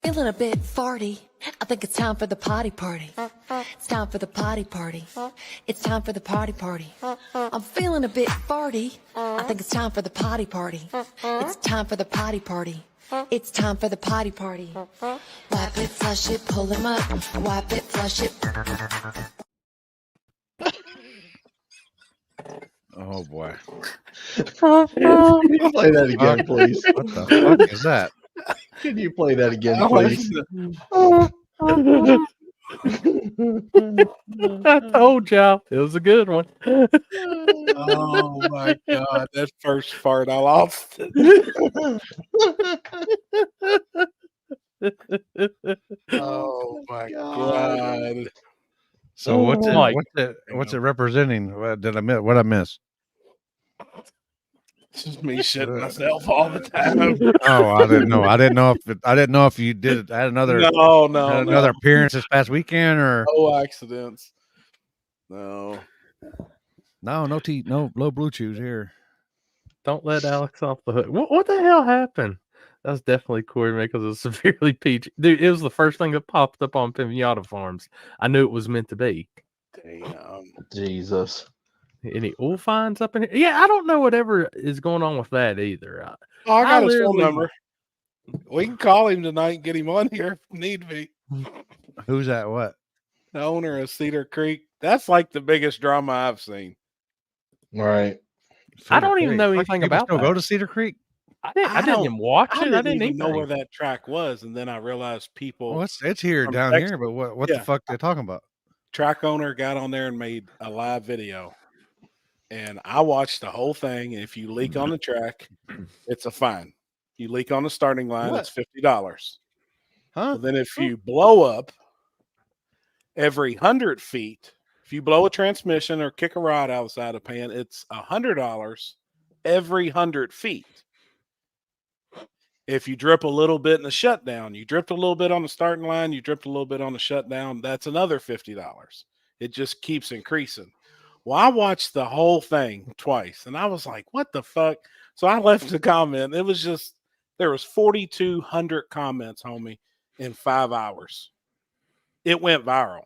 Feeling a bit farty. I think it's time for the potty party. It's time for the potty party. It's time for the potty party. I'm feeling a bit farty. I think it's time for the potty party. It's time for the potty party. It's time for the potty party. Wipe it, flush it, pull him up. Wipe it, flush it. Oh boy. Can you play that again, please? What the fuck is that? Can you play that again, please? I told y'all it was a good one. Oh my god, that first part I lost. Oh my god. So what's it? Mike. What's it representing? What did I miss? What I miss? It's just me shitting myself all the time. Oh, I didn't know. I didn't know if you did. Had another No. appearance this past weekend or No accidents. No. no low blue chews here. Don't let Alex off the hook. What the hell happened? That was definitely Corey because it was severely peachy. Dude, it was the first thing that popped up on Pinata Farms. I knew it was meant to be. Damn. Jesus. Any oil finds up in here? Yeah, I don't know whatever is going on with that either. Oh, I got his phone literally- number. We can call him tonight and get him on here if need be. Who's that? What? The owner of Cedar Creek. That's like the biggest drama I've seen. Right. I don't even Creek. know Fuck, anything people about still that. go to Cedar Creek. I didn't don't- even watch I it. I didn't didn't even know where anything. that track was, and then I realized people. Well, it's here From down Texas. here, but what Yeah. the fuck they talking about? Track owner got on there and made a live video, and I watched the whole thing. And if you leak on the track, it's a fine. You leak on the starting line, it's $50. Huh? Well, then if you blow up every 100 feet, if you blow a transmission or kick a rod outside a pan, it's $100 every 100 feet. If you drip a little bit in the shutdown, you dripped a little bit on the starting line, you dripped a little bit on the shutdown, that's another $50. It just keeps increasing. Well, I watched the whole thing twice, and I was like, what the fuck? So I left a comment. It was just, there was 4,200 comments, homie, in 5 hours. It went viral.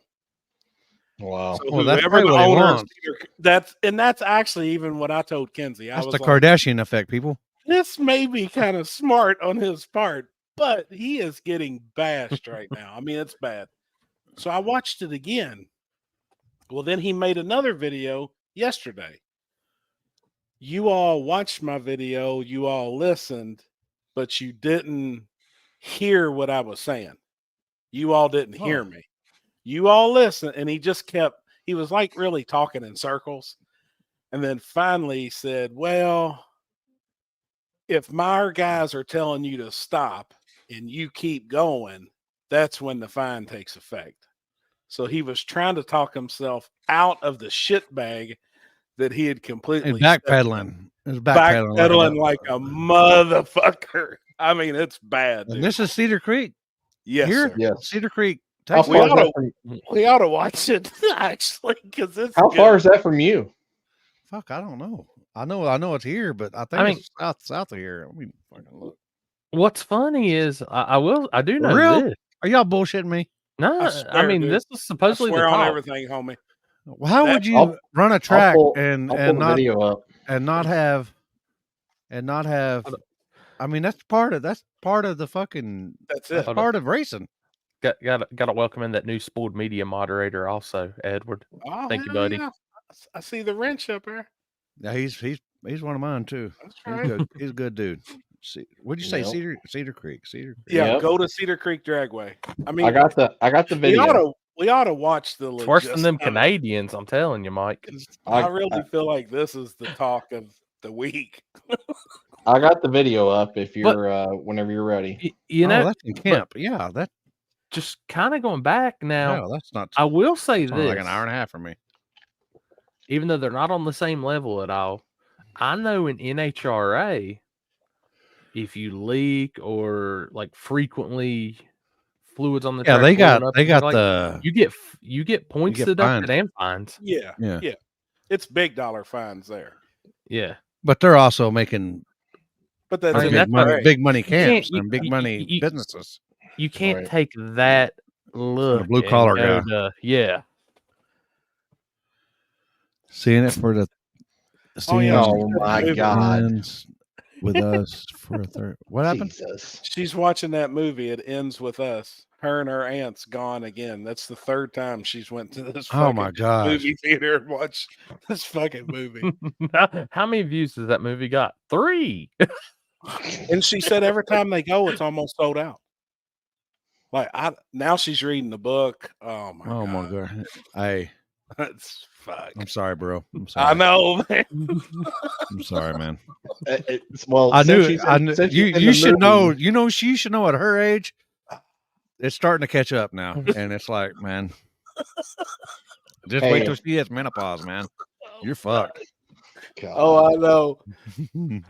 Wow. So Well, that's whoever probably the what he owner of wants. Cedar, that's actually even what I told Kenzie. I That's was the like, Kardashian effect, people. this may be kind of smart on his part, but he is getting bashed right now. I mean, it's bad. So I watched it again. Well, then he made another video yesterday. You all watched my video, you all listened, but you didn't hear what I was saying. You all didn't hear me. You all listened, and he was like really talking in circles. And then finally he said, well, if my guys are telling you to stop and you keep going, that's when the fine takes effect. So he was trying to talk himself out of the shit bag that he had completely And backpedaling. It's backpedaling. backpedaling like a motherfucker. I mean, it's bad. And Dude. this is Cedar Creek. Yes, Here? sir. Yes. Cedar Creek. How Texas. far is that from, We ought to watch it actually, because it's how good. far is that from you? Fuck, I don't know. I know it's here, but I think it's south of here. Let me fucking look. What's funny is I do know real? this. Are y'all bullshitting me? No, I I swear, mean dude. this is I supposedly the swear on top. everything, homie. Well, how would you I'll- run a track I'll pull and the not video up. and not have I mean that's part of the fucking That's that's it. part of racing. Got to welcome in that new sport media moderator also, Edward. Oh, Thank you, hell buddy. yeah. I see the wrench up there. Yeah, he's one of mine too. That's He's right. good. He's a good dude. What'd you say? Yep. Cedar Creek. Cedar Creek. Yeah, Yep. go to Cedar Creek Dragway. I mean, I got the video. we ought to watch the. It's worse than them logistics. Canadians, I'm telling you, Mike. I really feel like this is the talk of the week. I got the video up if you're whenever you're ready. You know, that's in camp. Yeah, that. just kind of going back now. No, that's not. I will say It's this: only like an hour and a half for me. even though they're not on the same level at all, I know in NHRA, if you leak or like frequently fluids on the track, They got like, the you get points get deducted fines. and fines. Yeah. It's big dollar fines there. Yeah, but they're also making But that's I mean, big that's money, right. big money camps you- and big you- money you- businesses. You can't Right. take that look. blue and collar go guy. to- yeah. Seeing it for the. Oh, yeah, Seeing Oh my movie. God. ends with us for a third. What happened? Jesus. She's watching that movie. It ends with us. Her and her aunt's gone again. That's the third time she's went to this Oh my fucking gosh! movie theater and watched this fucking movie. How many views does that movie got? 3. And she said every time they go, it's almost sold out. Like now she's reading the book. Oh my Oh my god, god! Hey, that's fuck. I'm sorry, bro. I'm I sorry. know, man. I'm sorry, man. Well, I knew. since I knew. since she's in You the should know. movie- You know. She should know at her age. It's starting to catch up now, and it's like, man, just wait Hey. till she hits menopause, man. You're fucked. God. Oh, I know.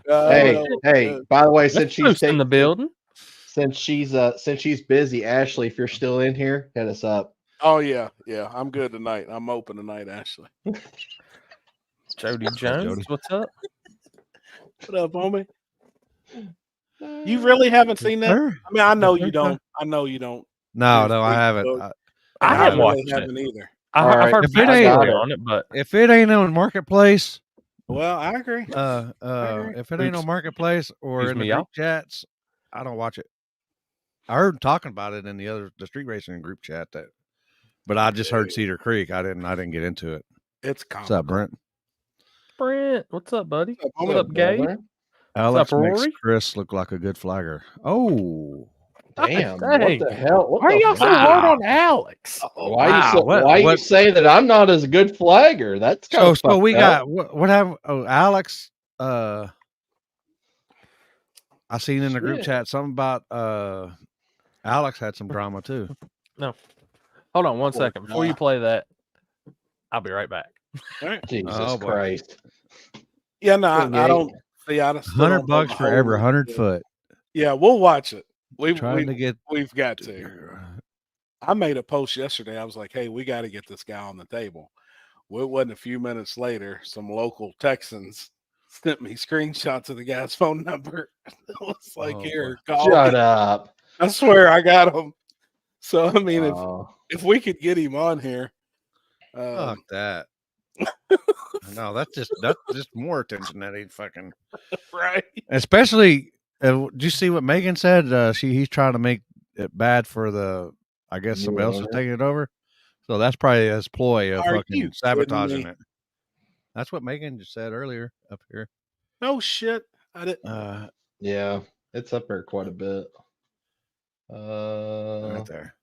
Hey, hey. By the way, Let's since she's post in the taking, building. since she's busy, Ashley, if you're still in here, hit us up. Oh yeah, yeah. I'm good tonight. I'm open tonight, Ashley. Jody Jones, Jody. what's up? What up, homie? You really haven't seen that? Her? I mean, I know The you third don't. time? I know you don't. No, Here's no, I the haven't. book. I And haven't really watched it. haven't either. All I've right. heard If it history ain't- on it, but If it ain't on Marketplace, Well, I agree. if it ain't on Marketplace or Excuse in the me, group y'all. chats, I don't watch it. I heard them talking about it in the street racing group chat but I just heard Cedar Creek. I didn't get into it. It's What's up, comical. Brent? Brent, what's up, buddy? What's up, What's homie? up, Gabe? brother? Alex up, makes Rory? Chris look like a good flagger. Oh, Damn. Dang. What the hell? What Why are the y'all so fuck? hard on Alex? Why wow. you why you What- say that I'm not as a good flagger? That's kind of so we fucked up. got what happened? Oh, Alex. I seen in the group Shit. chat something about Alex had some drama too. Hold on one Poor second. Before you guy. play that, I'll be right back. All right. Jesus Oh, boy. Christ. Yeah, no, I Okay. don't. See, I still don't know $100 the for whole every thing. 100 foot. Yeah, we'll watch it. Trying to get. We've got to. I made a post yesterday. I was like, "Hey, we got to get this guy on the table." Well, it wasn't a few minutes later. Some local Texans sent me screenshots of the guy's phone number. I was like, Oh, "Here, boy. call." Shut me." up. I swear, I got him. So I mean, Oh. if we could get him on here, Fuck that. No, that's just more attention that he fucking. right? Especially, did you see what Megan said? He's trying to make it bad for I guess New somebody else is owner. taking it over. So that's probably his ploy of Are you fucking kidding sabotaging me? it. That's what Megan just said earlier up here. No shit. I didn't. Yeah, it's up there quite a bit. Right there.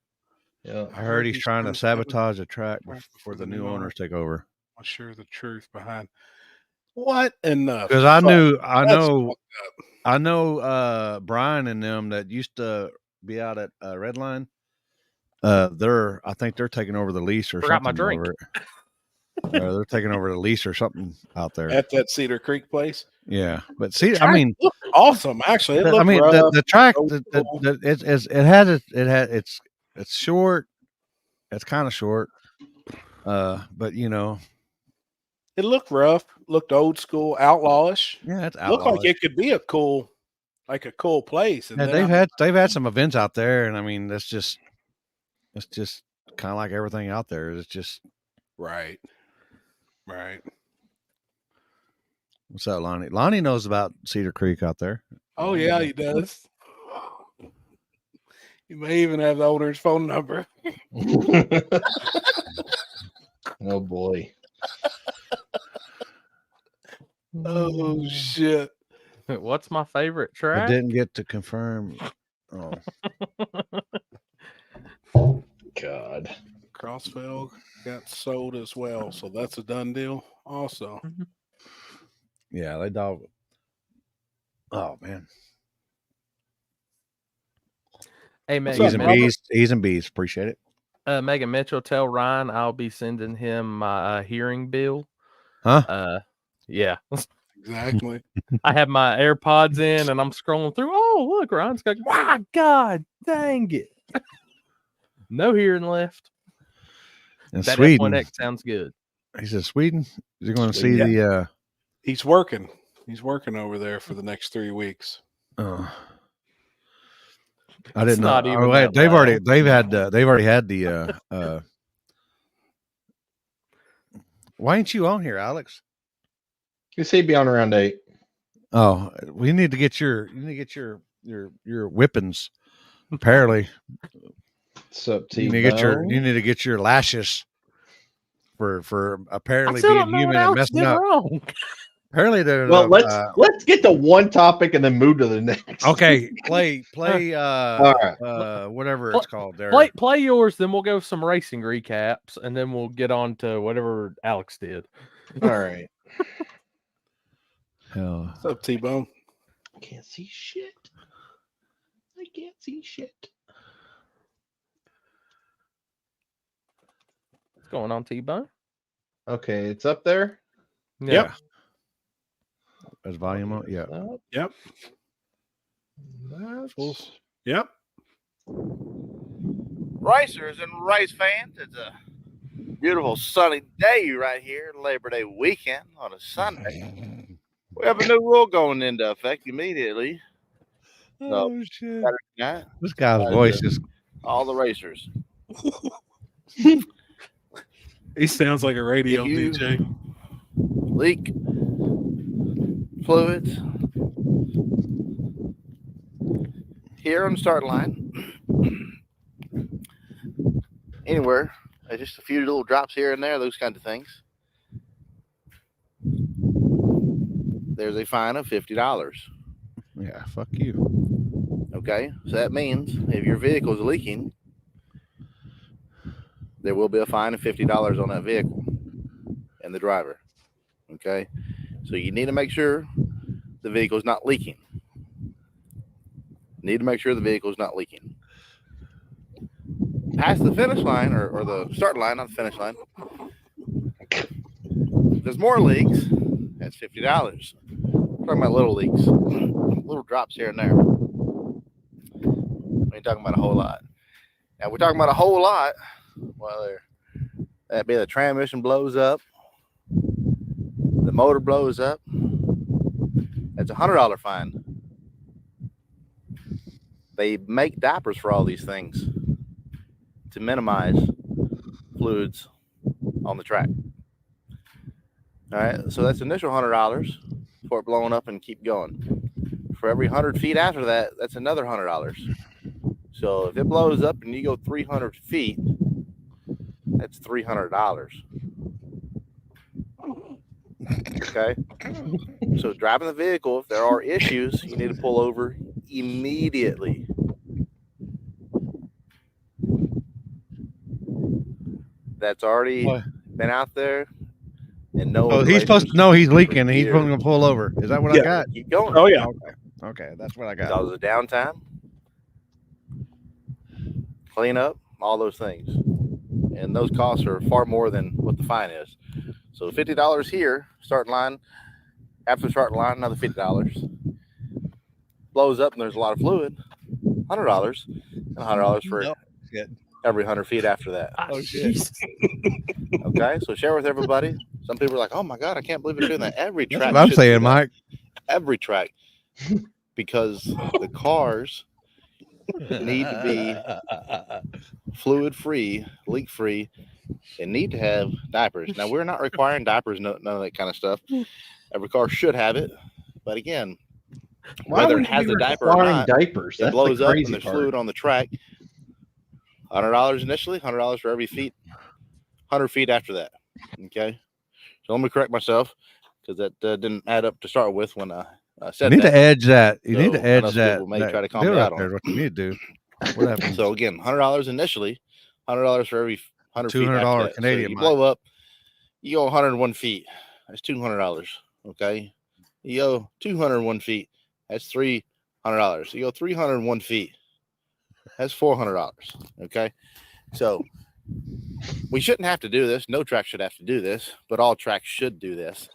Yeah. I heard he's trying to sabotage the track before the new owners take over. I'm sure the truth behind what enough. Because I That's know Brian and them that used to be out at Redline. I think they're taking over the lease or Forgot my something. drink. Over it. They're taking over the lease or something out there. at that Cedar Creek place. Yeah, but see, I Track mean, looked awesome. Actually, it looked I mean, rough. the track, old school. it's short. It's kind of short. But you know, It looked rough. Looked old school, outlawish. yeah, it's Looked like outlawish. it could be a cool place. And Yeah, then they've had some events out there, and I mean, it's just kind of like everything out there. It's just right. what's up, Lonnie? Lonnie knows about Cedar Creek out there. Oh yeah, he does. You may even have the owner's phone number. Oh boy. Oh shit! What's my favorite I track? didn't get to confirm. Oh, God. Crossfell got sold as well, so that's a done deal. Also, yeah, they dog. Oh man, Hey, What's Megan, up, E's and Robert? B's, E's and B's. Appreciate it. Megan Mitchell, tell Ryan I'll be sending him my hearing bill. Huh? Yeah. exactly. I have my AirPods in and I'm scrolling through. Oh, look, Ryan's got, wow, God dang it. No hearing left. In That Sweden, F1X sounds good. he said Sweden. Is he going to see Sweden, the? He's working. He's working over there for the next 3 weeks. I It's didn't know. not even Oh, wait, that they've loud. already had the. Why ain't you on here, Alex? You say be on around 8. Oh, we need to get your whippings. Apparently, What's up, you need to get T-Bone? your lashes for I apparently still being don't know what human and Alex messing did up. wrong. Apparently, there's Well, let's get to one topic and then move to the next. okay. Play All right. whatever Pl- it's called there. Play yours, then we'll go with some racing recaps, and then we'll get on to whatever Alex did. All right. Hell, What's up, T-Bone? I can't see shit. I can't see shit. What's going on, T-Bone? Okay, it's up there. Yep. There's volume on. Yeah. Up. Yep. That's... Yep. Racers and race fans, it's a beautiful sunny day right here, Labor Day weekend on a Sunday. We have a new rule going into effect immediately. Oh shit! Saturday night, This guy's voice is. all the racers. He sounds like a radio If you DJ. leak fluids here on the start line, anywhere, just a few little drops here and there, those kinds of things, there's a fine of $50. Yeah, fuck you. Okay, so that means if your vehicle is leaking, there will be a fine of $50 on that vehicle and the driver. Okay, so you need to make sure the vehicle is not leaking. Need to make sure the vehicle is not leaking. Past the finish line or the start line, not the finish line. If there's more leaks, that's $50. We're talking about little leaks, little drops here and there. We ain't talking about a whole lot. Now we're talking about a whole lot. Well, that'd be the transmission blows up, the motor blows up. That's a $100 fine. They make diapers for all these things to minimize fluids on the track. All right, so that's initial $100 for it blowing up and keep going. For every 100 feet after that, that's another $100. So if it blows up and you go 300 feet, that's $300. Okay. So driving the vehicle, if there are issues, you need to pull over immediately. That's already been out there and no. Oh, he's supposed to know he's leaking. And he's going to pull over. Is that what I got? Keep going. Oh yeah. Okay, that's what I got. Causes downtime, clean up, all those things. And those costs are far more than what the fine is. So $50 here, starting line. After the starting line, another $50. Blows up and there's a lot of fluid, $100. And $100 for every 100 feet after that. Oh, shit. Okay, so share with everybody. Some people are like, oh my God, I can't believe they're doing that. Every track. That's what I'm should saying, do that. Mike. Every track. Because the cars need to be fluid free, leak free, and need to have diapers. Now, we're not requiring diapers, none of that kind of stuff. Every car should have it. But again, whether it has the diaper or not, diapers? it blows up and there's fluid on the track. $100 initially, $100 for every feet, 100 feet after that. Okay. So let me correct myself because that didn't add up to start with when I said You need that. to edge that. You So need to I know edge some that. people may that try to call deal me out out on there it. is what you need to do. What happens? So again, $100 initially, $100 for every 100 feet. $200 after Canadian. So you blow up, you go 101 feet. That's $200. Okay. You go 201 feet. That's $300. You go 301 feet. That's $400. Okay. So we shouldn't have to do this. No track should have to do this, but all tracks should do this.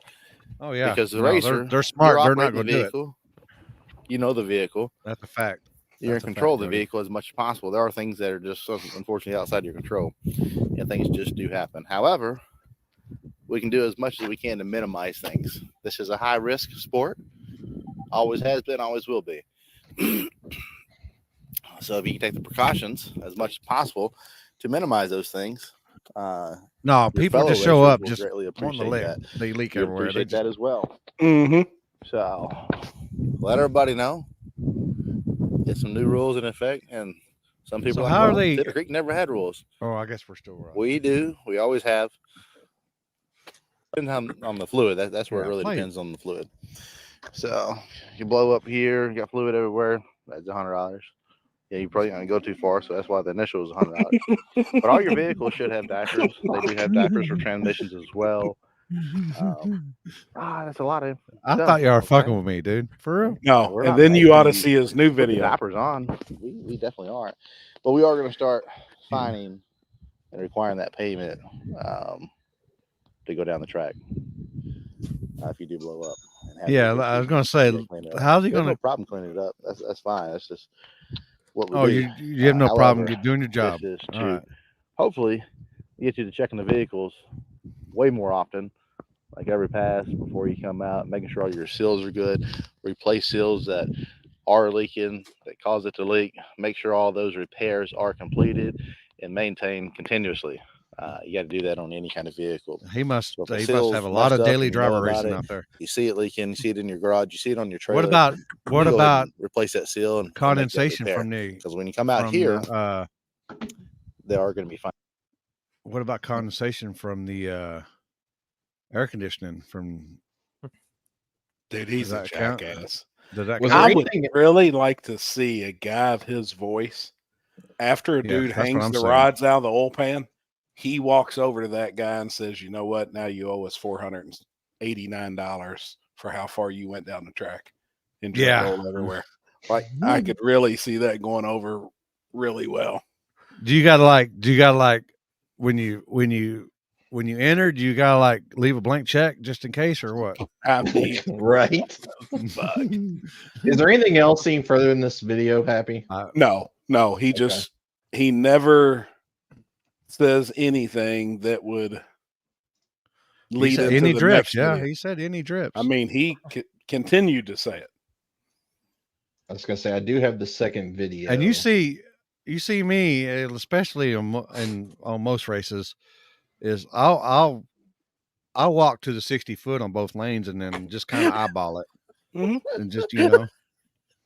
Oh yeah, Because the No, racer, they're smart. you're They're not operating going to do it. vehicle. You know the vehicle. That's a fact. You're That's a in control fact, of the Brody. vehicle as much as possible. There are things that are just unfortunately outside your control, and things just do happen. However, we can do as much as we can to minimize things. This is a high risk sport. Always has been, always will be. So if you can take the precautions as much as possible to minimize those things, No, your people fellow just show racers up will just greatly wanting to appreciate lick. that. They leak You everywhere. They appreciate just, that as well. Mm-hmm. So let everybody know. Get some new rules in effect, and some people So are like, how are well, they? Cedar Creek never had rules. Oh, I guess we're still right. We do. We always have. Depends on the fluid. That's where it really depends on the fluid. So you blow up here, you got fluid everywhere. That's $100. Yeah, you probably not go too far, so that's why the initial is $100. But all your vehicles should have diapers. They do have diapers for transmissions as well. That's a lot of I stuff. thought y'all were fucking with me, dude. For real? No, We're and not then you ought to making see his new put the video. diapers on. We definitely aren't. But we are going to start fining and requiring that payment to go down the track if you do blow up. And have Yeah, your I was issues, gonna say, you gotta clean it up. how's he There's gonna? no problem cleaning it up. That's fine. That's just what we Oh, do. you have no problem However, doing your job. This is All to right. hopefully get you to checking the vehicles way more often, like every pass before you come out, making sure all your seals are good, replace seals that are leaking, that cause it to leak, make sure all those repairs are completed and maintained continuously. You got to do that on any kind of vehicle. He must. So if the He must seal's have a lot of messed up daily and you know driver about racing it, out there. you see it leaking, you see it in your garage, you see it on your trailer. What about you go ahead and replace that seal and condensation from the? because when you come out here, they are going to be fine. What about condensation from the air conditioning from? Dude, he's a Does that count? jackass. Does that Was count? there I would anything- really like to see a guy of his voice after a dude that's what hangs I'm the saying. rods out of the oil pan. He walks over to that guy and says, "You know what? Now you owe us $489 for how far you went down the track and drip rolled everywhere." Like I could really see that going over really well. Do you gotta like? When you enter, do you gotta like leave a blank check just in case or what? I mean, Right? fuck. Is there anything else seen further in this video, Happy? No. He just he never says anything that would lead into any the drips. next Yeah, video. he said any drips. I mean, he continued to say it. I was gonna say I do have the second video. and you see me, especially on most races, is I'll walk to the 60 foot on both lanes and then just kind of eyeball it, Mhm. and just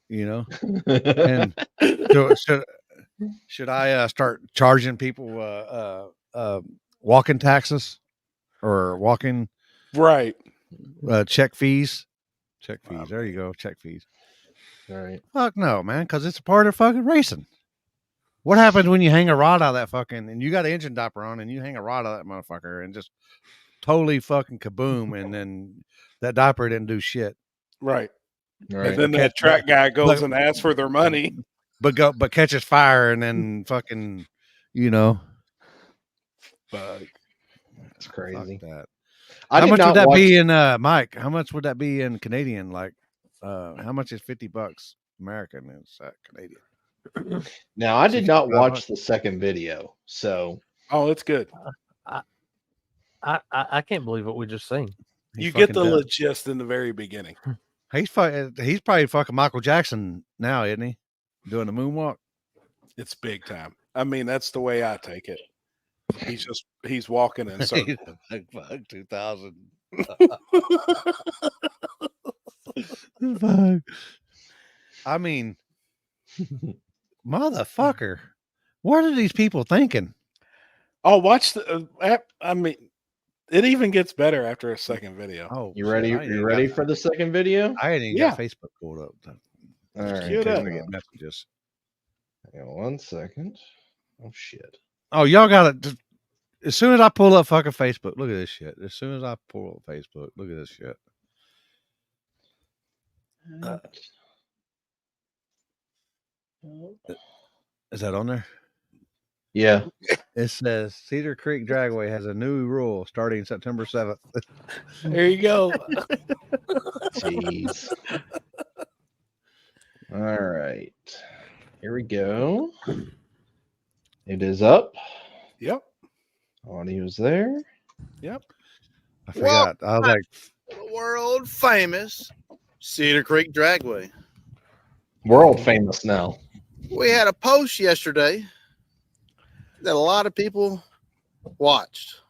and so should I start charging people walking taxes or walking Right. check fees? Check fees. There you go. Check fees. All right. Fuck no, man, because it's a part of fucking racing. What happens when you hang a rod out of that fucking and you got an engine diaper on and you hang a rod out of that motherfucker and just totally fucking kaboom, and then that diaper didn't do shit. Right. All And right. then that track guy goes and asks for their money. But catches fire and then fucking, Fuck. That's crazy. fuck that. I How did much not would that watch. be in Mike? How much would that be in Canadian? Like, how much is $50 American? Is Canadian? Now I did not 65 watch bucks. the second video, so Oh, it's good. I can't believe what we just seen. He's You get fucking the done. gist in the very beginning. He's probably fucking Michael Jackson now, isn't he? Doing the moonwalk. It's big time. I mean, that's the way I take it. He's walking in circles. Fuck 2000. Fuck. I mean, motherfucker, what are these people thinking? Oh, watch the. I mean, it even gets better after a second video. Oh, you ready? shit, I ain't You even ready got- for the second video? I ain't even Yeah. got Facebook pulled up. All right. Cue it I'm up. gonna get messages. Hang on 1 second. Oh shit. Oh, y'all got it. As soon as I pull up fucking Facebook, look at this shit. As soon as I pull up Facebook, look at this shit. Is that on there? Yeah. It says Cedar Creek Dragway has a new rule starting September 7th. There you go. Jeez. All right. Here we go. It is up. Yep. Audio's there. Yep. I forgot. I was like, The world famous Cedar Creek Dragway. World famous now. We had a post yesterday that a lot of people watched,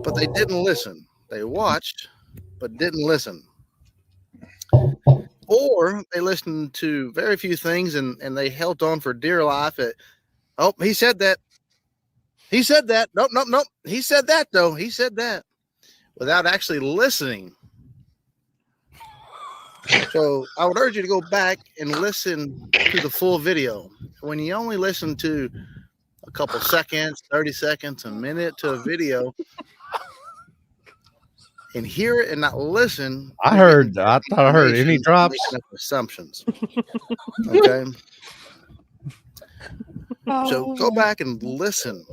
but they didn't listen. They watched, but didn't listen. Or they listened to very few things and they held on for dear life at, oh, he said that. He said that. Nope, nope, nope. He said that, though. He said that without actually listening. So I would urge you to go back and listen to the full video. When you only listen to a couple seconds, 30 seconds, a minute to a video, and hear it and not listen, I you're heard. getting I thought I heard any information, drops. making up assumptions. Okay. So go back and listen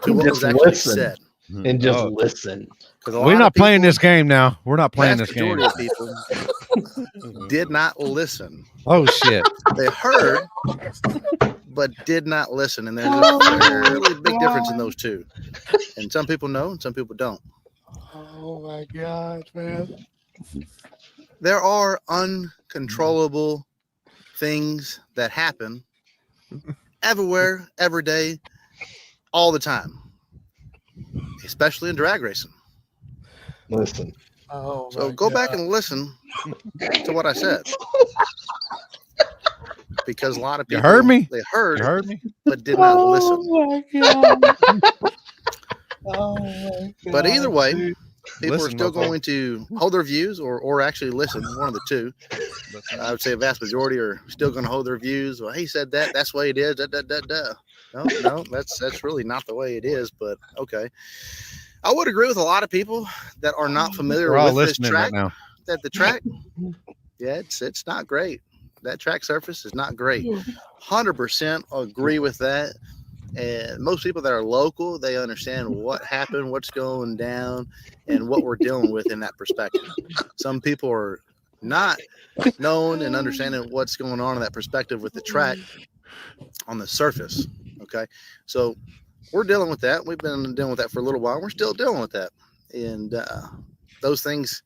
to what was Just actually listen. said. And just Oh, listen. Because we're not playing this game now. We're not playing vast this game. majority of people did not listen. Oh shit! They heard, but did not listen. And there's a fairly big difference in those two. And some people know and some people don't. Oh my God, man. There are uncontrollable things that happen everywhere, every day, all the time, especially in drag racing. Listen. Oh, So my go God. back and listen to what I said. Because a lot of You people heard me? They heard, You heard me? but did not listen. Oh my God. Oh my God. But either way, dude. people Listen, are still motherfucker. going to hold their views or actually listen, one of the two. I would say a vast majority are still going to hold their views. Well, he said that. That's the way it is. No, that's really not the way it is. But okay, I would agree with a lot of people that are not familiar We're all with this listening track. right now. That the track, yeah, it's not great. That track surface is not great. 100% agree with that. And most people that are local, they understand what happened, what's going down, and what we're dealing with in that perspective. Some people are not knowing and understanding what's going on in that perspective with the track on the surface. Okay. So we're dealing with that. We've been dealing with that for a little while. We're still dealing with that. And those things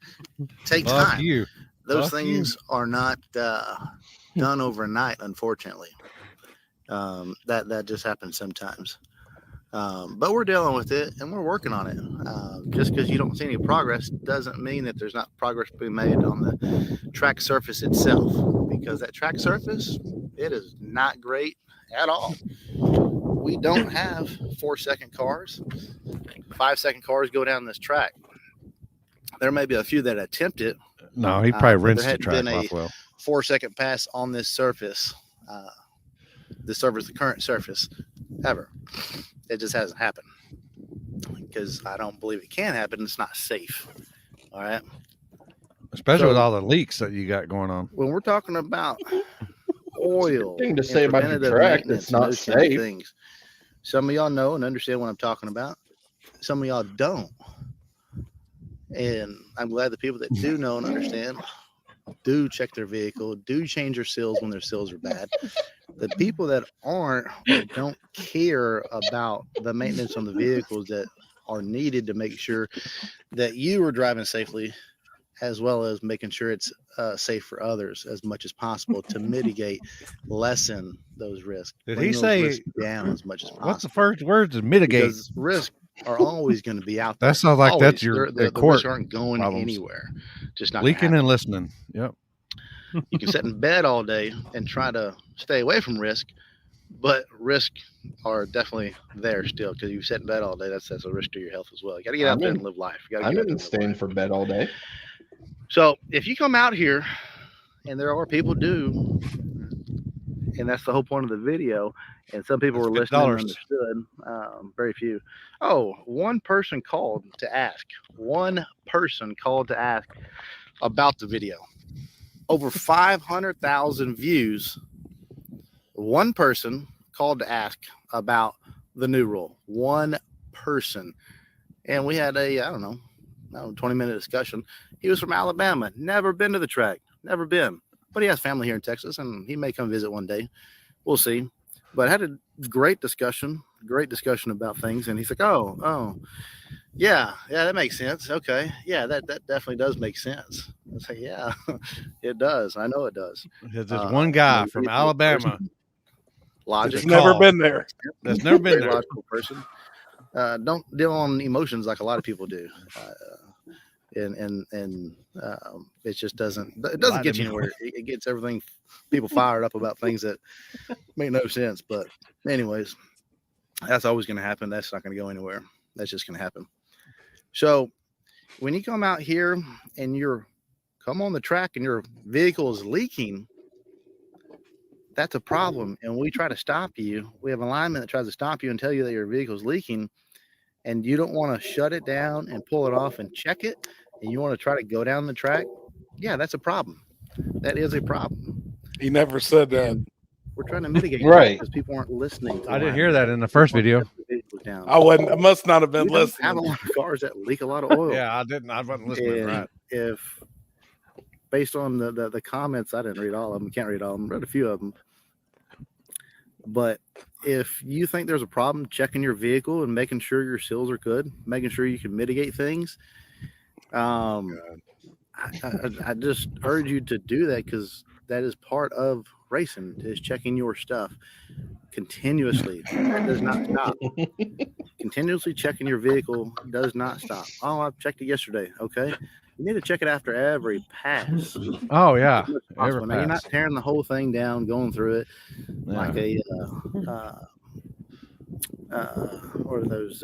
take Fuck time. you. Those Fuck things are not done overnight, unfortunately. That just happens sometimes. But we're dealing with it and we're working on it. Just because you don't see any progress doesn't mean that there's not progress being made on the track surface itself, because that track surface, it is not great at all. We don't have 4-second cars. 5-second cars go down this track. There may be a few that attempt it. No, he probably But rinsed there the hadn't track been a off well. 4-second pass on this surface. The current surface, ever. It just hasn't happened because I don't believe it can happen. It's not safe. All right. Especially So- with all the leaks that you got going on. When we're talking about oil, Thing to and say about your preventative track maintenance that's and not those kinds of safe. things, some of y'all know and understand what I'm talking about. Some of y'all don't. And I'm glad the people that do know and understand do check their vehicle, do change their seals when their seals are bad. The people that aren't or don't care about the maintenance on the vehicles that are needed to make sure that you are driving safely, as well as making sure it's safe for others as much as possible to mitigate, lessen those risks. Did bring he those say- risks down as much as possible? What's the first word to mitigate? Because risks are always going to be out there. That sounds like that's Always. your the court risks aren't going problems. anywhere. Just not gonna Leaking happen. and listening. Yep. You can sit in bed all day and try to stay away from risk, but risk are definitely there still, because you sit in bed all day. That's a risk to your health as well. You got to get out there and live life. You got I to get out there didn't and live stand life. for bed all day. So if you come out here, and there are people do, and that's the whole point of the video, and some people That's were listening and $50. understood, very few. Oh, one person called to ask. One person called to ask about the video. Over 500,000 views. One person called to ask about the new rule. One person. And we had a, 20-minute discussion. He was from Alabama, never been to the track, never been. But he has family here in Texas, and he may come visit one day. We'll see. But I had a great discussion great discussion about things. And he's like, oh, yeah, that makes sense. Okay, yeah, that definitely does make sense. I was like, yeah, it does. I know it does. There's one guy from Alabama Logic. Just Just never call. been there. that's never been Very there. logical person. Don't deal on emotions like a lot of people do. And it just doesn't get you anywhere. It gets everything, people fired up about things that make no sense. But anyways, that's always going to happen. That's not going to go anywhere. That's just going to happen. So when you come out here and you're come on the track and your vehicle is leaking, that's a problem. And we try to stop you. We have a lineman that tries to stop you and tell you that your vehicle is leaking, and you don't want to shut it down and pull it off and check it, and you want to try to go down the track. Yeah, that's a problem. That is a problem. He never said that. And we're trying to mitigate Right. because people aren't listening. I didn't hear that in the first video. I must not have been We don't listening. have a lot of cars that leak a lot of oil. Yeah, I didn't. I wasn't listening. And Right. if based on the comments, I didn't read all of them. Can't read all of them. Read a few of them. But if you think there's a problem, checking your vehicle and making sure your seals are good, making sure you can mitigate things. I just urge you to do that, because that is part of racing, is checking your stuff continuously. That does not stop. Continuously checking your vehicle does not stop. Oh, I checked it yesterday. Okay. You need to check it after every pass. Oh yeah. Now, you're not tearing the whole thing down, going through it like a or those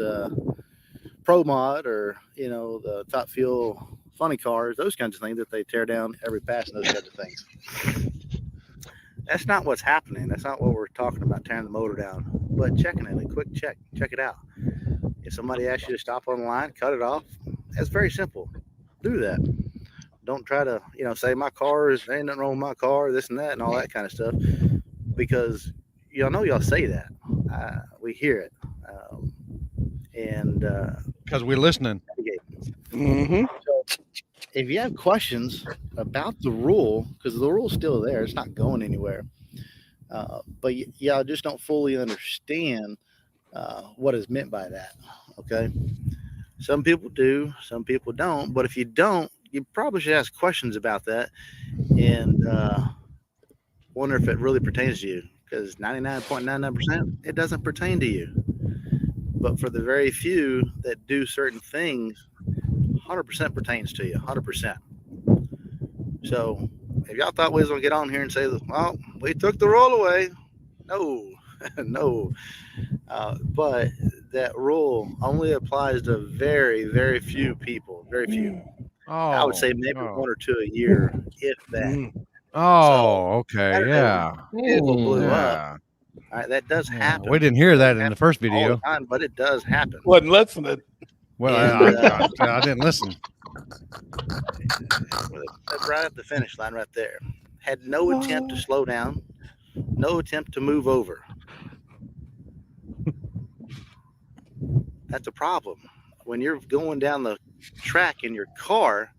Pro Mod, or the Top Fuel funny cars, those kinds of things that they tear down every pass, and those kinds of things. That's not what's happening. That's not what we're talking about, tearing the motor down. But checking it, a quick check it out. If somebody asks you to stop on the line, cut it off. That's very simple. Do that. Don't try to, say my car is, ain't nothing wrong with my car, this and that, and all that kind of stuff, because y'all say that. We hear it, and because we're listening. Mm-hmm. So if you have questions about the rule, because the rule's still there, it's not going anywhere. But y'all just don't fully understand what is meant by that. Okay. Some people do, some people don't. But if you don't, you probably should ask questions about that and wonder if it really pertains to you, because 99.99% it doesn't pertain to you. But for the very few that do certain things, 100% pertains to you, 100%. So if y'all thought we was going to get on here and say, well, we took the rule away. No, no. But that rule only applies to very, very few people. Very few. Oh, I would say maybe one or two a year, if that. Oh, okay, yeah. Vehicle blew up. Yeah. All right, that does happen. We didn't hear that in the first all video. the time, but it does happen. Wasn't listening. Well, And, I didn't listen. Right at the finish line, right there. Had no attempt to slow down, no attempt to move over. That's a problem. When you're going down the track in your car,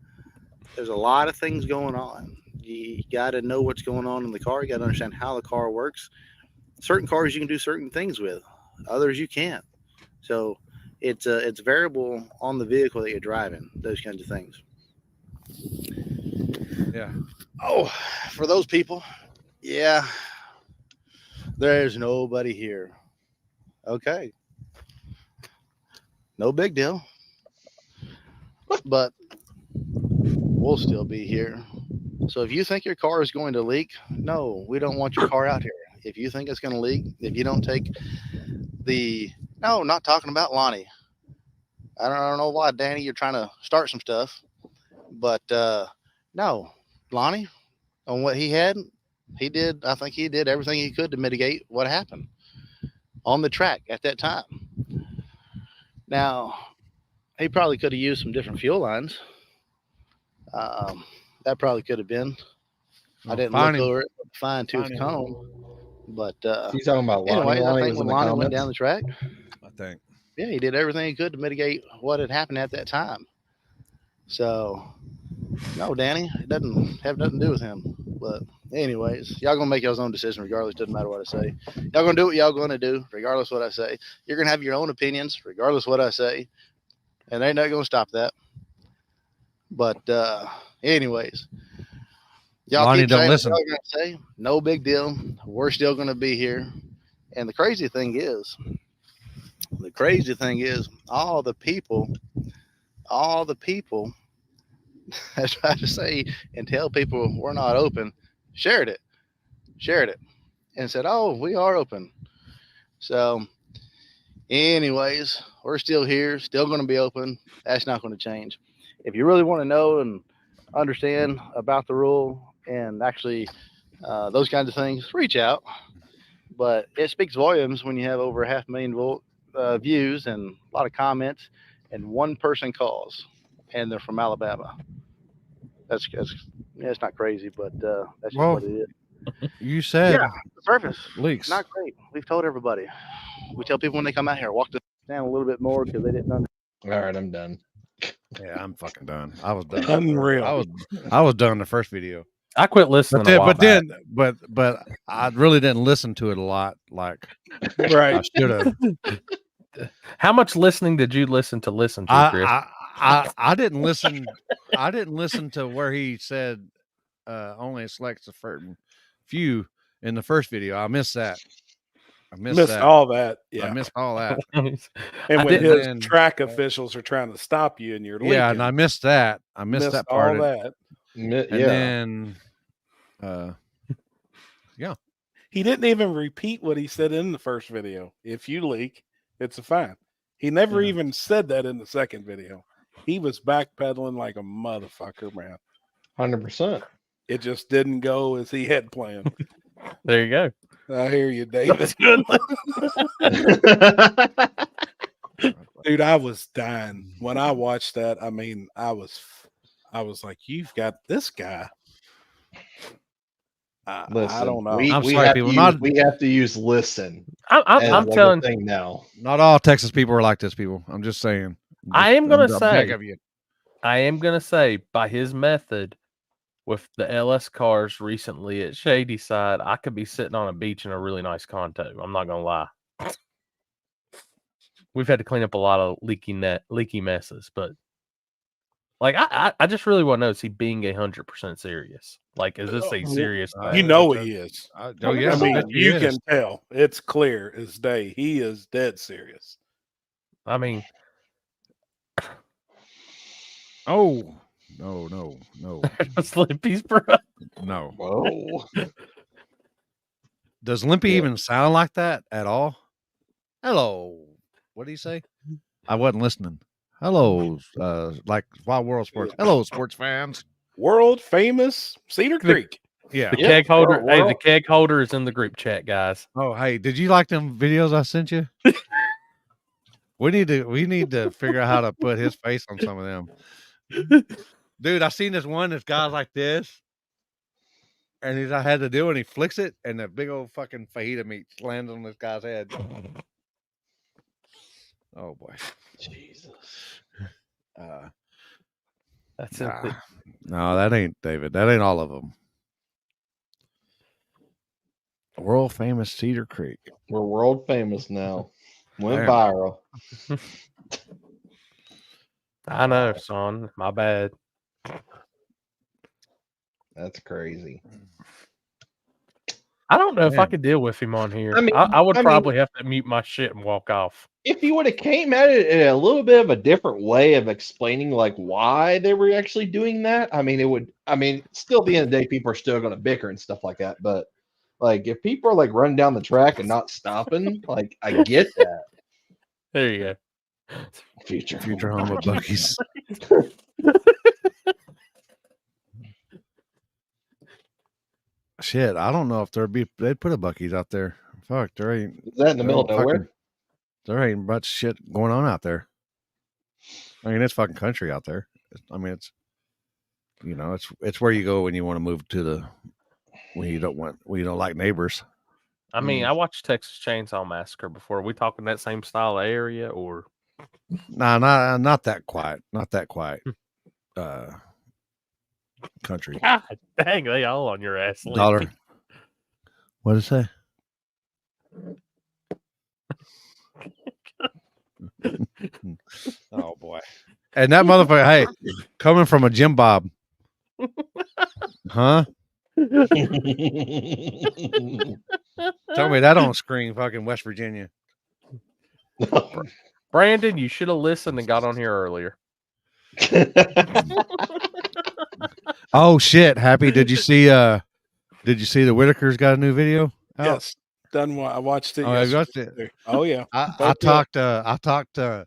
there's a lot of things going on. You got to know what's going on in the car. You got to understand how the car works. Certain cars you can do certain things with, others you can't. So it's variable on the vehicle that you're driving, those kinds of things. Yeah. Oh, for those people, yeah, there's nobody here. Okay. No big deal. But we'll still be here. So if you think your car is going to leak, no, we don't want your car out here. If you think it's going to leak, if you don't take no, not talking about Lonnie. I don't know why, Danny, you're trying to start some stuff. But no, Lonnie, on what he had, I think he did everything he could to mitigate what happened on the track at that time. Now, he probably could have used some different fuel lines. That probably could have been. I didn't look over it with a fine-tooth comb. But he's talking about Lonnie. Anyways, I think when Lonnie went down the track, I think. Yeah, he did everything he could to mitigate what had happened at that time. So, no, Danny, it doesn't have nothing to do with him. But anyways, y'all gonna make y'all's own decision regardless. Doesn't matter what I say. Y'all gonna do what y'all gonna do regardless what I say. You're gonna have your own opinions regardless what I say, and ain't nothing gonna stop that. But anyways, y'all Lonnie, keep don't saying what listen. y'all gonna say. No big deal. We're still gonna be here. And the crazy thing is, all the people that try to say and tell people we're not open, shared it, and said, "Oh, we are open." So, anyways, we're still here, still going to be open. That's not going to change. If you really want to know and understand about the rule and actually those kinds of things, reach out. But it speaks volumes when you have over 500,000 views and a lot of comments, and one person calls, and they're from Alabama. That's yeah, it's not crazy, but that's just Well, what it is. you said The surface, leaks. not great. We've told everybody. We tell people when they come out here, walk the down a little bit more because they didn't understand. All right, I'm done. Yeah, I'm fucking done. I was done. Unreal. I was done the first video. I quit listening a while back. But I really didn't listen to it a lot. Like I Right. should have. How much listening did you listen to, Chris? I didn't listen. I didn't listen to where he said only selects a certain few in the first video. I missed that. Missed all that. Yeah. I missed all that. And I when didn't- his track officials are trying to stop you and you're leaking, Yeah, and I missed that. I missed that part. all that. And Yeah. then, yeah, He didn't even repeat what he said in the first video. If you leak, it's a fine. He never Yeah. even said that in the second video. He was backpedaling like a motherfucker, man. 100%. It just didn't go as he had planned. There you go. I hear you, David. That's good. Dude, I was dying when I watched that. I mean, I was like, you've got this guy. I don't know. I'm We sorry, have people, to not- use, we have to use listen. I'm telling. thing now. not all Texas people are like this. People, I'm just saying. I am gonna I'm back say- of you. I am gonna say by his method with the LS cars recently at Shady Side, I could be sitting on a beach in a really nice condo. I'm not gonna lie. We've had to clean up a lot of leaky messes, but like I just really want to know, is he being 100% serious? Like, is this a serious thing? You know he is. Oh yeah, I mean, bet he you is. can tell. It's clear as day. He is dead serious. I mean, Oh no, Slippy's bro. no. Whoa. Does Limpy Yeah. even sound like that at all? Hello. What did he say? I wasn't listening. Hello, like Wild World Sports. Hello, sports fans. World famous Cedar Creek. Yeah. The Yep, keg holder. we're Hey, all- the keg holder is in the group chat, guys. Oh, hey, did you like them videos I sent you? we need to figure out how to put his face on some of them. Dude, I seen this one. This guy's like this, and I had to do, and he flicks it, and the big old fucking fajita meat lands on this guy's head. Oh boy. Jesus. That's Nah. it. No, that ain't David. That ain't all of them. World famous Cedar Creek. We're world famous now. Went Damn. viral. I know, son. My bad. That's crazy. I don't know if I Man. could deal with him on here. I mean- I would I mean- probably have to mute my shit and walk off. If he would have came at it in a little bit of a different way of explaining like why they were actually doing that, I mean, still at the end of the day, people are still going to bicker and stuff like that. But like, if people are like running down the track and not stopping, like, I get that. There you go. Future home of Bucky's. Shit, I don't know if they'd put a Bucky's out there. Fuck, there ain't. Is that in the middle of nowhere? There ain't much shit going on out there. I mean, it's fucking country out there. I mean, it's it's where you go when you want to move to when you don't like neighbors. I mean, I watched Texas Chainsaw Massacre before. We talking that same style of area, or Nah, not that quiet. Not that quiet. country. God dang, they all on your ass. Lippy. Dollar. What did it say? Oh boy. And that motherfucker, hey, coming from a Jim Bob. Huh? Tell me that on screen, fucking West Virginia. Brandon, you should have listened and got on here earlier. Oh shit, Happy. Did you see the Whitakers got a new video out? Yes, done. I watched it. Oh, have you watched it? yesterday. Oh yeah. I talked to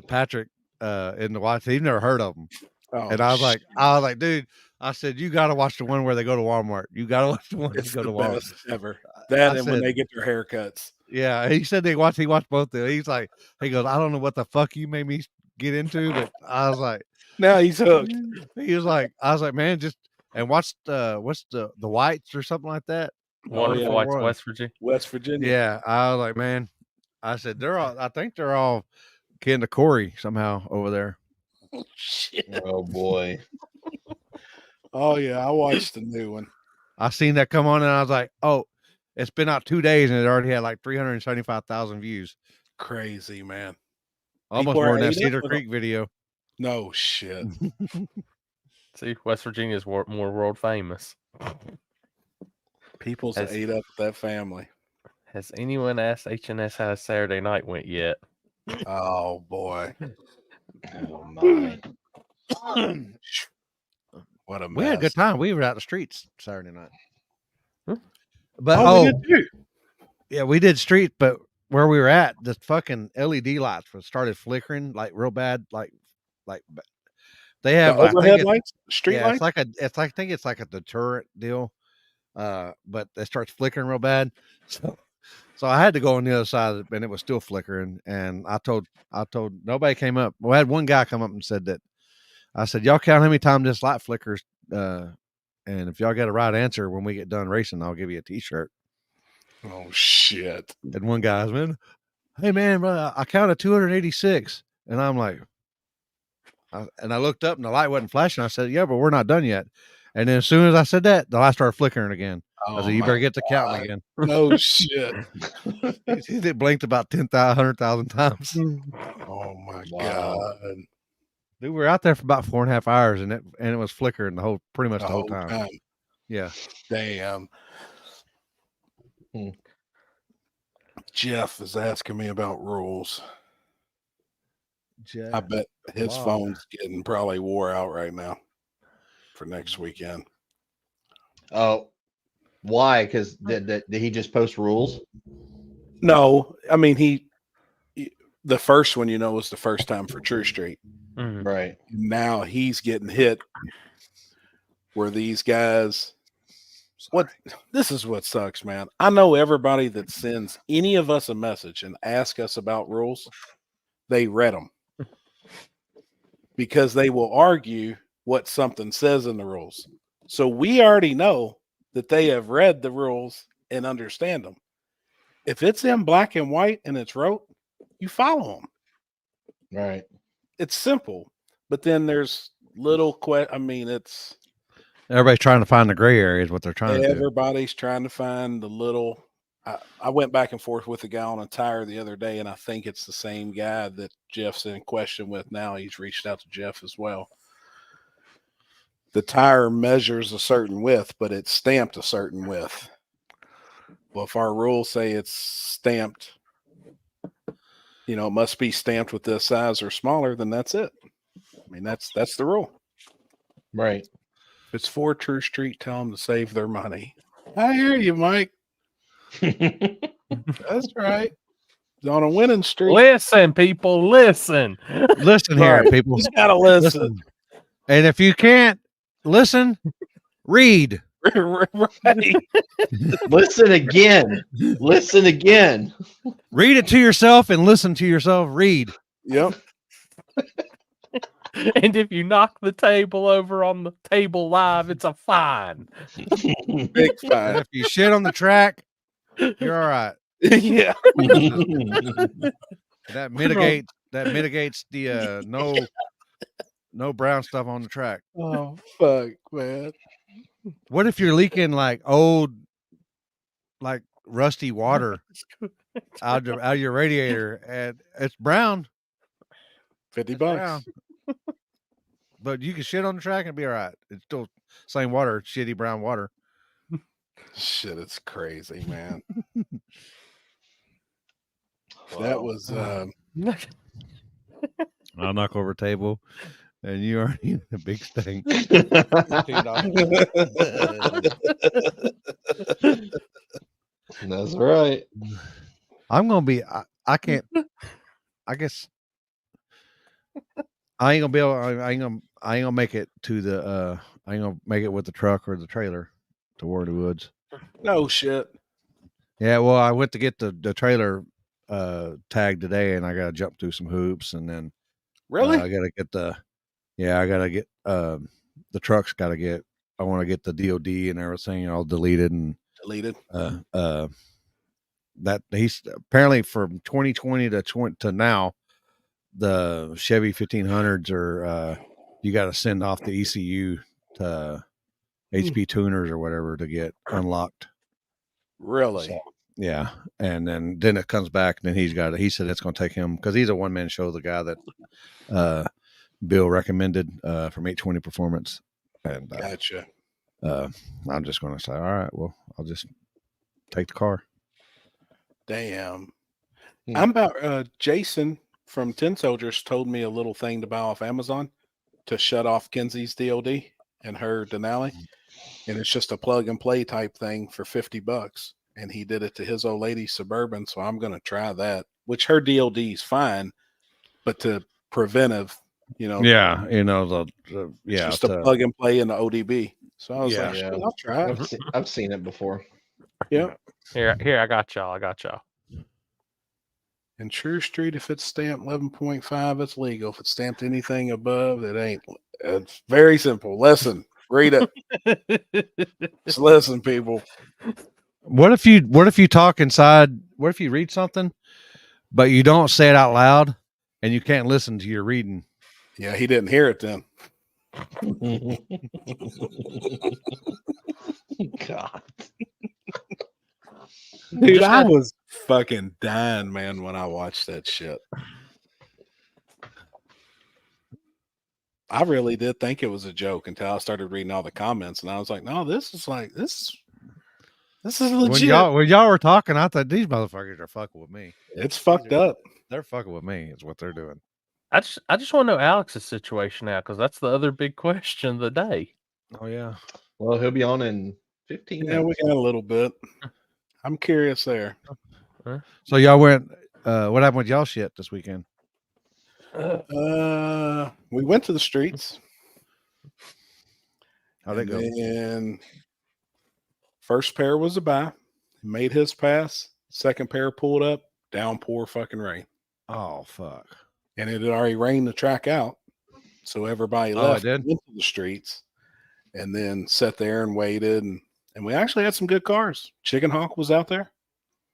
Patrick in the watch. He's never heard of them. Oh, And I was like, dude, I said, you got to watch the one where they go to Walmart. You got to watch the one it's that go the to Walmart. best ever. That I and when said- they get their haircuts. Yeah, he said he watched both of them. He's like, he goes, I don't know what the fuck you made me get into, but I was like, Now he's hooked. he was like, I was like, man, just and watch what's the Whites or something like that. Wonderful yeah. Whites, One. West Virginia. West Virginia. Yeah, I was like, man, I said I think they're all kin to Corey somehow over there. Shit. Oh boy. Oh yeah, I watched the new one. I seen that come on and I was like, oh, it's been out 2 days and it already had like 375,000 views. Crazy, man. Almost People are more than that ate up Cedar with Creek video. No shit. See, West Virginia is more world famous. People's Has- ate up that family. Has anyone asked HNS how Saturday night went yet? Oh boy. Oh my. What a mess. We had a good time. We were out the streets Saturday night. Hmm. But Oh, we did too. yeah, we did street, but where we were at, the fucking LED lights started flickering like real bad, like they have The I think overhead it's- lights, street yeah, lights. I think it's like a deterrent deal. But it starts flickering real bad. So I had to go on the other side and it was still flickering. And I told nobody came up. Well, I had one guy come up and said that I said, y'all count how many times this light flickers. And if y'all got a right answer when we get done racing, I'll give you a t-shirt. Oh shit. And one guy's man, hey man, bro, I counted 286. And I'm like, and I looked up and the light wasn't flashing. I said, yeah, but we're not done yet. And then as soon as I said that, the light started flickering again. I Oh, said, you my better get to counting God. again. No shit. It blinked about 100,000 times. Oh my Wow. God. Dude, we were out there for about 4.5 hours and it was flickering pretty much the whole time. Yeah. Damn. Hmm. Jeff is asking me about rules. Yeah. I bet his Wow. phone's getting probably wore out right now for next weekend. Oh, why? Because did he just post rules? No, I mean the first one, was the first time for True Street. Mhm. Right. Now he's getting hit where these guys this is what sucks, man. I know everybody that sends any of us a message and ask us about rules, they read them because they will argue what something says in the rules. So we already know that they have read the rules and understand them. If it's in black and white and it's wrote, you follow them. Right. It's simple, but then there's little it's Everybody's trying to find the gray area is what they're trying to do. everybody's trying to find the little. I went back and forth with a guy on a tire the other day, and I think it's the same guy that Jeff's in question with now. He's reached out to Jeff as well. The tire measures a certain width, but it's stamped a certain width. Well, if our rules say it's stamped, it must be stamped with this size or smaller, then that's it. I mean, that's the rule. Right. If it's for True Street, tell them to save their money. I hear you, Mike. That's right. It's on a winning streak. Listen, people, listen. Listen here, Right. people. Just gotta listen. Listen. And if you can't listen, read. Right. Listen again. Listen again. Read it to yourself and listen to yourself read. Yep. And if you knock the table over on the table live, it's a fine. Big And fine. if you shit on the track, you're all right. Yeah. That mitigates the No brown stuff on the track. Oh fuck, man. What if you're leaking like old, like rusty water out of your radiator and it's brown? 50 It's bucks. brown. But you can shit on the track and be all right. It's still same water, shitty brown water. Shit, it's crazy, man. Wow. That was I'll knock over a table and you are in a big stink. That's right. I'm gonna be I can't I guess I ain't gonna be able I ain't gonna make it to the I ain't gonna make it with the truck or the trailer to Wardy Woods. no shit. Yeah, well I went to get the trailer tagged today and I gotta jump through some hoops and then Really? I gotta get the truck's gotta get I wanna get the DOD and everything all deleted and Deleted. that he's apparently from 2020 to now the Chevy 1500s are you got to send off the ECU to HP tuners or whatever to get unlocked. Really? So, yeah, and then it comes back and then he said it's going to take him because he's a one-man show, the guy that Bill recommended from 820 Performance, and Gotcha. I'm just going to say, all right, well, I'll just take the car. Damn. Hmm. I'm about Jason from Tin Soldiers told me a little thing to buy off Amazon to shut off Kenzie's DOD and her Denali. And it's just a plug and play type thing for $50. And he did it to his old lady Suburban. So I'm going to try that, which her DOD is fine, but to preventive, Yeah, the it's just a plug and play in the ODB. So I was Yeah. like, shit, I'll try it. I've seen it before. Yeah. Here, I got y'all. In True Street, if it's stamped 11.5, it's legal. If it's stamped anything above, it ain't. It's very simple. Listen, read it. Just listen, people. What if you talk inside? What if you read something, but you don't say it out loud, and you can't listen to your reading? Yeah, he didn't hear it then. God. Dude, I was fucking dying, man, when I watched that shit. I really did think it was a joke until I started reading all the comments, and I was like, no, this is legit. When y'all were talking, I thought these motherfuckers are fucking with me. It's fucked up. They're fucking with me. Is what they're doing. I just want to know Alex's situation now because that's the other big question of the day. Oh yeah. Well, he'll be on in 15 Yeah, we minutes. got a little bit. I'm curious there. So y'all went. What happened with y'all shit this weekend? We went to the streets. How'd it go? And first pair was a buy. He made his pass. Second pair pulled up. Downpour fucking rain. Oh fuck. And it had already rained the track out. So everybody left it did? into the streets and then sat there and waited. And we actually had some good cars. Chicken Hawk was out there.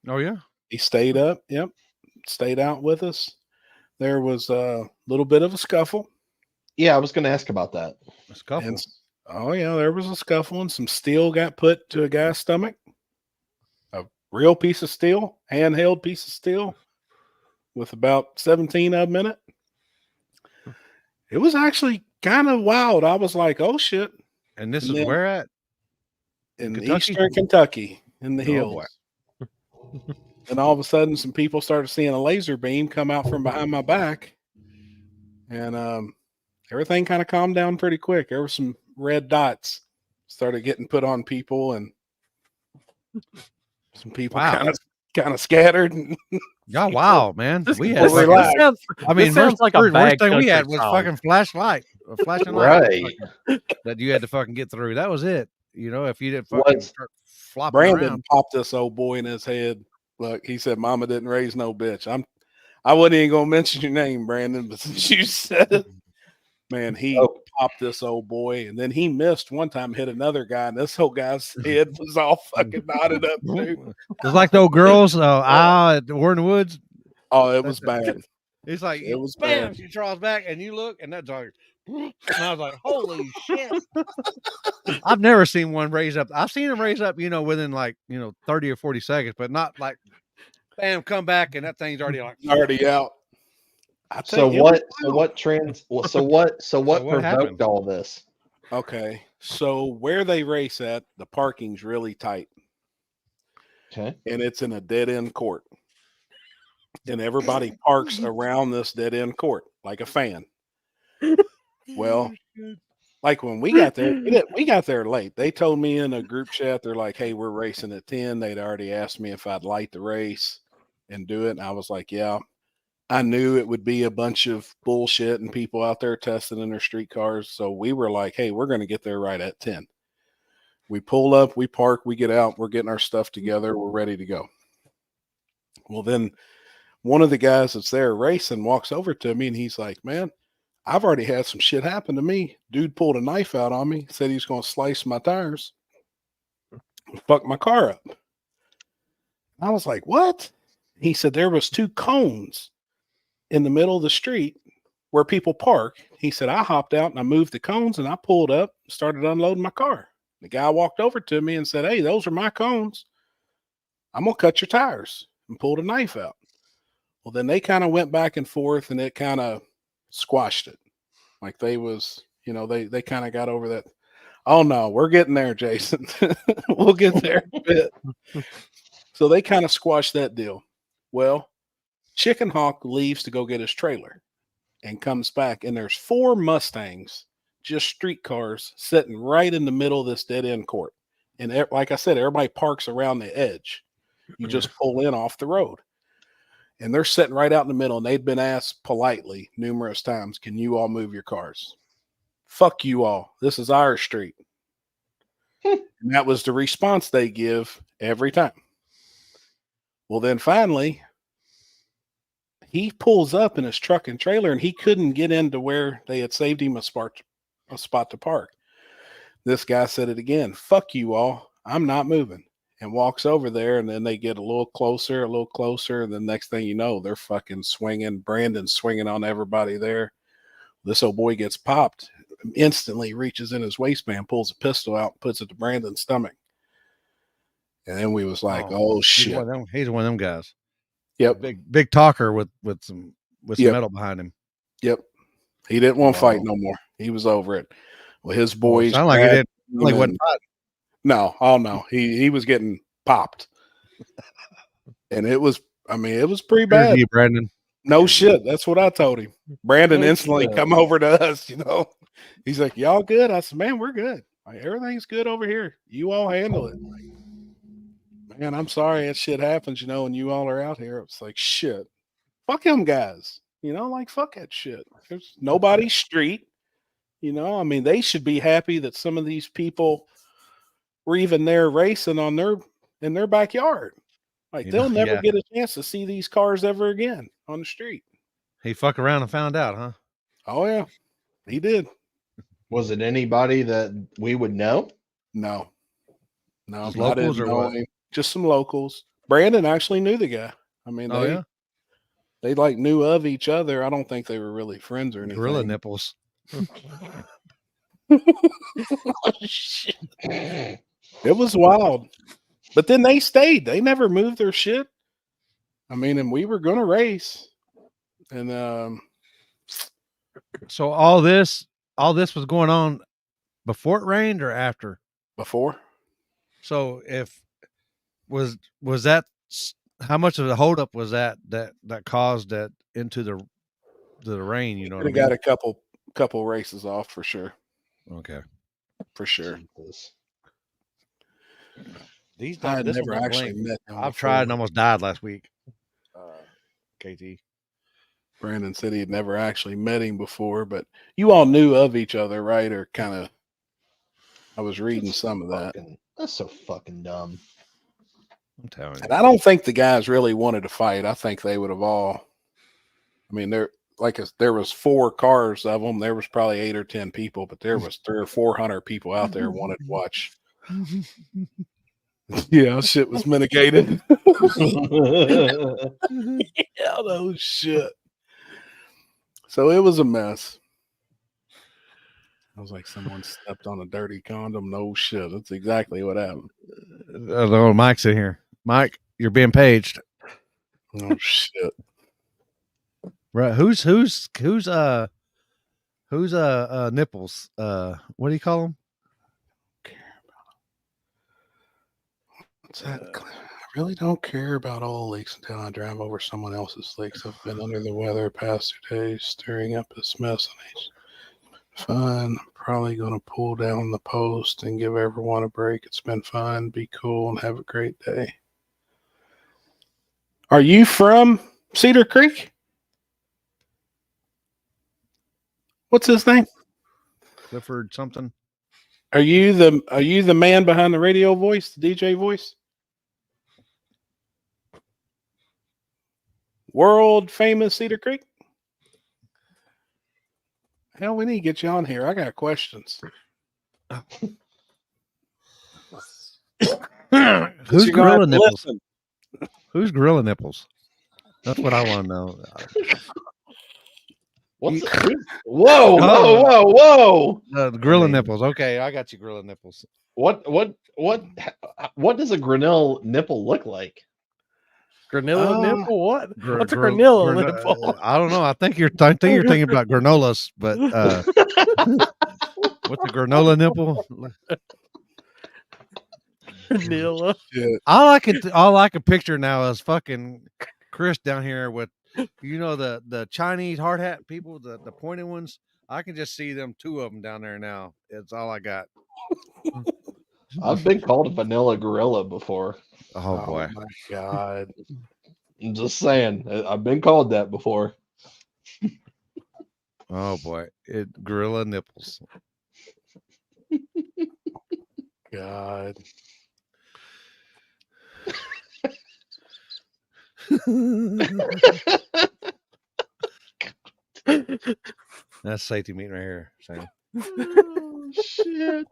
Oh yeah. He stayed up. Yep. Stayed out with us. There was a little bit of a scuffle. Yeah, I was going to ask about that. It's a couple. And, oh, yeah, there was a scuffle and some steel got put to a guy's stomach. A real piece of steel, handheld piece of steel with about 17 of them in it. It was actually kind of wild. I was like, oh, shit. And this And is then- where at? In Kentucky? eastern Kentucky, in the Oh, hills. boy. And all of a sudden, some people started seeing a laser beam come out from behind my back. And everything kind of calmed down pretty quick. There were some red dots started getting put on people, and some people Wow. kind of scattered. And Y'all wild, man. We had Well, fucking- relax. I mean, sounds like a worst bad thing we had country was song. fucking a flashing light Right. that you had to fucking get through. That was it. If you didn't fucking What's- start flopping Brandon around. popped this old boy in his head. Look, he said, "Mama didn't raise no bitch." I wasn't even gonna mention your name, Brandon, but since you said it, man, he Oh. popped this old boy, and then he missed one time, hit another guy, and this whole guy's head was all fucking knotted up too. It's like those girls at Warren Woods. Oh, it was bad. It's like It was bam, bad. she draws back and you look and that dog And I was like, holy shit. I've never seen one raise up. I've seen them raise up, within like, 30 or 40 seconds, but not like, bam, come back and that thing's already like, Already out. I So think it was what? So wild. what trans? So what? So what what provoked happened? all this? Okay, so where they race at, the parking's really tight, Okay. and it's in a dead end court, and everybody parks around this dead end court like a fan. Well, like when we got there, we got there late. They told me in a group chat, they're like, "Hey, we're racing at 10." They'd already asked me if I'd light the race and do it, and I was like, "Yeah." I knew it would be a bunch of bullshit and people out there testing in their street cars. So we were like, hey, we're going to get there right at 10. We pull up, we park, we get out, we're getting our stuff together, we're ready to go. Well, then one of the guys that's there racing walks over to me and he's like, man, I've already had some shit happen to me. Dude pulled a knife out on me, said he's going to slice my tires, fuck my car up. I was like, what? He said there was 2 cones in the middle of the street where people park. He said, I hopped out and I moved the cones and I pulled up, started unloading my car. The guy walked over to me and said, hey, those are my cones. I'm going to cut your tires, and pulled a knife out. Well, then they kind of went back and forth and it kind of squashed it. Like they was, they kind of got over that. Oh no, we're getting there, Jason. We'll get there in a bit. So they kind of squashed that deal. Well, Chicken Hawk leaves to go get his trailer and comes back, and there's 4 Mustangs, just street cars, sitting right in the middle of this dead end court. And like I said, everybody parks around the edge. You just pull in off the road. And they're sitting right out in the middle, and they'd been asked politely numerous times, can you all move your cars? Fuck you all. This is our street. And that was the response they give every time. Well, then finally, he pulls up in his truck and trailer, and he couldn't get into where they had saved him a spot to park. This guy said it again, fuck you all, I'm not moving, and walks over there, and then they get a little closer, and the next thing you know, they're fucking swinging. Brandon's swinging on everybody there. This old boy gets popped, instantly reaches in his waistband, pulls a pistol out, puts it to Brandon's stomach. And then we was like, oh shit. He's one of them guys. Yep. Big talker with some Yep. metal behind him. Yep. He didn't want to fight no more. He was over it. Well, his boys. Sound like he didn't. Like what? No. Oh no. He was getting popped. And it was pretty bad. You, Brandon. No shit. That's what I told him. Brandon instantly come over to us, He's like, y'all good? I said, man, we're good. Like, everything's good over here. You all handle it. Like, man, I'm sorry that shit happens, and you all are out here. It's like, shit. Fuck them guys. Like, fuck that shit. There's nobody's street. They should be happy that some of these people were even there racing in their backyard. Like, they'll never get a chance to see these cars ever again on the street. He fucked around and found out, huh? Oh, yeah. He did. Was it anybody that we would know? No. Just locals or what? Just some locals. Brandon actually knew the guy. They like knew of each other. I don't think they were really friends or anything. Gorilla nipples. Oh, shit. It was wild. But then they stayed. They never moved their shit. And we were going to race. And so all this was going on before it rained or after? Before. So if was that, how much of the holdup was that caused that into the rain? You know, we got a couple races off for sure. Okay, for sure. These I had never actually met them. I've tried and almost died last week. KT. Brandon said he had never actually met him before, but you all knew of each other, right? Or kind of. I was reading some of that. That's so fucking dumb. I'm telling you. And I don't think the guys really wanted to fight. I think they would have all. There was 4 cars of them. There was probably 8 or 10 people, but there was 300 or 400 people out there wanted to watch. Yeah, shit was mitigated. Yeah, no shit. So it was a mess. I was like, someone stepped on a dirty condom. No shit. That's exactly what happened. Oh, Mike's in here. Mike, you're being paged. Oh shit. Right? Who's nipples? What do you call them? What's that? I really don't care about all leaks until I drive over someone else's leaks. I've been under the weather past 2 days, stirring up this mess. Fun. I'm probably going to pull down the post and give everyone a break. It's been fun. Be cool and have a great day. Are you from Cedar Creek? What's his name? Clifford something. Are you the man behind the radio voice, the DJ voice? World famous Cedar Creek? Hell, we need to get you on here. I got questions. Who's You're gonna have gorilla to nipples? listen. Who's gorilla nipples? That's what I want to know. What's whoa! Gorilla mean- nipples. Okay, I got you. Gorilla nipples. What does a Grinnell nipple look like? Granilla nipple? What? Gr- What's a gr- granilla grano- nipple? I don't know. I think you're thinking about granolas, but what's a granola nipple? Vanilla. Shit. All I can picture now is fucking Chris down here with, the Chinese hard hat people, the pointed ones. I can just see them, two of them down there now. It's all I got. I've been called a vanilla gorilla before. Oh boy. My God. I'm just saying. I've been called that before. Oh boy. Gorilla nipples. God. That's safety meeting right here, Sam. Oh, shit.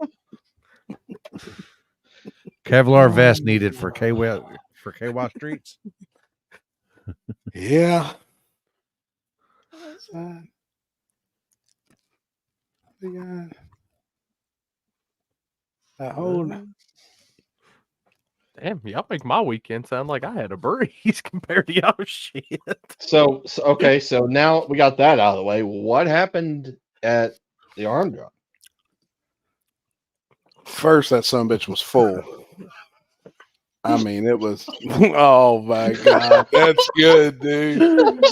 Kevlar vest needed for KY streets. Yeah. What's that? We got that whole Damn, y'all make my weekend sound like I had a breeze compared to y'all shit. So okay, so now we got that out of the way. What happened at the arm drop? first that sumbitch was full. I mean, it was. Oh my God, that's good, dude.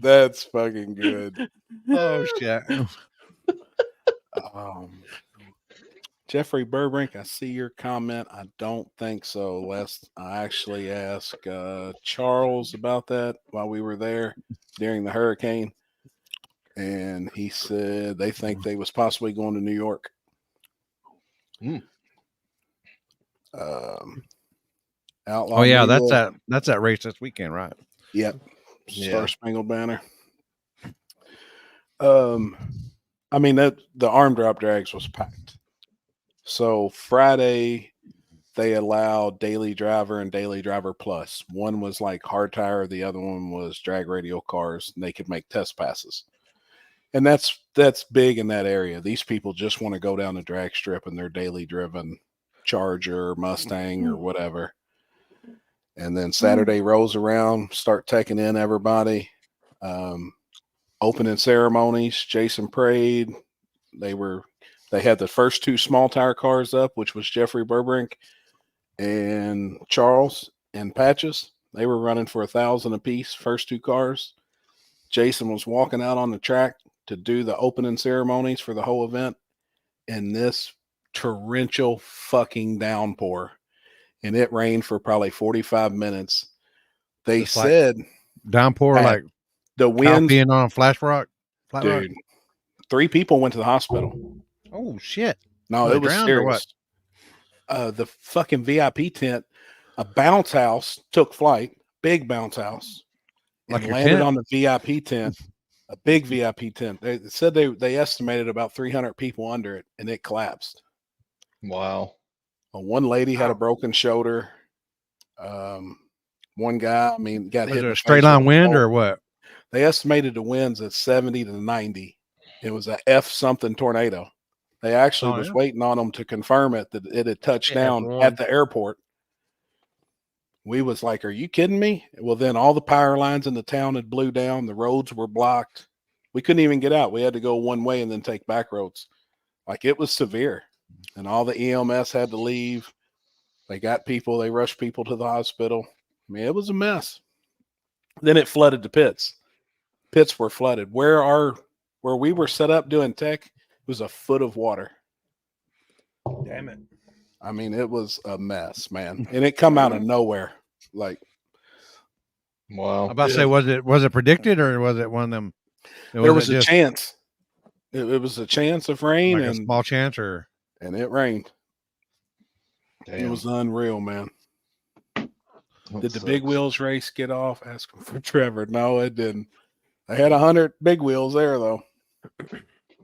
That's fucking good. Oh shit. Jeffrey Burbrink, I see your comment. I don't think so. Last I actually asked Charles about that while we were there during the hurricane, and he said they think they was possibly going to New York. Outlaw. Oh yeah, Media. that's that race this weekend, right? Yep. Yeah. Star Spangled Banner. I mean that the arm drop drags was packed. So Friday they allowed Daily Driver and Daily Driver Plus. One was like hard tire, the other one was drag radial cars, and they could make test passes. And that's big in that area. These people just want to go down the drag strip in their daily driven Charger, Mustang, or whatever. And then Saturday rolls around, start taking in everybody. Opening ceremonies, Jason prayed. They had the first two small tire cars up, which was Jeffrey Burbrink and Charles and Patches. They were running for 1,000 apiece, first two cars. Jason was walking out on the track to do the opening ceremonies for the whole event, and this torrential fucking downpour, and it rained for probably 45 minutes. They Just said downpour like the wind being on flat rock. Dude, 3 people went to the hospital. Oh shit! No, They it was drowned or serious. The fucking VIP tent, a bounce house took flight, big bounce house, Like and your landed tent? on the VIP tent, a big VIP tent. They said they estimated about 300 people under it, and it collapsed. Wow. One lady had a broken shoulder. One guy, got Was hit. it in a the straight face line with a wind pole. or what? They estimated the winds at 70 to 90 It was a F something tornado. They actually Oh, was yeah? waiting on them to confirm it that it had touched Yeah, down F1. at the airport. We was like, "Are you kidding me?" Well, then all the power lines in the town had blew down. The roads were blocked. We couldn't even get out. We had to go one way and then take back roads. Like it was severe, and all the EMS had to leave. They got people. They rushed people to the hospital. I mean, it was a mess. Then it flooded the pits. Pits were flooded. Where we were set up doing tech was a foot of water. Damn it. I mean, it was a mess, man. And it come out of nowhere. Like, Wow. I'm about to say, was it predicted or was it one of them? there was it a just chance. It was a chance of rain, like a and small chance, or it rained. Damn. It was unreal, man. That Did the big sucks. wheels race get off? Asking for Trevor. No, it didn't. I had 100 big wheels there, though.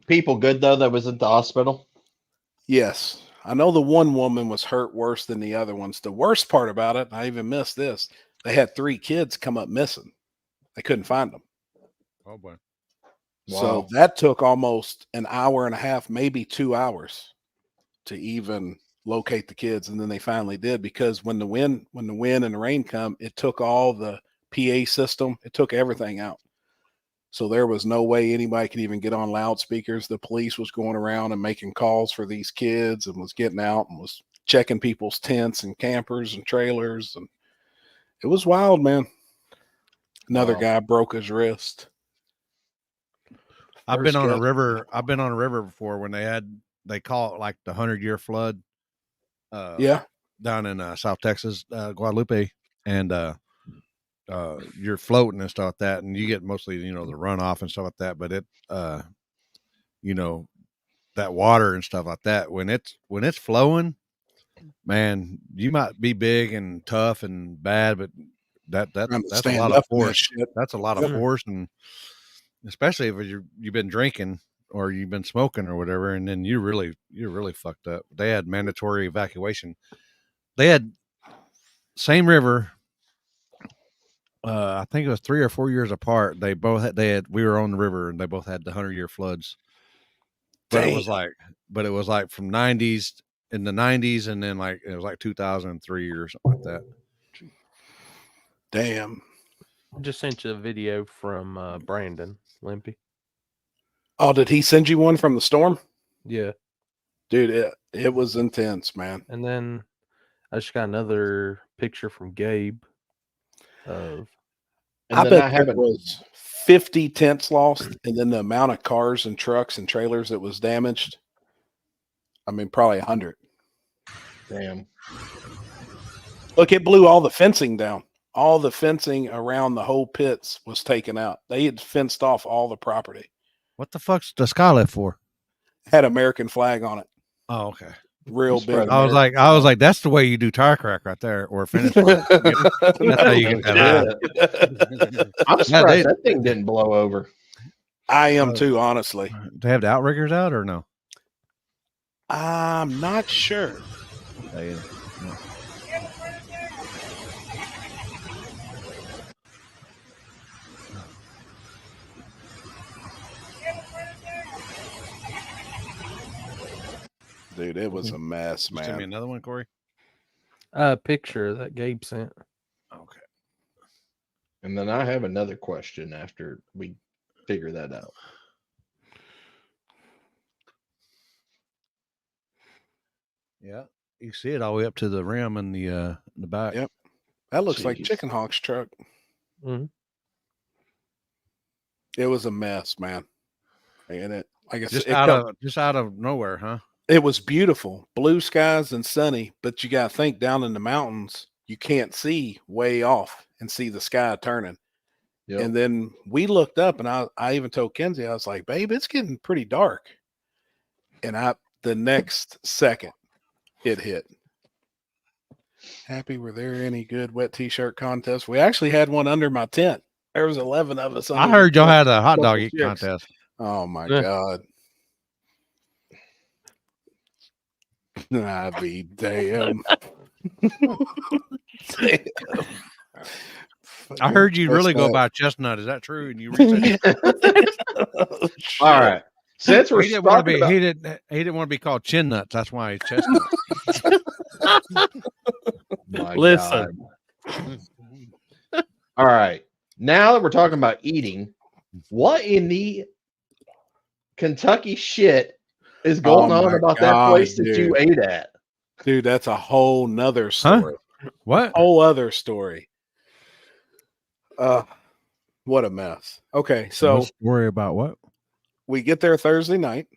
People good though that was at the hospital. Yes. I know the one woman was hurt worse than the other ones. The worst part about it, I even missed this, they had 3 kids come up missing. They couldn't find them. oh boy, So Wow. that took almost an hour and a half, maybe 2 hours to even locate the kids. And then they finally did, because when the wind and the rain come, it took all the PA system. It took everything out. So there was no way anybody could even get on loudspeakers. The police was going around and making calls for these kids and was getting out and was checking people's tents and campers and trailers. And it was wild, man. Another Wow. guy broke his wrist. I've been on a First river. I've been on a river before when they call it like the 100-year flood. Yeah. Down in South Texas, Guadalupe, and you're floating and stuff like that, and you get mostly the runoff and stuff like that. But it, that water and stuff like that, when it's flowing, man, you might be big and tough and bad, but that's a stand lot up of in that force. shit. That's a lot of force, and especially if you've been drinking or you've been smoking or whatever, and then you're really fucked up. They had mandatory evacuation. They had same river. I think it was 3 or 4 years apart. We were on the river and they both had the 100-year floods. But it was like from in the 90s, and then like it was like 2003 or something like that. Damn. I just sent you a video from Brandon Limpy. Oh, did he send you one from the storm? Yeah. Dude, it was intense, man. And then I just got another picture from Gabe of And I then bet I there haven't. was 50 tents lost, and then the amount of cars and trucks and trailers that was damaged. I mean, probably 100. Damn. Look, it blew all the fencing down. All the fencing around the whole pits was taken out. They had fenced off all the property. What the fuck's the skylift for? Had American flag on it. Oh, okay. Real That's big. probably- I was like, that's the way you do tire crack right there, or finish line. That's how you get that high. I'm surprised that thing didn't blow over. I am too, honestly. Do they have the outriggers out or no? I'm not sure. Dude, it was a mess, Send me man. another one, Corey. picture that Gabe sent. Okay. And then I have another question after we figure that out. Yeah, you see it all the way up to the rim and the back. Yep. That looks like Jeez. Chicken Hawk's truck. Mhm. It was a mess, man. And it, like I said, Just out of nowhere, huh? it was beautiful, blue skies and sunny. But you got to think, down in the mountains, you can't see way off and see the sky turning. Yep. And then we looked up, and I even told Kenzie, I was like, "Babe, it's getting pretty dark." And the next second, it hit. Happy, were there any good wet t-shirt contests? We actually had one under my tent. There was 11 of us. I under heard the y'all tent. had a hot dog Couple eating chicks. contest. Oh my Yeah. God. I be damn. Damn. I heard you really go Chestnut. by chestnut. Is that true? And you researched All right. Since we're He didn't want to talking be. about, He didn't want to be called chin nuts. That's why he's chestnut. my Listen. God. All right. Now that we're talking about eating, what in the Kentucky shit is going on my about that God, place that you dude. ate at? Dude, that's a whole nother story. What? Whole other story. What a mess. Okay, so Worry about what? we get there Thursday night.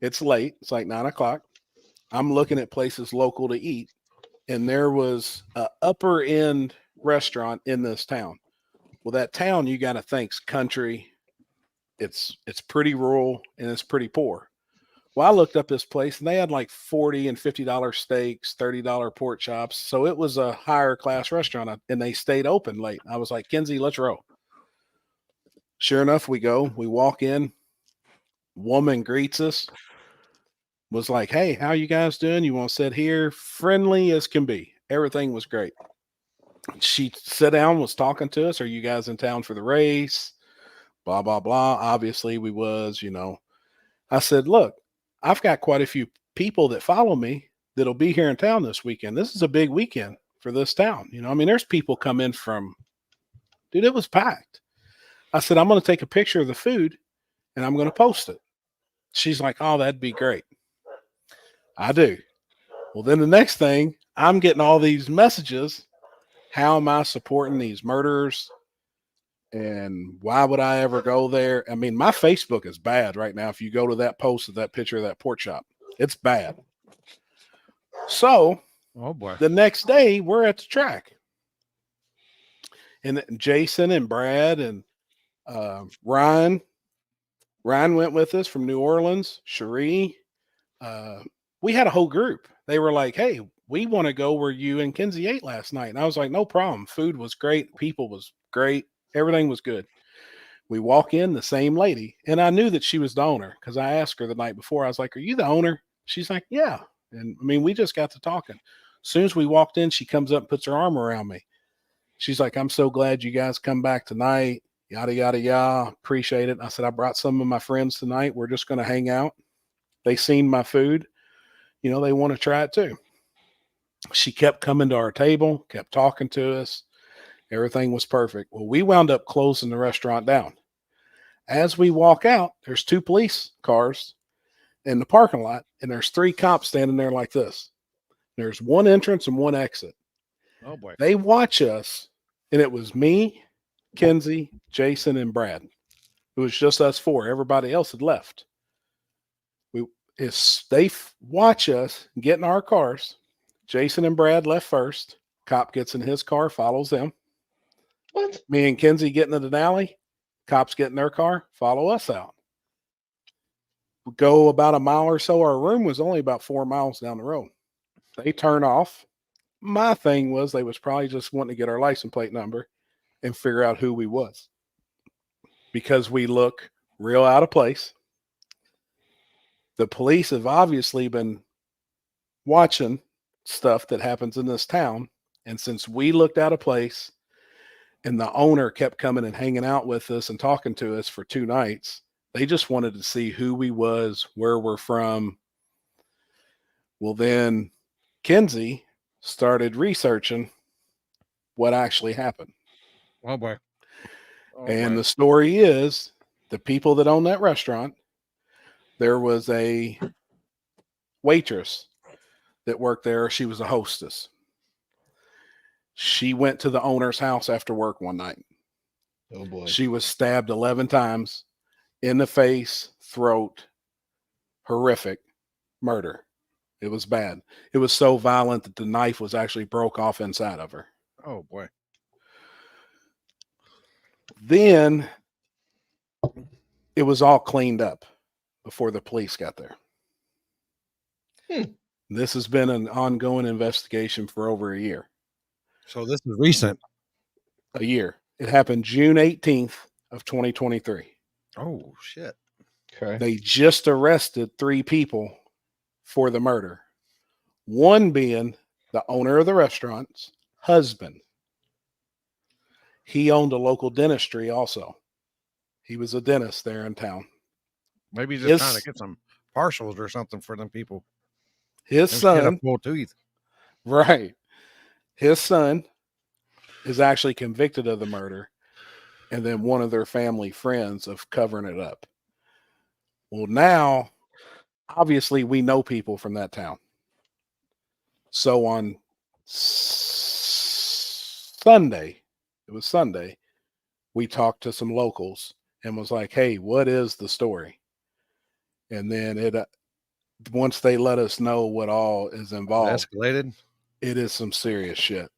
It's late. It's like 9 o'clock. I'm looking at places local to eat, and there was a upper end restaurant in this town. Well, that town, you got to think's country. It's pretty rural and it's pretty poor. Well, I looked up this place and they had like $40 and $50 steaks, $30 pork chops. So it was a higher class restaurant and they stayed open late. I was like, Kenzie, let's roll. Sure enough, we go. We walk in. Woman greets us. Was like, hey, how you guys doing? You want to sit here? Friendly as can be. Everything was great. She sat down, was talking to us. Are you guys in town for the race? Blah, blah, blah. Obviously, we was, I said, look, I've got quite a few people that follow me that'll be here in town this weekend. This is a big weekend for this town. There's people come in from, dude, it was packed. I said, I'm going to take a picture of the food and I'm going to post it. She's like, oh, that'd be great. I do. Well, then the next thing, I'm getting all these messages. How am I supporting these murderers? And why would I ever go there? I mean, my Facebook is bad right now. If you go to that post of that picture of that pork chop, it's bad. So, Oh boy. the next day, we're at the track. And Jason and Brad and Ryan went with us from New Orleans. Cherie. We had a whole group. They were like, hey, we want to go where you and Kenzie ate last night. And I was like, no problem. Food was great. People was great. Everything was good. We walk in, the same lady. And I knew that she was the owner because I asked her the night before. I was like, are you the owner? She's like, yeah. And I mean, we just got to talking. As soon as we walked in, she comes up and puts her arm around me. She's like, I'm so glad you guys come back tonight. Yada, yada, yada. Appreciate it. I said, I brought some of my friends tonight. We're just going to hang out. They seen my food. They want to try it too. She kept coming to our table, kept talking to us. Everything was perfect. Well, we wound up closing the restaurant down. As we walk out, there's 2 police cars in the parking lot, and there's 3 cops standing there like this. There's 1 entrance and 1 exit. Oh boy. They watch us, and it was me, Kenzie, Jason, and Brad. It was just us 4. Everybody else had left. They watch us get in our cars. Jason and Brad left first. Cop gets in his car, follows them. What? Me and Kenzie get into the alley. Cops get in their car, follow us out. We go about a mile or so. Our room was only about 4 miles down the road. They turn off. My thing was they was probably just wanting to get our license plate number and figure out who we was. Because we look real out of place. The police have obviously been watching stuff that happens in this town. And since we looked out of place and the owner kept coming and hanging out with us and talking to us for 2 nights, they just wanted to see who we was, where we're from. Well, then Kenzie started researching what actually happened. Oh boy. Oh, And boy. the story is the people that own that restaurant, there was a waitress that worked there. She was a hostess. She went to the owner's house after work one night. Oh boy. She was stabbed 11 times in the face, throat. Horrific murder. It was bad. It was so violent that the knife was actually broke off inside of her. Oh boy. Then it was all cleaned up before the police got there. This has been an ongoing investigation for over a year. So this is recent. A year. It happened June 18th of 2023. Oh shit. Okay. They just arrested 3 people for the murder. One being the owner of the restaurant's husband. He owned a local dentistry also. He was a dentist there in town. Maybe he's just trying to His get some partials or something for them people. his Them shit a son, full tooth. right? His son is actually convicted of the murder, and then one of their family friends of covering it up. Well, now obviously we know people from that town. So on Sunday, it was Sunday, we talked to some locals and was like, "Hey, what is the story?" And then it once they let us know what all is It involved, escalated. it is some serious shit.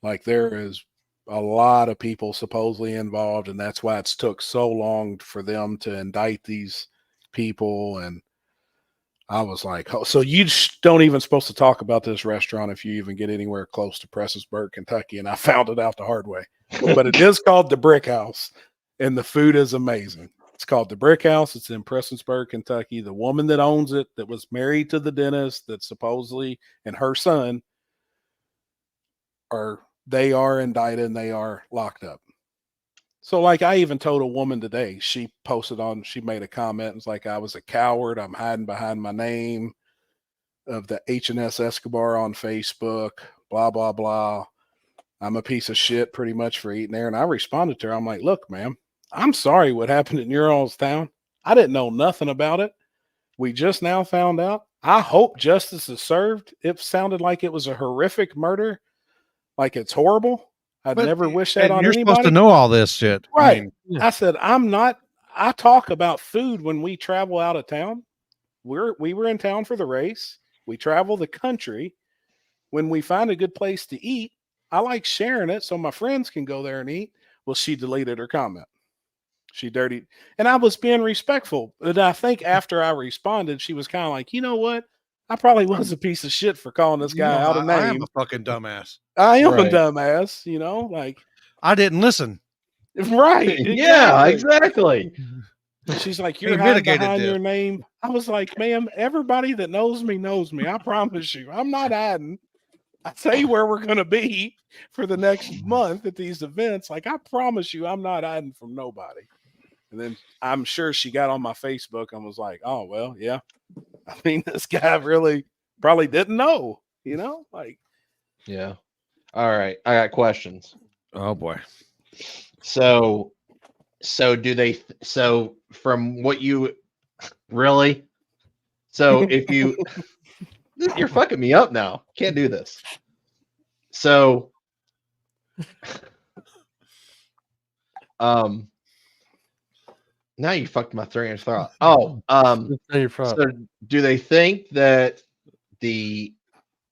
Like there is a lot of people supposedly involved, and that's why it's took so long for them to indict these people. And I was like, oh, so you don't even supposed to talk about this restaurant if you even get anywhere close to Prestonsburg, Kentucky. And I found it out the hard way. But it is called the Brick House, and the food is amazing. It's called the Brick House. It's in Prestonsburg, Kentucky. The woman that owns it, that was married to the dentist, that supposedly, and her son are indicted and they are locked up. So, like, I even told a woman today, she made a comment and was like, I was a coward. I'm hiding behind my name of the H&S Escobar on Facebook, blah, blah, blah. I'm a piece of shit pretty much for eating there. And I responded to her. I'm like, look, ma'am, I'm sorry what happened in your all's town. I didn't know nothing about it. We just now found out. I hope justice is served. It sounded like it was a horrific murder. Like it's horrible. I'd never wish that on You're supposed to anybody. know all this shit. Right. I mean, Yeah. I said, I talk about food when we travel out of town. We were in town for the race. We travel the country. When we find a good place to eat, I like sharing it so my friends can go there and eat. Well, she deleted her comment. She dirtied. And I was being respectful. But I think after I responded, she was kind of like, you know what? I probably was a piece of shit for calling this guy out of I am name. a fucking dumbass. I am Right. a dumbass, like I didn't listen. right. Yeah, Exactly. exactly. She's like, He you're hiding mitigated behind this. your name. I was like, ma'am, everybody that knows me knows me. I promise you, I'm not hiding. I tell you where we're going to be for the next month at these events. Like, I promise you, I'm not hiding from nobody. And then I'm sure she got on my Facebook and was like, oh, well, yeah. I mean, this guy really probably didn't know, like. Yeah. All right. I got questions. Oh boy. So do they, so from what you really, so if you, you're fucking me up now. Can't do this. So, now you fucked my train of thought. Oh, so do they think that the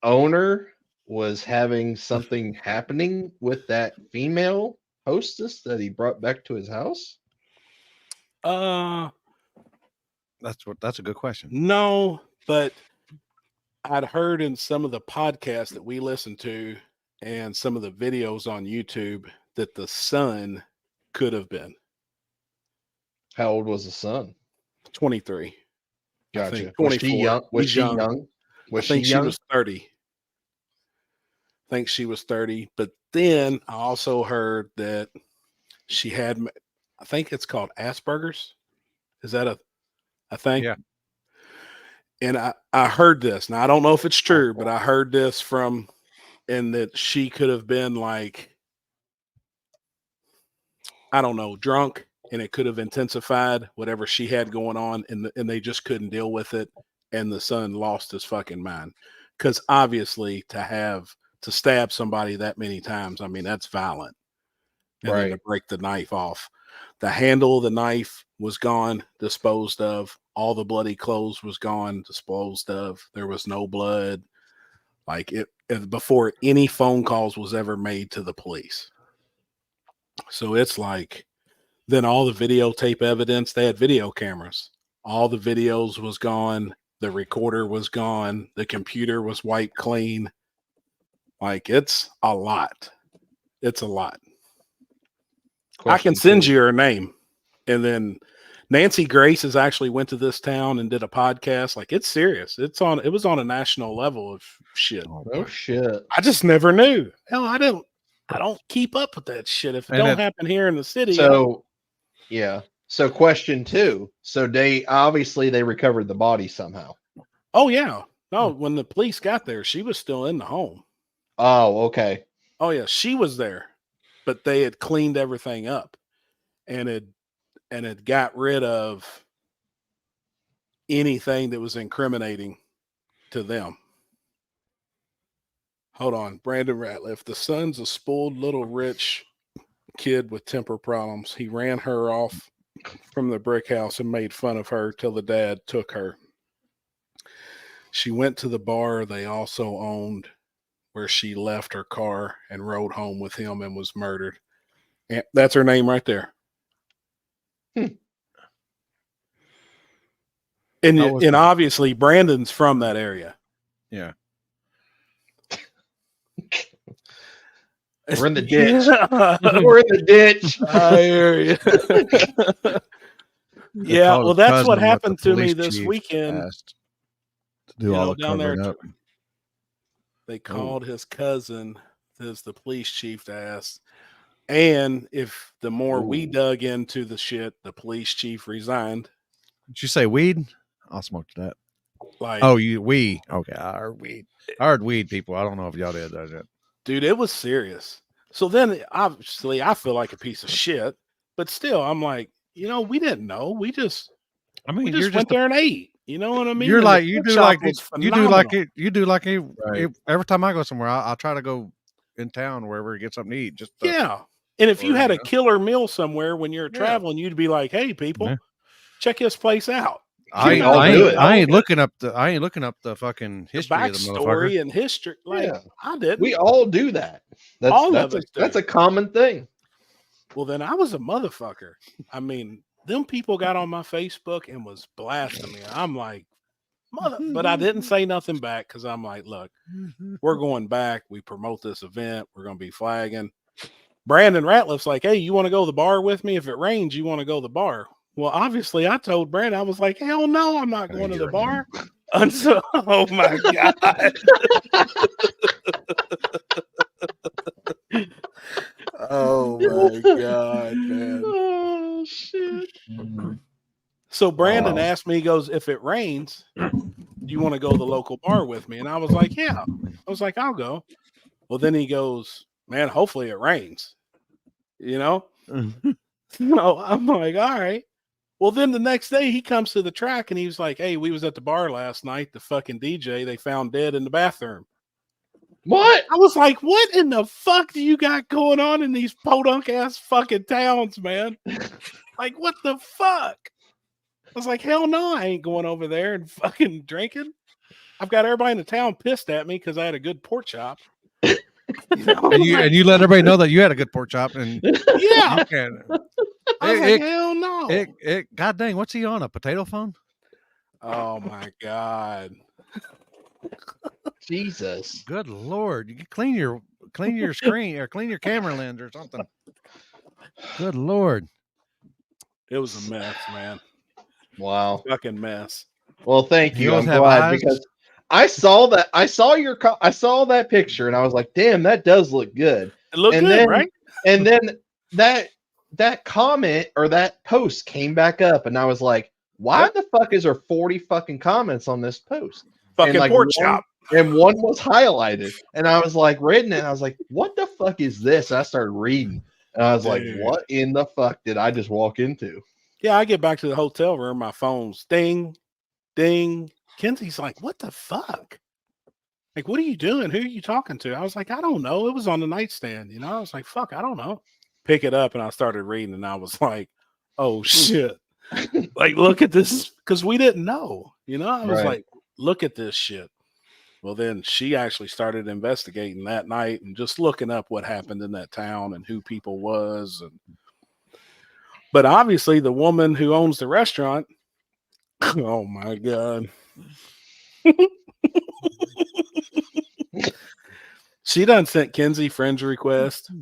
owner was having something happening with that female hostess that he brought back to his house? Uh, That's a good question. no, but I'd heard in some of the podcasts that we listened to and some of the videos on YouTube that the son could have been How old was the son? 23. I Gotcha. think Was she 24. young? Was He's she young. young? Was I think she she young? was 30. I think she was 30. But then I also heard that she had, I think it's called Asperger's. Is that a thing? Yeah. And I heard this. Now, I don't know if it's true, but I heard this and that she could have been like, I don't know, drunk, and it could have intensified whatever she had going on, and they just couldn't deal with it. And the son lost his fucking mind. Because obviously to stab somebody that many times, I mean, that's violent. And then to break the knife off. The handle of the knife was gone, disposed of. All the bloody clothes was gone, disposed of. There was no blood. Like it before any phone calls was ever made to the police. So it's like, then all the videotape evidence, they had video cameras. All the videos was gone. The recorder was gone. The computer was wiped clean. Like it's a lot. It's a lot. I can send you her name. And then Nancy Grace has actually went to this town and did a podcast. Like it's serious. It was on a national level of shit. Oh shit. I just never knew. Hell, I don't keep up with that shit. If it And don't happen here in the city. So yeah. So question 2. So they recovered the body somehow. Oh yeah. No, when the police got there, she was still in the home. Oh, okay. Oh yeah, she was there, but they had cleaned everything up and had got rid of anything that was incriminating to them. Hold on, Brandon Ratliff. The son's a spoiled little rich kid with temper problems. He ran her off from the brick house and made fun of her till the dad took her. She went to the bar they also owned, where she left her car and rode home with him and was murdered. And that's her name right there. And and obviously Brandon's from that area. Yeah. We're in the ditch. We're in the ditch. I hear you. Yeah, called well, his that's cousin what the happened to me police this chief weekend. asked to do all the down there. covering up. They called his cousin, as the police chief asked. And if the more we dug into the shit, the police chief resigned. Did you say weed? I'll smoke that. Like, we. Okay, I heard weed. I heard weed, people. I don't know if y'all did that yet. dude, it was serious. So then, obviously, I feel like a piece of shit. But still, I'm like, we didn't know. We just went there and ate. You know what I mean? You're And like the you pork do chop like was you do like phenomenal. it. You do like it. Right. Every time I go somewhere, I'll try to go in town wherever to get something to eat. Just Yeah. And if you had a know. killer meal somewhere when you're traveling, you'd be like, "Hey, people, check this place out." I ain't looking up the fucking history of the motherfucker. Backstory and history. Like, I didn't. We all do that. That's a common thing. Well, then I was a motherfucker. I mean, them people got on my Facebook and was blasting me. I'm like, but I didn't say nothing back because I'm like, look, we're going back. We promote this event. We're going to be flagging. Brandon Ratliff's like, hey, you want to go to the bar with me? If it rains, you want to go to the bar. Well, obviously, I told Brandon, I was like, hell no, I'm not going to the bar. And so, oh my God. Oh my God, man. Oh, shit. So Brandon asked me, he goes, if it rains, do you want to go to the local bar with me? And I was like, yeah. I was like, I'll go. Well, then he goes, man, hopefully it rains. So I'm like, all right. Well, then the next day he comes to the track and he was like, hey, we was at the bar last night. The fucking DJ, they found dead in the bathroom. What? I was like, what in the fuck do you got going on in these podunk ass fucking towns, man? Like, what the fuck? I was like, hell no, I ain't going over there and fucking drinking. I've got everybody in the town pissed at me because I had a good pork chop. And you let everybody know that you had a good pork chop, and yeah, I was like, hell no. God dang, what's he on, a potato phone? Oh my God. Jesus. Good Lord. You can clean your screen or clean your camera lens or something. Good Lord. It was a mess, man. Wow. Fucking mess. Well, thank you. I'm glad because I saw that picture and I was like, damn, that does look good. It looked good, right? And then that comment or that post came back up and I was like, why the fuck is there 40 fucking comments on this post? Fucking pork chop. And one was highlighted. And I was like reading it. And I was like, what the fuck is this? And I started reading. And I was like, what in the fuck did I just walk into? Yeah, I get back to the hotel room. My phone's ding, ding. Kenzie's like, what the fuck? Like, what are you doing? Who are you talking to? I was like, I don't know. It was on the nightstand. I was like, fuck, I don't know. Pick it up. And I started reading. And I was like, oh, shit. Like, look at this. Because we didn't know. I was like, look at this shit. Well, then she actually started investigating that night and just looking up what happened in that town and who people was. But obviously the woman who owns the restaurant, oh my God. She done sent Kenzie friends request.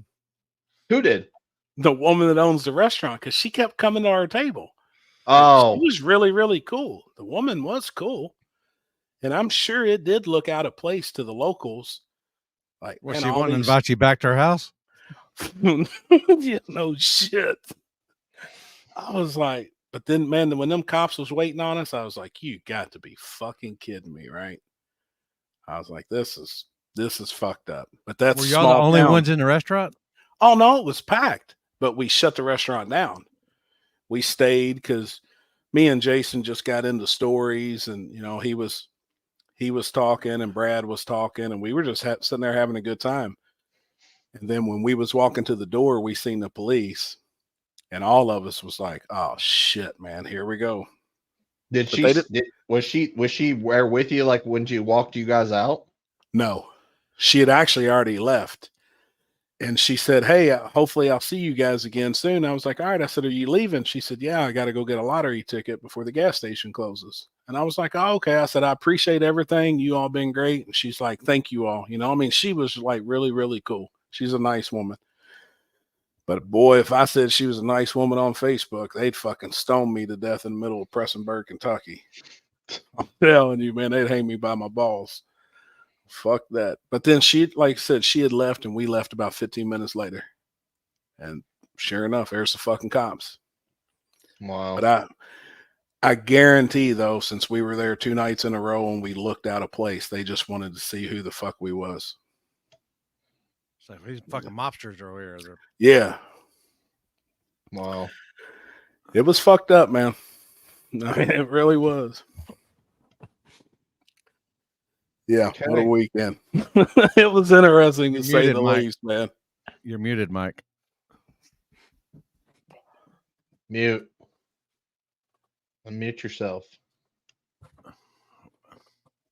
Who did? The woman that owns the restaurant, because she kept coming to our table. Oh. She was really, really cool. The woman was cool. And I'm sure it did look out of place to the locals. Like, was she wanting to invite you back to her house? Yeah, no shit. I was like, but then, man, when them cops was waiting on us, I was like, you got to be fucking kidding me, right? I was like, this is fucked up. But that's Were y'all the only ones in the restaurant? Oh no, it was packed, but we shut the restaurant down. We stayed because me and Jason just got into stories, and he was talking, and Brad was talking, and we were just sitting there having a good time. And then when we was walking to the door, we seen the police, and all of us was like, "Oh shit, man, here we go." Did she? Was she there with you? Like when she walked you guys out? No, she had actually already left. And she said, "Hey, hopefully I'll see you guys again soon." I was like, "All right." I said, "Are you leaving?" She said, "Yeah, I got to go get a lottery ticket before the gas station closes." And I was like, "Oh, okay." I said, "I appreciate everything. You all been great." And she's like, "Thank you all." I mean, she was like really, really cool. She's a nice woman. But boy, if I said she was a nice woman on Facebook, they'd fucking stone me to death in the middle of Prestonburg, Kentucky. I'm telling you, man, they'd hang me by my balls. Fuck that. But then she, like I said, she had left, and we left about 15 minutes later. And sure enough, there's the fucking cops. Wow. But I guarantee, though, since we were there 2 nights in a row and we looked out of place, they just wanted to see who the fuck we was. So these fucking mobsters are over here. Yeah. Wow. It was fucked up, man. I mean, it really was. Yeah, Okay. what a weekend. It was interesting to say the Mike. least, man. You're muted, Mike. Mute. Unmute yourself.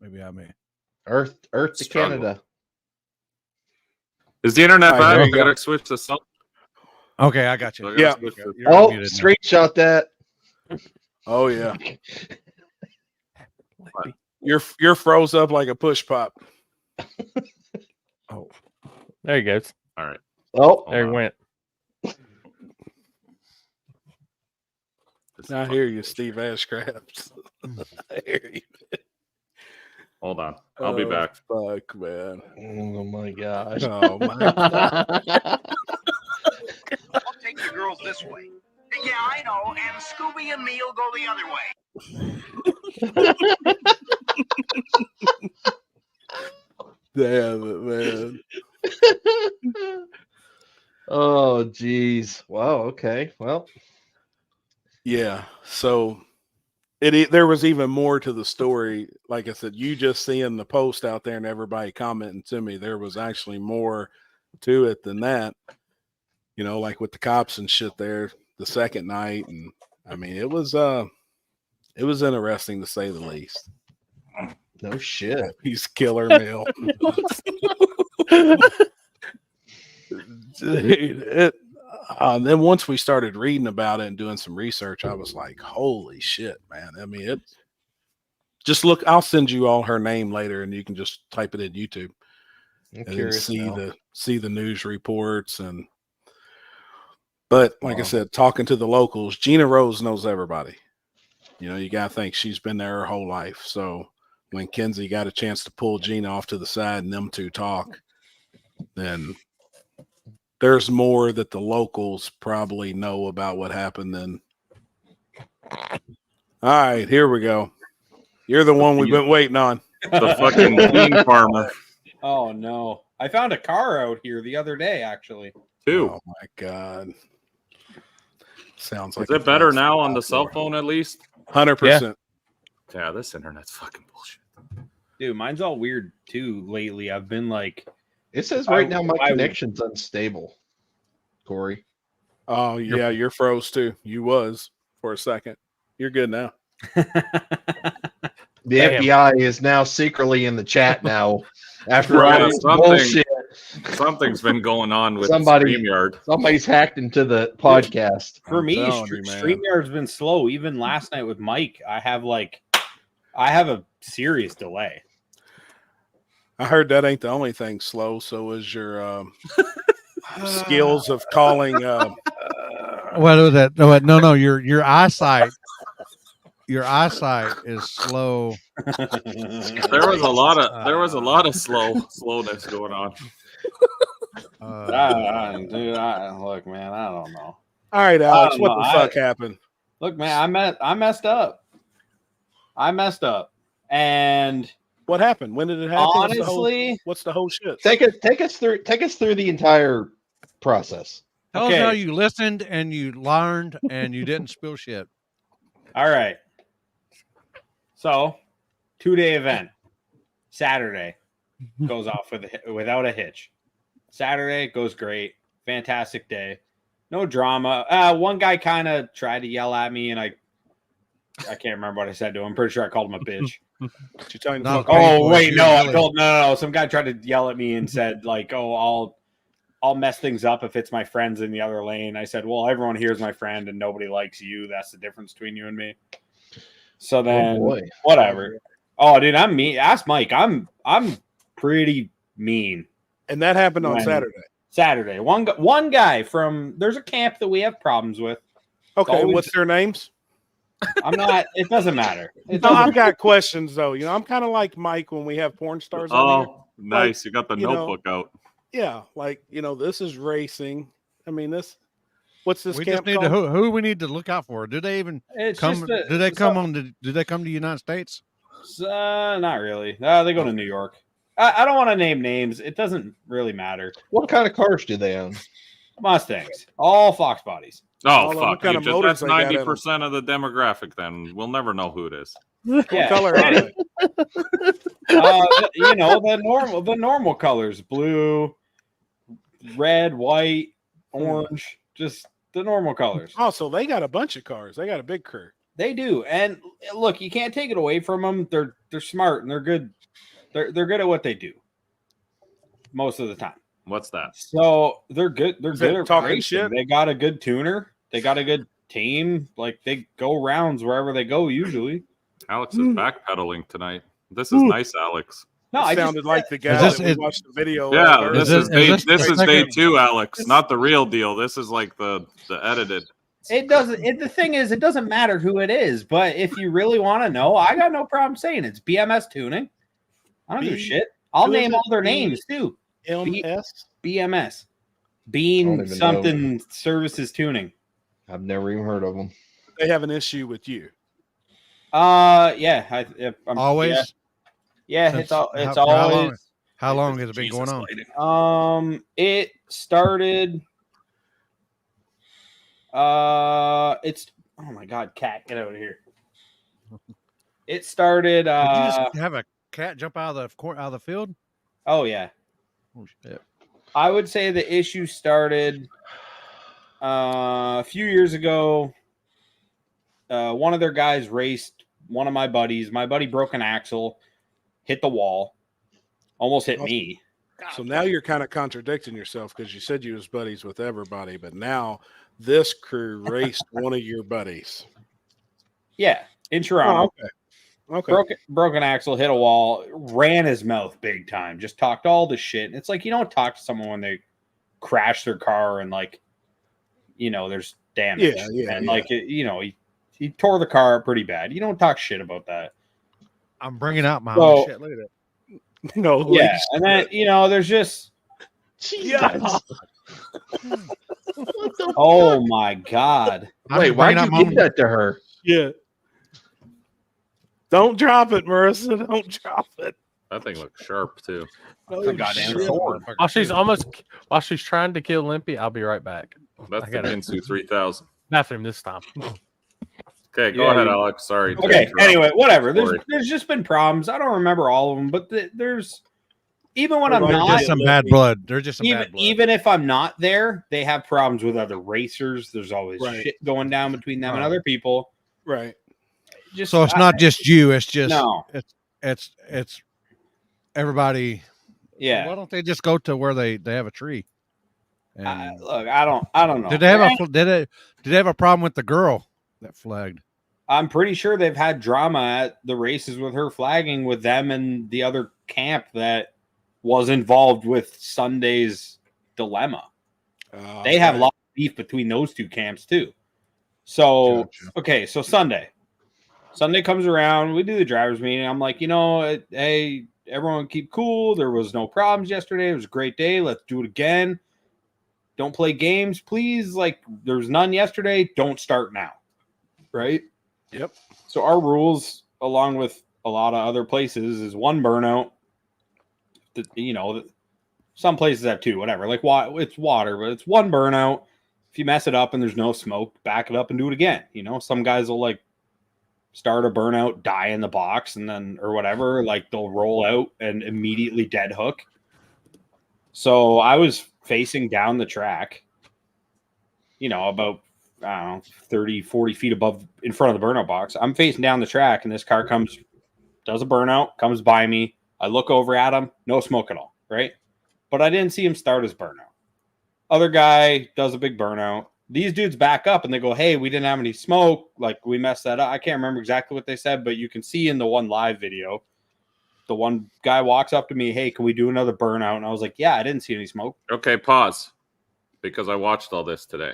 Maybe I may. Earth to Struggle. Canada. Is the internet All right, bad? there I you go. gotta switch to something. Okay, I got you. Yeah. You're Oh, unmuted now. screenshot that. Oh, yeah. You're froze up like a push pop. Oh, there he goes. All right. Oh, There he went. I hear you, Steve Ashcraft. I hear you. Hold on. I'll be back. Fuck, man. oh my gosh. Oh, my God. I'll take the girls this way. Yeah, I know. And Scooby and me will go the other way. Damn it, man. Oh, geez. Wow. Okay. Well, Yeah. So there was even more to the story. Like I said, you just seeing the post out there and everybody commenting to me, there was actually more to it than that. Like with the cops and shit there the second night. And I mean, it was interesting to say the least. no shit. He's killer male. Dude, then once we started reading about it and doing some research, I was like, holy shit, man. I mean, just look, I'll send you all her name later and you can just type it in YouTube I'm and curious now. see the news reports. But like I said, talking to the locals, Gina Rose knows everybody. You got to think she's been there her whole life. So when Kenzie got a chance to pull Gina off to the side and them two talk, then there's more that the locals probably know about what happened than. All right, here we go. You're the one we've been waiting on. The fucking bean farmer, Oh no. I found a car out here the other day, actually. too. Oh my God. Sounds Is like it better now on the cell phone at least? 100%. Yeah, this internet's fucking bullshit. Dude, mine's all weird too lately. I've been like, It says right now my I- connection's unstable. Corey. Oh yeah, you're froze too. You was for a second. You're good now. The Damn. FBI is now secretly in the chat now. After Right, all this something- bullshit, Something's been going on with Somebody- StreamYard. somebody's hacked into the podcast. for I'm me, telling you, man. StreamYard's been slow. Even last night with Mike, I have a serious delay. I heard that ain't the only thing slow. So is your skills of calling. What was that? No. Your eyesight. Your eyesight is slow. There was a lot of slowness going on. Dude, look, man, I don't know. All right, I Alex, don't what know. the fuck happened? Look, man, I messed up. And What happened? When did it happen? honestly, what's the whole shit? Take us through the entire process. Tell us Okay. how you listened and you learned and you didn't spill shit. all right. So, 2-day event. Saturday goes off without a hitch. Saturday goes great. Fantastic day. No drama. One guy kind of tried to yell at me, and I can't remember what I said to him. I'm pretty sure I called him a bitch. Did you tell him to Not fuck a off? Oh wait, no, I Really? told no. Some guy tried to yell at me and said like, "Oh, I'll mess things up if it's my friends in the other lane." I said, "Well, everyone here is my friend, and nobody likes you. That's the difference between you and me." So then, boy. whatever. Oh, dude, I'm mean. Ask Mike. I'm pretty mean. And that happened on When- Saturday. Saturday, one guy from there's a camp that we have problems with. Okay, always- what's their names? I'm not. It doesn't matter. It No, doesn't I've got questions though. You know, I'm kind of like Mike when we have porn stars on here. Oh, nice! You got the you know, notebook out. Yeah, like this is racing. I mean, what's this We just camp need to called? who we need to look out for. Do they even It's come? just a- Do they it's come a- on? Do they come to the United States? Not really. They go to New York. I don't want to name names. It doesn't really matter. What kind of cars do they own? Mustangs, all Fox bodies. Oh What fuck! kind You of just, motors that's they got in 90% of the demographic. Then we'll never know who it is. What Yeah. color are they? The normal colors: blue, red, white, orange. Just the normal colors. Oh, so they got a bunch of cars. They got a big crew. They do, and look, you can't take it away from them. They're smart and they're good. They're good at what they do most of the time. What's that? So they're good. They're Is good it at talking racing. shit? They got a good tuner. They got a good team. Like they go rounds wherever they go. Usually, Alex is backpedaling tonight. This is nice, Alex. no, It I sounded just, like the guy this- that we is- watched the video. Yeah, of this earlier. is day. this This the is day second- 2, Alex. Not the real deal. This is like the edited. It doesn't. The thing is, it doesn't matter who it is. But if you really want to know, I got no problem saying it's BMS tuning. I don't give a B- shit. I'll who is name it? all their B- names too. MS. BMS, I don't Bean even something services tuning. I've never even heard of them. They have an issue with you. Yeah. I'm Always. Yeah, Since it's always. How long has it been going on? It started. It's oh my god, cat, get out of here. It started. Did you just have a cat jump out of the field? Oh yeah, Oh shit! I would say the issue started a few years ago. One of their guys raced one of my buddies. My buddy broke an axle, hit the wall, almost hit me. So now you're kind of contradicting yourself because you said you was buddies with everybody, but now this crew raced one of your buddies. Yeah, in Toronto. Oh, okay. Broken axle, hit a wall, ran his mouth big time, just talked all the shit. It's like you don't talk to someone when they crash their car and like, there's damage. And like, he tore the car up pretty bad. You don't talk shit about that. I'm bringing out my So- own shit. Look at that. No, Yeah, and then there's just Jesus. oh my god. I'm Wait, just why'd bringing you out my give own- that to her? yeah. Don't drop it, Marissa. Don't drop it. That thing looks sharp too. Oh, goddamn shit. sword. While she's trying to kill Limpy, I'll be right back. That's I the gotta- Ginsu 3000. Bathroom this time. Okay, go Yeah, ahead, you- Alex. Sorry. to Okay, interrupt. anyway, whatever. Sorry. There's just been problems. I don't remember all of them, but there's even when I'm Like, not Just some bad blood. There's just some even bad blood. even if I'm not there, they have problems with other racers. There's always Right. shit going down between them and Oh. other people. Right. Just So it's not just you. It's just no. it's everybody. Yeah. Why don't they just go to where they have a tree? And Look, I don't know. did they have a problem with the girl that flagged? I'm pretty sure they've had drama at the races with her flagging with them and the other camp that was involved with Sunday's dilemma. They have a lot of beef between those two camps too. So Gotcha. okay, so Sunday comes around, we do the drivers meeting. I'm like, hey, everyone keep cool. There was no problems yesterday. It was a great day. Let's do it again. Don't play games, please. Like, there's none yesterday. Don't start now. Right? Yep. So our rules, along with a lot of other places, is 1 burnout. Some places have 2, whatever. Like, it's water, but it's 1 burnout. If you mess it up and there's no smoke, back it up and do it again. Some guys will like start a burnout, die in the box, and then or whatever. Like, they'll roll out and immediately dead hook. So I was facing down the track, about, I don't know, 30, 40 feet above in front of the burnout box. I'm facing down the track, and this car comes, does a burnout, comes by me. I look over at him, no smoke at all, right? But I didn't see him start his burnout. Other guy does a big burnout. These dudes back up, and they go, hey, we didn't have any smoke. Like, we messed that up. I can't remember exactly what they said, but you can see in the one live video, the one guy walks up to me, hey, can we do another burnout? And I was like, yeah, I didn't see any smoke. Okay, pause. Because I watched all this today.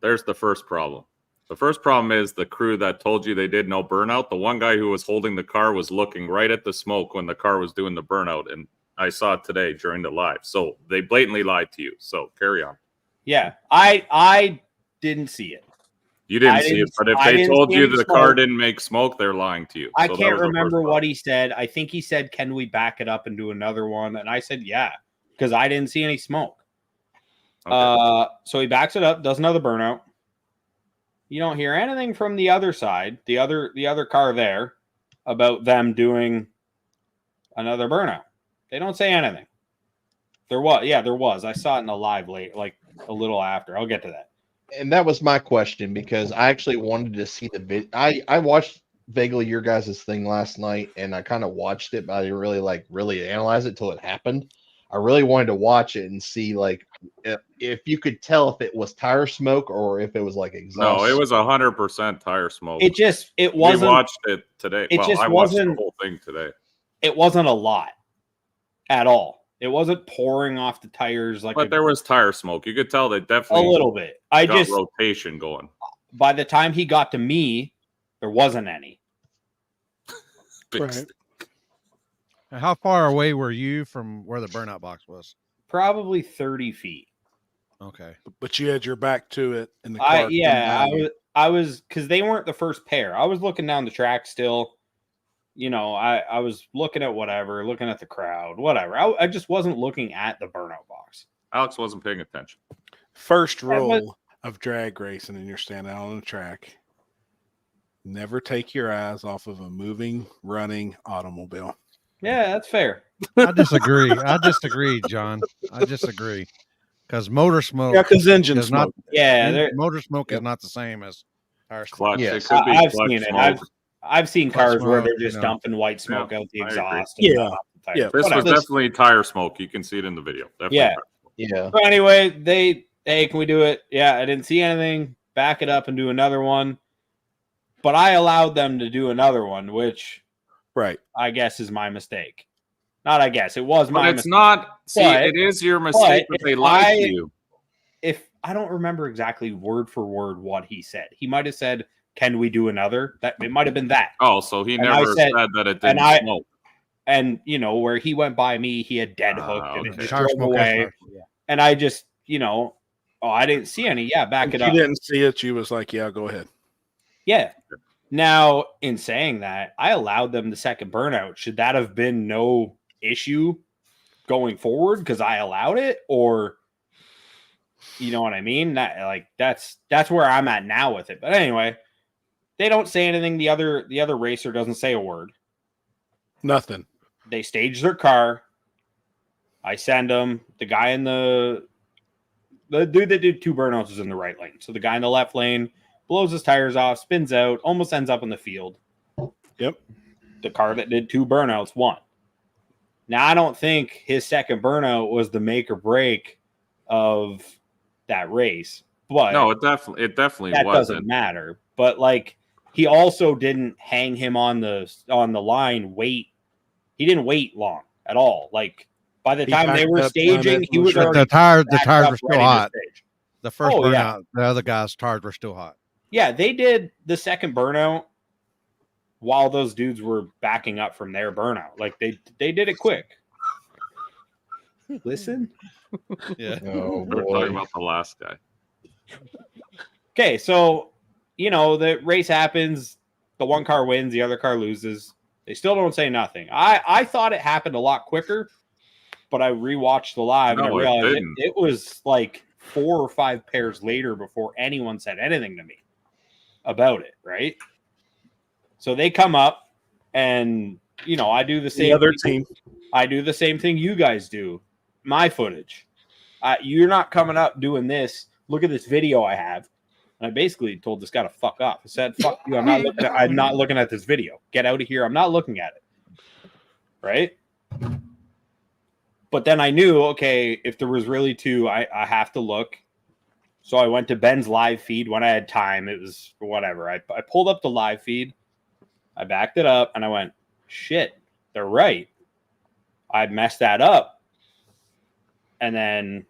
There's the first problem. The first problem is the crew that told you they did no burnout. The one guy who was holding the car was looking right at the smoke when the car was doing the burnout. And I saw it today during the live. So they blatantly lied to you. So carry on. Yeah, I didn't see it. You didn't see it, but if they told you the car didn't make smoke, they're lying to you. I can't remember what he said. I think he said, can we back it up and do another one? And I said, yeah, because I didn't see any smoke. Okay. So he backs it up, does another burnout. You don't hear anything from the other side, the other car there, about them doing another burnout. They don't say anything. There was. I saw it in the live late, like a little after. I'll get to that. And that was my question, because I actually wanted to see the video. I watched vaguely your guys' thing last night, and I kind of watched it, but I didn't really analyze it till it happened. I really wanted to watch it and see if you could tell if it was tire smoke or if it was like exhaust. No, it was 100% tire smoke. It wasn't. We watched it today. I watched the whole thing today. It wasn't a lot at all. It wasn't pouring off the tires but there was tire smoke. You could tell they definitely a little bit. Rotation going. By the time he got to me, there wasn't any. Right. How far away were you from where the burnout box was? Probably 30 feet. Okay. But you had your back to it in the car. I was because they weren't the first pair. I was looking down the track still. I was looking at whatever, looking at the crowd, whatever. I just wasn't looking at the burnout box. Alex wasn't paying attention. First rule of drag racing, and you're standing out on the track. Never take your eyes off of a moving, running automobile. Yeah, that's fair. I disagree, John. I disagree. Because motor smoke. Yeah, because engine is smoke. Motor smoke is not the same as tire smoke. Clutch. Yes. It could be I've clutch seen it. smoke. I've seen cars where they're smoke, just dumping white smoke out the I agree. exhaust. Yeah. This was definitely tire smoke. You can see it in the video. Definitely Yeah. tire smoke. Yeah. So anyway, hey, can we do it? Yeah, I didn't see anything. Back it up and do another one. But I allowed them to do another one, which Right. I guess is my mistake. Not I guess. It was my But it's mistake. not. See, But- it is your mistake that they lied to you. If I don't remember exactly word for word what he said. He might have said, can we do another? That it might have been that. Oh, so he And never I said- said that it and didn't smoke. And where he went by me, he had dead hooked and it okay. just Tire drove smoke away. is not- And I just, I didn't see any. Yeah, back If it you up. didn't see it, you was like, yeah, go ahead. Yeah. Now, in saying that, I allowed them the second burnout. Should that have been no issue going forward because I allowed it? Or, you know what I mean? That's where I'm at now with it. But anyway, they don't say anything. The other racer doesn't say a word. Nothing. They stage their car. I send them. The guy in the dude that did 2 burnouts is in the right lane. So the guy in the left lane blows his tires off, spins out, almost ends up in the field. Yep. The car that did 2 burnouts won. Now, I don't think his second burnout was the make or break of that race. But No, it definitely that wasn't. doesn't matter. But he also didn't hang him on the line. He didn't wait long at all. By the He time they backed were up, staging, he was But already The tires backed up, were still ready to hot. stage. The first Oh, burnout, yeah. the other guy's tires were still hot. Yeah, they did the second burnout while those dudes were backing up from their burnout. They did it quick. listen. Yeah. Oh We're talking boy. about the last guy. Okay, so the race happens. The one car wins, the other car loses. They still don't say nothing. I thought it happened a lot quicker, but I rewatched the live and I No, it realized didn't. it was like 4 or 5 pairs later before anyone said anything to me about it, right? So they come up and I do the same The other thing. team. I do the same thing you guys do. My footage. You're not coming up doing this. Look at this video I have. And I basically told this guy to fuck off. I said, "Fuck you! I'm not looking at this video. Get out of here! I'm not looking at it." Right? But then I knew, okay, if there was really 2, I have to look. So I went to Ben's live feed when I had time. It was whatever. I pulled up the live feed. I backed it up, and I went, "Shit, they're right. I messed that up." And then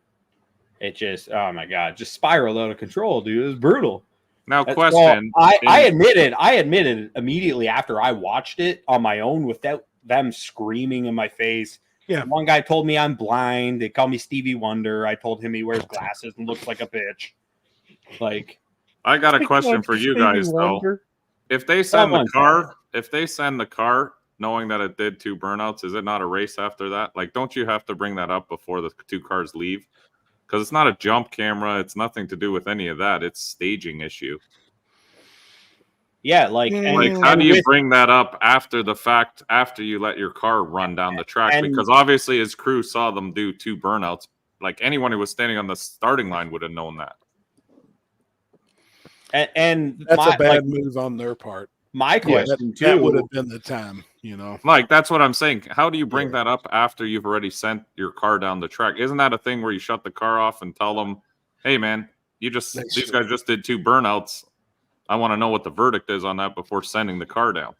it just, oh my God, just spiraled out of control, dude. It was brutal. Now, Well, question. I admitted immediately after I watched it on my own without them screaming in my face. Yeah. One guy told me I'm blind. They call me Stevie Wonder. I told him he wears glasses and looks like a bitch. Like, I got a question for you guys though. If they send the car knowing that it did 2 burnouts, is it not a race after that? Like, don't you have to bring that up before the 2 cars leave? Because it's not a jump camera. It's nothing to do with any of that. It's staging issue. yeah, like, How do you bring that up after the fact, after you let your car run down the track? Because obviously his crew saw them do 2 burnouts. Like, anyone who was standing on the starting line would have known that. And that's a bad move on their part. My question too, that would have been the time, Like, that's what I'm saying. How do you bring that up after you've already sent your car down the track? Isn't that a thing where you shut the car off and tell them, "Hey, man, these guys just did 2 burnouts. I want to know what the verdict is on that before sending the car down."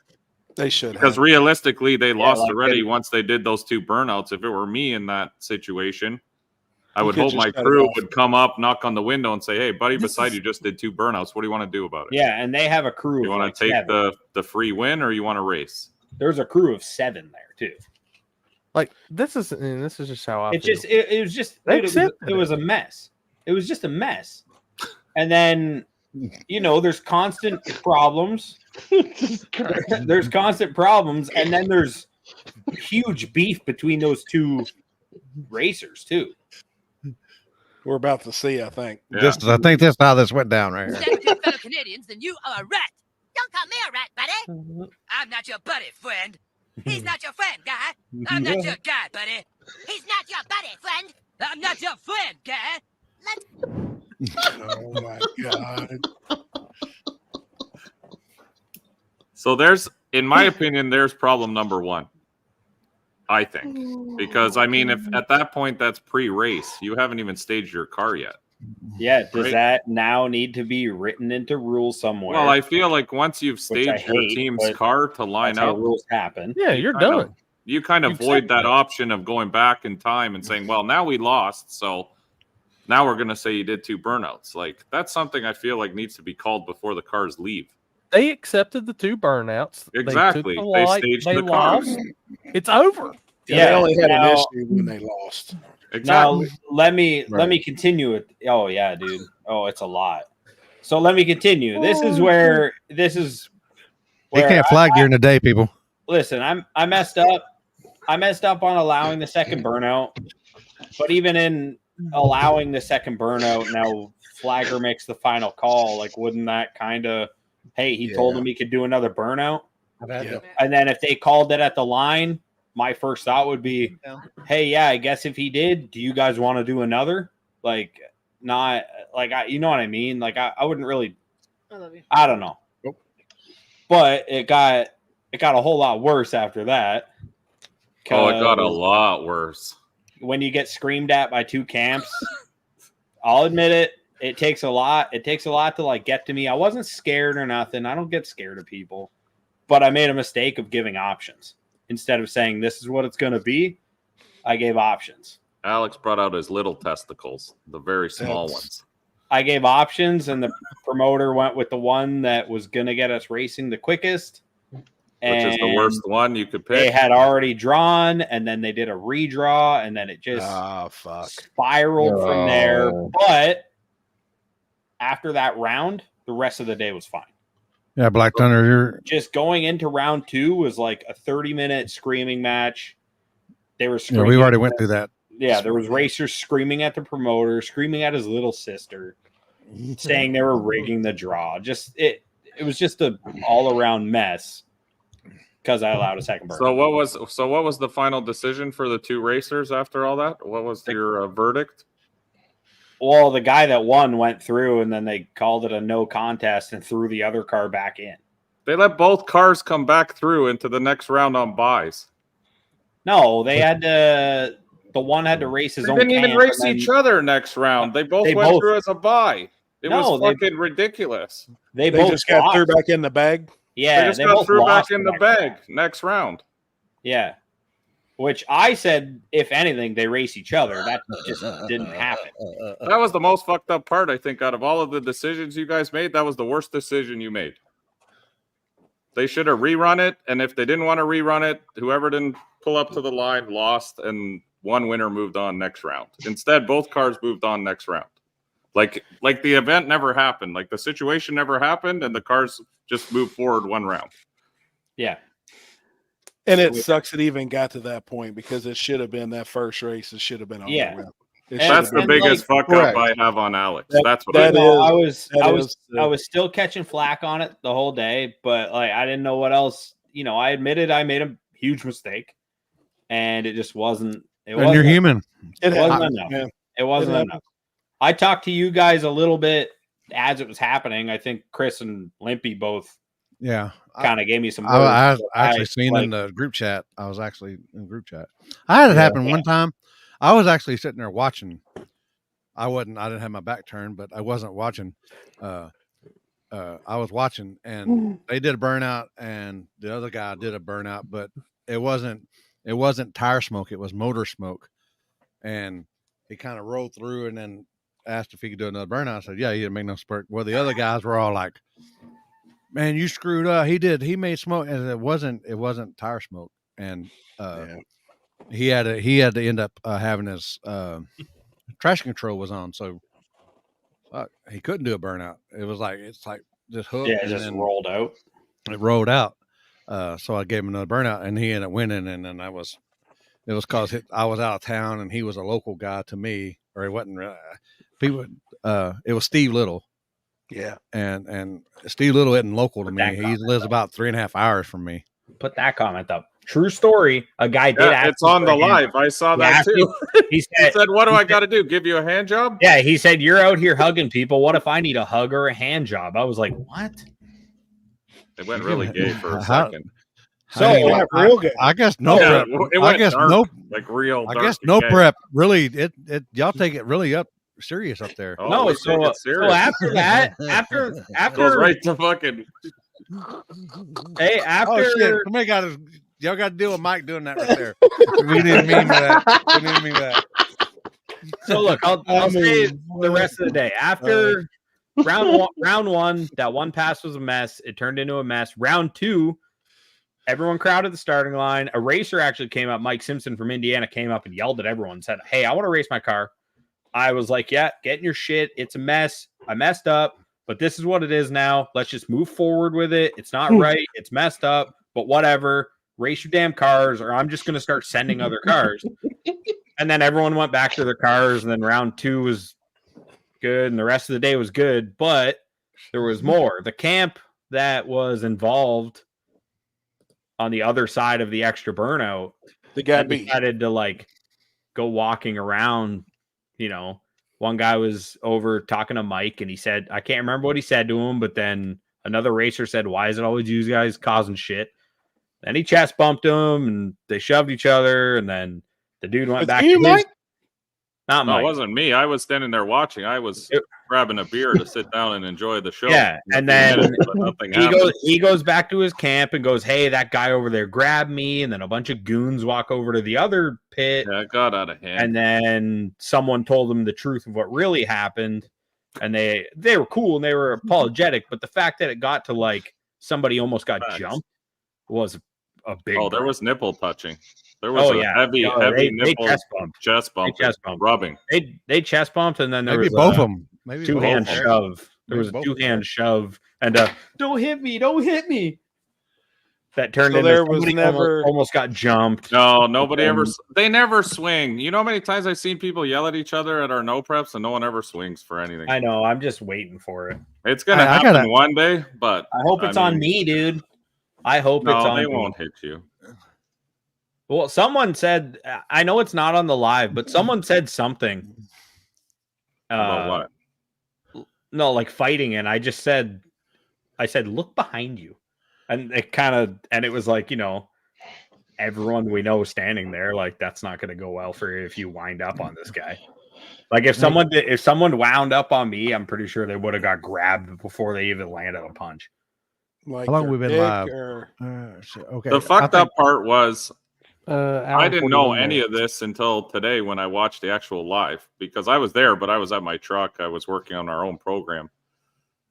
They should, because realistically, they lost already once they did those 2 burnouts. If it were me in that situation, I would hope my crew would come up, knock on the window, and say, "Hey, buddy, beside you just did 2 burnouts. What do you want to do about it?" Yeah, and they have a crew. You want to take the free win, or you want to race? There's a crew of 7 there too. Like, this is just how I feel. It was just it was a mess. It was just a mess. And then there's constant problems. There's constant problems, and then there's huge beef between those 2 racers too. We're about to see, I think. Yeah. I think that's how this went down right here. Instead of your fellow Canadians, then you are a rat. Don't call me a rat, buddy. I'm not your buddy, friend. He's not your friend, guy. I'm not your guy, buddy. He's not your buddy, friend. I'm not your friend, guy. Oh my God. So in my opinion, there's problem number 1. I think, because I mean, if at that point that's pre-race, you haven't even staged your car yet. Yeah, does that now need to be written into rules somewhere? Well, I feel like once you've staged your team's car to line up, rules happen. Yeah, you're done. You kind of void that option of going back in time and saying, "Well, now we lost, so now we're going to say you did 2 burnouts." Like, that's something I feel like needs to be called before the cars leave. They accepted the 2 burnouts. Exactly. They staged the cars. It's over. Yeah, they only had an issue when they lost. Exactly. Now let me continue it. Oh yeah, dude. Oh, it's a lot. So let me continue. This is where They can't flag during the day, people. Listen, I messed up. I messed up on allowing the second burnout. But even in allowing the second burnout, now Flagger makes the final call. Like, wouldn't that kind of, hey, he told him he could do another burnout? Yeah. And then if they called it at the line, my first thought would be, hey, yeah, I guess if he did, do you guys want to do another? Like, not like, you know what I mean? Like, I wouldn't really, I love you. I don't know. Nope. But it got a whole lot worse after that. Oh, it got a lot worse. When you get screamed at by 2 camps, I'll admit it. It takes a lot. It takes a lot to like get to me. I wasn't scared or nothing. I don't get scared of people, but I made a mistake of giving options instead of saying this is what it's going to be. I gave options. Alex brought out his little testicles, the very small ones. I gave options, and the promoter went with the one that was going to get us racing the quickest. Which is the worst one you could They pick. had already drawn, and then they did a redraw, and then it just fuck. spiraled from there. Oh. But after that round, the rest of the day was fine. Yeah, Black Thunder, you're Just going into round 2 was like a 30-minute screaming match. They were yeah, screaming. we've already went through that. Yeah, there was racers screaming at the promoter, screaming at his little sister, saying they were rigging the draw. Just it was just a all around mess because I allowed a second burn. So what was the final decision for the 2 racers after all that? What was your verdict? Well, the guy that won went through, and then they called it a no contest and threw the other car back in. They let both cars come back through into the next round on buys. No, they had to. The one had to race his They own. didn't even camp, race and then each other next round. They both They went both- through as a buy. It No, was they- fucking ridiculous. They They both just got threw lost. back in the bag. Yeah, They just they got both threw back lost in the next bag round. next round. Yeah, which I said, if anything, they race each other. That just didn't happen. That was the most fucked up part, I think, out of all of the decisions you guys made. That was the worst decision you made. They should have rerun it, and if they didn't want to rerun it, whoever didn't pull up to the line lost, and one winner moved on next round. Instead, both cars moved on next round. Like the event never happened. Like the situation never happened, and the cars just moved forward one round. Yeah, And it sucks it even got to that point because it should have been that first race. It should have been over Yeah. with. It And- should That's have the been- biggest fuck correct. up I have on Alex. That- That's what that I is- I that was still catching flack on it the whole day, but like I didn't know what else. I admitted I made a huge mistake, and it just wasn't. It And you're wasn't. human. It wasn't happened, enough. man. It wasn't happened. enough. I talked to you guys a little bit as it was happening. I think Chris and Limpy both Yeah. kind of gave me some. I words, but actually I, seen like, in the group chat. I was actually in the group chat. I had it happen one time. I was actually sitting there watching. I didn't have my back turned, but I wasn't watching. I was watching, and they did a burnout, and the other guy did a burnout, but it wasn't tire smoke. It was motor smoke, and he kind of rolled through, and then asked if he could do another burnout. I said, "Yeah, he didn't make no spurt." Well, the other guys were all like, "Man, you screwed up." He did. He made smoke, and it wasn't tire smoke, and he had to end up having his traction control was on, so he couldn't do a burnout. It's like just hooked. yeah, it and just then rolled out. It rolled out. So I gave him another burnout, and he ended up winning. And then it was because I was out of town, and he was a local guy to me, or he wasn't. People, it was Steve Little. Yeah. And Steve Little isn't local to Put me. that He comment lives up. about 3.5 hours from me. Put that comment up. True story. A guy did. Yeah, ask it's me on for the a hand live. job. I saw He that asked too. He He said, said, "What do I got to do? Give you a hand job?" "Yeah." He said, "You're out here hugging people. What if I need a hug or a hand job?" I was like, "What?" It went really gay for a How- second. So Yeah, real good. I guess no Yeah, prep. it I went guess dark, no. like real. I dark guess and no gay. prep. Really, it y'all take it really up serious up there. Oh, No, we so, take it so serious. after that, Goes after right to fucking. hey, after Oh shit! Somebody got to. Y'all got to deal with Mike doing that right there. We didn't mean that. We didn't mean that. so look, I'll say the rest of the day. After round one, that one pass was a mess. It turned into a mess. Round two, everyone crowded the starting line. A racer actually came up. Mike Simpson from Indiana came up and yelled at everyone and said, "Hey, I want to race my car." I was like, "Yeah, get in your shit. It's a mess. I messed up, but this is what it is now. Let's just move forward with it. It's not right. It's messed up, but whatever. Race your damn cars, or I'm just going to start sending other cars." And then everyone went back to their cars, and then round two was good, and the rest of the day was good, but there was more. The camp that was involved on the other side of the extra burnout The guy that beat. decided to like go walking around. One guy was over talking to Mike, and he said, I can't remember what he said to him, but then another racer said, "Why is it always you guys causing shit?" Then he chest bumped him, and they shoved each other, and then the dude went It's back you, to his, Mike? not No, it Mike. wasn't me. I was standing there watching. I was grabbing a beer to sit down and enjoy the show. Yeah, and For a then minute, but nothing he happened. goes back to his camp and goes, "Hey, that guy over there grabbed me." And then a bunch of goons walk over to the other pit, Yeah, it got out of hand. and then someone told them the truth of what really happened, and they were cool and they were apologetic, but the fact that it got to like somebody almost got Facts. jumped was a big. Oh, there burn. was nipple touching. There was heavy they nipple chest bumped. chest bump, chest bumped. rubbing. They chest bumped, and then there Maybe was both of them. Maybe both two-hand of 'em. shove. There Maybe was a both of 'em. two-hand shove, and don't hit me, don't hit me. That turned So into there was somebody never- almost got jumped. No, nobody And- ever. They never swing. You know how many times I've seen people yell at each other at our no preps, and no one ever swings for anything. I know. I'm just waiting for it. It's gonna I happen gotta- one day, but I hope it's on me, dude. I hope no, it's on they me. won't hit you. Well, someone said, I know it's not on the live, but someone said something. About what? No, like fighting, and I said, look behind you. And it was like, everyone we know standing there, like that's not going to go well for you if you wind up on this guy. Like if someone wound up on me, I'm pretty sure they would have got grabbed before they even landed a punch. Like How long their we been dick live? or- Okay. The fucked up part was Hour I didn't know 41 any minutes. of this until today when I watched the actual live because I was there, but I was at my truck. I was working on our own program.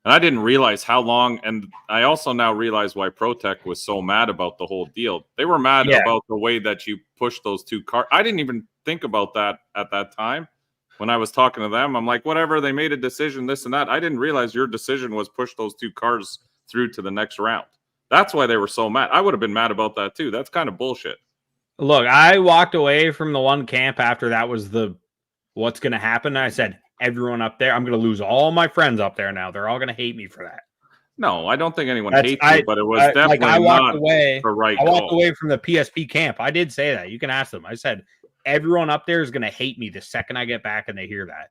And I didn't realize how long. And I also now realize why ProTech was so mad about the whole deal. They were mad about the way that you pushed those two cars. I didn't even think about that at that time. When I was talking to them, I'm like, whatever, they made a decision, this and that. I didn't realize your decision was push those two cars through to the next round. That's why they were so mad. I would have been mad about that too. That's kind of bullshit. Look, I walked away from the one camp after that was what's going to happen. I said, everyone up there, I'm going to lose all my friends up there now. They're all going to hate me for that. No, I don't think anyone hates you, but it was definitely I walked not away. the right I walked call. away from the PSP camp. I did say that. You can ask them. I said, everyone up there is going to hate me the second I get back and they hear that.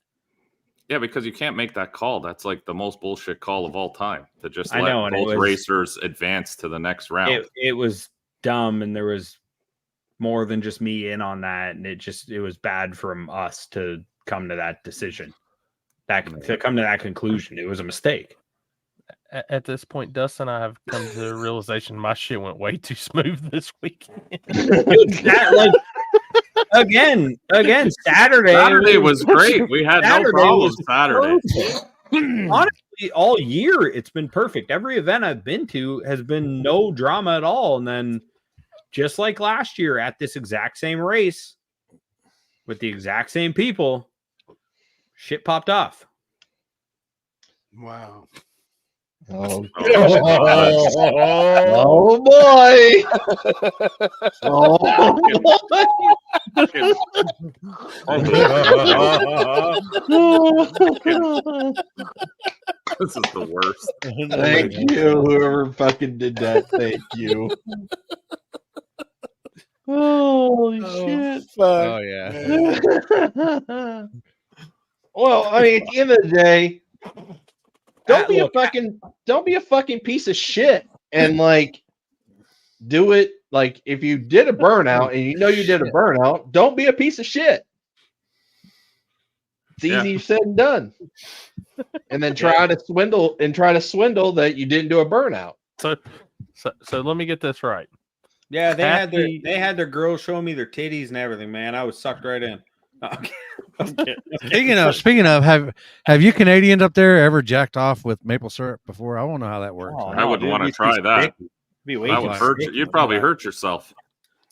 Yeah, because you can't make that call. That's like the most bullshit call of all time to just I let know, and both racers advance to the next round. It was dumb, and there was more than just me in on that, and it was bad from us to come to that decision, to come to that conclusion. It was a mistake. At this point, Dustin and I have come to the realization my shit went way too smooth this weekend. Again, Saturday. Saturday was great. We had no problems Saturday. Honestly, all year it's been perfect. Every event I've been to has been no drama at all. And then just like last year at this exact same race with the exact same people, shit popped off. Wow. Oh, Oh, boy. Oh This is the worst. Thank you, whoever fucking did that. Thank you. Holy shit. Oh yeah. Well, I mean, at the end of the day, don't be Look, a fucking piece of shit and like do it. Like if you did a burnout and you know you did a burnout, don't be a piece of shit. It's easier said than done. And then try to swindle that you didn't do a burnout. So let me get this right. Yeah, they had their girls showing me their titties and everything, man. I was sucked right in. Okay. Speaking of, have you Canadians up there ever jacked off with maple syrup before? I want to know how that works. Oh, I wouldn't want to try that. Be way That too would hurt you. sticky. You'd probably hurt yourself.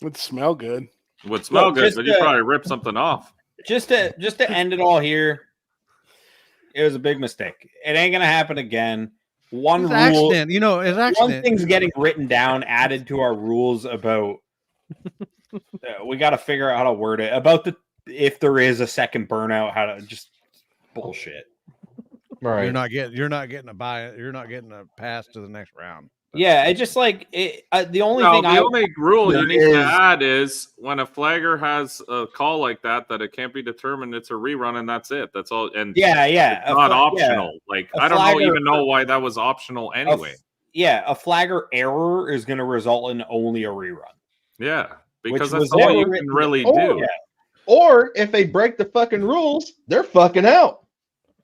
Would smell good. It would smell Look, good, just but you'd probably rip something off. Just to end it all here, it was a big mistake. It ain't gonna happen again. One It's rule, accident. It's one accident. thing's getting written down, added to our rules about. We got to figure out how to word it about if there is a second burnout. How to just bullshit. Right. You're not getting a pass to the next round. Yeah, it just like it. The only No, thing the only rule you need is- to add is when a flagger has a call like that it can't be determined, it's a rerun, and that's it. That's all. And yeah, it's not optional. Like A I don't flagger- even know why that was optional anyway. a flagger error is going to result in only a rerun. Yeah, because Which that's was all never you can written- really Oh, do. yeah. Or if they break the fucking rules, they're fucking out.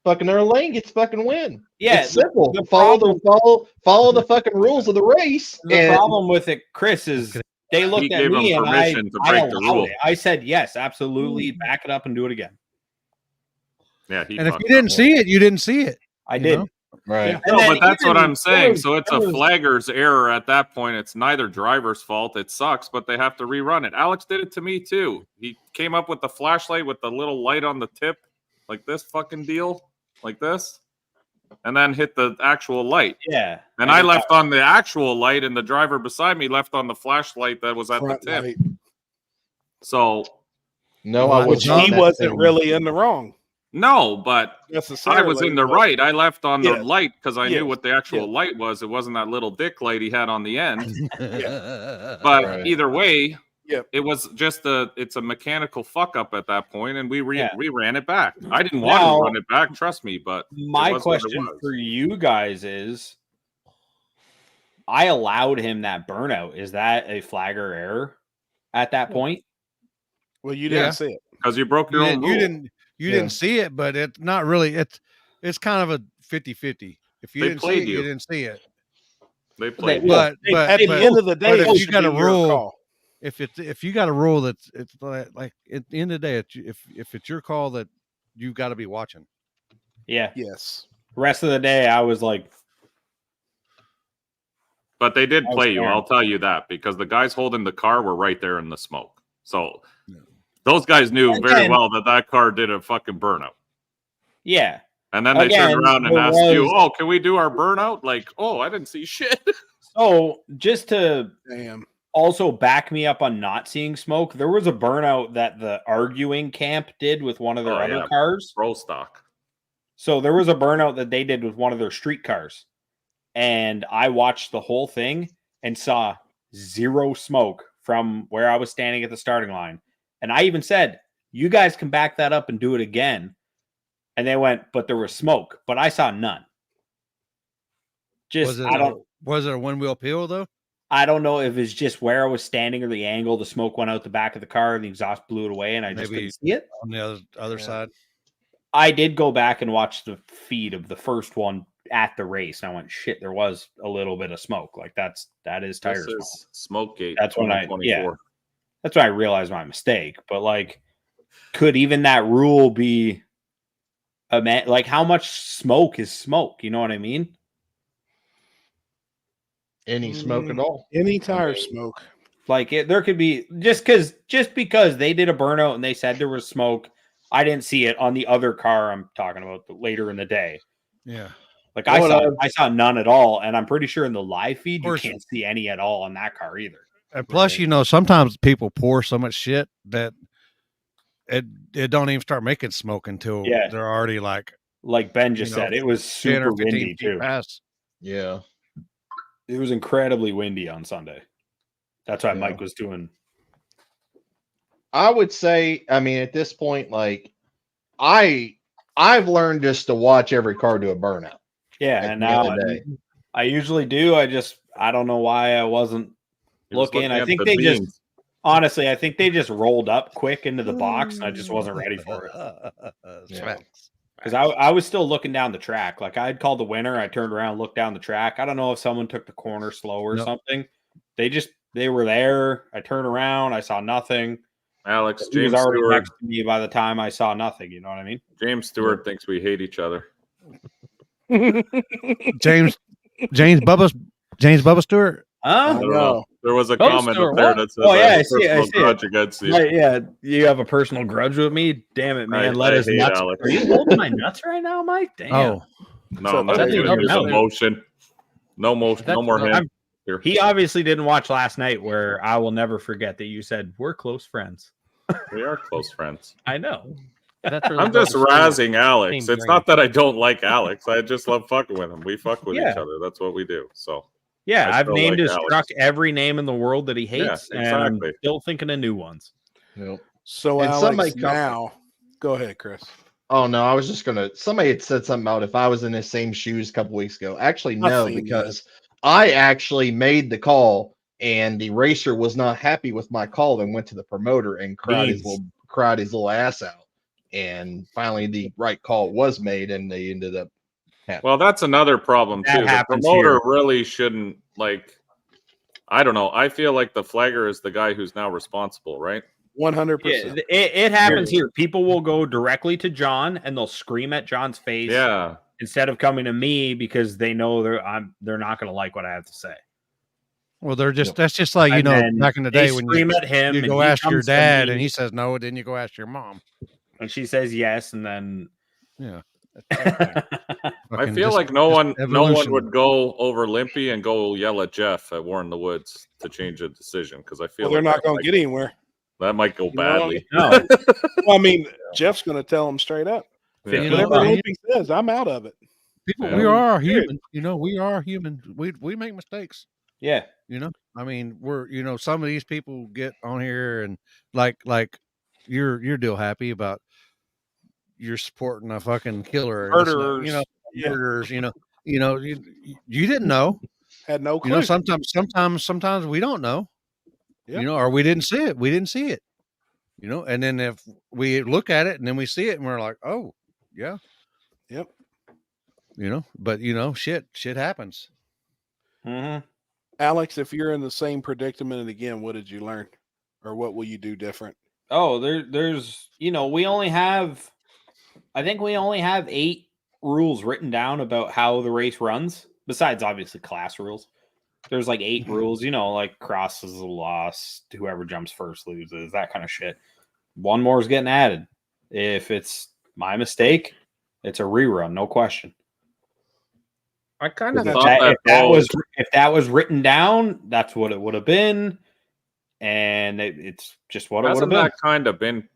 Fucking their lane gets fucking win. Yeah, It's simple. the Follow the fucking rules of the race. The and problem with it, Chris, is they looked He at gave me them and I permission to break the allowed rule. it. I said yes, absolutely, back it up and do it again. Yeah, And if you didn't see it, you didn't see it. I You did. know? Right. And No, then but that's what even- I'm saying. there So it's was- a flagger's error at that point. It's neither driver's fault. It sucks, but they have to rerun it. Alex did it to me too. He came up with the flashlight with the little light on the tip, like this fucking deal, like this, and then hit the actual light. Yeah. And I left on the actual light, and the driver beside me left on the flashlight that was at Front the tip. light. So No, Well, I was Which not he that wasn't thing. really in the wrong no, but necessarily. I was in the but- right. I left on the Yes. light because I knew Yes. what the actual Yes. light was. It wasn't that little dick light he had on the end. But But either way, Yep. it was just it's a mechanical fuck up at that point, and we Yeah. ran it back. I didn't want Now- to run it back, trust me, but My was what it question was. for you guys is, I allowed him that burnout. Is that a flagger error at that point? Well, you didn't Yeah. see it. because you broke your own rule. you Yeah. didn't see it, but it's not really. It's kind of a 50-50. If you They didn't see played it, you. you didn't see it. They played. Well, But At the end of the day, but if it you should got a be your rule, call. if you got a rule that's it's like at the end of the day, if it's your call, that you've got to be watching. Yeah. Yes. Rest of the day, I was like, But they did I was play you, there. I'll tell you that, because the guys holding the car were right there in the smoke. So those guys knew And very then- well that car did a fucking burnout. yeah. And then they Again, turned around and there asked you, was- "Oh, can we do our burnout?" Like, "Oh, I didn't see shit." So just to Damn. also back me up on not seeing smoke, there was a burnout that the arguing camp did with one of their Oh, other yeah. cars. Bro stock. So there was a burnout that they did with one of their street cars. And I watched the whole thing and saw zero smoke from where I was standing at the starting line. And I even said, "You guys can back that up and do it again." And they went, "But there was smoke." But I saw none. Just Was it a one wheel peel though? I don't know if it's just where I was standing or the angle. The smoke went out the back of the car and the exhaust blew it away, and I just Maybe- couldn't see it. On the other side. I did go back and watch the feed of the first one at the race, and I went, "Shit, there was a little bit of smoke. Like that is tire This smoke." is Smokegate. That's when I- 2024. That's when I realized my mistake. But like, could even that rule be like how much smoke is smoke? You know what I mean? Any smoke at all. Any tire smoke. Like there could be just because they did a burnout and they said there was smoke. I didn't see it on the other car I'm talking about later in the day. Yeah. Like Well, I saw none at all, and I'm pretty sure in the live feed you course. can't see any at all on that car either. And plus, Right. you know, sometimes people pour so much shit that it don't even start making smoke until Yeah. they're already like Like Ben You just know, said, it was 10 super or 15 windy feet too. past. Yeah. It was incredibly windy on Sunday. That's why Yeah. Mike was doing. I would say, I mean, at this point, like I've learned just to watch every car do a burnout. Yeah, At and the end now of the day. I usually do. I don't know why I wasn't He was looking. I at think the they beams. just honestly, I think they just rolled up quick into the box, and I just wasn't ready for it. Yeah. Facts. Because I was still looking down the track. Like I had called the winner. I turned around, looked down the track. I don't know if someone took the corner slow or Nope. something. They were there. I turned around. I saw nothing. Alex, He was James already Stewart. next to me by the time I saw nothing. You know what I mean? James Stewart thinks we hate each other. James Bubba Stewart. I Huh? don't know. There was a Oh, comment Stewart, up there what? that says Oh, yeah, I have I a see it, I personal see it. grudge against you. Right, yeah, you have a personal grudge with me. Damn it, man! I Let us hate nuts. Alex. Are you holding my nuts right now, Mike? Damn. Oh, No, So I'm not that's giving another you the note. motion. No motion. No That's more another- hands here. He obviously didn't watch last night, where I will never forget that you said we're close friends. We are close friends. I know. That's really I'm just what the razzing Alex. Same It's drink. not that I don't like Alex. I just love fucking with him. We fuck with Yeah. each other. That's what we do. So Yeah, I I've still named like his Alex. truck every name in the world that he hates, and I'm exactly. still thinking of new ones. Yep. So And somebody Alex, come- now, go ahead, Chris. Oh no, I was just gonna. Somebody had said something about if I was in the same shoes a couple weeks ago. Actually, I've no, seen that. because I actually made the call, and the racer was not happy with my call and went to the promoter and cried his Beans. little ass out. And finally, the right call was made, and they ended up. well, that's another problem That too. The happens promoter here. really shouldn't like. I don't know. I feel like the flagger is the guy who's now responsible, right? 100%. It happens here. People will go directly to John and they'll scream at John's face. Yeah. instead of coming to me because they know they're not going to like what I have to say. Well, they're just that's just like And then back in the they day when scream at him you and go he ask your comes to dad me. and he says no, then you go ask your mom. And she says yes, and then Yeah. I Fucking feel just- like no just one evolution. would go over Limpy and go yell at Jeff at War in the Woods to change a decision because I feel Well, they're like not going to get anywhere. that might go You know what I badly. mean? no. Well, I mean, Jeff's going to tell them straight up. Yeah. You know, Whatever I mean, Limpy says, I'm out of it. people, Yeah. we are Period. human. You know, we are human. We make mistakes. Yeah. You know, I mean, some of these people get on here and like you're deal happy about you're supporting a fucking killer, and this and that, Murderers. Yeah. murderers. You didn't know. Had no You clue. know, sometimes we don't know. Yep. You know, or we didn't see it. We didn't see it. You know, and then if we look at it and then we see it and we're like, oh, yeah. Yep. You know, but shit happens. Mm-hmm. Alex, if you're in the same predicament again, what did you learn? Or what will you do different? Oh, there's we only have, I think we only have 8 rules written down about how the race runs, besides obviously class rules. There's like 8 rules, like cross is a loss, whoever jumps first loses, that kind of shit. One more is getting added. If it's my mistake, it's a rerun, no question. I kind of If thought If that was written down, that's what it would have been, and it's just what it would have hasn't been. that kind of been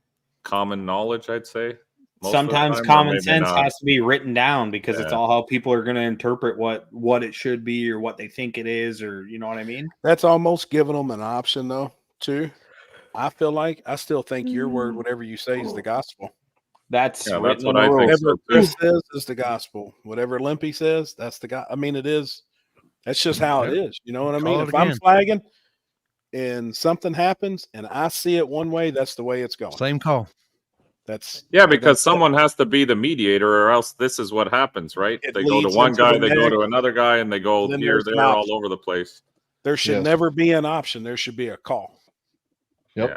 common knowledge, I'd say. most of the Sometimes time, or common maybe sense not. has to be written down because it's Yeah. all how people are going to interpret what it should be or what they think it is, or you know what I mean. That's almost giving them an option, though, too. I still think your word, whatever you say, is the gospel. That's Yeah, written that's what in the I think. rules. Whatever so, Chris too. says is the gospel. Whatever Limpy says, that's the God. I mean, it is. That's just how it is. You know what I mean? Call it If I'm again. flagging and something happens and I see it one way, that's the way it's going. Same call. That's Yeah, because that's it. someone has to be the mediator, or else this is what happens, right? It They go to leads one into guy, the they go next, to another guy, and they go then here, there's an there, all option. over the place. There should Yes. never be an option. There should be a call. Yep. Yeah.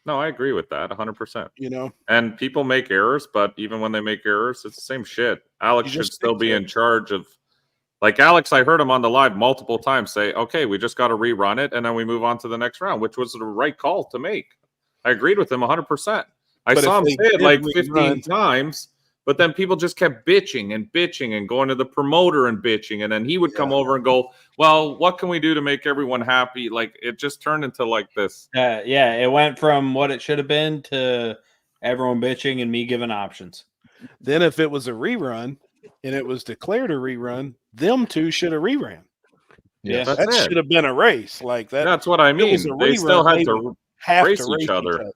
No, I agree with that 100%. You know, And people make errors, but even when they make errors, it's the same shit. Alex You should just still stick be to in it. charge of. Like Alex, I heard him on the live multiple times say, okay, we just got to rerun it, and then we move on to the next round, which was the right call to make. I agreed with him 100%. I But saw if him they say it did like rerun- 15 times, but then people just kept bitching and going to the promoter and bitching, and then he would come over and go, well, what can we do to make everyone happy? Like, it just turned into like this. Yeah, it went from what it should have been to everyone bitching and me giving options. then if it was a rerun and it was declared a rerun, them two should have reran. Yes. That's That it. should have been a race like that. That's what I If it was mean. a They still rerun, had they to have race to race each other.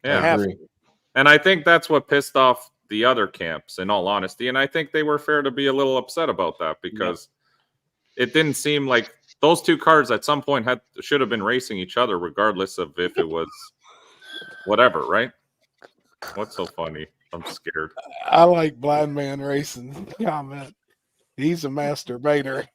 They Yeah. have agree. to. And I think that's what pissed off the other camps, in all honesty. And I think they were fair to be a little upset about that because it didn't seem like those two cars at some point should have been racing each other, regardless of if it was whatever, right? What's so funny? I'm scared. I like blind man racing comment. He's a masturbator.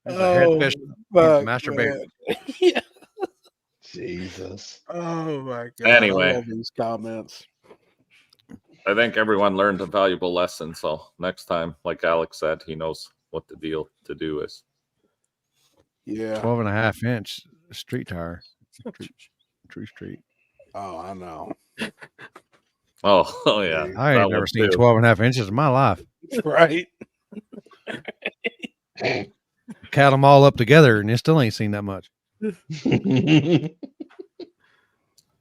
He's a head fish. fuck, masturbator. man. Yeah. Jesus. Oh my god. Anyway. I love these comments. I think everyone learned a valuable lesson. So next time, like Alex said, he knows what the deal to do is. Yeah. 12.5-inch street tire. True street. Oh, I know. Oh yeah. I that ain't never one seen too. 12.5 inches in my life. Right. Count them all up together, and you still ain't seen that much.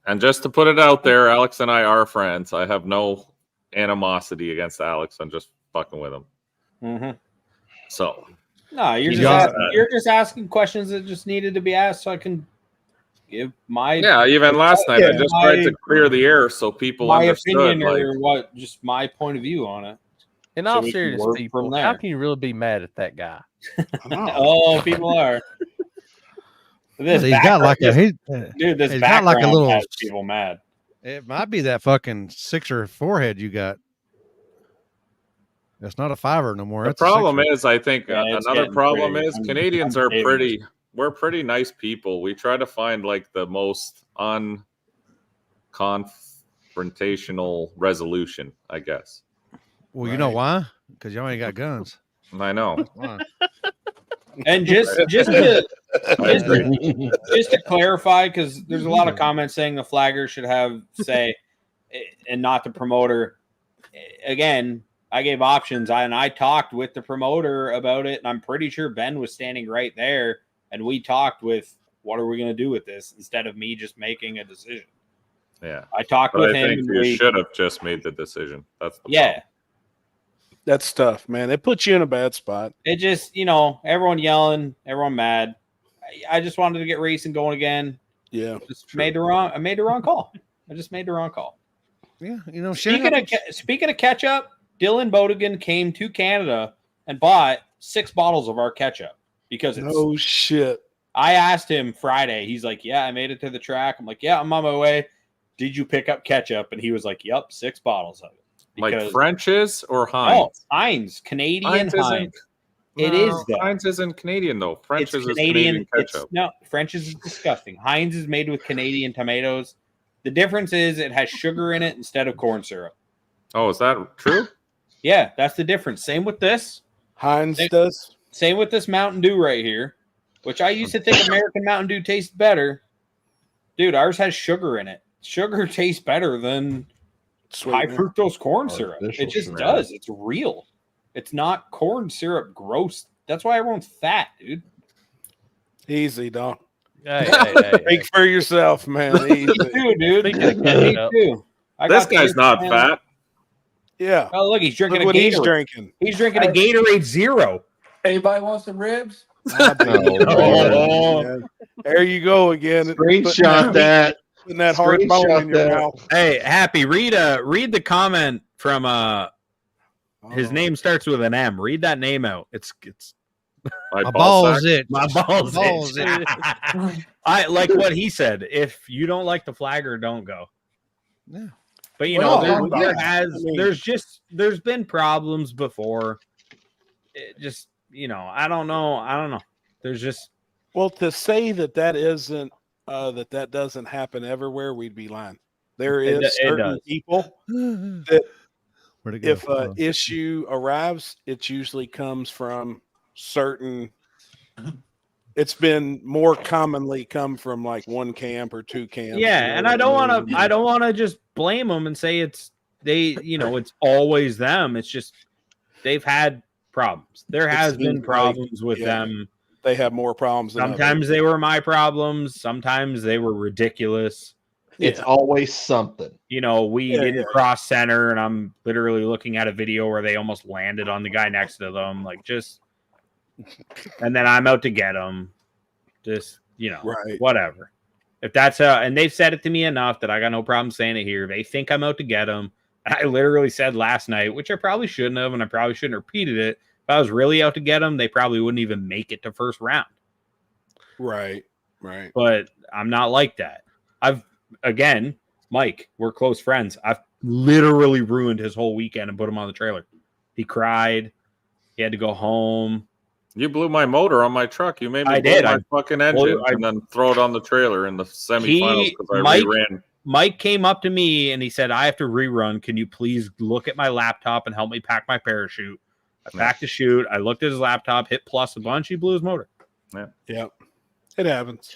And just to put it out there, Alex and I are friends. I have no animosity against Alex. I'm just fucking with him. Mm-hmm. So No, you're just asking questions that just needed to be asked so I can give my yeah, even last night I just tried to clear the air so people my understood. opinion Like, or what just my point of view on it. In So all we can seriousness, work people, from how there. can you really be mad at that guy? I know. Oh, people are. This He's got like a background- he, dude. This he's got like a background little- has people mad. It might be that fucking 6er forehead you got. That's not a 5er no more. the That's a problem 6er. is, I think Yeah, it's another getting problem pretty. is I'm- Canadians I'm are saving we're pretty nice people. We try to find like the most confrontational resolution, I guess. Well, you know why? Because y'all ain't got guns. I know. Why? And just to clarify, because there's a lot of comments saying the flagger should have say and not the promoter. Again, I gave options, and I talked with the promoter about it, and I'm pretty sure Ben was standing right there, and we talked with what are we going to do with this instead of me just making a decision. Yeah, I talked but with I him. think And you should have just made the decision. That's the yeah. That's tough, man. It puts you in a bad spot. It just, everyone yelling, everyone mad. I just wanted to get racing going again. Yeah, I made the wrong call. I just made the wrong call. Yeah, shit Speaking of ketchup, Dylan Bodigan came to Canada and bought 6 bottles of our ketchup because it's no shit. I asked him Friday. He's like, "Yeah, I made it to the track." I'm like, "Yeah, I'm on my way. Did you pick up ketchup?" And he was like, "Yep, 6 bottles of it." Like French's or Heinz? Oh, Heinz, Canadian Heinz. It is though. Heinz isn't Canadian though. French's is Canadian ketchup. No, French's is disgusting. Heinz is made with Canadian tomatoes. The difference is it has sugar in it instead of corn syrup. Oh, is that true? Yeah, that's the difference. Same with this. Heinz does. Same with this Mountain Dew right here, which I used to think American Mountain Dew tastes better. Dude, ours has sugar in it. Sugar tastes better than high fructose corn syrup. It just does. It's real. It's not corn syrup gross. That's why everyone's fat, dude. Easy, dog. Hey, Speak for yourself, man. Easy. Me too, dude. Me too. This guy's not fat. Yeah. Oh, look, he's drinking Look what a Gatorade. he's drinking. He's drinking a Gatorade Zero. Anybody want some ribs? Oh, there you go again. Screenshot that. Putting that hard bone in your mouth. Hey, Happy, read the comment from his name starts with an M. Read that name out. It's my balls itch. My balls Balls itch. I like what he said. If you don't like the flagger, don't go. Yeah. But there's been problems before. It just, I don't know. There's just to say that isn't that doesn't happen everywhere, we'd be lying. There is certain people that if an issue arrives, it usually comes from certain. It's been more commonly come from like one camp or 2 camps. Yeah, and I don't want to just blame them and say it's always them. It's just they've had problems. There has been problems with them. They have more problems. Sometimes they were my problems. Sometimes they were ridiculous. It's always something. We didn't cross center, and I'm literally looking at a video where they almost landed on the guy next to them. And then I'm out to get them. Just, whatever. If that's how, and they've said it to me enough that I got no problem saying it here. They think I'm out to get them. I literally said last night, which I probably shouldn't have, and I probably shouldn't have repeated it. If I was really out to get them, they probably wouldn't even make it to first round. Right. But I'm not like that. Mike, we're close friends. I've literally ruined his whole weekend and put him on the trailer. He cried. He had to go home. You blew my motor on my truck. You made me blow my fucking engine and then throw it on the trailer in the semifinals because I reran. Mike came up to me and he said, "I have to rerun. Can you please look at my laptop and help me pack my parachute?" I packed the chute. I looked at his laptop, hit plus a bunch. He blew his motor. Yeah. Yep. It happens.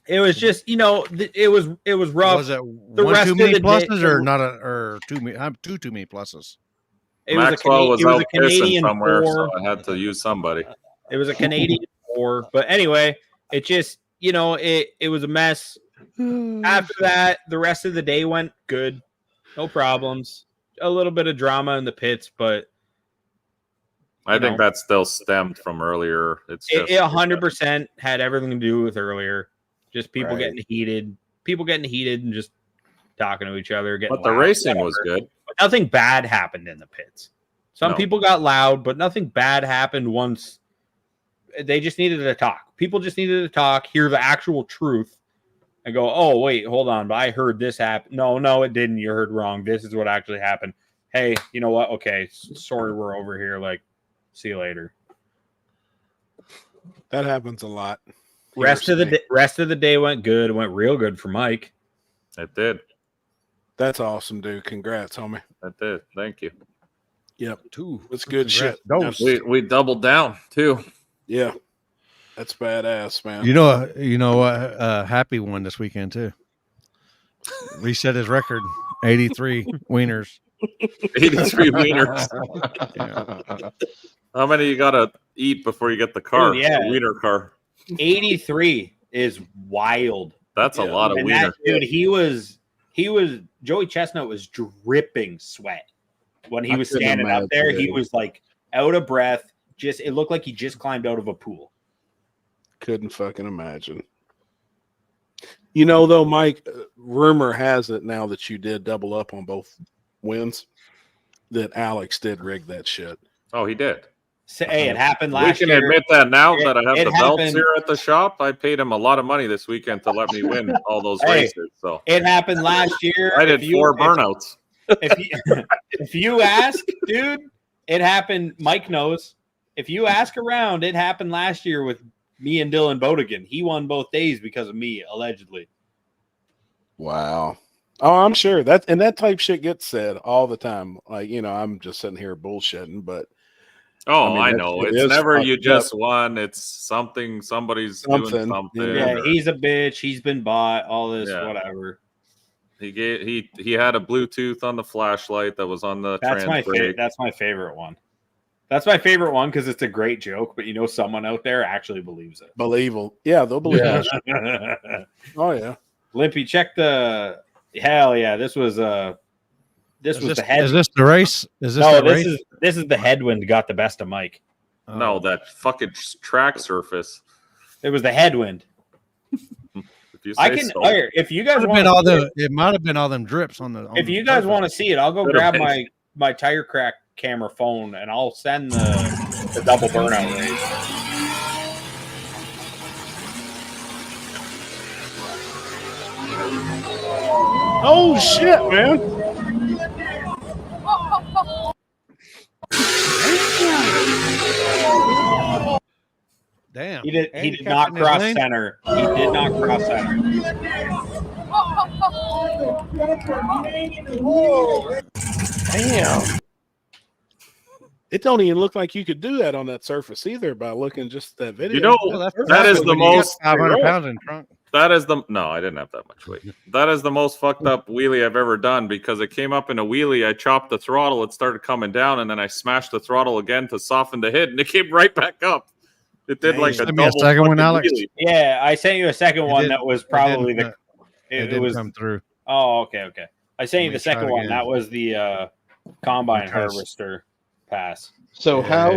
It was just, it was rough. Was it one too many pluses or not or too many pluses? Maxwell was out pissing somewhere, so I had to use somebody. It was a Canadian 4, but anyway, it just, it was a mess. After that, the rest of the day went good, no problems. A little bit of drama in the pits, but I think that still stemmed from earlier. It 100% had everything to do with earlier. Just people getting heated, and just talking to each other. But the racing was good. But nothing bad happened in the pits. Some people got loud, but nothing bad happened once. They just needed to talk. People just needed to talk, hear the actual truth, and go, "Oh, wait, hold on, but I heard this happen." No, it didn't. You heard wrong. This is what actually happened. Hey, you know what? Okay, sorry, we're over here. See you later. That happens a lot. Rest of the day went good. It went real good for Mike. It did. That's awesome, dude. Congrats, homie. It did. Thank you. Yep. Two. That's good shit. Dose. We doubled down too. Yeah. That's badass, man. You know what? Happy won this weekend too. Reset his record, 83 wieners. 83 wieners. Yeah. How many you gotta eat before you get the car? Dude, yeah. The wiener car. 83 is wild. That's a lot of And wiener. that dude, he was Joey Chestnut was dripping sweat when he I was couldn't standing up there. imagine. He was like out of breath. Just it looked like he just climbed out of a pool. Couldn't fucking imagine. You know, though, Mike, rumor has it now that you did double up on both wins, that Alex did rig that shit. Oh, he did. So, hey, it happened We last can year. admit that now It- that I have it the belts happened- here at the shop. I paid him a lot of money this weekend to let me win all those Hey, races. So It happened last year. I did If you- 4 if- burnouts. If you ask, dude, it happened. Mike knows. If you ask around, it happened last year with me and Dylan Bodigan. He won both days because of me, allegedly. Wow. Oh, I'm sure that type shit gets said all the time. Like, you know, I'm just sitting here bullshitting, but Oh, mean, I that know. shit It's is never you fucked just up. won. It's something. Somebody's doing Something, something. yeah. Yeah, or he's a bitch. He's been bought. All this, Yeah. whatever. He had a Bluetooth on the flashlight that was on the That's my trans brake. That's my favorite one. That's my favorite one because it's a great joke, but you know, someone out there actually believes it. believable. Yeah, they'll believe Yeah. it. Oh yeah. Limpy, check the hell yeah. This was the head. Is this the race? Is this No, the this race? is the headwind got the best of Mike. No, that fucking track surface. It was the headwind. If you I say can so. here, if you guys It want might have been all them drips on the. if you guys want to see it, I'll go Could grab have been. my tire crack camera phone and I'll send the double burnout race. Oh shit, man. Damn. He did Andy not kept in his cross lane? center. He did not cross center. Damn. It don't even look like you could do that on that surface either by looking just at that video. You know, that is the When you got most 500 pounds in trunk. That is the no, I didn't have that much weight. That is the most fucked up wheelie I've ever done because it came up in a wheelie. I chopped the throttle, it started coming down, and then I smashed the throttle again to soften the hit, and it came right back up. It did like a Send me a double second one, fucking Alex. wheelie. Yeah, I sent you a second one did- that was it probably didn't, it didn't was come through. oh okay. I sent you Let me the second try it one. again. That was the combine Test. harvester pass. So how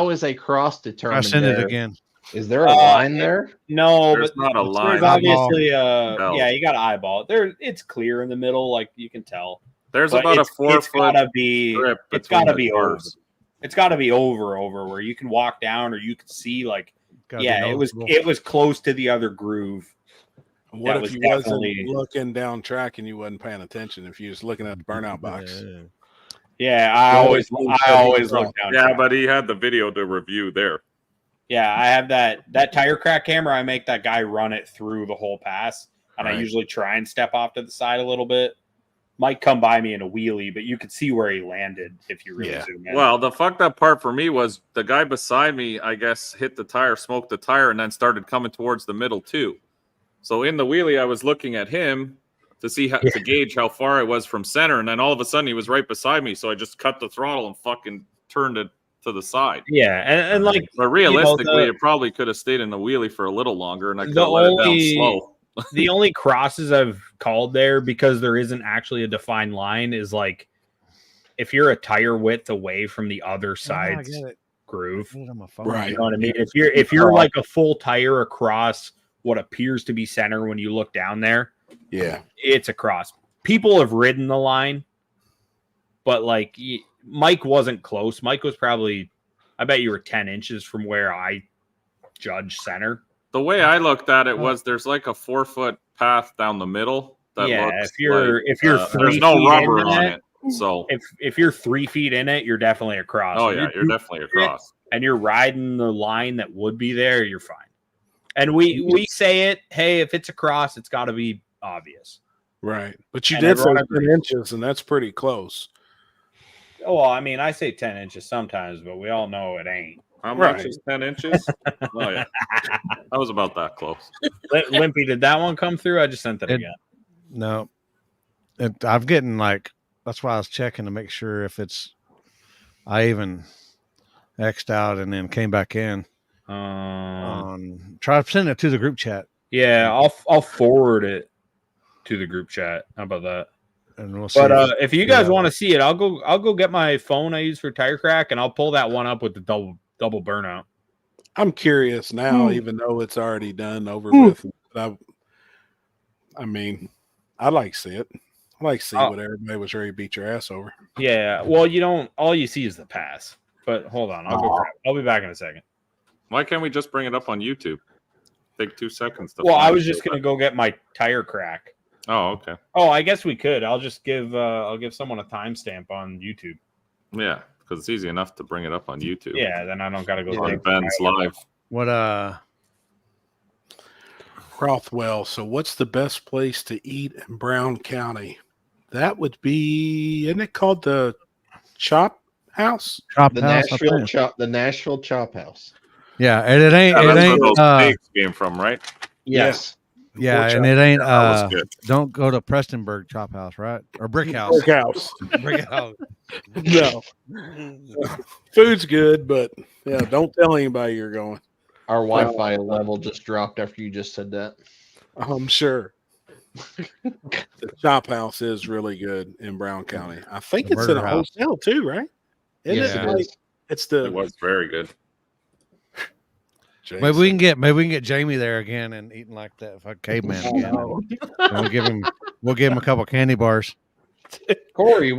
is a cross I determined? send it there? again. Is there a line there? No, There's but not a line. there's obviously Bell. yeah, you got to eyeball it. There, it's clear in the middle, like you can tell. There's But about a it's 4 foot gotta be strip it's between gotta the be over. cars. It's got to be over where you can walk down or you can see like Gotta be yeah, noticeable. it was close to the other groove. What That if was you definitely- wasn't looking down track and you wasn't paying attention? If you was looking at the burnout box, Yeah, I Well, always it's- look down. Yeah, track. but he had the video to review there. Yeah, I have that tire crack camera. I make that guy run it through the whole pass, and I Right. usually try and step off to the side a little bit. Might come by me in a wheelie, but you could see where he landed if you really Yeah. zoom in. Well, the fucked up part for me was the guy beside me, I guess, hit the tire, smoked the tire, and then started coming towards the middle too. So in the wheelie, I was looking at him to see how to gauge how far I was from center, and then all of a sudden he was right beside me. So I just cut the throttle and fucking turned it to the side. yeah, and like But realistically, the- it probably could have stayed in the wheelie for a little longer, and I could The have let it down only- slow. the only crosses I've called there because there isn't actually a defined line is like if you're a tire width away from the other side's groove. Put it on my phone. Right. You know what I mean? If you're like a full tire across what appears to be center when you look down there, yeah, it's a cross. People have ridden the line, but like Mike wasn't close. Mike was probably, I bet you were 10 inches from where I judge center. The way I looked at it was there's like a 4 foot path down the middle. That Yeah, looks if you're like, 3 there's no feet rubber into on it, it. So if you're 3 feet in it, you're definitely across. oh If yeah, you're 2 definitely feet in it across. and you're riding the line that would be there, you're fine. And we say it, hey, if it's across, it's got to be obvious. Right. But you And did say everyone 10 agrees. inches, and that's pretty close. Oh, well, I mean, I say 10 inches sometimes, but we all know it ain't. How much Right. is 10 inches? Oh, yeah. I was about that close. Limpy, did that one come through? I just sent it It- again. No, I'm getting like, that's why I was checking to make sure if it's, I even X'd out and then came back in. Try to send it to the group chat Yeah, I'll forward it to the group chat. How about that? and we'll see. But if you guys that want to see it, I'll go get my phone I use for tire crack, and I'll pull that one up with the double burnout. I'm curious now, Hmm. even though it's already done over with. But I mean, I like to see it. I like to see what everybody was ready to beat your ass over. Yeah, well, you don't. All you see is the pass. But hold on, I'll go. Grab it. I'll be back in a second. Why can't we just bring it up on YouTube? Take 2 seconds to Well, I find was it. just gonna go get my tire crack. Oh, okay. Oh, I guess we could. I'll just give someone a timestamp on YouTube. Yeah, because it's easy enough to bring it up on YouTube. Yeah, then I don't gotta go. On take Ben's live. What Rothwell. So, what's the best place to eat in Brown County? That would be, isn't it called the Chop House? Chop The House? Nashville Chop House. Yeah, and it ain't. Yeah, it that's ain't. where those pigs came from, right? Yes. Yeah, Pork and chop. it ain't. That was good. Don't go to Prestonburg Chop House, right? Or Brick House. Brick House. Brick House. No. Food's good, but yeah, don't tell anybody you're going. Our Wi-Fi level just dropped after you just said that. I'm sure. The Chop House is really good in Brown County. I think The it's in a Murder House. hotel too, right? Isn't Yes, it it like is. it's the It was very good. Maybe we can get Jamie there again and eating like that fucking caveman again. And we'll give him a couple candy bars. Corey, do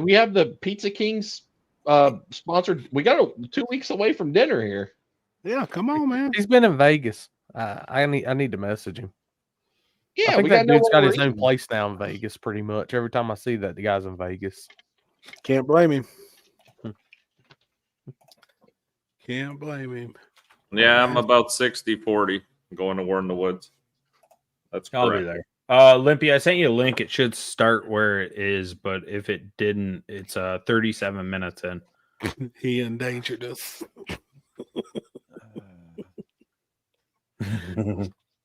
we have the Pizza Kings sponsored? We got 2 weeks away from dinner here. Yeah, come on, man. He's been in Vegas. I need to message him. Yeah, I think we that got dude's got no his own place now in Vegas. Pretty much every time I see that, the guy's in Vegas. Can't blame him. Can't blame him. Yeah, I'm about 60-40 going to War in the Woods. That's I'll correct. be there. Limpy, I sent you a link. It should start where it is, but if it didn't, it's 37 minutes in. He endangered us.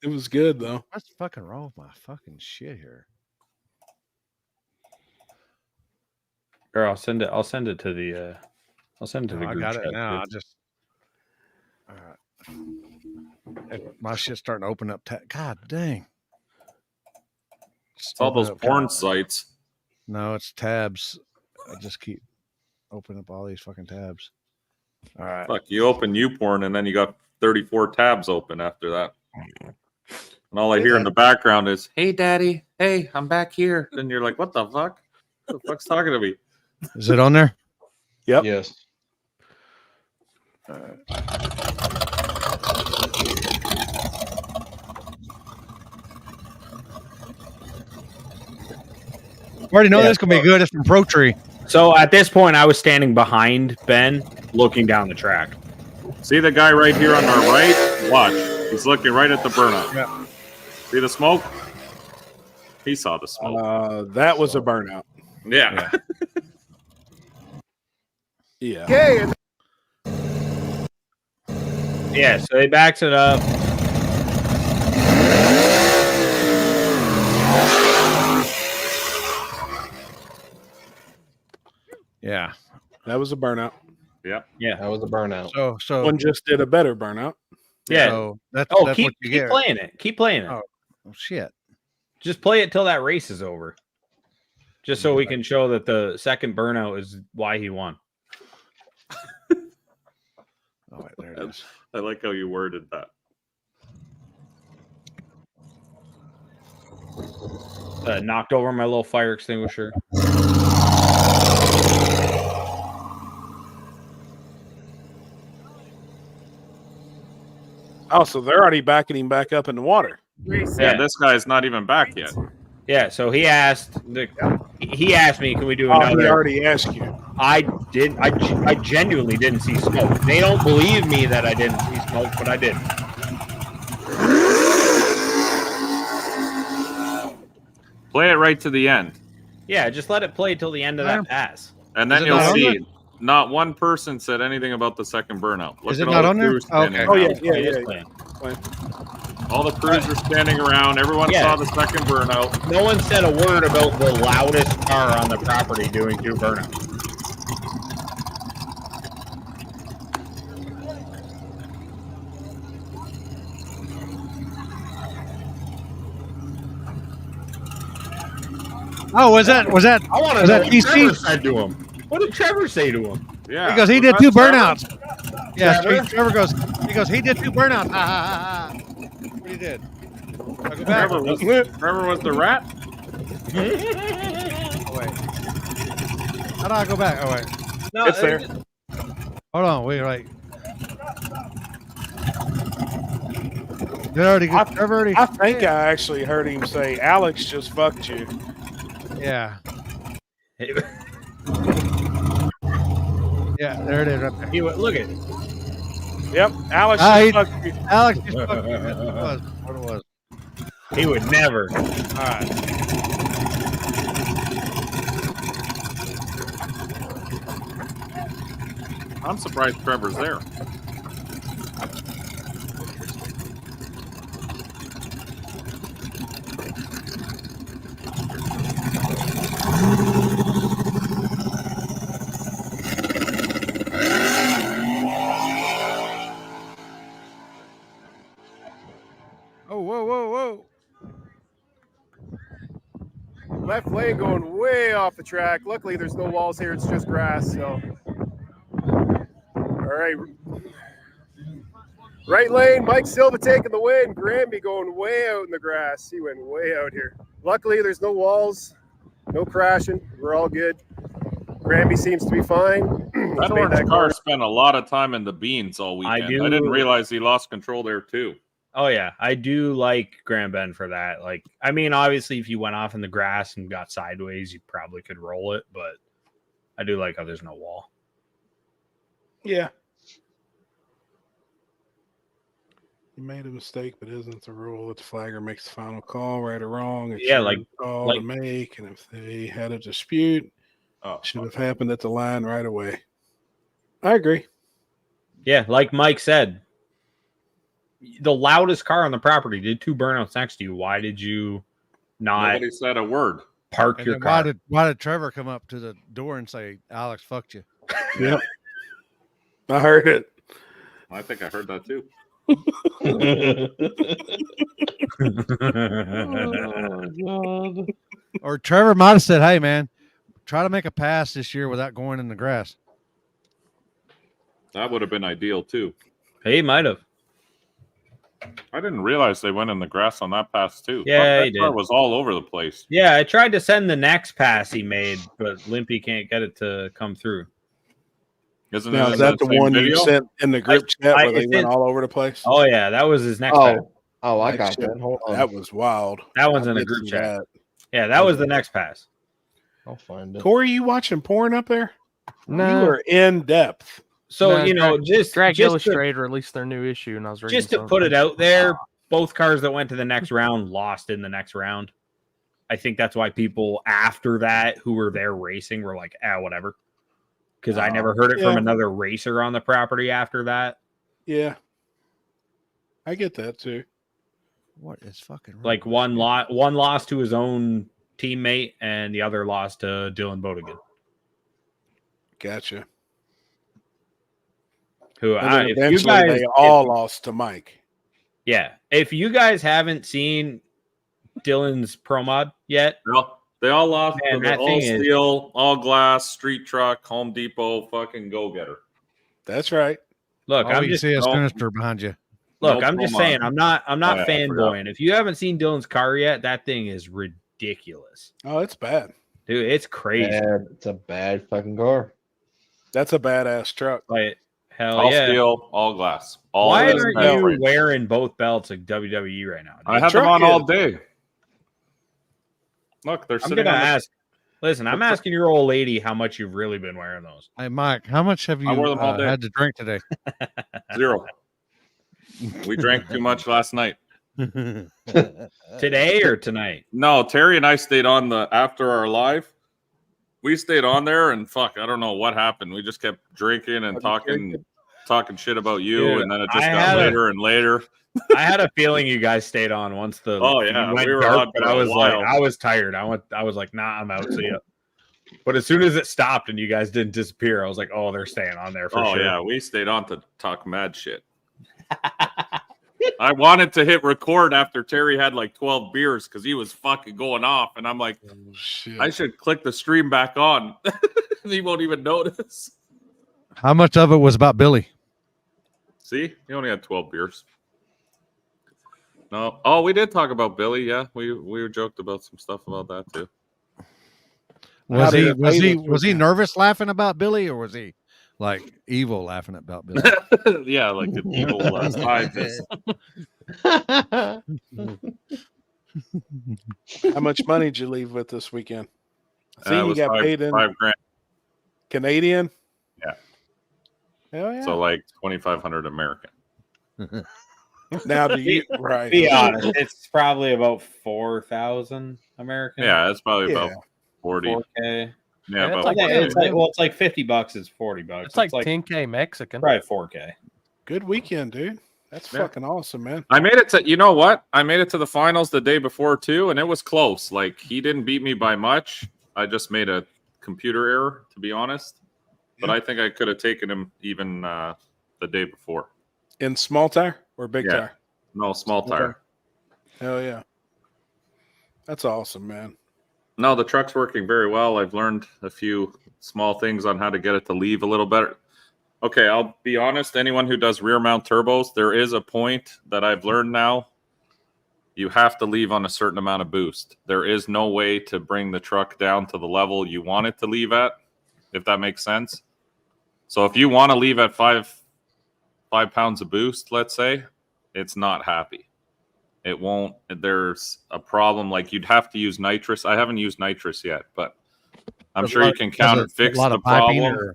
It was good though. What's fucking wrong with my fucking shit here? Or I'll send it to the I group got chat, it now. too. I just. My shit's starting to open up. God dang. It's all those porn sites. No, it's tabs. I just keep opening up all these fucking tabs. All right. Fuck, you open YouPorn and then you got 34 tabs open after that. And all I hear in the background is, "Hey, Daddy. Hey, I'm back here." And you're like, "What the fuck? What the fuck's talking to me?" Is it on there? Yep. Yes. I already know this is gonna be good. It's from Pro Tree. So at this point, I was standing behind Ben, looking down the track. See the guy right here on our right? Watch. He's looking right at the burnout. Yeah. See the smoke? He saw the smoke. That was a burnout. Yeah. Yeah. Okay. Yeah, so he backs it up. Yeah. That was a burnout. Yep. Yeah. That was a burnout. So One just did a better burnout. Yeah. So that's keep what you get. playing it. Keep playing it. Oh, shit. Just play it till that race is over. Just so we can show that the second burnout is why he won. Oh, wait, there it is. I like how you worded that. Knocked over my little fire extinguisher. Oh, so they're already backing him back up in the water. Yeah, this guy's not even back yet. Yeah, so he asked me, can we do Oh, another? he already asked you. I genuinely didn't see smoke. They don't believe me that I didn't see smoke, but I did. Play it right to the end, Yeah, just let it play till the end of that pass. and Is then it you'll not on see not one person said anything about the second burnout. Look Is at it all not the on there? crews Oh, spinning okay. Oh around. yeah, It is yeah. playing. All the crews are standing around. Everyone Yeah. saw the second burnout. No one said a word about the loudest car on the property doing 2 burnouts. Oh, was that I want to know was that what TC? Trevor said to him. What did Trevor say to him? Yeah, He goes, he was did that 2 Trevor? burnouts. Yeah, Trevor? Trevor goes, he did 2 burnouts. Ha, ha, ha, ha. What he did. I'll go back. Trevor was the rat. Oh, wait. How do I go back? Oh, wait. No, It's there. Hold on. Wait, right. Trevor already. I think I actually heard him say, "Alex just fucked you." Yeah. Yeah, there it is right there. He went, look at it. Yep, Alex Ah, just fucked you. Alex just fucked you. That's what it was. He would never. All right. I'm surprised Trevor's there. Oh, whoa, whoa, whoa. Left lane going way off the track. Luckily, there's no walls here. It's just grass. So, all right. Right lane, Mike Silva taking the win. Granby going way out in the grass. He went way out here. Luckily, there's no walls, no crashing. We're all good. Granby seems to be fine. That orange car spent a lot of time in the beans all weekend. I didn't realize he lost control there too. Oh yeah, I do like Grand Bend for that. Like, I mean, obviously, if you went off in the grass and got sideways, you probably could roll it, but I do like how there's no wall. Yeah. You made a mistake, but isn't the rule that the flagger makes the final call, right or wrong? It's Yeah, your like call to make, and if they had a dispute, should have happened at the line right away. I agree. Yeah, like Mike said, the loudest car on the property did 2 burnouts next to you. Why did you not? Nobody said a word. Park And your then car. why did Trevor come up to the door and say, Alex fucked you? Yep. I heard it. I think I heard that too. Oh, God. Or Trevor might have said, hey, man, try to make a pass this year without going in the grass. That would have been ideal too. He might have. I didn't realize they went in the grass on that pass too. Yeah, that he car did. was all over the place. Yeah, I tried to send the next pass he made, but Limpy can't get it to come through. Isn't Now, it is in that the same one you video? sent in the group chat where they it's went in- all over the place? Oh yeah, that was his next pass. Oh, I That got shit- that. Hold on. That was wild. That one's I in a missed group chat. that. Yeah, that was the next pass. I'll find it. Corey, you watching porn up there? No. You were in depth. So No, you know, Drag just to, Illustrated released their new issue, and I was reading just to some of put it them. out there, both cars that went to the next round lost in the next round. I think that's why people after that who were there racing were like, whatever. Because I never heard it from Yeah. another racer on the property after that. Yeah. I get that too. What is fucking wrong? Like one lost to his own teammate, and the other lost to Dylan Bodigan. Gotcha. Who And then if you eventually guys, they all lost to Mike. if you guys haven't seen Dylan's pro mod yet, Well, they all lost Man, to the that all thing is- steel, all glass, street truck, Home Depot, fucking go getter. That's right. look, Oh, I'm you just see a sinister behind you. look, No I'm just promo. saying, I'm not Oh, yeah, I fanboying. If you haven't seen Dylan's car yet, that thing is ridiculous, Oh, it's bad. dude. It's crazy. Bad. It's a bad fucking car. That's a badass truck. Like hell All yeah. steel, all glass. All Why this aren't metal you frame. wearing both belts like WWE right now? I dude? had them truck on all is- day. Look, they're I'm sitting gonna on the- ask. Listen, I'm asking your old lady how much you've really been wearing those. Hey, Mike, how much have you wore them all day. had to drink today? 0. We drank too much last night. Today or tonight? No, Terry and I stayed on after our live. We stayed on there and fuck, I don't know what happened. We just kept drinking and talking shit about you, Dude, and then it just I got had later and later. I had a feeling you guys stayed on once the Oh, feed yeah, went we were dark, on but for I a was while. I was tired. I was like, nah, I'm out. See ya. But as soon as it stopped and you guys didn't disappear, I was like, oh, they're staying on there for Oh sure. yeah, we stayed on to talk mad shit. I wanted to hit record after Terry had like 12 beers because he was fucking going off, and I'm like, I should click the stream back on. He won't even notice. How much of it was about Billy? See, he only had 12 beers. No, oh, we did talk about Billy. Yeah, we joked about some stuff about that too. Was he nervous laughing about Billy, or was he like evil laughing about Billy? Yeah, like an evil scientist. How much money did you leave with this weekend? See, you was got paid in $5 grand. Canadian. Yeah. Hell yeah. So like 2,500 American. Now, do you right? Be honest, it's probably about 4,000 American. Yeah, it's probably about 40. 4K. Yeah, it's about like, it's like $50 is $40. It's like 10K Mexican. Probably 4K. Good weekend, dude. That's fucking awesome, man. I made it to, you know what? I made it to the finals the day before too, and it was close. Like, he didn't beat me by much. I just made a computer error, to be honest. But I think I could have taken him even the day before. In small tire or big tire? No, small tire. Hell yeah. That's awesome, man. No, the truck's working very well. I've learned a few small things on how to get it to leave a little better. Okay, I'll be honest. Anyone who does rear mount turbos, there is a point that I've learned now. You have to leave on a certain amount of boost. There is no way to bring the truck down to the level you want it to leave at, if that makes sense. So if you want to leave at 5 pounds of boost, let's say, it's not happy. It won't. There's a problem. Like, you'd have to use nitrous. I haven't used nitrous yet, but I'm sure you can fix the problem.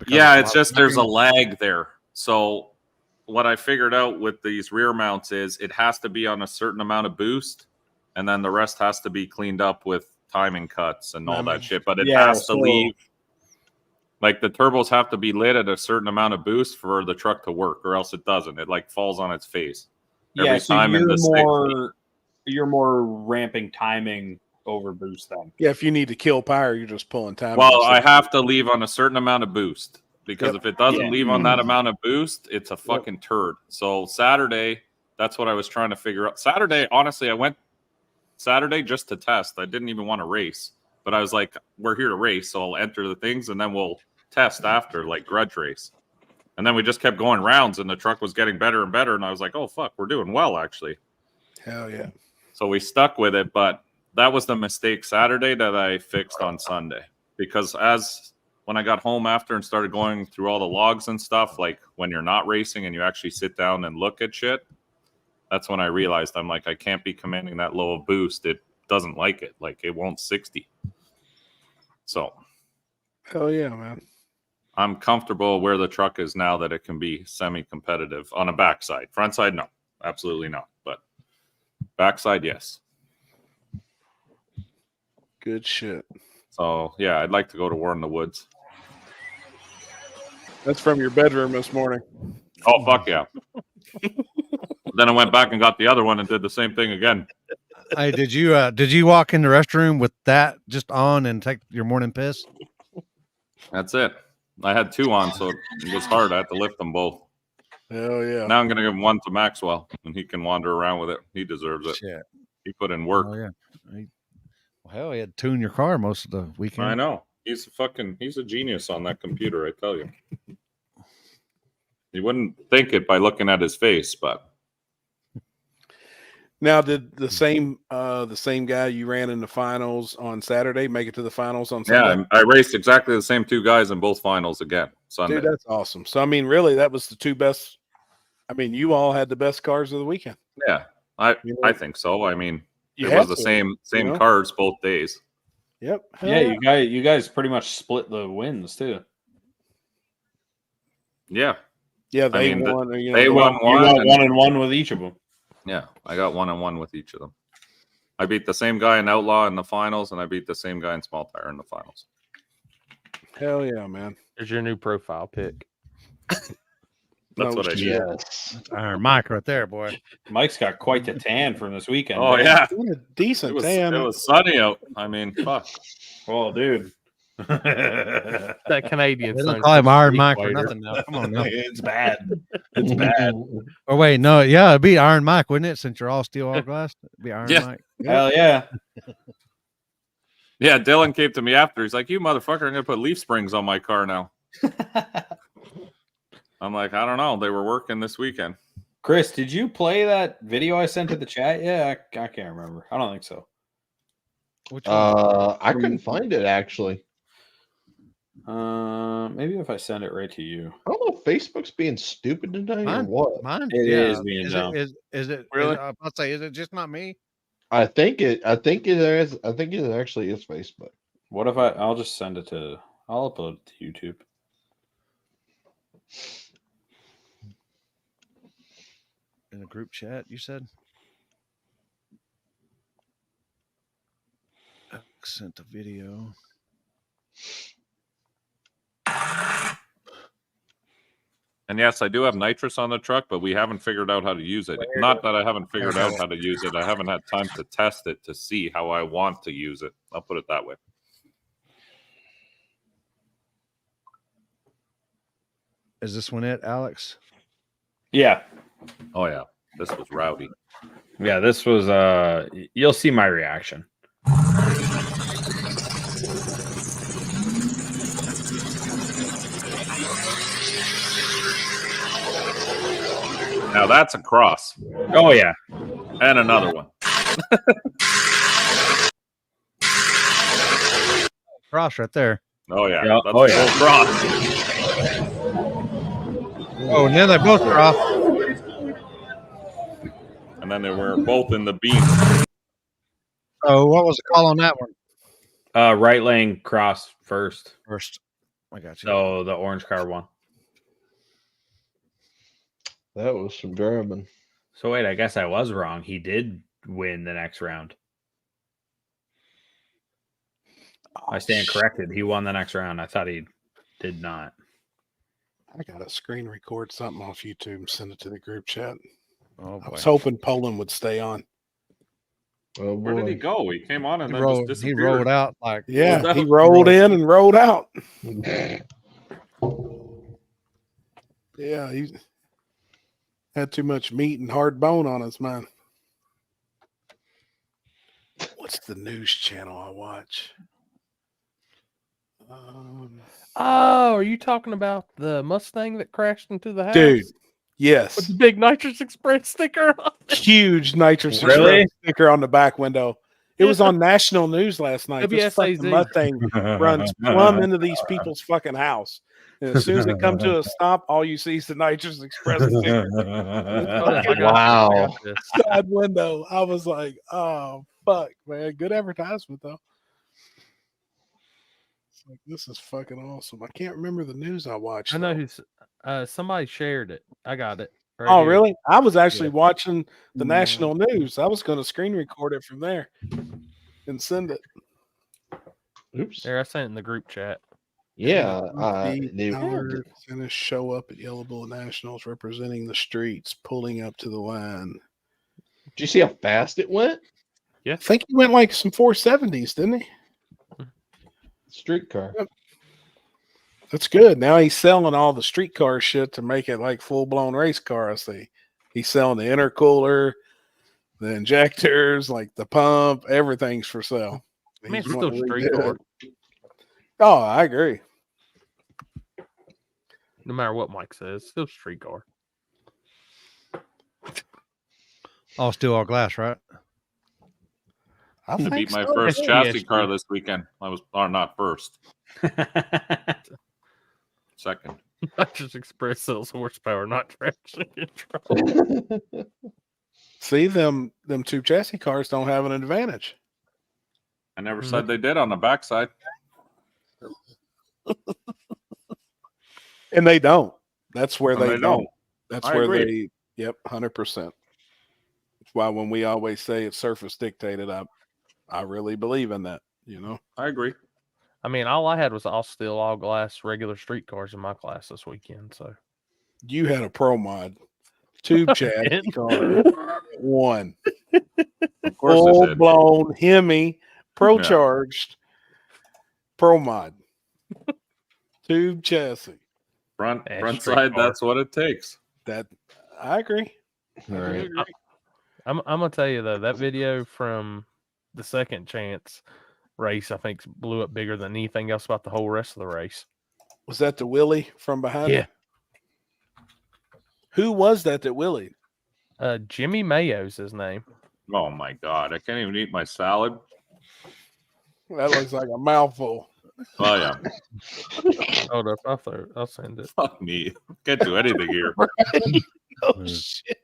Yeah, it's just there's a lag there. So what I figured out with these rear mounts is it has to be on a certain amount of boost, and then the rest has to be cleaned up with timing cuts and all that shit. But it has to leave. Like, the turbos have to be lit at a certain amount of boost for the truck to work, or else it doesn't. It like falls on its face. Yeah, so you're more ramping timing over boost then. Yeah, if you need to kill power, you're just pulling time. Well, I have to leave on a certain amount of boost, because if it doesn't leave on that amount of boost, it's a fucking turd. So Saturday, that's what I was trying to figure out. Saturday, honestly, I went Saturday just to test. I didn't even want to race, but I was like, we're here to race, so I'll enter the things and then we'll test after, like grudge race. And then we just kept going rounds, and the truck was getting better and better. And I was like, oh, fuck, we're doing well, actually. Hell yeah. So we stuck with it. But that was the mistake Saturday that I fixed on Sunday. Because when I got home after and started going through all the logs and stuff, like when you're not racing and you actually sit down and look at shit, that's when I realized, I'm like, I can't be commanding that low of boost. It doesn't like it. Like, it won't 60. So. Hell yeah, man. I'm comfortable where the truck is now that it can be semi-competitive on a backside. Front side, no, absolutely not. But backside, yes. Good shit. So yeah, I'd like to go to War in the Woods. That's from your bedroom this morning. Oh fuck yeah! Then I went back and got the other one and did the same thing again. Hey, did you walk in the restroom with that just on and take your morning piss? That's it. I had 2 on, so it was hard. I had to lift them both. Hell yeah. Now I'm going to give one to Maxwell, and he can wander around with it. He deserves it. Shit. He put in work. Oh, yeah. Hell, he had to tune your car most of the weekend. I know. He's a genius on that computer, I tell you. You wouldn't think it by looking at his face, but. Now, did the same guy you ran in the finals on Saturday make it to the finals on Sunday? Yeah, I raced exactly the same 2 guys in both finals again Sunday. Dude, that's awesome. So, I mean, really, that was the 2 best. I mean, you all had the best cars of the weekend. Yeah, I think so. I mean, it was the same cars both days. Yep. Yeah, you guys pretty much split the wins too. Yeah. Yeah, they won. won. They won 1 and 1 with each of them. Yeah, I got 1-1 with each of them. I beat the same guy in Outlaw in the finals, and I beat the same guy in Small Tire in the finals. Hell yeah, man. There's your new profile pic. That's No what I did. shit. Yes. That's Iron Mike right there, boy. Mike's got quite the tan from this weekend. Oh man. yeah, What a decent it tan. was sunny out. I mean, fuck. Well, dude. That Canadian They sun. don't call him close to Iron the Mike for equator. nothing now. Come on now. It's bad. It's bad. Or wait, no, yeah, it'd be Iron Mike, wouldn't it? Since you're all steel, all glass, it'd be Iron Yeah. Mike. Hell yeah. Yeah, Dylan came to me after. He's like, "You motherfucker, I'm gonna put leaf springs on my car now." I'm like, "I don't know. They were working this weekend." Chris, did you play that video I sent to the chat? Yeah, I can't remember. I don't think so. Which one? I couldn't find it actually. Maybe if I send it right to you. I don't know if Facebook's being stupid tonight or Mine, what. mine, It yeah. is being dumb. Is it Really? I was about to say, is it just not me? I think it is. I think it actually is Facebook. What if I'll just send it to, I'll upload it to YouTube. In a group chat, you said? Sent a video. And yes, I do have nitrous on the truck, but we haven't figured out how to use it. Not that I haven't figured out how to use it. I haven't had time to test it to see how I want to use it. I'll put it that way. Is this one it, Alex? Yeah. Oh yeah, this was rowdy. Yeah, this was you'll see my reaction. Now that's a cross. Oh yeah. And another one. Cross right there. Oh yeah. Yeah, That's oh, a yeah. full cross. Oh, and then they both cross. And then they were both in the beam. Oh, what was the call on that one? Right lane cross first. First. I got you. So the orange car won. That was some German. So wait, I guess I was wrong. He did win the next round. I stand corrected. He won the next round. I thought he did not. I gotta screen record something off YouTube and send it to the group chat. Oh, I boy. was hoping Poland would stay on. Oh, Where did he boy. go? He came on and He then rolled, just he disappeared. rolled out like Yeah, he rolled in and rolled out. Yeah, he had too much meat and hard bone on his mind. What's the news channel I watch? Oh, are you talking about the Mustang that crashed into the house? Dude, With yes. the big Nitrous Express sticker on it? Huge nitrous Really? Express sticker on the back window. It was on national news last night. This fucking WSAZ. Mustang runs plumb into these people's fucking house. And as soon as they come to a stop, all you see is the Nitrous Express sticker. Wow. Side window. I was like, oh fuck, man. Good advertisement though. It's like, this is fucking awesome. I can't remember the news I watched. I know though. who's somebody shared it. I got it. right Oh, here. really? I was actually watching the national news. I was going to screen record it from there and send it. Oops. There, I sent it in the group chat. Yeah. Howard Dennis show up at Yellow Bull Nationals representing the streets, pulling up to the line. Did you see how fast it went? I think he went like some 470s, didn't he? Streetcar. That's good. Now he's selling all the streetcar shit to make it like full blown race car. I see. He's selling the intercooler, the injectors, like the pump, everything's for sale. I mean, it's He's still wanting to street redo car. it. Oh, I agree. No matter what Mike says, still street car. all steel, all glass, right? I I think beat my so. first SGSG. chassis car this weekend. I was, or not first, second. Nitrous Express sells horsepower, not traction control. See, them two chassis cars don't have an advantage. I never said they did on the backside. And they don't. That's where And they they don't. don't. That's I where agree. they 100%. why when we always say it's surface dictated, I really believe in that. I agree. I mean, all I had was all steel, all glass, regular street cars in my class this weekend. So You had a pro mod tube chat didn't. car one Of course it full did. blown Hemi pro charged pro mod tube chassis. Front street side, car. that's what it takes. That I agree. I Right. agree. I'm gonna tell you though, that video from the second chance race, I think, blew up bigger than anything else about the whole rest of the race. Was that the Willie from behind? Yeah. Who was that Willie? Jimmy Mayo's his name. Oh my god, I can't even eat my salad. That looks like a mouthful. Oh yeah. Hold up, I'll send it. Fuck me. Can't do anything here. Oh shit.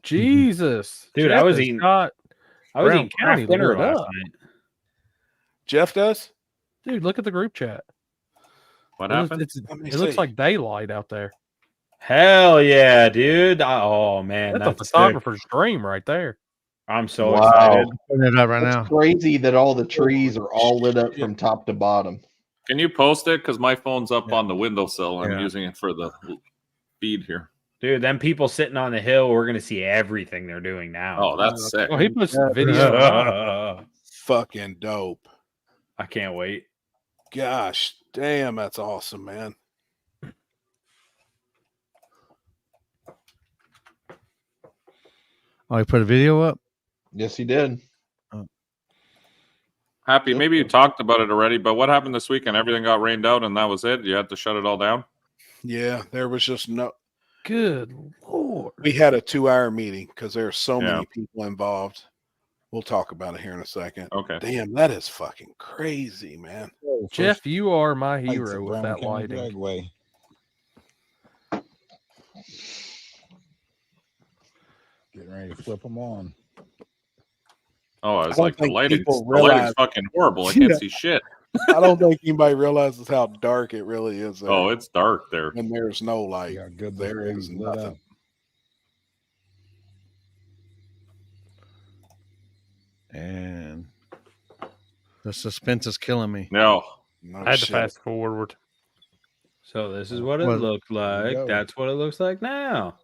Jesus, Dude, Jeff I was has eating got Brown County craft dinner lit last up. night. Jeff does? Dude, look at the group chat. What It looks- happened? It looks like daylight out there. Hell yeah, dude. Oh man, That's a sick. photographer's dream right there. I'm so Wow. excited. Putting it up right It's now. crazy that all the trees are all lit up from top to bottom. Can you post it? Because my phone's up on the windowsill. I'm Yeah. using it for the feed here. Dude, them people sitting on the hill, we're gonna see everything they're doing now. Oh, that's sick. Oh, he puts the video. Fucking dope. I can't wait. Gosh, damn, that's awesome, man. Oh, he put a video up? Yes, he did. Happy, maybe you talked about it already, but what happened this weekend? Everything got rained out and that was it? You had to shut it all down? Yeah, there was just no. Good Lord. We had a 2-hour meeting because there are so Yeah. many people involved. We'll talk about it here in a second. Okay. Damn, that is fucking crazy, man. Jeff, you are my Lights hero at with Brown that County lighting. Dragway. Getting ready to flip them on. Oh, I was don't like, the think lighting's people lighting's realize- fucking horrible. I can't Yeah. see shit. I don't think anybody realizes how dark it really is there. Oh, it's dark there. when there's no light. Got good There big is things lit nothing. up. And the suspense is killing me. No. No I had to shit. fast forward. So this is what it Well, looked like. go. That's what it looks like now.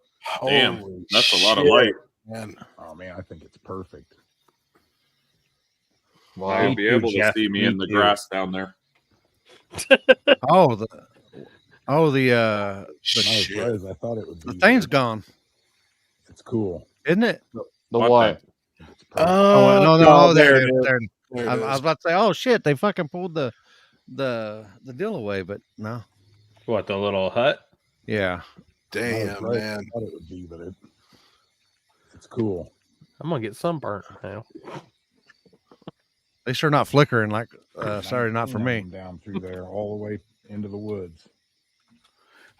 Damn, Holy that's a lot of shit, light. man. Oh man, I think it's perfect. Wow. You'll be too, able to Jeff, see me me in the too. grass down there. Oh, the Not as Shit. bright as I thought it would be. the thing's but gone, It's cool. isn't it? The What what? thing? I think it's perfect. Oh, no, there it is. There it is. There it I was is. about to say, oh shit, they fucking pulled the deal away, but no. What, the little hut? Yeah. Not as Damn, bright as man. I thought it would be, but it's cool. I'm gonna get sunburnt now. They sure not flickering like sorry, not for 19 of me. them down through there, all the way into the woods.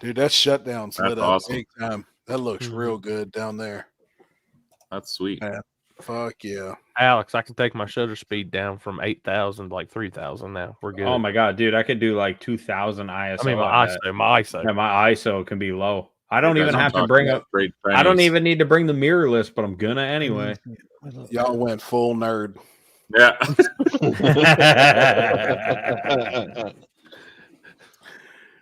Dude, that shutdown's That's lit up awesome. big time. That looks Mhm. real good down there. That's sweet. Yeah. Fuck yeah. Alex, I can take my shutter speed down from 8,000 to like 3,000 now. We're good. Oh my god, dude, I could do like 2,000 ISO. I mean, my on that. ISO, my ISO. Yeah, my ISO can be low. I don't You even guys have to talking bring about up. great I don't Chinese. even need to bring the mirrorless, but I'm gonna anyway. Y'all went full nerd. Yeah.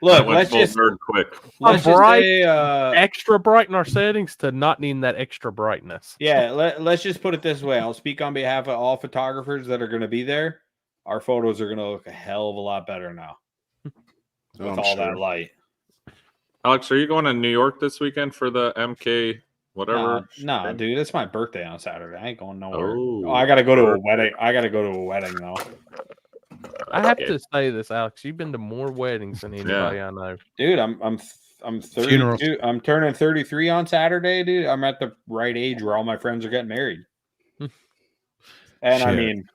Look, I went let's full just nerd quick. let's just bright. say, Extra bright in our settings to not needing that extra brightness. yeah. Let's just put it this way. I'll speak on behalf of all photographers that are going to be there. Our photos are going to look a hell of a lot better now with I'm all that sure. light. Alex, are you going to New York this weekend for the MK whatever? Nah, thing? dude, it's my birthday on Saturday. I ain't going nowhere. Oh, I gotta go to a birthday. wedding. I gotta go to a wedding though. I have Okay. to say this, Alex. You've been to more weddings than anybody I know. Dude, I'm 32. Funerals. I'm turning 33 on Saturday, dude. I'm at the right age where all my friends are getting married. And I Shit. mean,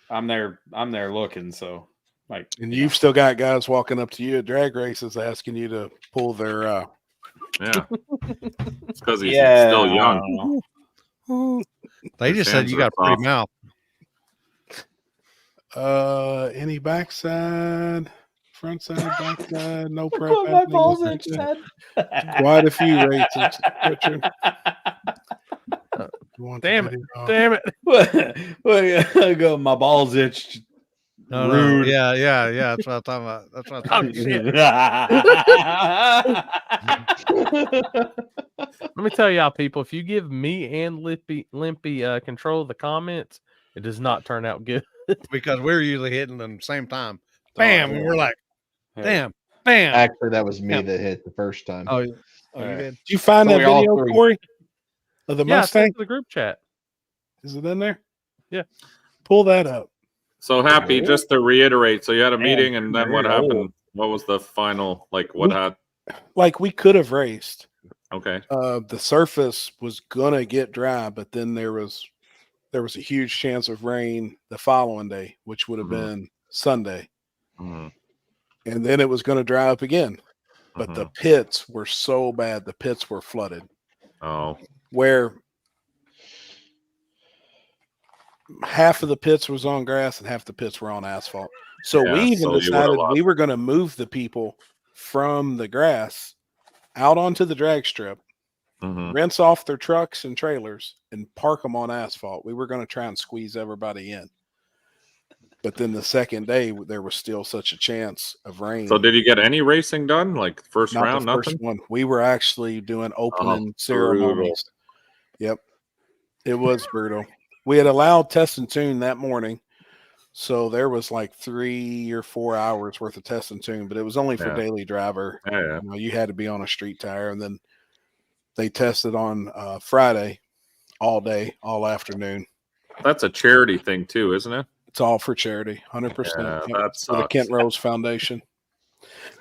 I'm there looking, so like And you've still got guys walking up to you at drag races asking you to pull their Yeah. It's because he's yeah, still I young. don't know. They just said fans you are got a pretty soft. mouth. any backside, front side, backside, no prep. Put my happening balls with in that. bed. Quite a few races, Richard. You want Damn the it. video? Damn it. I go, my balls itched. No, Rude. no. Yeah. That's what I'm talking about. That's what I'm Oh, talking shit. Let me tell y'all, people, if you give me and Limpy control of the comments, it does not turn out good. because we're usually hitting them same time. Oh, Bam, yeah. and we're like, Hey. damn, bam. Actually, that was me Yeah. that hit the first time. Oh, you Alright. did. Did you find So that we all video, three- Corey? Of the Yeah, I sent Mustang? it to the group chat. Is it in there? Yeah. Pull that up. So Happy, just to reiterate, so you had a Man, meeting, and then what very happened? old. What was the final? Like, what We- had? Like we could have raced. Okay. The surface was gonna get dry, but then there was a huge chance of rain the following day, which would have been Sunday. Mhm. And then it was going to dry up again. But the pits were so bad, the pits were flooded. Oh. Where half of the pits was on grass and half the pits were on asphalt. So we Yeah, even so you would've decided lost. we were going to move the people from the grass out onto the drag strip, Mhm. rinse off their trucks and trailers, and park them on asphalt. We were going to try and squeeze everybody in. But then the second day, there was still such a chance of rain. So did you get any racing done? Like first Not round, the first nothing? one. We were actually doing opening brutal. ceremonies. Yep. It was brutal. We had allowed test and tune that morning. So there was like 3 or 4 hours worth of test and tune, but it was only for Yeah. daily driver. Yeah. You know, you had to be on a street tire. And then they tested on Friday all day, all afternoon. That's a charity thing too, isn't it? It's all for charity, 100%. Yeah, Yep, that for the sucks. Kent Rose Foundation.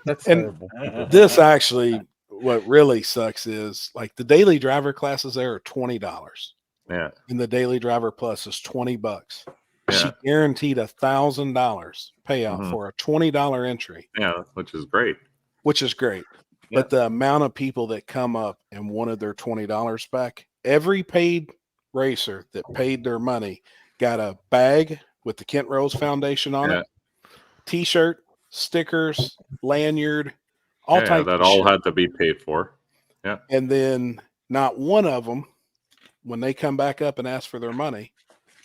That's And terrible. this actually, what really sucks is like the daily driver classes there are $20. Yeah. And the daily driver plus is $20. Yeah. She guaranteed $1,000 payout Mhm. for a $20 entry, Yeah, which is great. which is great. Yeah. But the amount of people that come up and wanted their $20 back, every paid racer that paid their money got a bag with the Kent Rose Foundation on it, t-shirt, stickers, lanyard, all Yeah, types that of all shit. had to be paid for. Yeah. And then not one of them, when they come back up and ask for their money,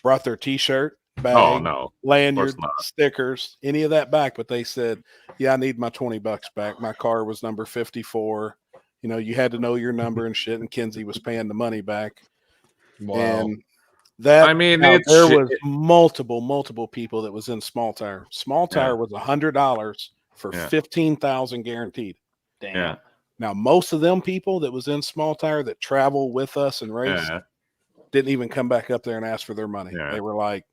brought their t-shirt, bag, Oh no. lanyard, not. stickers, any of that back. But they said, yeah, I need my $20 back. My car was number 54. You know, you had to know your number and shit. And Kinsey was paying the money back. Wow. And that, I mean, now, it's there shit. was multiple people that was in small tire. Small tire Yeah. was $100 for Yeah. 15,000 guaranteed. Damn. Yeah. Now, most of them people that was in small tire that travel with us and race Yeah. didn't even come back up there and ask for their money. Yeah. They were like,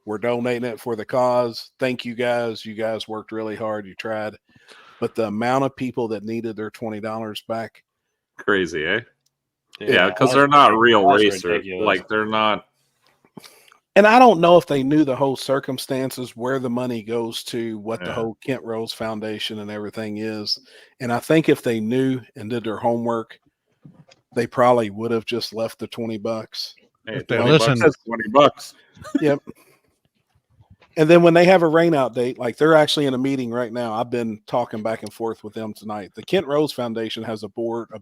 we're donating it for the cause. Thank you guys. You guys worked really hard. You tried. But the amount of people that needed their $20 back. Crazy, eh? Yeah, Yeah, because that's they're not real that's racers. ridiculous. Like they're not. And I don't know if they knew the whole circumstances, where the money goes to, what the Yeah. whole Kent Rose Foundation and everything is. And I think if they knew and did their homework, they probably would have just left the $20. Hey, If they 20 listen- bucks is $20. Yep. And then when they have a rain out date, like they're actually in a meeting right now. I've been talking back and forth with them tonight. The Kent Rose Foundation has a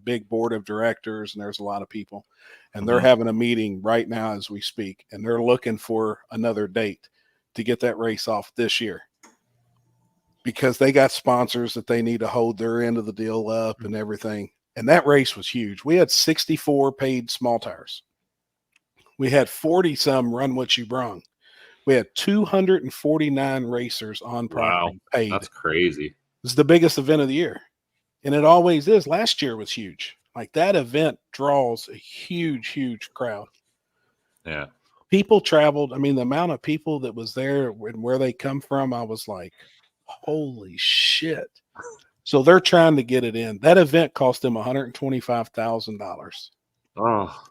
big board of directors, and there's a lot of people. And they're Mhm. having a meeting right now as we speak. And they're looking for another date to get that race off this year. Because they got sponsors that they need to hold their end of the deal up and everything. And that race was huge. We had 64 paid small tires. We had 40 some run what you brung. We had 249 racers on property paid. That's crazy. It's the biggest event of the year. And it always is. Last year was huge. Like that event draws a huge crowd. Yeah. People traveled. I mean, the amount of people that was there and where they come from, I was like, holy shit. So they're trying to get it in. That event cost them $125,000 Oh.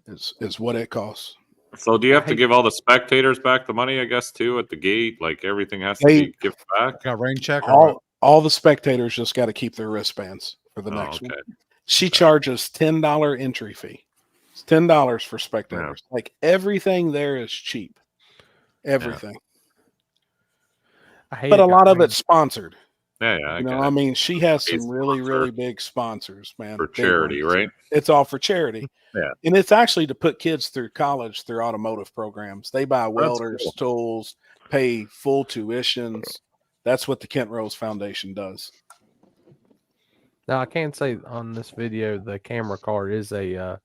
is what it costs. So do you have to give all the spectators back the money, I guess, too, at the gate? Like everything has to They- be given back? Got rain check or what? All the spectators just got to keep their wristbands for the Oh, next okay. one. She charges $10 entry fee. It's $10 for spectators. Like everything there is cheap. Everything. I hate But it a got lot of rain. it's sponsored. Yeah, I You know, get I it. mean, she has Big some really, sponsor. really big sponsors, man. For Big charity, ones. right? It's all for charity. Yeah. And it's actually to put kids through college through automotive programs. They buy welders, cool. tools, pay full tuitions. That's what the Kent Rose Foundation does. Now I can say on this video the camera car is a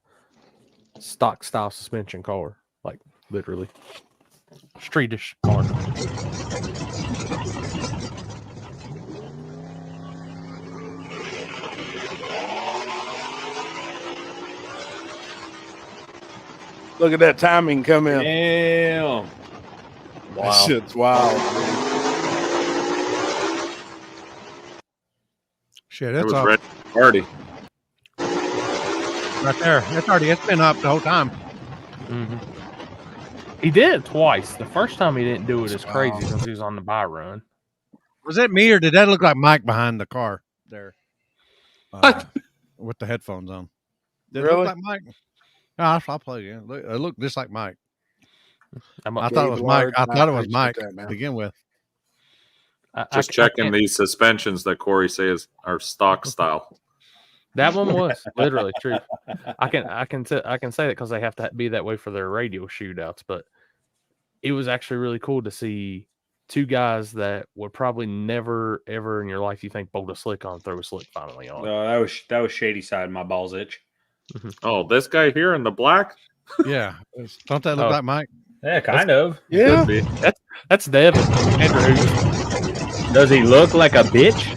stock style suspension car, like literally streetish car. Look at that timing come in. Damn. That shit's wild. Shit, It it's was up ready to party. right there. It's been up the whole time. Mm-hmm. He did it twice. The first time he didn't do it as crazy Wow. because he was on the buy run. Was it me or did that look like Mike behind the car there? With the headphones on. Did it Really? look like Mike? No, I'll play again. It looked just like Mike. I thought it Gabe was Mike. Lard, I I thought it was appreciate Mike that, man. to begin with. Just checking these suspensions that Corey says are stock style. That one was literally true. I can say that because they have to be that way for their radio shootouts. But it was actually really cool to see two guys that would probably never ever in your life you think bolt a slick on, throw a slick finally on. That was shady side. My balls itch. Oh, this guy here in the black? Yeah. Don't that look like Mike? Yeah, kind of. Yeah. Could be. That's Devin. Andrew. Does he look like a bitch?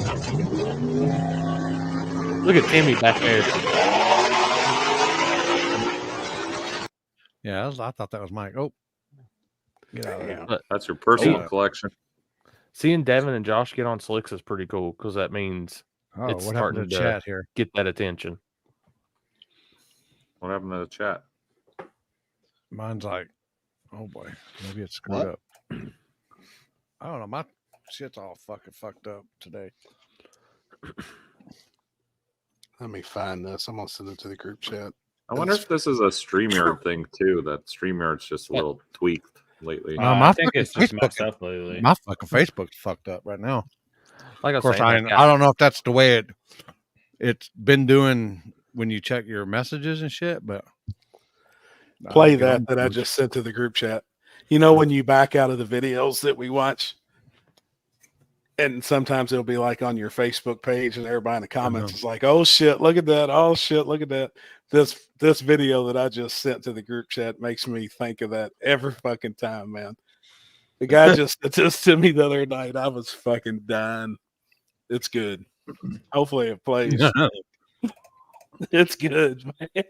Look at Timmy back there. Yeah, I thought that was Mike. Oh, get out of there. That's your personal collection. Seeing Devin and Josh get on slicks is pretty cool because that means Oh, it's what happened to starting the to chat here? get that attention. What happened to the chat? Mine's like, oh boy, maybe it's screwed up. I don't know. My shit's all fucking fucked up today. Let me find this. I'm gonna send it to the group chat. I wonder if this is a StreamYard thing too. That StreamYard's just a little tweaked lately. No, my I think it's just Facebook- messed up lately. My fucking Facebook's fucked up right now. Like I Of course, was saying, I don't know if that's the way it's been doing when you check your messages and shit, but Play that I just sent to the group chat. You know, when you back out of the videos that we watch, and sometimes it'll be like on your Facebook page, and everybody in the comments is like, "Oh shit, look at that! Oh shit, look at that!" This video that I just sent to the group chat makes me think of that every fucking time, man. The guy just sent this to me the other night. I was fucking dying. It's good. Hopefully it plays. It's good, man.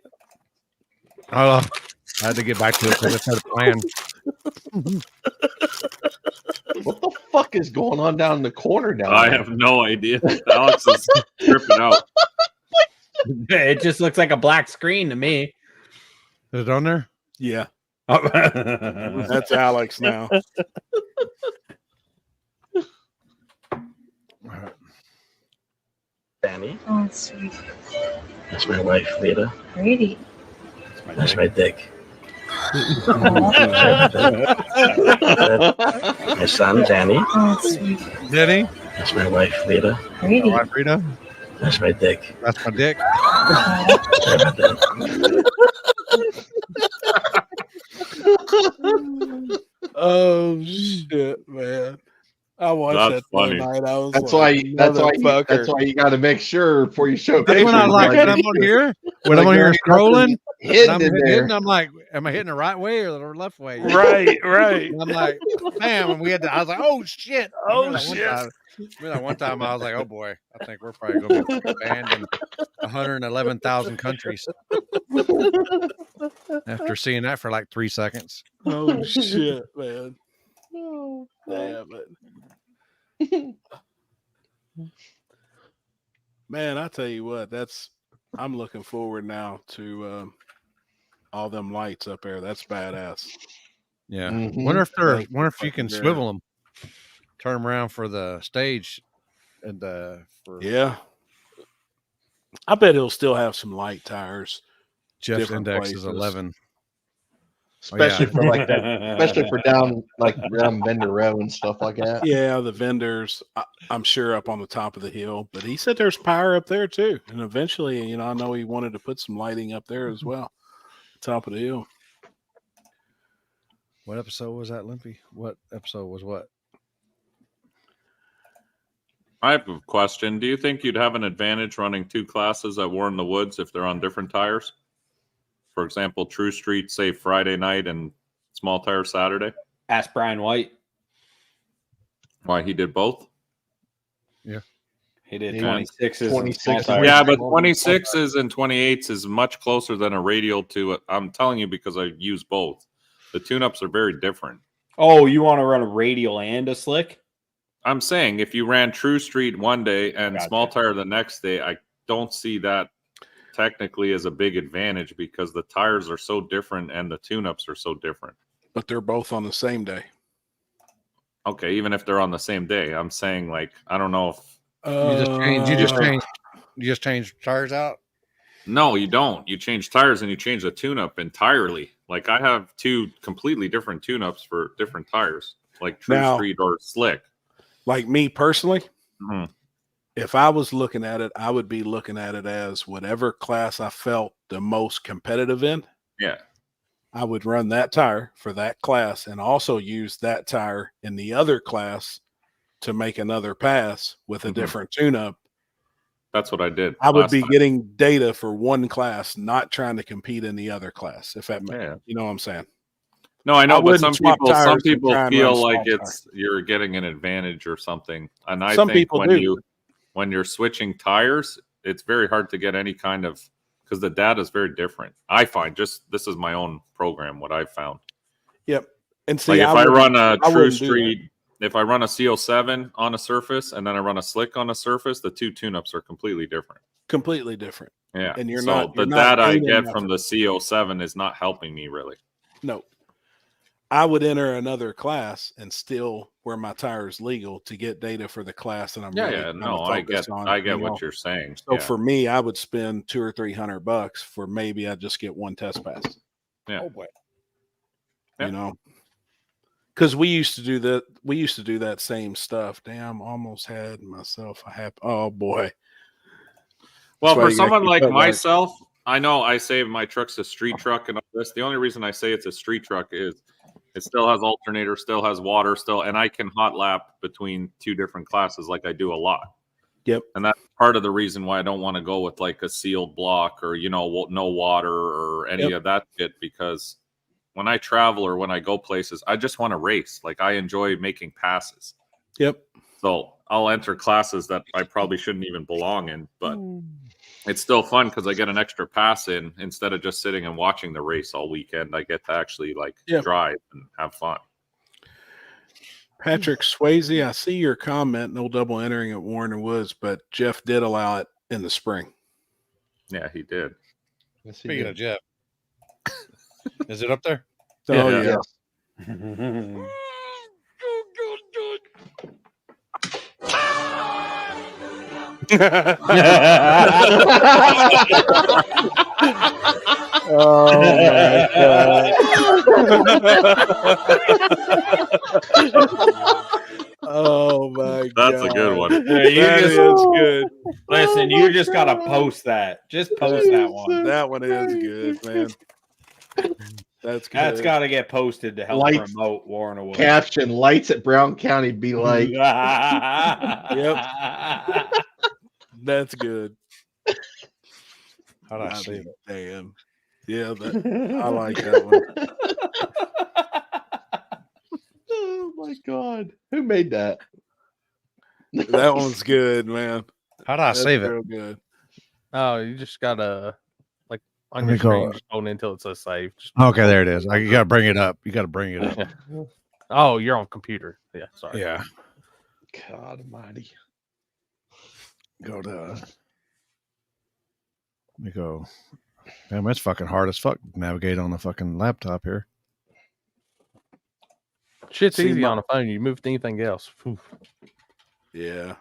I had to get back to it because it's had a plan. What the fuck is going on down in the corner down I there? have no idea. Alex is tripping out. It just looks like a black screen to me. Is it on there? Yeah. That's That's Alex now. Danny. Oh, it's sweet. That's my wife, Lita. Pretty. That's my dick. My son, Danny. Oh, it's sweet. Did he? That's my wife, Lita. Pretty. All right, Rita? That's my dick. That's my dick. Sorry about that. Oh shit, man! I watched That's that the other funny. night. I was That's like, why. That's why you got to make sure before you show That's pictures. when I like like, when I'm on here. When I'm on here scrolling, and hidden I'm in there. hitting, I'm like, am I hitting the right way or the left way? Right, right. And I'm like, damn. And I was like, oh shit. Oh shit. That one time I was like, oh boy, I think we're probably going to be banned in 111,000 countries. After seeing that for like 3 seconds. Oh shit, man! Damn it, man! I tell you what, I'm looking forward now to all them lights up there. That's badass. Yeah. Mhm. Wonder if That's you fucking can great. swivel them, turn them around for the stage, and for Yeah, I bet he'll still have some light tires. Jeff's different index is places. 11. especially for like that, especially for down Vendor Row and stuff like that. Yeah, the vendors, I'm sure up on the top of the hill, but he said there's power up there too. And eventually, you know, I know he wanted to put some lighting up there as well, top of the hill. What episode was that, Limpy? What episode was what? I have a question. Do you think you'd have an advantage running 2 classes at War in the Woods if they're on different tires? For example, True Street, say Friday night and small tire Saturday? Ask Brian White. Why he did both? Yeah. He did Yeah. 26s. 26s. Yeah, but 26s and 28s is much closer than a radial to it. I'm telling you because I use both. The tune-ups are very different. Oh, you want to run a radial and a slick? I'm saying if you ran True Street one day and Gotcha. small tire the next day, I don't see that technically as a big advantage because the tires are so different and the tune-ups are so different. But they're both on the same day. Okay, even if they're on the same day, I'm saying like I don't know if You just change tires out. No, you don't. You change tires and you change the tune-up entirely. Like I have 2 completely different tune-ups for different tires, like True Now- Street or Slick. Like me personally, Mhm. if I was looking at it, I would be looking at it as whatever class I felt the most competitive in. Yeah. I would run that tire for that class and also use that tire in the other class to make another pass with a Mhm. different tune-up. That's what I did. I would last be time. getting data for one class, not trying to compete in the other class. If that, Yeah. you know what I'm saying? No, I know, but wouldn't some swap people tires and feel try and run like small it's you're getting an advantage or something. And I Some think people when do. you're switching tires, it's very hard to get any kind of because the data is very different. I find just this is my own program, what I've found. Yep. And see, Like if I run a I True wouldn't do that. Street, if I run a CO7 on a surface and then I run a Slick on a surface, the 2 tune-ups are completely different. Completely different. Yeah. And you're so not- the you're not data I gaining get nothing. from the CO7 is not helping me really. No. I would enter another class and still where my tire is legal to get data for the class that I'm Yeah, really yeah. trying to No, I focus get on, I get you what know? you're saying. So Yeah. for me, I would spend $200 or $300 for maybe I just get one test pass. Yeah. Oh boy. Yeah. You know, because we used to do that. We used to do that same stuff. Damn, almost had myself a happy. Oh boy. Well, That's why for you gotta someone keep like that work. myself, I know I say my truck's a street truck and all this. The only reason I say it's a street truck is it still has alternator, still has water, and I can hot lap between 2 different classes like I do a lot. Yep. And that's part of the reason why I don't want to go with like a sealed block or, no water or any Yep. of that shit because when I travel or when I go places, I just want to race. Like I enjoy making passes. Yep. So I'll enter classes that I probably shouldn't even belong in, but it's still fun because I get an extra pass in instead of just sitting and watching the race all weekend. I get to actually drive and have fun. Patrick Swayze, I see your comment, no double entering at Warner Woods, but Jeff did allow it in the spring. Yeah, he did. Speaking of Jeff, is it up there? Oh, Yeah. yeah. Oh my God. Oh my God. That's a good one. Yeah, you That just- is good. Listen, you just gotta post that. Just post that one. That one is good, man. That's good. That's got to get posted to help Lights- promote Warren Award. Caption: Lights at Brown County be like. Yep. That's good. How'd I I see mean, it? damn. Yeah, I like that one. Oh my God, who made that? That one's good, man. How'd I That's save it? real good. Oh, you just gotta like on Let your me go. screen, just hold it until it says save. Just- Okay, there it is. You got to bring it up. You got to bring it up. Oh, you're on computer. Yeah, sorry. Yeah. God Almighty. Go to. Let me go. Damn, it's fucking hard as fuck to navigate on the fucking laptop here. Shit's See, easy my- on a phone. You move to anything else. Phew. Yeah.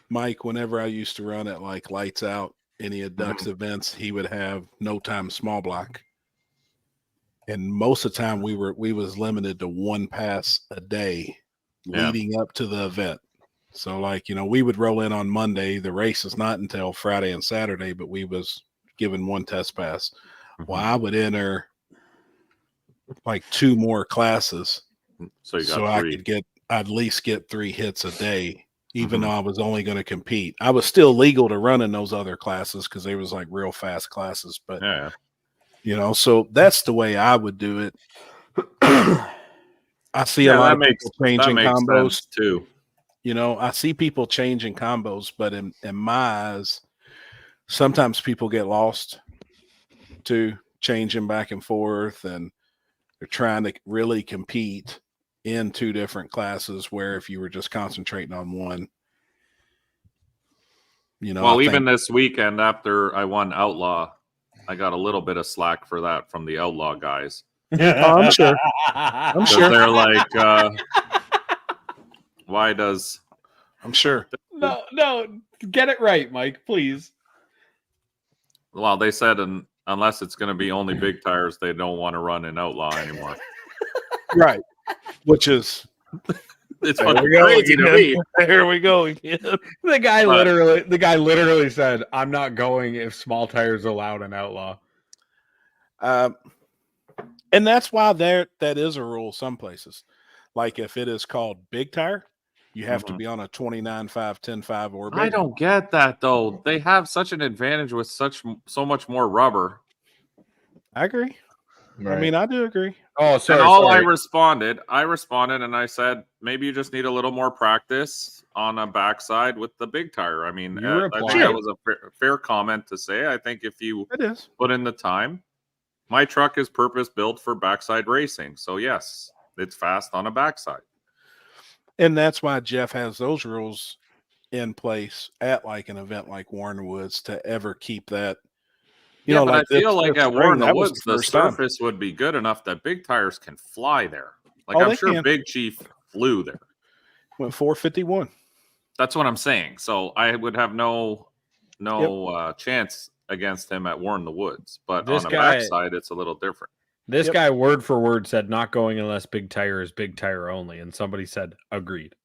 Mike, whenever I used to run at like lights out, any of Duck's events, he would have no time small block. and most of the time we was limited to one pass a day leading up to the event. So like, we would roll in on Monday. The race is not until Friday and Saturday, but we was given one test pass. Well, I would enter like 2 more classes. So you got so 3. I could get at least get 3 hits a day, even though I was only going to compete. I was still legal to run in those other classes because they was like real fast classes. But so that's the way I would do it. I see a lot of people changing combos too. I see people changing combos, but in my eyes, sometimes people get lost to changing back and forth, and they're trying to really compete in 2 different classes where if you were just concentrating on one, Well, even this weekend after I won Outlaw, I got a little bit of slack for that from the Outlaw guys. I'm sure. I'm sure. They're like, why does... I'm sure. No, get it right, Mike, please. Well, they said unless it's going to be only big tires, they don't want to run in Outlaw anymore. Right. Which is... It's fucking crazy to me. There we go again. The guy literally said, "I'm not going if small tires are allowed in Outlaw." And that's why that is a rule some places. Like if it is called big tire, you have to be on a 29.5, 10.5 or bigger. I don't get that though. They have such an advantage with so much more rubber. I agree. Right. I mean, I do agree. Oh, sorry. I responded and I said, maybe you just need a little more practice on a backside with the big tire. I mean, I think that was a fair comment to say. I think if you put in the time, my truck is purpose built for backside racing. So yes, it's fast on a backside. And that's why Jeff has those rules in place at like an event like Warren Woods to ever keep that. But I feel like at Warren Woods, the surface would be good enough that big tires can fly there. Like I'm sure Big Chief flew there. Went 451. That's what I'm saying. So I would have no chance against him at Warren the Woods. But on the backside, it's a little different. This guy word for word said not going unless big tire is big tire only. And somebody said agreed.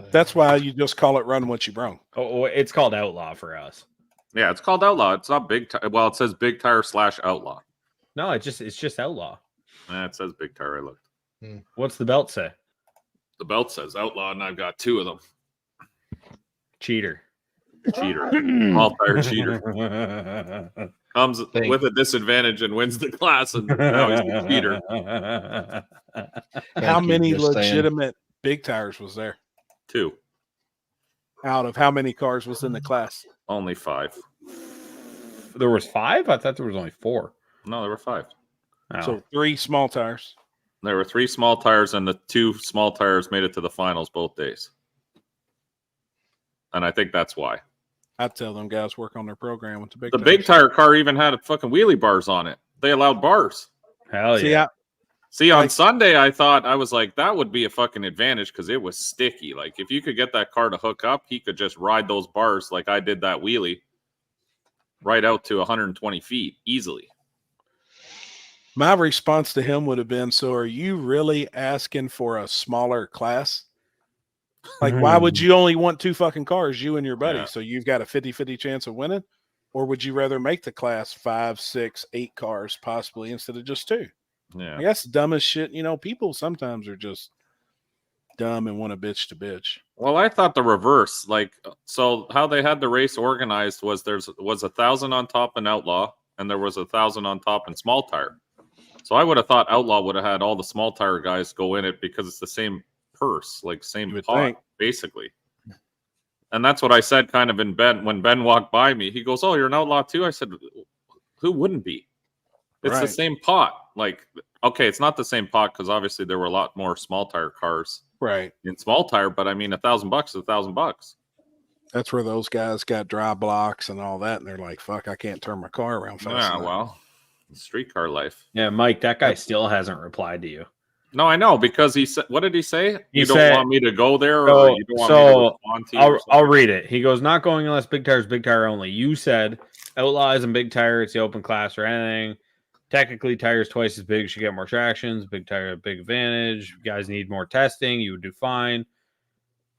That's why you just call it run what you brung. Oh, it's called Outlaw for us. Yeah, it's called Outlaw. It's not big tire. Well, it says big tire / Outlaw. No, it's just Outlaw. Yeah, it says big tire. I looked. What's the belt say? The belt says Outlaw, and I've got 2 of them. Cheater. Small tire cheater. Comes with a disadvantage and wins the class, and now he's a cheater. How many legitimate big tires was there? 2. Out of how many cars was in the class? Only 5. There was 5? I thought there was only 4. No, there were 5. Oh. So 3 small tires. There were 3 small tires, and the 2 small tires made it to the finals both days. And I think that's why. I'd tell them guys work on their program with the big The tires. big tire car even had a fucking wheelie bars on it. They allowed bars. Hell yeah. See, on Sunday, I was like, that would be a fucking advantage because it was sticky. Like, if you could get that car to hook up, he could just ride those bars like I did that wheelie right out to 120 feet easily. My response to him would have been, so are you really asking for a smaller class? Like, why would you only want 2 fucking cars, you and your buddy? Yeah. So you've got a 50-50 chance of winning? Or would you rather make the class 5, 6, 8 cars possibly instead of just 2? Yeah. I guess dumb as shit. People sometimes are just dumb and want to bitch. Well, I thought the reverse. Like, so how they had the race organized was there was 1,000 on top in Outlaw, and there was 1,000 on top in small tire. So I would have thought Outlaw would have had all the small tire guys go in it because it's the same purse, like same pot, basically. And that's what I said kind of in Ben. When Ben walked by me, he goes, "Oh, you're an Outlaw too?" I said, "Who wouldn't be? It's the same pot." Like, okay, it's not the same pot because obviously there were a lot more small tire cars in small tire, but I mean, $1,000 is $1,000. That's where those guys got dry blocks and all that, and they're like, "Fuck, I can't turn my car around fast." Yeah, enough. well, streetcar life. Yeah, Mike, that guy still hasn't replied to you. No, I know, because he said, what did he say? He You said- don't want me to go there, or you don't want me to respond to you? or I'll read it. He goes, not going unless big tire is big tire only. You said Outlaw isn't big tire, it's the open class or anything. technically tires twice as big should get more tractions. Big tire, big advantage. Guys need more testing. You would do fine.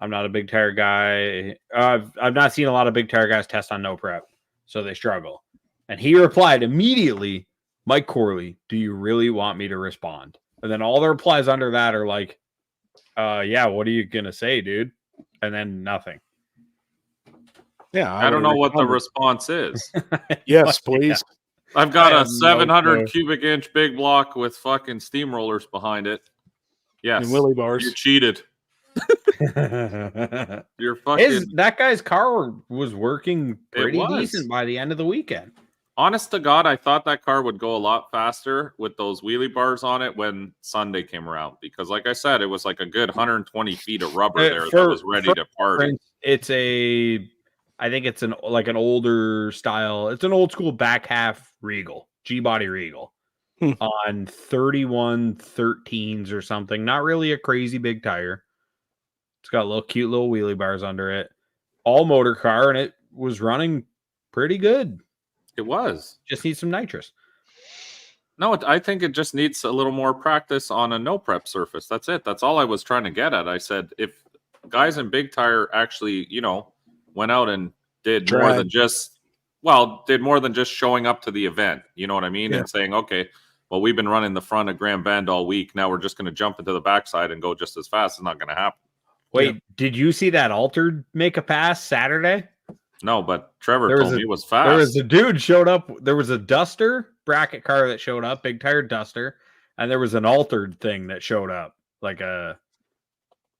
I'm not a big tire guy. I've not seen a lot of big tire guys test on no prep, so they struggle. And he replied immediately, Mike Corley, do you really want me to respond? And then all the replies under that are like, yeah, what are you gonna say, dude? And then nothing. Yeah, I don't know what the responded. response is. Yes, please. I've got I a have no 700 clue. cubic inch big block with fucking steamrollers behind it. Yes, And Willy bars. you cheated. You're fucking. That guy's car was working pretty was. decent by the end of the weekend. Honest to God, I thought that car would go a lot faster with those wheelie bars on it when Sunday came around. Because, like I said, it was like a good 120 feet of rubber there that was ready to party. It's I think it's an older style. It's an old school back half Regal, G-body Regal on 3113s or something. Not really a crazy big tire. It's got cute little wheelie bars under it. All motor car, and it was running pretty good. It was. Just needs some nitrous. No, I think it just needs a little more practice on a no prep surface. That's it. That's all I was trying to get at. I said if guys in big tire actually, went out and did more than just showing up to the event. You know what I mean? Yeah. And saying, okay, well, we've been running the front of Grand Bend all week. Now we're just going to jump into the backside and go just as fast. It's not going to happen. Wait, did you see that altered make a pass Saturday? No, but Trevor told me it was fast. There was a dude showed up. There was a Duster bracket car that showed up, big tire Duster, and there was an altered thing that showed up, like I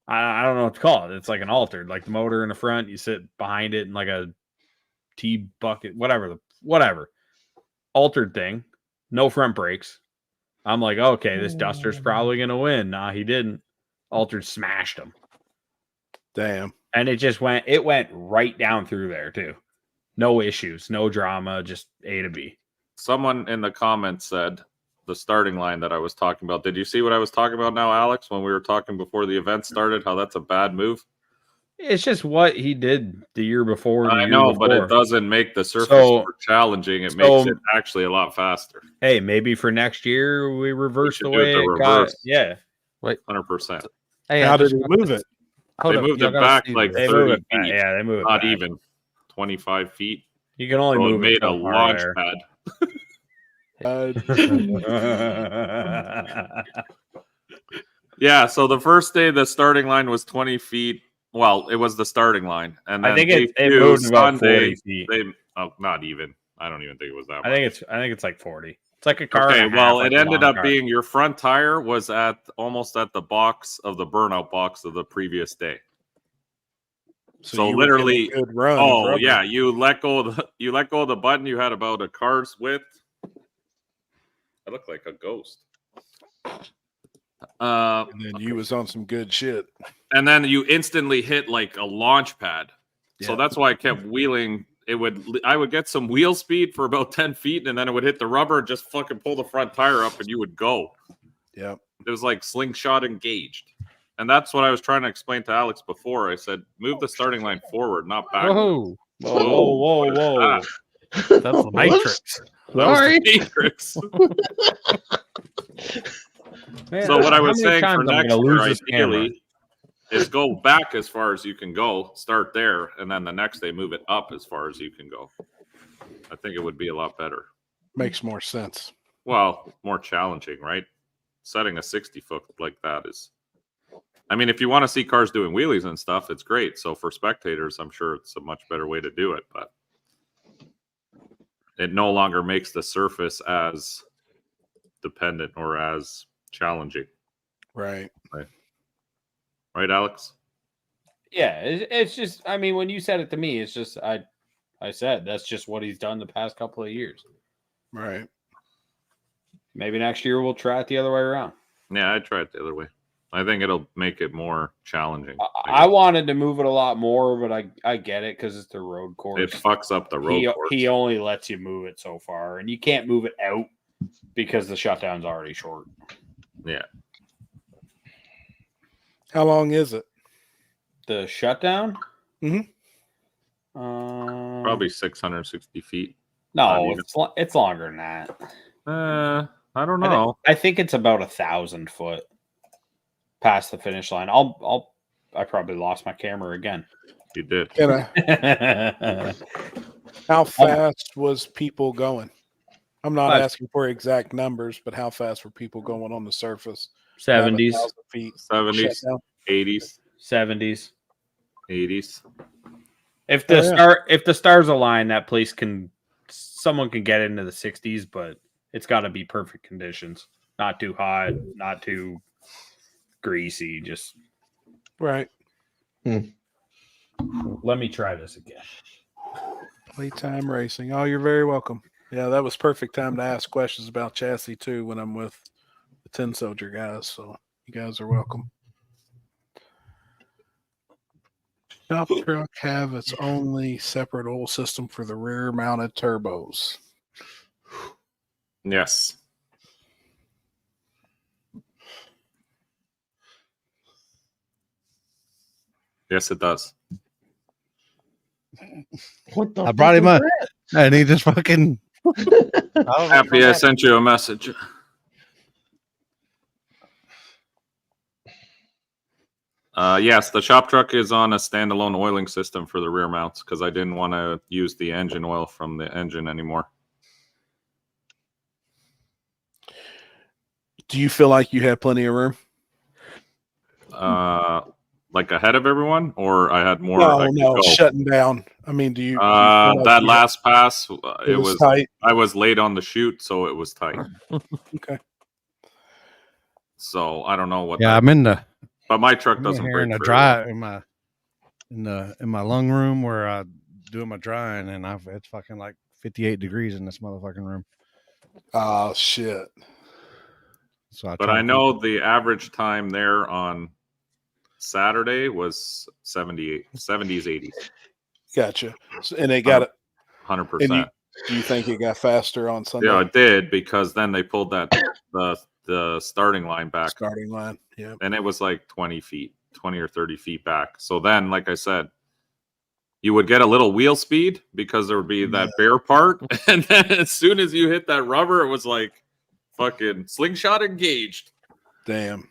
don't know what to call it. It's like an altered, like the motor in the front. You sit behind it in like a T bucket, whatever, altered thing. No front brakes. I'm like, okay, this Duster's probably gonna win. Nah, he didn't. Altered smashed him. Damn. And it went right down through there too. No issues, no drama, just A to B. Someone in the comments said the starting line that I was talking about. Did you see what I was talking about now, Alex, when we were talking before the event started, how that's a bad move? It's just what he did the year before. I know, but it doesn't make the surface more challenging. It makes it actually a lot faster. Hey, maybe for next year we reverse the way it got. Yeah. Wait, 100%. Hey, how did he move it? They moved it back like 30 feet. Yeah, they moved it not back. even 25 feet. You can only move made it a so far launch there. pad. Yeah, so the first day the starting line was 20 feet. Well, it was the starting line, and then I think it moved about 40 feet. Not even. I don't even think it was that much. I think it's like 40. It's like a car. Okay, and a half, well, like it a ended long up car. being your front tire was almost at the box of the burnout box of the previous day. So you were getting literally, a good run, oh yeah, you let go of the button. You had about a car's width. I look like a ghost. And then you was on some good shit. And then you instantly hit like a launch pad. So that's why I kept wheeling. I would get some wheel speed for about 10 feet, and then it would hit the rubber and just fucking pull the front tire up, and you would go. Yeah. It was like slingshot engaged. And that's what I was trying to explain to Alex before. I said, move the starting line forward, not backwards. Whoa. That's the Matrix. Sorry. Matrix. Man, So what I was how many saying for times am I next gonna year, lose this camera? ideally, is go back as far as you can go, start there, and then the next day move it up as far as you can go. I think it would be a lot better. Makes more sense. Well, more challenging, right? Setting a 60-foot like that is... I mean, if you want to see cars doing wheelies and stuff, it's great. So for spectators, I'm sure it's a much better way to do it, but it no longer makes the surface as dependent or as challenging. Right. Right, Alex? Yeah, it's just. I mean, when you said it to me, it's just I said that's just what he's done the past couple of years. Right. Maybe next year we'll try it the other way around. Yeah, I'd try it the other way. I think it'll make it more challenging. I wanted to move it a lot more, but I get it because it's the road course. It fucks up the road course. He only lets you move it so far, and you can't move it out because the shutdown's already short. Yeah. How long is it? The shutdown? Mm-hmm. Probably 660 feet. No, it's longer than that. I don't know. I think it's about 1,000 foot past the finish line. I probably lost my camera again. You did. How fast was people going? I'm not Five. asking for exact numbers, but how fast were people going on the surface? 70s, 1,000 feet. 70s, shut down? 80s, 70s. 80s. If Oh, the if the stars align, that place someone can get into the 60s, but it's got to be perfect conditions. Not too hot, not too greasy. Just Right. let me try this again. Playtime racing. Oh, you're very welcome. Yeah, that was perfect time to ask questions about chassis too when I'm with the Tin Soldier guys. So you guys are welcome. Shop truck have its only separate oil system for the rear mounted turbos. Yes. Yes, it does. What the I brought him fuck up, is and he just fucking. Happy I sent you a message. Yes, the shop truck is on a standalone oiling system for the rear mounts because I didn't want to use the engine oil from the engine anymore. Do you feel like you had plenty of room? Like ahead of everyone, or I had more? No, shutting down. I mean, do you feel like that you last pass, it was was tight? I was late on the chute, so it was tight. Okay. So I don't know what. Yeah, that, I'm in the. but my truck I'm doesn't here break in the very dry well. in my lung room where I do my drying, and it's fucking like 58 degrees in this motherfucking room. Oh shit! So But I know the average time there on Saturday was 70s, 80s. Gotcha. And they got it 100%. Do you think it got faster on Sunday? Yeah, it did because then they pulled the starting line back. Starting line, yeah. And it was like 20 or 30 feet back. So then, like I said, you would get a little wheel speed because there would be that bare part. And then as soon as you hit that rubber, it was like fucking slingshot engaged. Damn.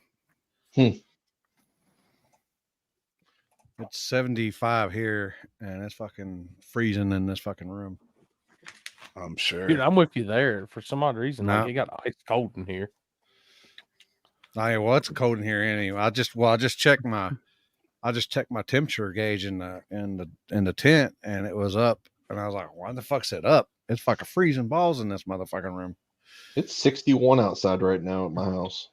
It's 75 here, and it's fucking freezing in this fucking room. I'm sure. Dude, I'm with you there. For some odd reason, No. like it got ice cold in here. Well, it's cold in here anyway. I just checked my temperature gauge in the tent, and it was up. And I was like, "Why the fuck's it up? It's fucking freezing balls in this motherfucking room." It's 61 outside right now at my house.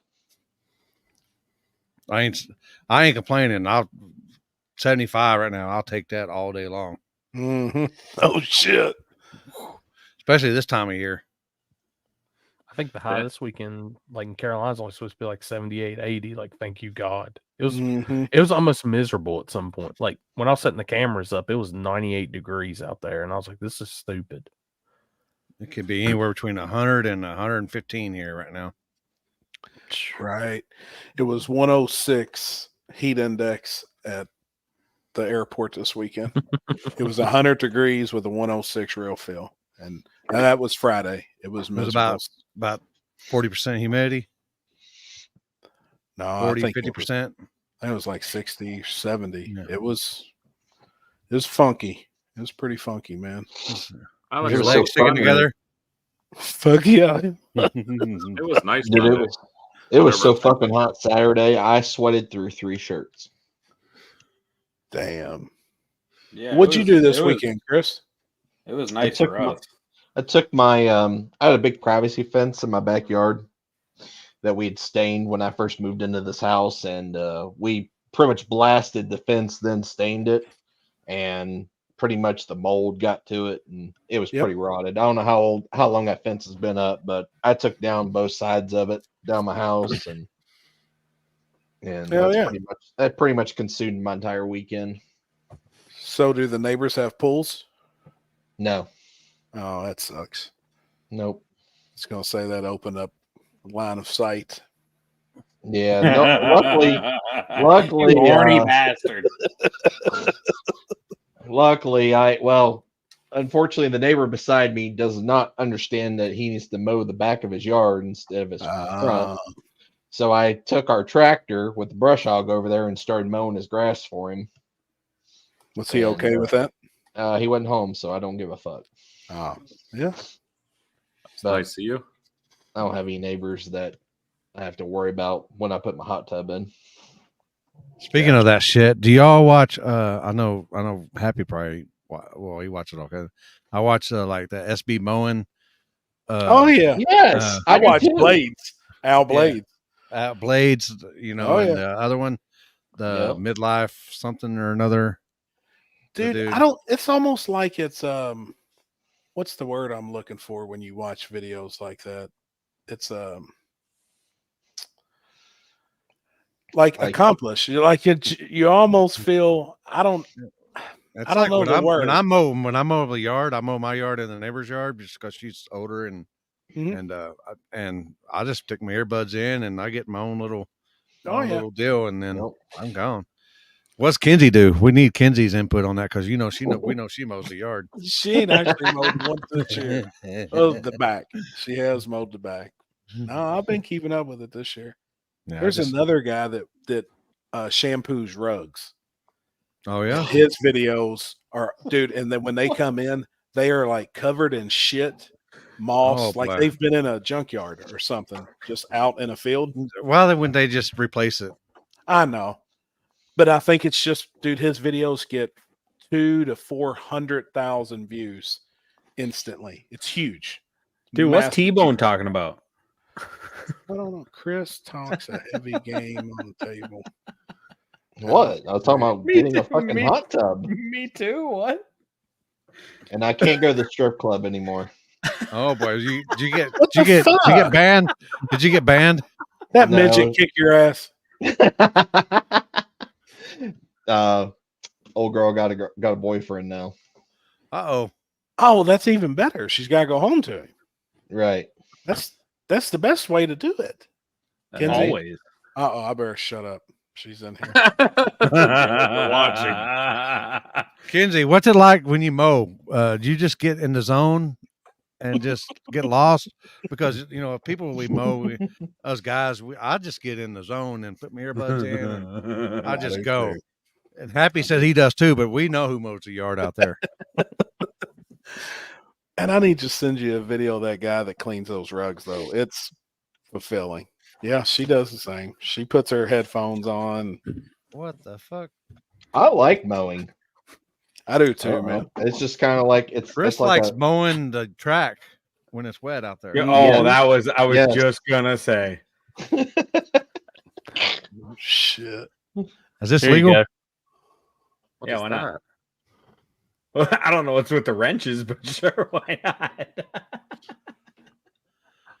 I ain't complaining. 75 right now. I'll take that all day long. Mm-hmm. Oh shit! Especially this time of year. I think the high this weekend, like in Carolina, is only supposed to be like 78, 80. Like, thank you, God. It was almost miserable at some point. Like when I was setting the cameras up, it was 98 degrees out there, and I was like, "This is stupid." It could be anywhere between 100 and 115 here right now. Right. It was 106 heat index at the airport this weekend. It was 100 degrees with a 106 real feel, and that was Friday. It was miserable. About 40% humidity. No, 40, I think 50%. It was like 60, 70. Yeah. It was funky. It was pretty funky, man. I like Your it. legs sticking together. Fuck yeah. It was nice. Dude, it was so fucking hot Saturday. I sweated through 3 shirts. Damn. Yeah. What'd you do this weekend, Chris? It was nice for us. I took my I had a big privacy fence in my backyard that we had stained when I first moved into this house, and we pretty much blasted the fence, then stained it, and pretty much the mold got to it, and it was pretty rotted. I don't know how long that fence has been up, but I took down both sides of it down my house, and that pretty much consumed my entire weekend. So do the neighbors have pools? No. Oh, that sucks. Nope. It's gonna say that opened up line of sight. Yeah, no, luckily, horny bastard. Luckily, unfortunately, the neighbor beside me does not understand that he needs to mow the back of his yard instead of his front. So I took our tractor with the brush hog over there and started mowing his grass for him. Was he okay with that? He wasn't home, so I don't give a fuck. Oh, yeah. It's nice to you. I don't have any neighbors that I have to worry about when I put my hot tub in. Speaking of that shit, do y'all watch? I know, Happy probably. Well, he watches it all. I watch like the SB mowing. Oh yeah, yes, I watch Blades, Al Blades, Blades. You know, and the other one, the Yep. midlife something or another. Dude, I don't. It's almost like it's what's the word I'm looking for when you watch videos like that? It's like accomplished. You're like you almost feel I don't like know the word. when I mow the yard, I mow my yard and the neighbor's yard just because she's older and I just stick my earbuds in and I get my own little little deal and then I'm gone. What's Kenzie do? We need Kenzie's input on that because we know she mows the yard. She ain't actually mowed once this year. Oh, the back. She has mowed the back. No, I've been keeping up with it this year. Yeah, There's another guy that shampoos rugs. Oh yeah, his videos are, dude, and then when they come in, they are like covered in shit, moss, like they've been in a junkyard or something, just out in a field. Well, then when they just replace it, I know, but I think it's just, dude, his videos get 200,000 to 400,000 views instantly. It's huge, dude. What's T-Bone talking about? I don't know. Chris talks a heavy game on the table. What? I was talking about getting a fucking hot tub. Me too. What? And I can't go to the strip club anymore. Oh boy, did you get banned? Did you get banned? That midget kicked your ass. Old girl got a boyfriend now. Oh, well, that's even better. She's got to go home to him. Right. That's the best way to do it. Kenzie? Always. I better shut up. She's in here. We're watching. Kenzie, what's it like when you mow? Do you just get in the zone and just get lost? Because if people we mow, us guys, I just get in the zone and put my earbuds in, and I just go. And Happy said he does too, but we know who mows the yard out there. And I need to send you a video of that guy that cleans those rugs, though. It's fulfilling. Yeah, she does the same. She puts her headphones on. What the fuck? I like mowing. I do too, man. It's just kind of like Chris likes mowing the track when it's wet out there. Oh, I was just gonna say. Shit. Is this legal? Yeah, why not? Well, I don't know what's with the wrenches, but sure, why not?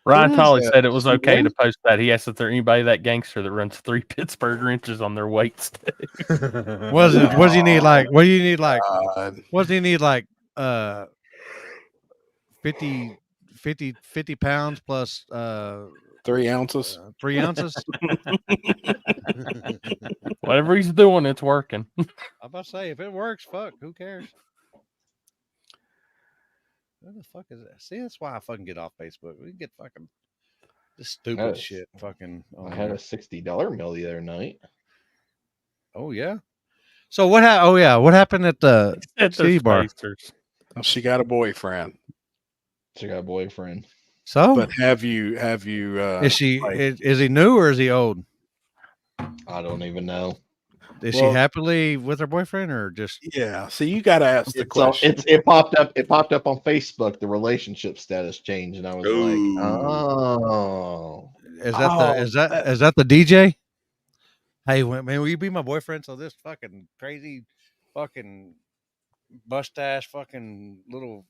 Ryan Tolley said it was okay to post that. He asked if there's anybody that gangster that runs 3 Pittsburgh wrenches on their weight stick. What do you need like? What do you need like? What do you need like? 50 pounds plus 3 ounces. 3 ounces. Whatever he's doing, it's working. I'm about to say, if it works, fuck, who cares? What the fuck is that? See, that's why I fucking get off Facebook. We get fucking this stupid shit. Fucking. I had a $60 meal the other night. Oh yeah. So what? What happened at the city bar? Oh, she got a boyfriend. She got a boyfriend. So, but have you? Is she? Is he new or is he old? I don't even know. Is she happily with her boyfriend or just? Yeah. So you got to ask the question. It popped up. It popped up on Facebook. The relationship status changed, and I was like, "Oh, is that the DJ? Hey, man, will you be my boyfriend? So this fucking crazy, fucking mustache, fucking little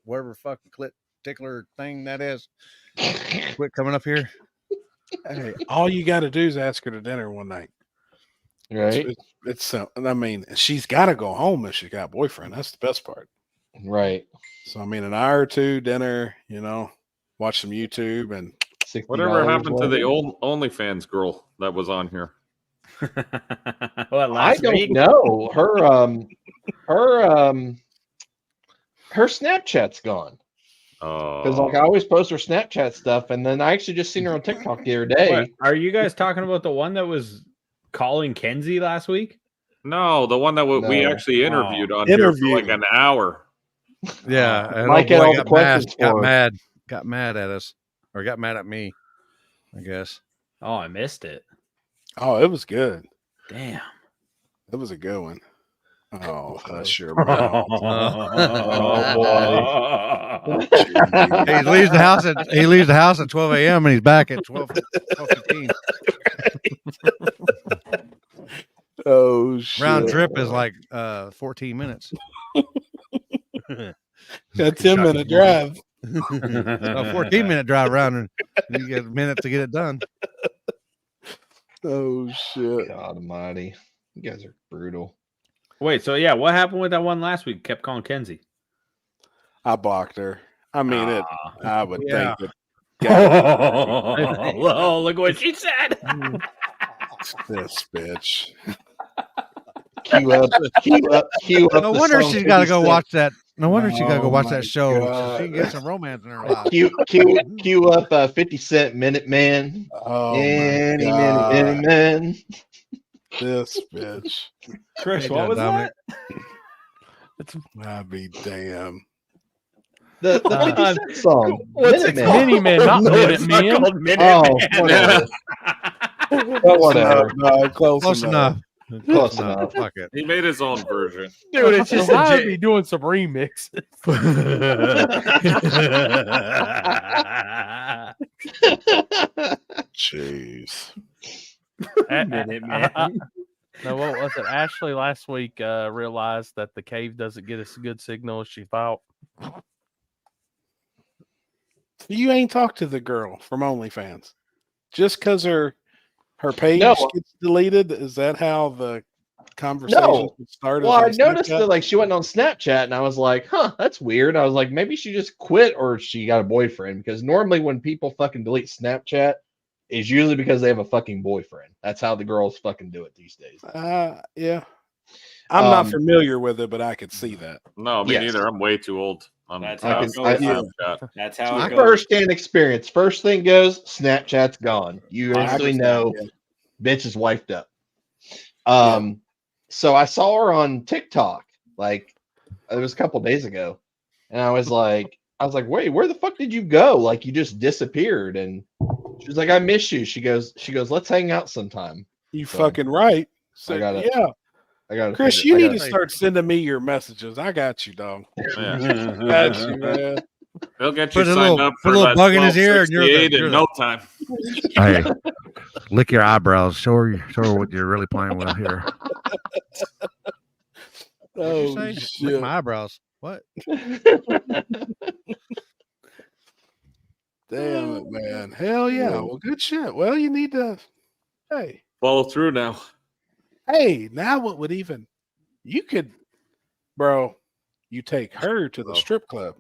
whatever fucking clit tickler thing that is, quit coming up here." Hey, all you got to do is ask her to dinner one night. Right. It's I mean, she's got to go home if she got a boyfriend. That's the best part. Right. So, I mean, an hour or two, dinner, watch some YouTube and whatever happened to the old OnlyFans girl that was on here? I don't know. Her her Snapchat's gone. Because like I always post her Snapchat stuff, and then I actually just seen her on TikTok the other day. What, are you guys talking about the one that was calling Kenzie last week? No, the one that we No. actually interviewed on Interview. here for like an hour. Yeah, and Mike old had boy all the got questions for her. got mad at us, or got mad at me, I guess. Oh, I missed it. Oh, it was good. Damn. It was a good one. Oh, hush your mouth. Oh boy. He leaves the house at 12 a.m. and he's back at 12:15. Oh shit. Round trip is like 14 minutes. A 10-minute drive. A 14-minute drive around, and you get a minute to get it done. Oh shit. God almighty. You guys are brutal. Wait, so yeah, what happened with that one last week? Kept calling Kenzie. I blocked her. I mean it. I would Yeah. think that. Oh, look what she said. This bitch. Cue up. No the wonder song she's got to go 56. watch that. No wonder she got to go Oh watch my that show. So God. she can get some romance in her life. Cue up 50 Cent Minute Man. Oh Any my minute, God. any man. This bitch. Chris, Hey, what was Dominic. that? I'd be damn. The 50 Cent song. What's Minute it Man. Mini Man, not No, Minute it's not Man. called Minute Oh, Man. whatever. Whatever. No, close Enough. Close enough. Fuck it. He made his own version. Dude, it's just I'd a be doing some remixes. Jeez. Minute Man. No, what was it? Ashley last week realized that the cave doesn't get us a good signal as she thought. You ain't talked to the girl from OnlyFans. Just because her page No. gets deleted, is that how the conversation No. started? Well, I noticed that like she went on Snapchat, and I was like, "Huh, that's weird." I was like, maybe she just quit or she got a boyfriend. Because normally when people fucking delete Snapchat, it's usually because they have a fucking boyfriend. That's how the girls fucking do it these days. Yeah. I'm not familiar with it, but I could see that. No, me Yes. neither. I'm way too old. That's I how can- it I- goes. yeah. Snapchat. That's how My it goes. first-hand experience. First thing goes, Snapchat's gone. You instantly 100%, know, yeah. bitch is wiped up. So I saw her on TikTok, like it was a couple days ago, and I was like, wait, where the fuck did you go? Like you just disappeared. And she was like, I miss you. She goes, let's hang out sometime. You So, fucking right. So, I got it. yeah. I got Chris, you need to start sending me your messages. I got you, dog. Yeah. Got you, man. He'll get you Put a signed little- up put a for little that bug in his ear and you're the- 1268 you're in the- no time. Hey, lick your eyebrows. Show her what you're really playing with here. Oh, What'd you say? shit. Lick my eyebrows. What? Damn it, man. Hell yeah. Well, good shit. Well, you need to, hey, Follow through now. now what would even, you could, bro, you take her to the strip club.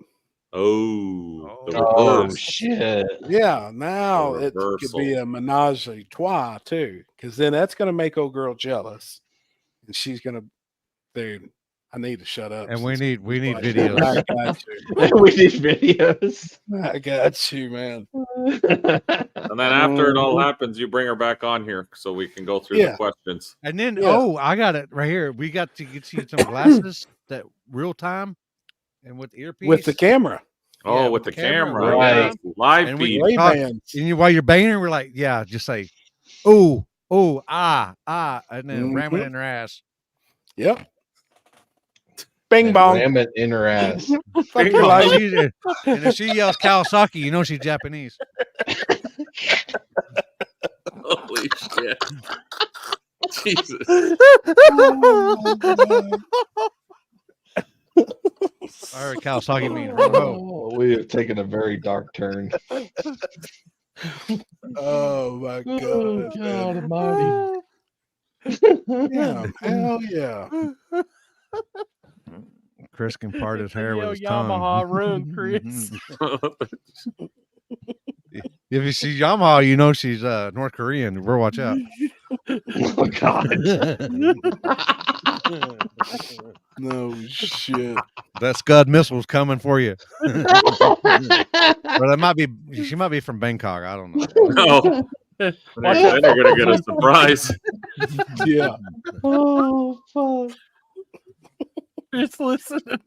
Oh, the Oh reverse. shit. Yeah, now The it could be reversal. a menage a trois too, because then that's gonna make old girl jealous, and she's gonna, dude. I need to shut up. And we since need like- videos. I got you. We need videos. I got you, man. And then after it all happens, you bring her back on here so we can go through Yeah. the questions. And then, Yeah. I got it right here. We got to get you some glasses that real time and with earpiece. With the camera, Oh, Yeah, with the camera. right. Yeah. Live And we feed. Ray talk- Bans. And while you're banging, we're like, yeah, just say, ooh, ah, and then ram it in her ass. Yep. Bing And bong. ram it in her ass. Fuck your life. And if she yells Kawasaki, you know she's Japanese. Holy shit. Jesus. I heard Kawasaki means whoa. Oh, we have taken a very dark turn. Oh my god. God almighty. Yeah. Hell yeah. Chris can part his hair with Yo, his Yamaha tongue. ruined Chris. If you see Yamaha, you know she's North Korean. We'll watch out. Oh God. No shit. That Scud missile's coming for you. Or that might be. She might be from Bangkok. I don't know. No. Watch Then out. you're gonna get a surprise. Yeah. Oh fuck! Just listening.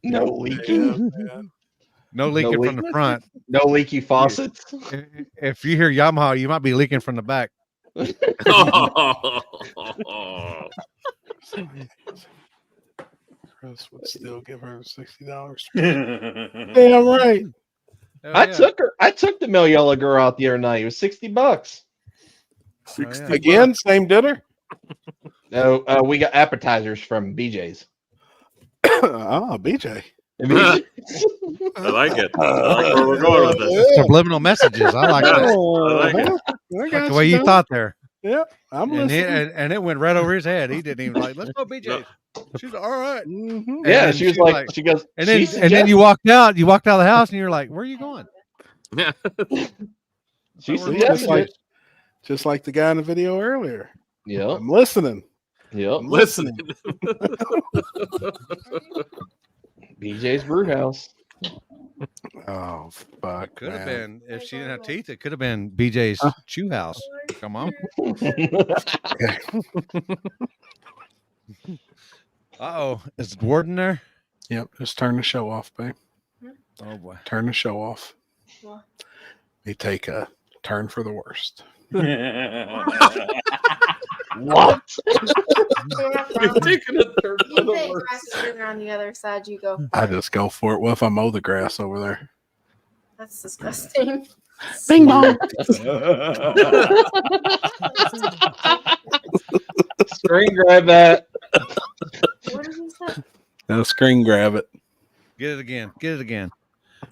No leaking. No leaking from the front. No leaky faucets. If you hear Yamaha, you might be leaking from the back. Chris would still give her $60. Damn right. Hell I yeah. took the Mel Yellow girl out the other night. It was $60. Oh, yeah. Again, same dinner. No, we got appetizers from BJ's. Oh, BJ. I like it. I like where we're going with this. Subliminal messages. I like that. I like it. I Like got the way you man. thought there. Yeah, I'm And, listening. and it went right over his head. He didn't even like, let's go BJ. She's like, all right. Mhm. Yeah, And she was she's like, she goes, and then she and then you walked out. You walked out of the house and you're like, where are you going? Yeah. She So we're Just suggested like, it. just like the guy in the video earlier. Yep. I'm listening. Yep. I'm Listen. BJ's Brewhouse. Oh fuck! Could have man. been if she didn't have teeth. It could have been BJ's Chew House. Come on. Uh-oh, is the warden there? Yep. Just turn the show off, babe. Oh boy. Turn the show off. They take a turn for the worst. What? You're taking a third You think grass is bigger on the other side, you go. I just go for it. What if I mow the grass over there? That's disgusting. Bing bong. Screen grab that. What did you say? No, screen grab it. Get it again. Get it again.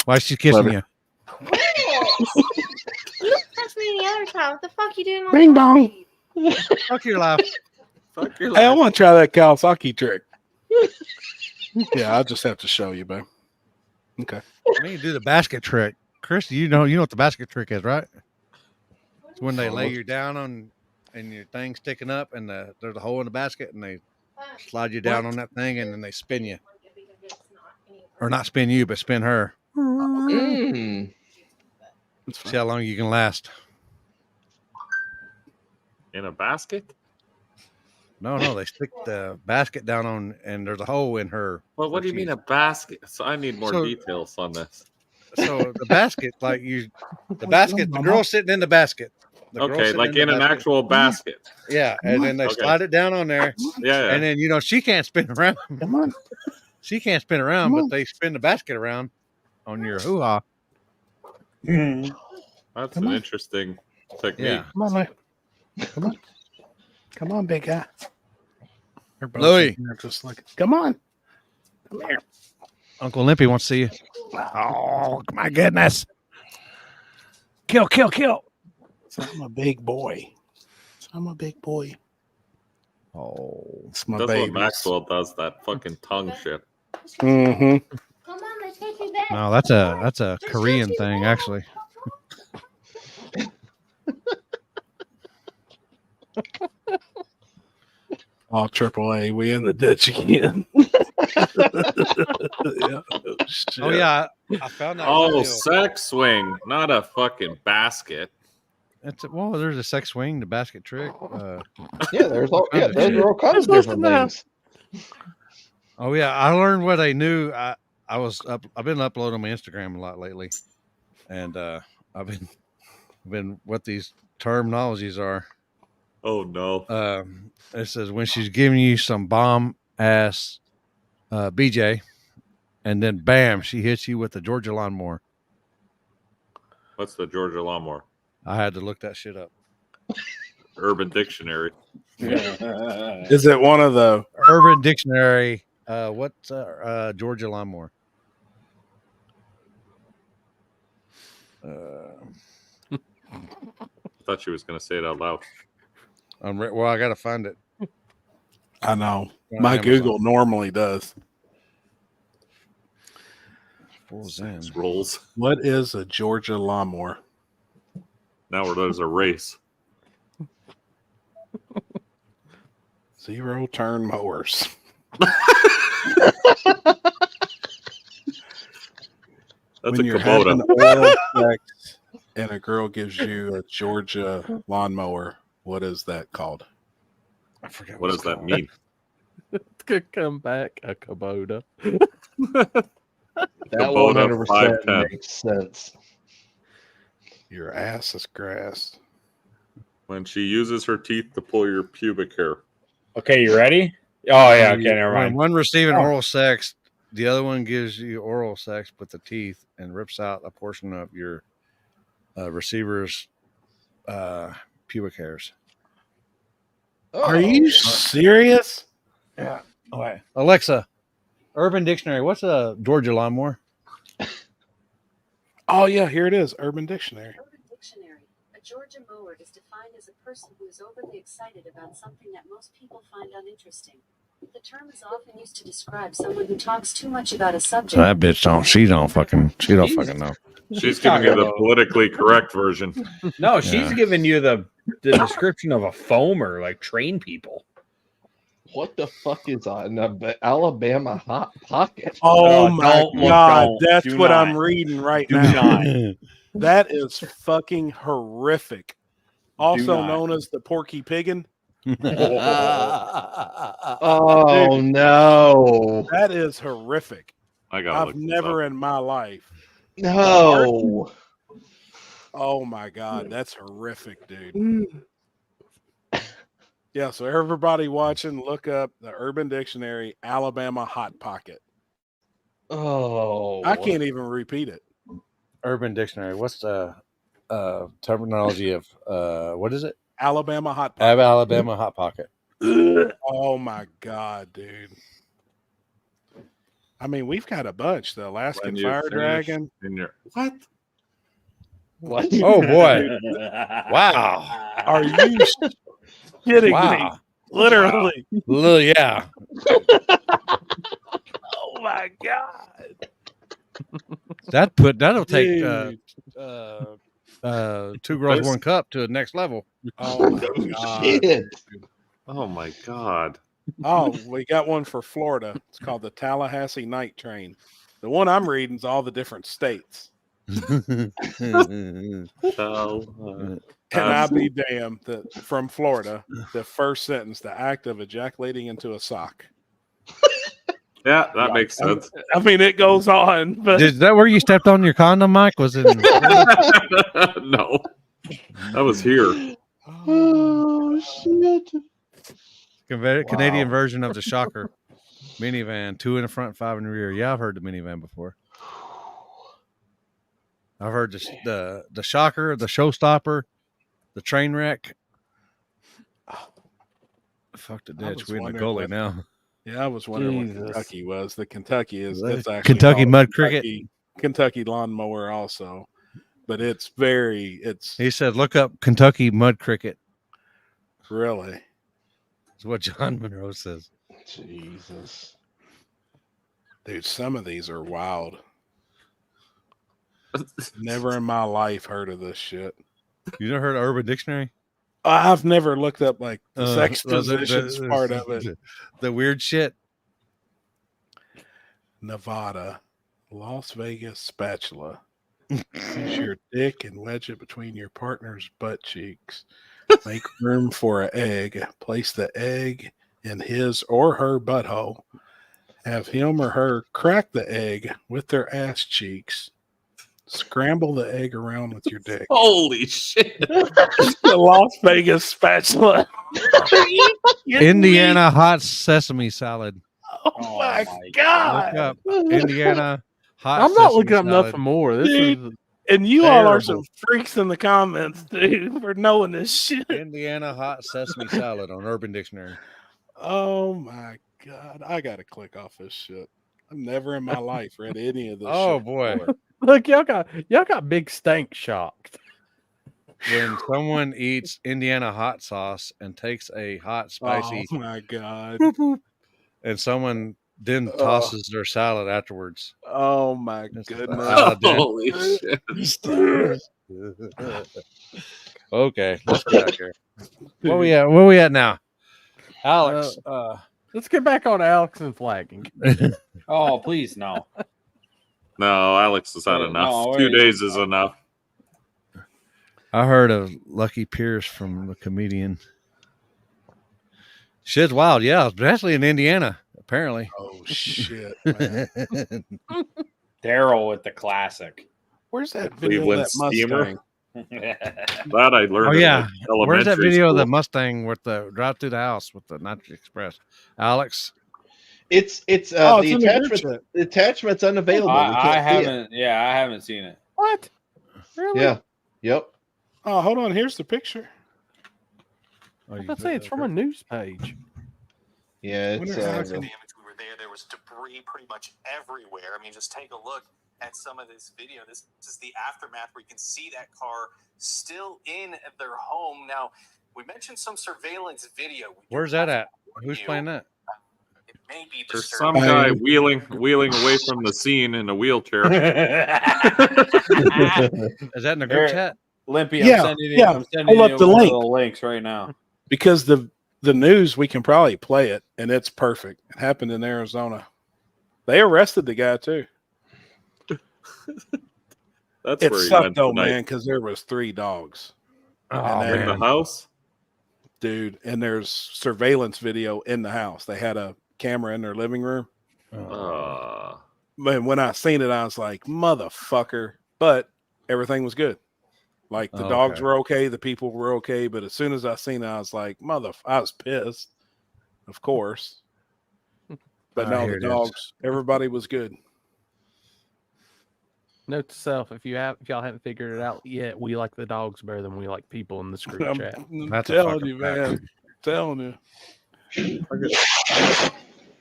Why is she kissing Love you? You touched me the other time. What the fuck you doing? on Bing the bong. Fuck your life. Fuck your Hey, I life. want to try that Kawasaki trick. Yeah, I'll just have to show you, babe. Okay. I mean, you do the basket trick. Chris, you know what the basket trick is, right? It's when they lay you down on and your thing sticking up and there's a hole in the basket and they slide you down on that thing and then they spin you. Or not spin you, but spin her. Mm. See how long you can last. In a basket? No, they stick the basket down on and there's a hole in her. Well, what do you mean a basket? So I need more So- details on this. So the basket, the girl's sitting in the basket. The girl's Okay, sitting like the in an basket. actual basket. Yeah, and then they Okay. slide it down on there. Yeah. And then she can't spin around. Come on. She can't spin around, Come but on. they spin the basket around on your hoo-ha. That's Come an on. interesting technique. Yeah. Come on, Louie. Come on. Come on, big guy. They're both Louie. in there just like, come on. Come here. Uncle Limpy wants to see you. Oh, my goodness. Kill. So I'm a big boy. I'm a big boy. Oh. It's my That's baby. what Maxwell does, that fucking tongue shit. Mm-hmm. Come on, let's take you back. No, that's a Korean thing, actually. Oh, AAA, we in the ditch again. Yeah. Shit. Oh, yeah. I found that. Oh, video. sex swing, not a fucking basket. There's a sex swing, the basket trick. Yeah, there's all kinds of those shit. are all kinds of different things. Oh yeah, I learned what I knew. I've been uploading on my Instagram a lot lately, and I've been what these terminologies are. Oh no. It says when she's giving you some bomb ass BJ, and then bam, she hits you with the Georgia lawnmower. What's the Georgia lawnmower? I had to look that shit up. Urban Dictionary. Is it one of the Urban Dictionary. What's Georgia lawnmower? Thought she was going to say it out loud. Well, I got to find it. I know. On My Amazon. Google normally does. Sex rolls. What is a Georgia lawnmower? Now there's a race. Zero turn mowers. That's when a you're Kubota. having oral sex and a girl gives you a Georgia lawnmower, what is that called? I forget What does that mean? It's gonna come back a Kubota. That Kubota 100% 510. makes sense. Your ass is grass. When she uses her teeth to pull your pubic hair. Okay, you ready? Oh yeah. Okay, never When mind. one receiving Oh. oral sex, the other one gives you oral sex with the teeth and rips out a portion of your receiver's pubic hairs. Are you serious? Yeah. Okay. Alexa, Urban Dictionary. What's a Georgia lawnmower? Oh yeah, here it is. Urban Dictionary. Urban Dictionary. A Georgia mower is defined as a person who is overly excited about something that most people find uninteresting. The term is often used to describe someone who talks too much about a subject. So that bitch don't. She don't fucking know. She's giving you the about- politically correct version. No, she's Yeah. giving you the description of a foamer, like train people. What the fuck is an Alabama hot pocket? Oh my don't look, god, don't. that's Do what not. I'm reading right Do now. not. That is fucking horrific. Also not. known as the Porky Piggin. Oh no. That is horrific. I gotta I've look this never up. in my life. No. Oh my god, that's horrific, dude. Yeah, so everybody watching, look up the Urban Dictionary Alabama Hot Pocket. Oh. I can't even repeat it. Urban Dictionary. What's the terminology of what is it? Alabama Hot Pocket. Alabama hot pocket. Oh my god, dude. I mean, we've got a bunch. The Alaskan When you Fire finish Dragon. in your what? What? Oh boy! Wow! Are you kidding me? Wow! Literally. Yeah. Oh my god. That'll take Dude. 2 girls, 1 cup to the next level. Oh my god. Shit. Oh my god! Oh, we got one for Florida. It's called the Tallahassee Night Train. The one I'm reading is all the different states. And I be damned that from Florida, the first sentence, the act of ejaculating into a sock. Yeah, that makes sense. I mean, it goes on, but Is that where you stepped on your condom, Mike? Was it? No, that was here. Oh shit. Canadian version of the Shocker minivan, 2 in the front, 5 in the rear. Yeah, I've heard the minivan before. I've heard the Shocker, the Showstopper, the train wreck. Fuck the I ditch. was We're in the wondering goalie what- now. yeah, I was wondering what Jesus. Kentucky was. The Kentucky is it's actually Kentucky called mud cricket. Kentucky lawnmower also, but it's He said, "Look up Kentucky mud cricket." really. That's what John Monroe says. Jesus. Dude, some of these are wild. Never in my life heard of this shit. You never heard of Urban Dictionary? I've never looked up like the sex the- positions part of it. The weird shit. Nevada, Las Vegas spatula. Use your dick and wedge it between your partner's butt cheeks. Make room for an egg. Place the egg in his or her butthole. Have him or her crack the egg with their ass cheeks. Scramble the egg around with your dick. Holy shit! The Las Vegas spatula. Indiana hot sesame salad. Oh my god! Look up Indiana hot. I'm not sesame looking up salad. nothing more. This Dude. is And you all are some Terrible. freaks in the comments, dude, for knowing this shit. Indiana hot sesame salad on Urban Dictionary. Oh my god. I gotta click off this shit. I've never in my life read any of this Oh shit boy! before. look, y'all got big stank shocked. When someone eats Indiana hot sauce and takes a hot spicy, Oh my god. and someone then tosses their salad afterwards. Oh my It's goodness. salad dip. Holy shit! Okay, let's get out here. Where we at? Where we at now? Alex, Let's get back on Alex and flagging. Oh, please no. No, Alex is not Wait, enough. no, 2 wait. days is enough. I heard of Lucky Pierce from the comedian. Shit's wild, yeah. Especially in Indiana, apparently. Oh shit, man. Daryl with the classic. Where's that video Cleveland of that steamer. Mustang? That I learned. Oh in, yeah, like, where's that elementary video of the school. Mustang with the drive through the house with the Nitric Express? Alex, It's Oh, it's the in the group attachment. chat. The attachment's unavailable. We I can't see it. haven't. Yeah, I haven't seen it. What? Really? Yeah. Yep. Oh, hold on. Here's the picture. Let's say it's from a news page. Yeah, it's Damage. We were there. There was debris pretty much everywhere. I mean, just take a look at some of this video. This is the aftermath where you can see that car still in their home. Now, we mentioned some surveillance video. where's that at? Who's playing that? It may be There's disturbing. some guy wheeling away from the scene in a wheelchair. Is that in the group chat? Limpy, Yeah, I'm sending you, yeah. I'm sending Pull up you the one link. of the links right now. Because the news, we can probably play it, and it's perfect. It happened in Arizona. They arrested the guy too. That's It where he sucked went though, tonight. man, because there was 3 dogs. Oh, And In the house? dude, and there's surveillance video in the house. They had a camera in their living room. Man, when I seen it, I was like, motherfucker. But everything was good. Like the dogs were okay, the people were okay. But as soon as I seen it, I was like, I was pissed, of course. But no, here the it is. dogs, everybody was good. Note to self: if y'all haven't figured it out yet, we like the dogs better than we like people in this group chat. I'm That's a telling fucking you, fact. man. Telling you.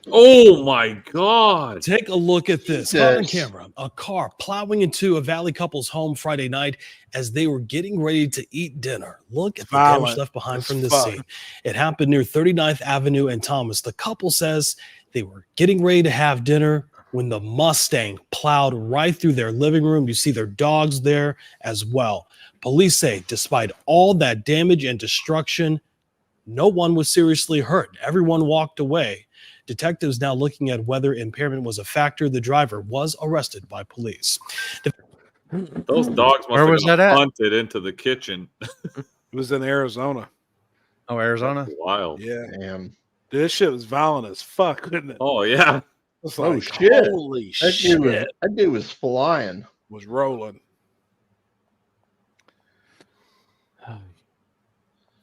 Oh my God. Take a look at this. Jesus. Caught on camera. A car plowing into a Valley couple's home Friday night as they were getting ready to eat dinner. Look at the damage Violent left behind as from the fuck. scene. It happened near 39th Avenue and Thomas. The couple says they were getting ready to have dinner when the Mustang plowed right through their living room. You see their dogs there as well. Police say despite all that damage and destruction, no one was seriously hurt. Everyone walked away. Detectives now looking at whether impairment was a factor. The driver was arrested by police. Those dogs must Where have was been that at? hunted into the kitchen. It was in Arizona. Oh, Arizona. That's wild. Yeah. Damn. Dude, this shit was violent as fuck, couldn't it? Oh yeah. It's Oh like, shit! holy That shit. dude was flying. Was rolling.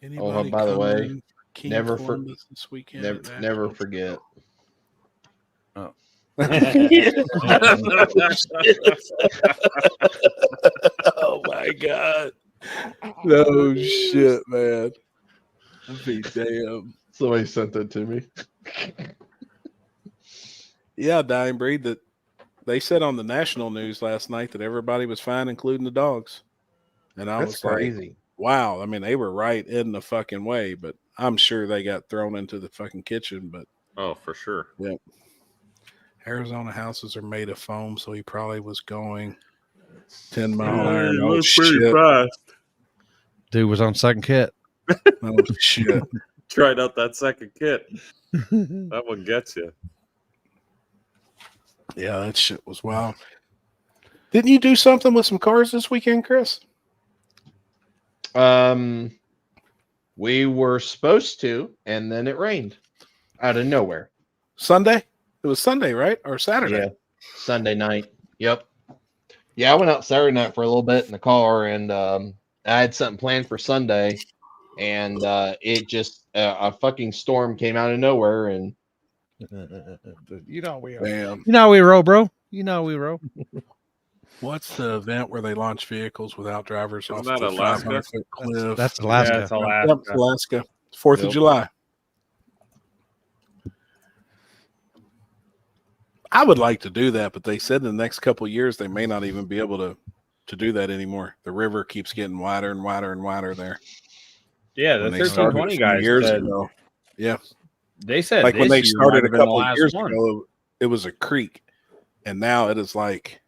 Anybody by the way, coming for King never Columbus this weekend? never forget. Oh my god. No shit, man. I'd be damn. Somebody sent that to me. Yeah, Dying Breed, that they said on the national news last night that everybody was fine, including the dogs. And I That's was crazy. like, wow. I mean, they were right in the fucking way, but I'm sure they got thrown into the fucking kitchen. But Oh, for sure. yeah. Arizona houses are made of foam, so he probably was going 10 mile an hour. Oh, shit. fast. Dude was on second kit. Oh, shit. Tried out that second kit. That one gets you. Yeah, that shit was wild. Didn't you do something with some cars this weekend, Chris? We were supposed to, and then it rained out of nowhere. Sunday? It was Sunday, right? Or Saturday? Yeah, Sunday night. Yep. Yeah, I went out Saturday night for a little bit in the car, and I had something planned for Sunday, and it just a fucking storm came out of nowhere, and You know we are. Damn. You know we roll, bro. You know we roll. What's the event where they launch vehicles without drivers Isn't off that the Alaska? 500-foot cliff? That's Alaska. Yeah, it's Alaska. Yep, Alaska. 4th of Yep. July. I would like to do that, but they said in the next couple of years they may not even be able to do that anymore. The river keeps getting wider and wider and wider there. Yeah, the When they started 1320 a few guys years said, ago. Yeah. they said Like when this they year started might a have been the couple of last years one. ago, it was a creek, and now it is like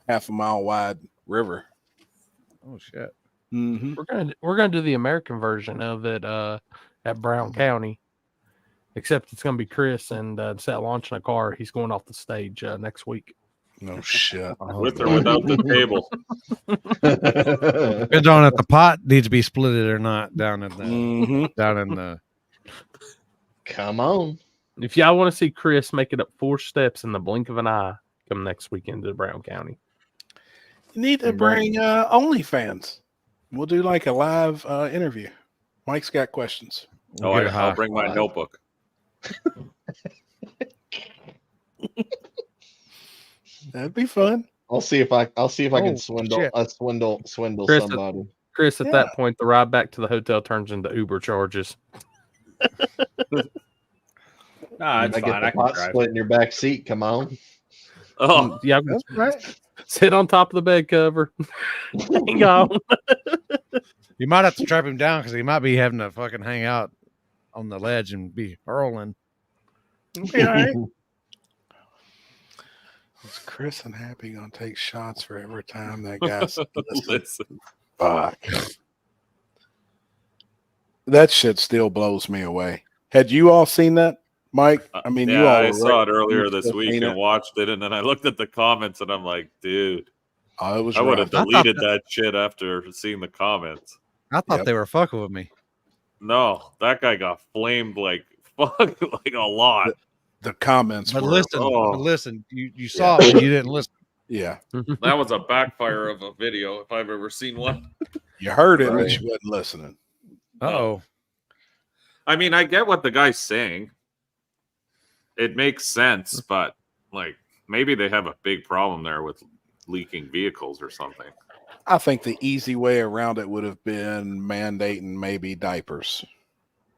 half a mile wide river. Oh shit. Mm-hmm. We're gonna do the American version of it at Brown County, Except it's going to be Chris, and instead of launching a car, he's going off the stage next week. No shit. With or without the table. Depends on if the pot needs to be splitted or not down in the down in the. Come on. If y'all want to see Chris make it up 4 steps in the blink of an eye, come next weekend to Brown County. You need to bring OnlyFans. We'll do like a live interview. Mike's got questions. Oh, I'll bring my notebook. That'd be fun. I'll see if I can swindle Chris, somebody. Chris, at that point, the ride back to the hotel turns into Uber charges. I it's get fine. the I can pot drive. split in your back seat. Come on. Oh, yeah, that's right. Sit on top of the bed cover. Hang on. You might have to strap him down because he might be having to fucking hang out on the ledge and be hurling. Okay, all right. Is Chris and Happy gonna take shots for every time that guy's listen? Fuck. That shit still blows me away. Had you all seen that, Mike? I mean, yeah, you all I were saw it right. earlier You this still week seen and it? watched it, and then I looked at the comments and I'm like, dude, Oh, it was I would have rough. deleted that shit after seeing the comments. I thought they were fucking with me. No, that guy got flamed like fuck, like a lot. The comments But were. listen, you saw it, but you didn't listen. Yeah, That was a backfire of a video if I've ever seen one. you heard it, Right. but you wasn't listening. Oh, I mean, I get what the guy's saying. It makes sense, but like maybe they have a big problem there with leaking vehicles or something. I think the easy way around it would have been mandating maybe diapers,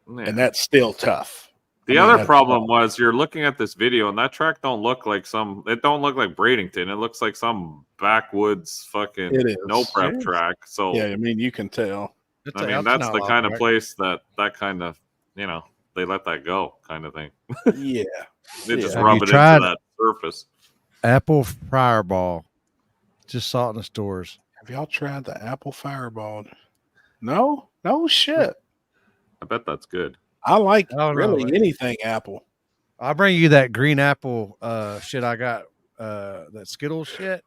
Yeah. and that's still tough. The I mean, other that's problem tough. was you're looking at this video and that track don't look like it don't look like Bradenton. It looks like some backwoods fucking It is. no prep It is. track. So Yeah, I mean, you can tell. I mean that's the kind of place that kind of they let that go kind of thing. Yeah, They just Have rub you it tried- into that surface. Apple Fireball. Just saw it in the stores. Have y'all tried the apple fireball? No shit. I bet that's good. I like I don't really know. anything apple. I'll bring you that green apple shit I got. That Skittles shit.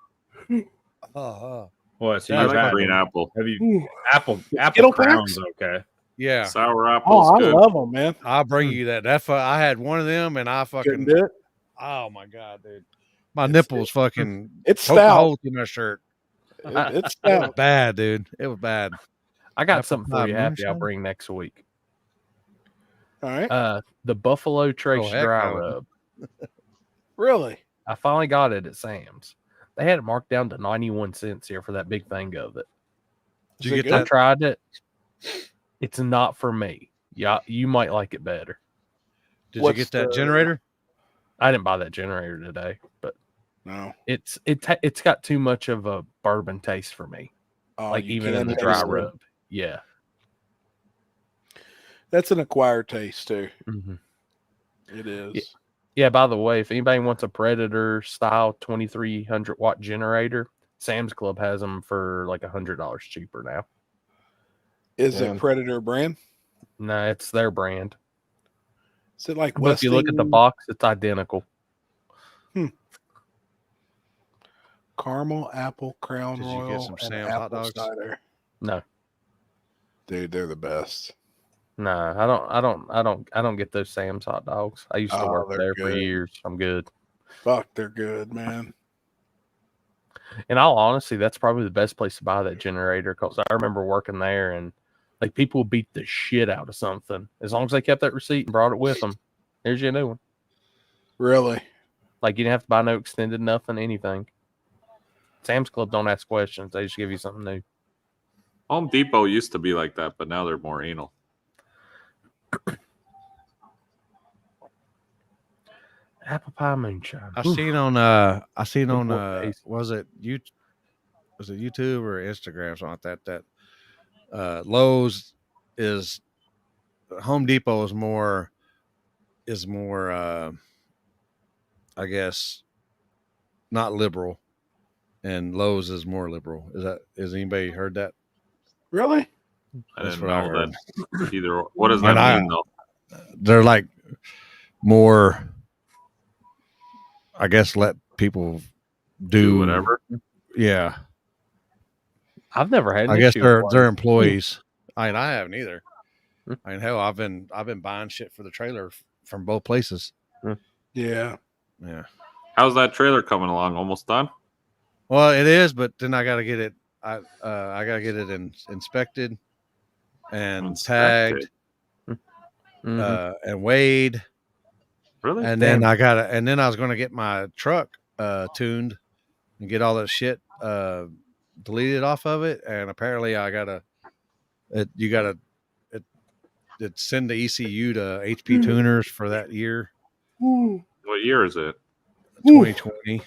What? So I you've like had green them. apple. Have you apple Skittle crowns? packs? Okay. Yeah, Sour apple's Oh, I good. love them, man. I'll bring you that. I had one of them, and I Couldn't fucking. do it. Oh my god, dude! My nipples fucking. It's poked a stout. hole through my shirt. It's It was stout. bad, dude. It was bad. I got Apple something pie for you, Happy. I'll moonshine? bring next week. All right. The Buffalo Trace heck dry no. rub. Really? I finally got it at Sam's. They had it marked down to 91 cents here for that big thing of it. Did you it get good? I that? tried it. It's not for me. Yeah, you might like it better. Did What's you get that the- generator? I didn't buy that generator today, but No. it's got too much of a bourbon taste for me. Oh, Like you even in can the taste dry it. rub. Yeah. That's an acquired taste too. Mm-hmm. It is. Yeah, by the way, if anybody wants a Predator style 2300 watt generator, Sam's Club has them for like $100 cheaper now. Is Yeah. it Predator brand? No, it's their brand. Is it like But if you look at the Westing box, it's identical. caramel apple crown Did you get royal some and Sam's hot apple dogs? cider? No, Dude, they're the best. no, I don't get those Sam's hot dogs. I used to Oh, work they're there for good. years. I'm good. Fuck, they're good, man. In all honesty, that's probably the best place to buy that generator because I remember working there and like people would beat the shit out of something as long as they kept that receipt and brought it with them. Here's your new one. Really? Like you didn't have to buy no extended nothing, anything. Sam's Club don't ask questions; they just give you something new. Home Depot used to be like that, but now they're more anal. Apple pie moonshine. I Oof. seen on Important taste. was it YouTube or Instagram, something like that Lowe's is Home Depot is more I guess not liberal, and Lowe's is more liberal. Has anybody heard that? Really? I That's didn't what I know heard. that either. What does And that mean though? They're like more, I guess, let people do whatever. Yeah. I've never had an I guess issue with they're one. employees. I haven't either. I mean, hell, I've been buying shit for the trailer from both places. Yeah. Yeah. How's that trailer coming along? Almost done? Well, it is, but then I got to get it. I got to get it inspected and tagged, and weighed. Really? And Damn. then I was going to get my truck tuned and get all that shit deleted off of it. And apparently, it send the ECU to HP tuners for that year. What year is it? 2020.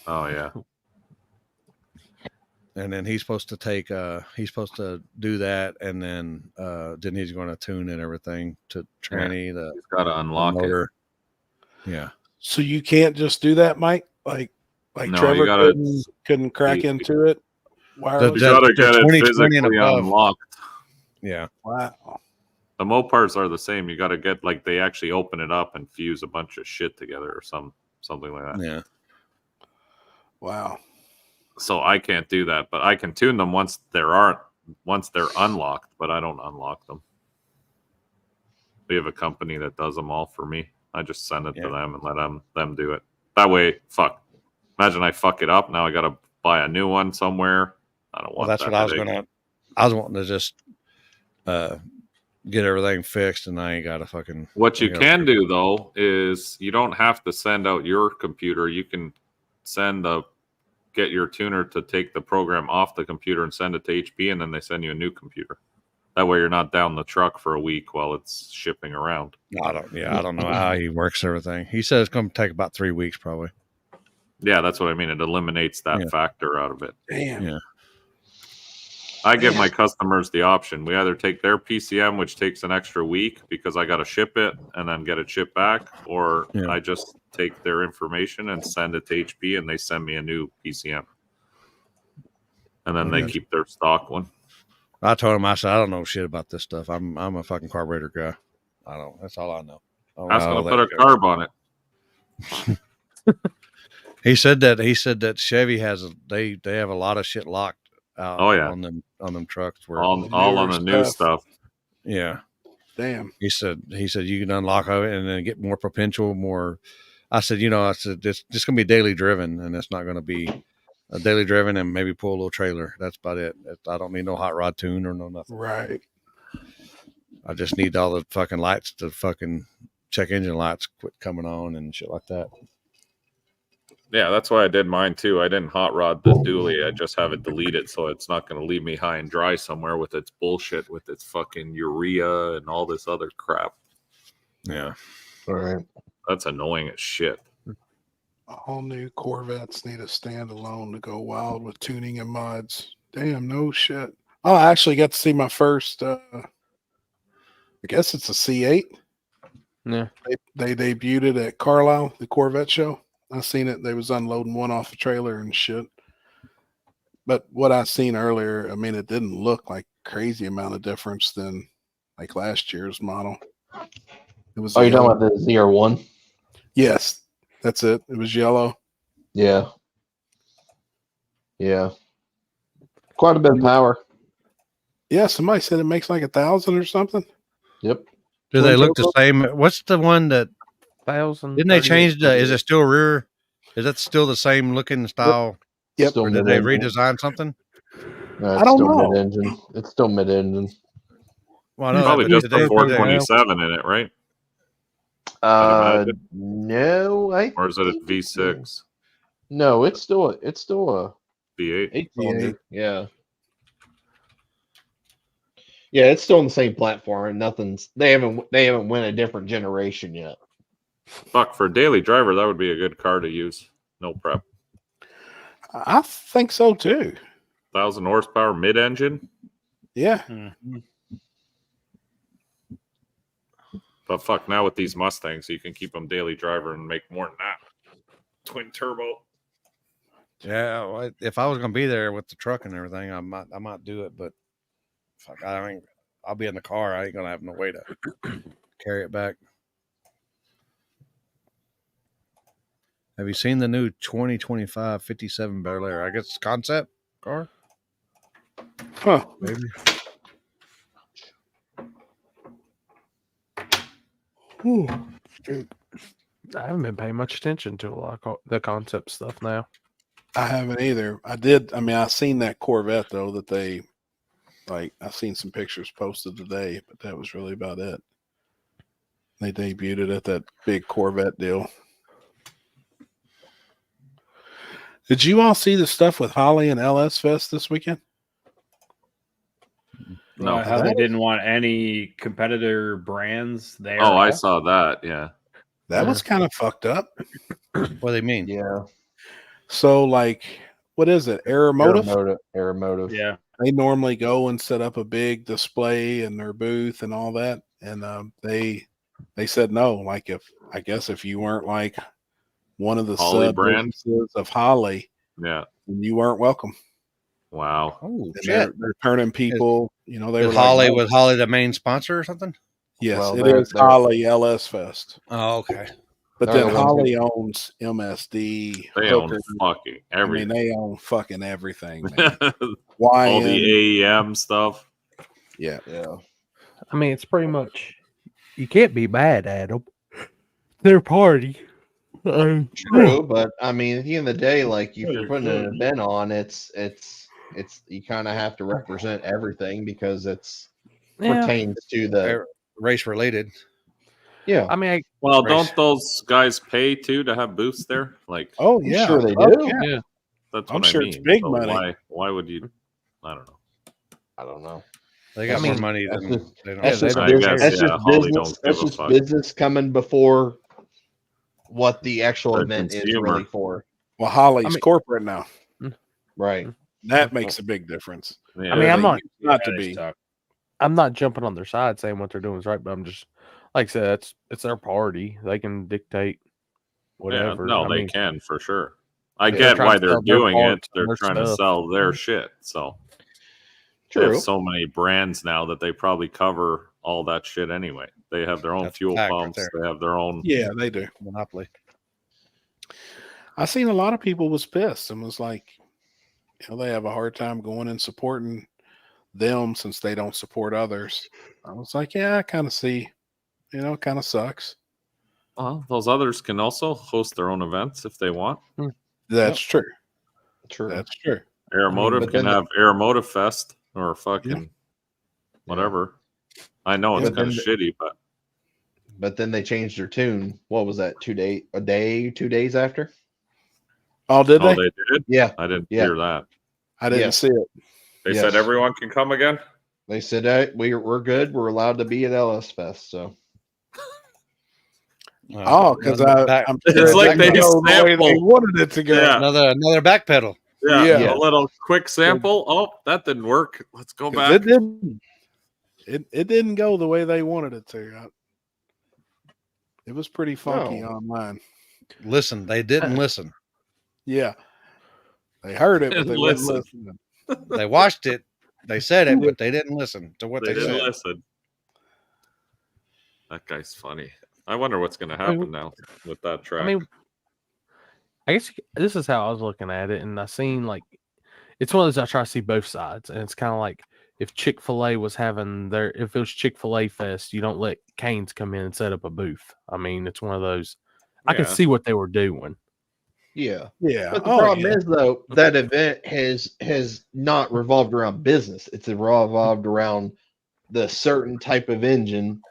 Oh yeah. And then he's supposed to do that, and then he's going to tune and everything to tranny He's got to unlock motor. Yeah. So you can't just do that, Mike? Like No, Trevor you gotta, couldn't crack into it you wireless? gotta get it 2020 physically and above. unlocked. Yeah. Wow. The Mopars are the same. You got to get they actually open it up and fuse a bunch of shit together or something like that. Yeah. Wow. So I can't do that, but I can tune them once they're unlocked, but I don't unlock them. We have a company that does them all for me. I just send it to them and let them do it. That way, imagine I fuck it up. Now I got to buy a new one somewhere. I don't want That's that what headache. I was wanting to just get everything fixed, and I ain't got to fucking. What you can do though is you don't have to send out your computer. You can get your tuner to take the program off the computer and send it to HP, and then they send you a new computer. That way you're not down the truck for a week while it's shipping around. I don't know how he works everything. He says it's going to take about 3 weeks probably. Yeah, that's what I mean. It eliminates that factor out of it. Damn. Yeah. I give my customers the option. We either take their PCM, which takes an extra week because I got to ship it and then get it shipped back, or I just take their information and send it to HP, and they send me a new PCM. And then they keep their stock one. I told him, I said, I don't know shit about this stuff. I'm a fucking carburetor guy. That's all I know. Ask him to put a carb on it. He said that Chevy they have a lot of shit locked out on them trucks where all on the new stuff. Yeah. Damn. He said you can unlock it and then get more potential, more. I said it's just gonna be daily driven, and it's not gonna be a daily driven and maybe pull a little trailer. That's about it. I don't need no hot rod tune or no nothing. Right. I just need all the fucking lights to fucking check engine lights quit coming on and shit like that. Yeah, that's why I did mine too. I didn't hot rod the dually. I just have it deleted so it's not going to leave me high and dry somewhere with its bullshit, with its fucking urea and all this other crap. Yeah. All right. That's annoying as shit. All new Corvettes need a standalone to go wild with tuning and mods. Damn, no shit. Oh, I actually got to see my first, I guess it's a C8. Yeah. They debuted it at Carlisle, the Corvette show. I seen it. They was unloading one off a trailer and shit. But what I seen earlier, I mean, it didn't look like crazy amount of difference than like last year's model. It was. Oh, you're talking about the ZR1? Yes, that's it. It was yellow. Yeah. Yeah. Quite a bit of power. Yeah, somebody said it makes like 1,000 or something. Yep. Do they look the same? What's the one that 1,000? didn't they change is it still rear? Is that still the same looking style? Yep. Or did they redesign something? No, I don't know. Mid-engine. It's still mid-engine. Well, no, probably just the 427 in it, right? No, or is it a V6? No, it's still a V8. 8-cylinder. Yeah. Yeah, it's still on the same platform, and they haven't went a different generation yet. Fuck, for a daily driver, that would be a good car to use. No prep. I think so too. 1,000 horsepower mid-engine. Yeah. But fuck, now with these Mustangs, you can keep them daily driver and make more than that. Twin turbo. Yeah, well, if I was gonna be there with the truck and everything, I might do it. But fuck, I'll be in the car. I ain't gonna have no way to carry it back. Have you seen the new 2025 57 Bel Air? I guess it's concept car. Huh. Maybe. Whew. I haven't been paying much attention to a lot of the concept stuff now. I haven't either. I did. I mean, I seen that Corvette though that they like. I seen some pictures posted today, but that was really about it. They debuted it at that big Corvette deal. Did you all see the stuff with Holly and LS Fest this weekend? No. How they didn't want any competitor brands there. Oh, at I all? saw that. Yeah. That was kind of fucked up. What do they mean? Yeah. So, like, what is it? Aeromotive? Aeromotive. Yeah. They normally go and set up a big display in their booth and all that, and they said no. Like, if you weren't like one of the Holly sub brand? businesses of Holly, Yeah. then you weren't welcome. Wow. Oh And shit! they're turning people. You know, they Is were Holly like, was Holly the main sponsor or something? yes, Well, it they're- is they're- Holly LS Fest. Oh, okay. But They're then the ones Holly owns MSD. They own Hooker. fucking I mean, everything. they own fucking everything, man. All the AEM stuff. Yeah. Yeah. I mean, it's pretty much you can't be mad at them. Their party. True, but I mean, at the end of the day, like if you're putting an event on, it's you kind of have to represent everything because it's Yeah. pertains to the Race related. yeah. I mean, Well, Race. don't those guys pay too to have booths there? Like, Oh I'm yeah, sure they Oh, do. yeah. yeah. that's I'm what sure I mean. it's big So money. Why would you? I don't know. I don't know. They got I mean, more money that's than just- they don't. That's they just don't I business. guess, That's yeah, just Holly business. don't That's give a just fuck. business coming before what the actual The event is consumer. really for. Well, Holly's I mean- corporate now. Right. That makes a big difference. Yeah. I mean, I'm They not- used not to Yeah, they be. suck. I'm not jumping on their side saying what they're doing is right, but I'm just like I said, it's their party. They can dictate whatever. Yeah, no, I they mean, can for sure. I they're get trying why to they're sell their doing it. parts and They're their trying to stuff. sell their shit. So they True. have so many brands now that they probably cover all that shit anyway. They have their own That's a fuel fact right pumps. there. They have their own. Yeah, they do. Monopoly. I seen a lot of people was pissed and was like, they have a hard time going and supporting them since they don't support others. I was like, yeah, I kind of see. It kind of sucks. Well, those others can also host their own events if they want. That's true. True. That's true. Aeromotive but can then have Aeromotive Fest or fucking whatever. I know it's Yeah, kind of then shitty, but then they changed their tune. What was that? 2 days after? Oh, did they? they did. Yeah. I didn't Yeah. hear that. I didn't Yes. see it. They Yes. said everyone can come again. They said hey, we're good. We're allowed to be at LS Fest. So Oh, because I'm It's sure like they didn't go the way they sampled. wanted it to go. Yeah. Another back pedal. Yeah, Yeah. a little quick sample. Oh, that didn't work. Let's go 'Cause back. It didn't. It didn't go the way they wanted it to. It was pretty funky No. online. Listen, they didn't listen. Yeah, they heard it, but they Listen. wouldn't listen. They watched it. They said it, but they didn't listen to what They they, didn't said. listen. That guy's funny. I wonder what's going to happen now with that track. I mean, I guess this is how I was looking at it, and I seen like it's one of those I try to see both sides, and it's kind of like if Chick-fil-A was having if it was Chick-fil-A Fest, you don't let Cane's come in and set up a booth. I mean, it's one of those. I can Yeah. see what they were doing. yeah. Yeah, But the problem is though, that event has not revolved around business. It's revolved around the certain type of engine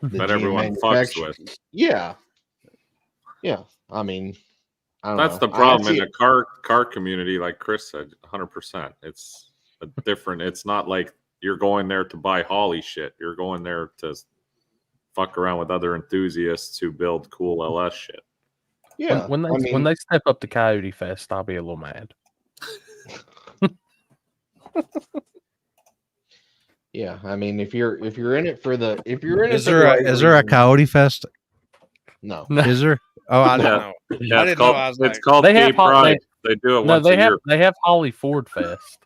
that GM everyone fucks manufactures. with. Yeah. Yeah. I mean, I don't That's know. the problem I in the car community, like Chris said, 100%. It's a different. It's not like you're going there to buy Holly shit. You're going there to fuck around with other enthusiasts who build cool LS shit. Yeah. When I they step up to Coyote Fest, I'll be a little mad. Yeah, I mean, if you're in it for the Is there a Coyote Fest? No. Is there? Oh, I don't know. Yeah, I it's didn't called, know. I was it's like, called They Gay have Pride. They do it once a year. They have Holly Ford Fest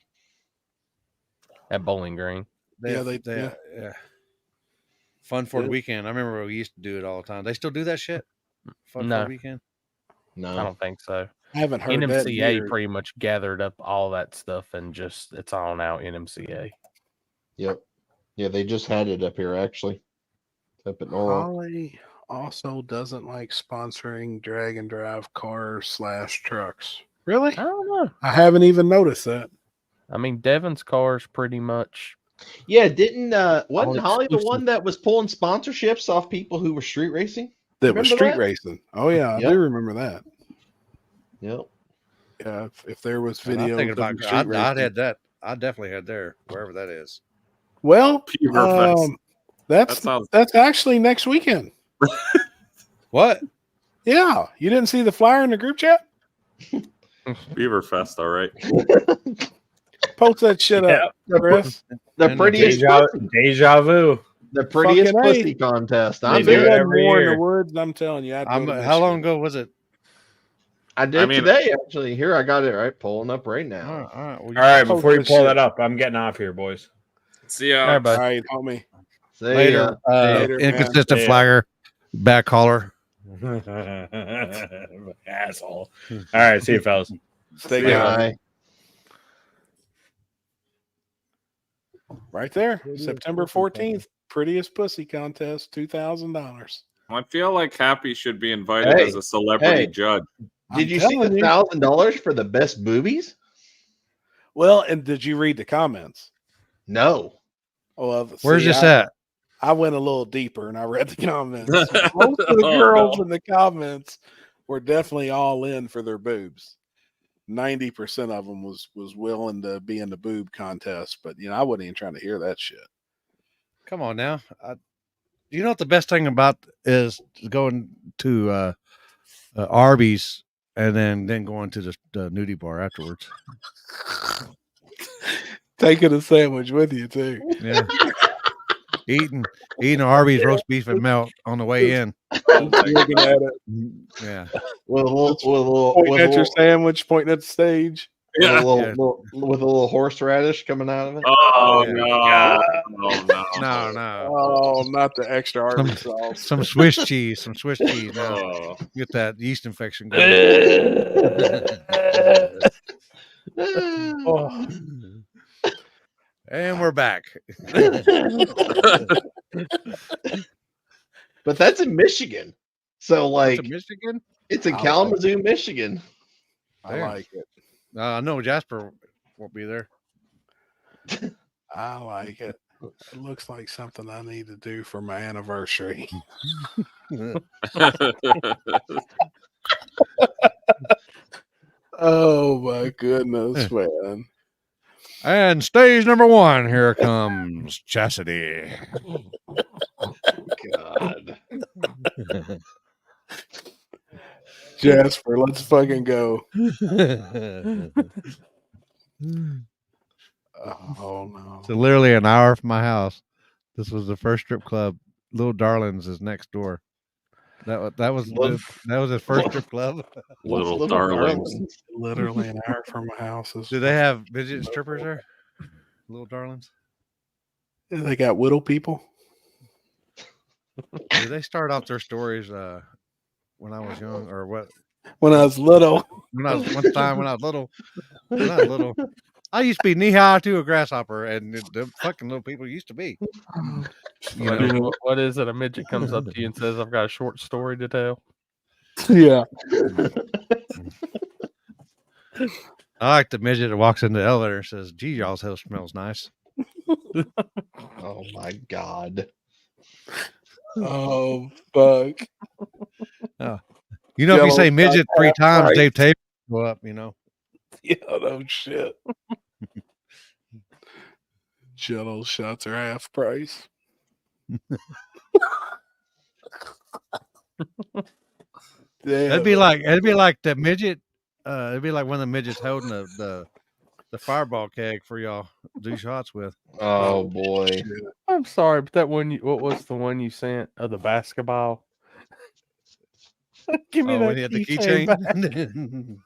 at Bowling Green. Yeah. Fun Ford Weekend. I remember we used to do it all the time. They still do that shit. Fun No. Ford Weekend. No, I don't think so. I haven't heard that in NMCA years. pretty much gathered up all that stuff and just it's all now NMCA. Yep. Yeah, they just had it up here actually. Up at Norwalk. Holly also doesn't like sponsoring drag and drive cars / trucks. Really? I don't know. I haven't even noticed that. I mean, Devon's car's pretty much. Yeah, didn't all wasn't Holly the exclusive. one that was pulling sponsorships off people who were street racing? That was Remember street that? racing. Oh yeah, Yep. I do remember that. Yep. Yeah, if there was And I'm videos thinking of about. the street I'd racing. had that. I definitely had there, wherever that is. Well, Puberfest. that's That sounds- that's actually next weekend. What? Yeah, you didn't see the flyer in the group chat? Beaverfest, all right. Post that shit up, Chris. The And prettiest Deja vu. the prettiest Fucking A. pussy contest. They I'm If do it it doing. wasn't every more in year. the woods, I'm telling you, I'd go to How long Michigan. ago was it? I did I mean- today actually. Here, I got it right, pulling up right now. All right. Well, All right, Post before you that pull shit. that up, I'm getting off here, boys. See ya. All right, All bud. right, homie. See later. ya. Later, man. Inconsistent Yeah. flagger, back caller. Asshole. All right, see you, fellas. Stay See good. ya. Bye. Right there, September 14th, prettiest pussy contest, $2,000. I feel like Happy should be invited Hey, as a celebrity hey. judge. Did you see the $1,000 for the best boobies? Well, and did you read the comments? No. Well, Where's see, this I- at? I went a little deeper and I read the comments. Most of the girls in the comments were definitely all in for their boobs. 90% of them was willing to be in the boob contest, but I wasn't even trying to hear that shit. Come on now. You know what the best thing about is going to Arby's and then going to the nudie bar afterwards. Taking a sandwich with you too. Yeah. eating Arby's roast beef and melt on the way in. Looking at it. Yeah. With a Pointing at your little, sandwich, pointing at the stage. with a Yeah. little horseradish coming out of it. Oh, Yeah. no. Oh, no. No. Oh, not the extra Arby's sauce. Some Swiss cheese. Now. Oh. Get that yeast infection going. Oh. And we're back. But that's in Michigan. So like To Michigan? it's in I like Kalamazoo, Michigan. I like it. I know Jasper won't be there. I like it. It looks like something I need to do for my anniversary. Oh my goodness, man. And stage number 1, here comes Chastity. God. Jasper, let's fucking go. Oh no. So literally an hour from my house. This was the first strip club. Little Darlings is next door. That was his first strip club. Little darlings. Literally an hour from my house. Do they have midget strippers there? Little Darlings. They got whittle people. Did they start off their stories when I was young or what? When I was little. When I was little. When I was little. I used to be knee high to a grasshopper, and the fucking little people used to be. What is it? A midget comes up to you and says, "I've got a short story to tell." Yeah. I like the midget that walks in the elevator and says, "Gee, y'all's house smells nice." Oh my God. Oh fuck. You know, if you say midget 3 times, right. Dave Tabor will go up. You know. Yeah, no shit. Jello shots are half price. It'd be like the midget. It'd be like one of the midgets holding the fireball keg for y'all to do shots with. Oh boy. I'm sorry, but that one. What was the one you sent of the basketball? Give me Oh, that when he had the keychain back. keychain.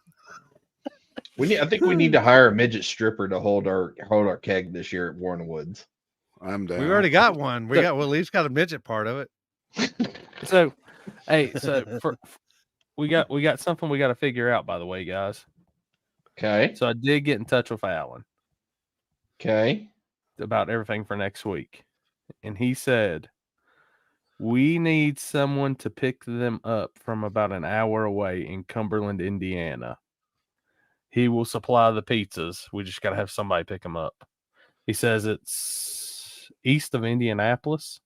I think we need to hire a midget stripper to hold our keg this year at Warren Woods. I'm down. We already got one. We got at least got a midget part of it. So, hey, so we got something we got to figure out. By the way, guys. Okay. So I did get in touch with Alan. Okay. About everything for next week, and he said we need someone to pick them up from about an hour away in Cumberland, Indiana. He will supply the pizzas. We just got to have somebody pick them up. He says it's east of Indianapolis.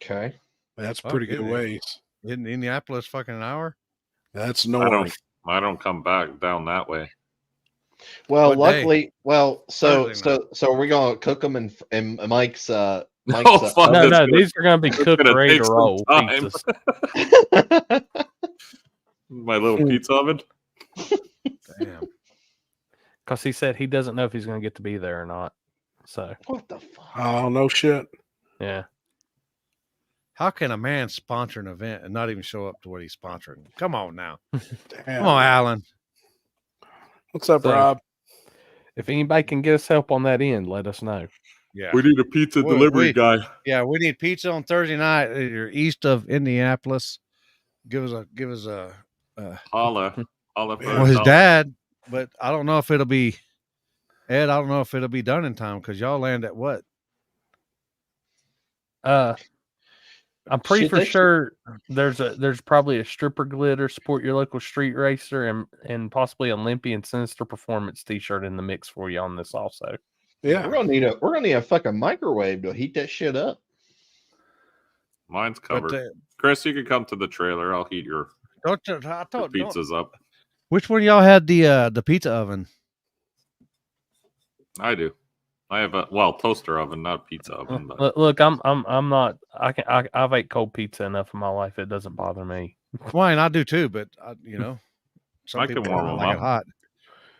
Okay. That's Fuck, pretty good isn't it? ways. Isn't Indianapolis fucking an hour? That's I north. don't come back down that way. Well, What day? luckily, well, so Thursday night. we're gonna cook them in Mike's Oh, fuck, oven? it's No, gonna- these are going to be it's cooked, gonna ready take to some roll time. pizzas. My little pizza oven. Damn. Because he said he doesn't know if he's going to get to be there or not. So, What the fuck? Oh, no shit. yeah. How can a man sponsor an event and not even show up to what he's sponsoring? Come on now. Damn. Come on, Alan. What's up, So, Rob? If anybody can get us help on that end, let us know. Yeah. We need a pizza delivery guy. Yeah, we need pizza on Thursday night. You're east of Indianapolis. Give us a Holla for well, his $1. dad, but I don't know if it'll be Ed. I don't know if it'll be done in time because y'all land at what? I'm pretty Shit, for they should- sure there's probably a stripper glitter, support your local street racer, and possibly an Olympian Sinister Performance t-shirt in the mix for you on this also. Yeah. We're gonna need a fucking microwave to heat that shit up. Mine's covered. But Chris, you can come to the trailer. I'll heat your pizzas up. Which one of y'all had the pizza oven? I do. I have a toaster oven, not pizza oven. But Look, I'm not. I've ate cold pizza enough in my life. It doesn't bother me. Wine, I do too, but some I can people warm don't 'em like up. it hot.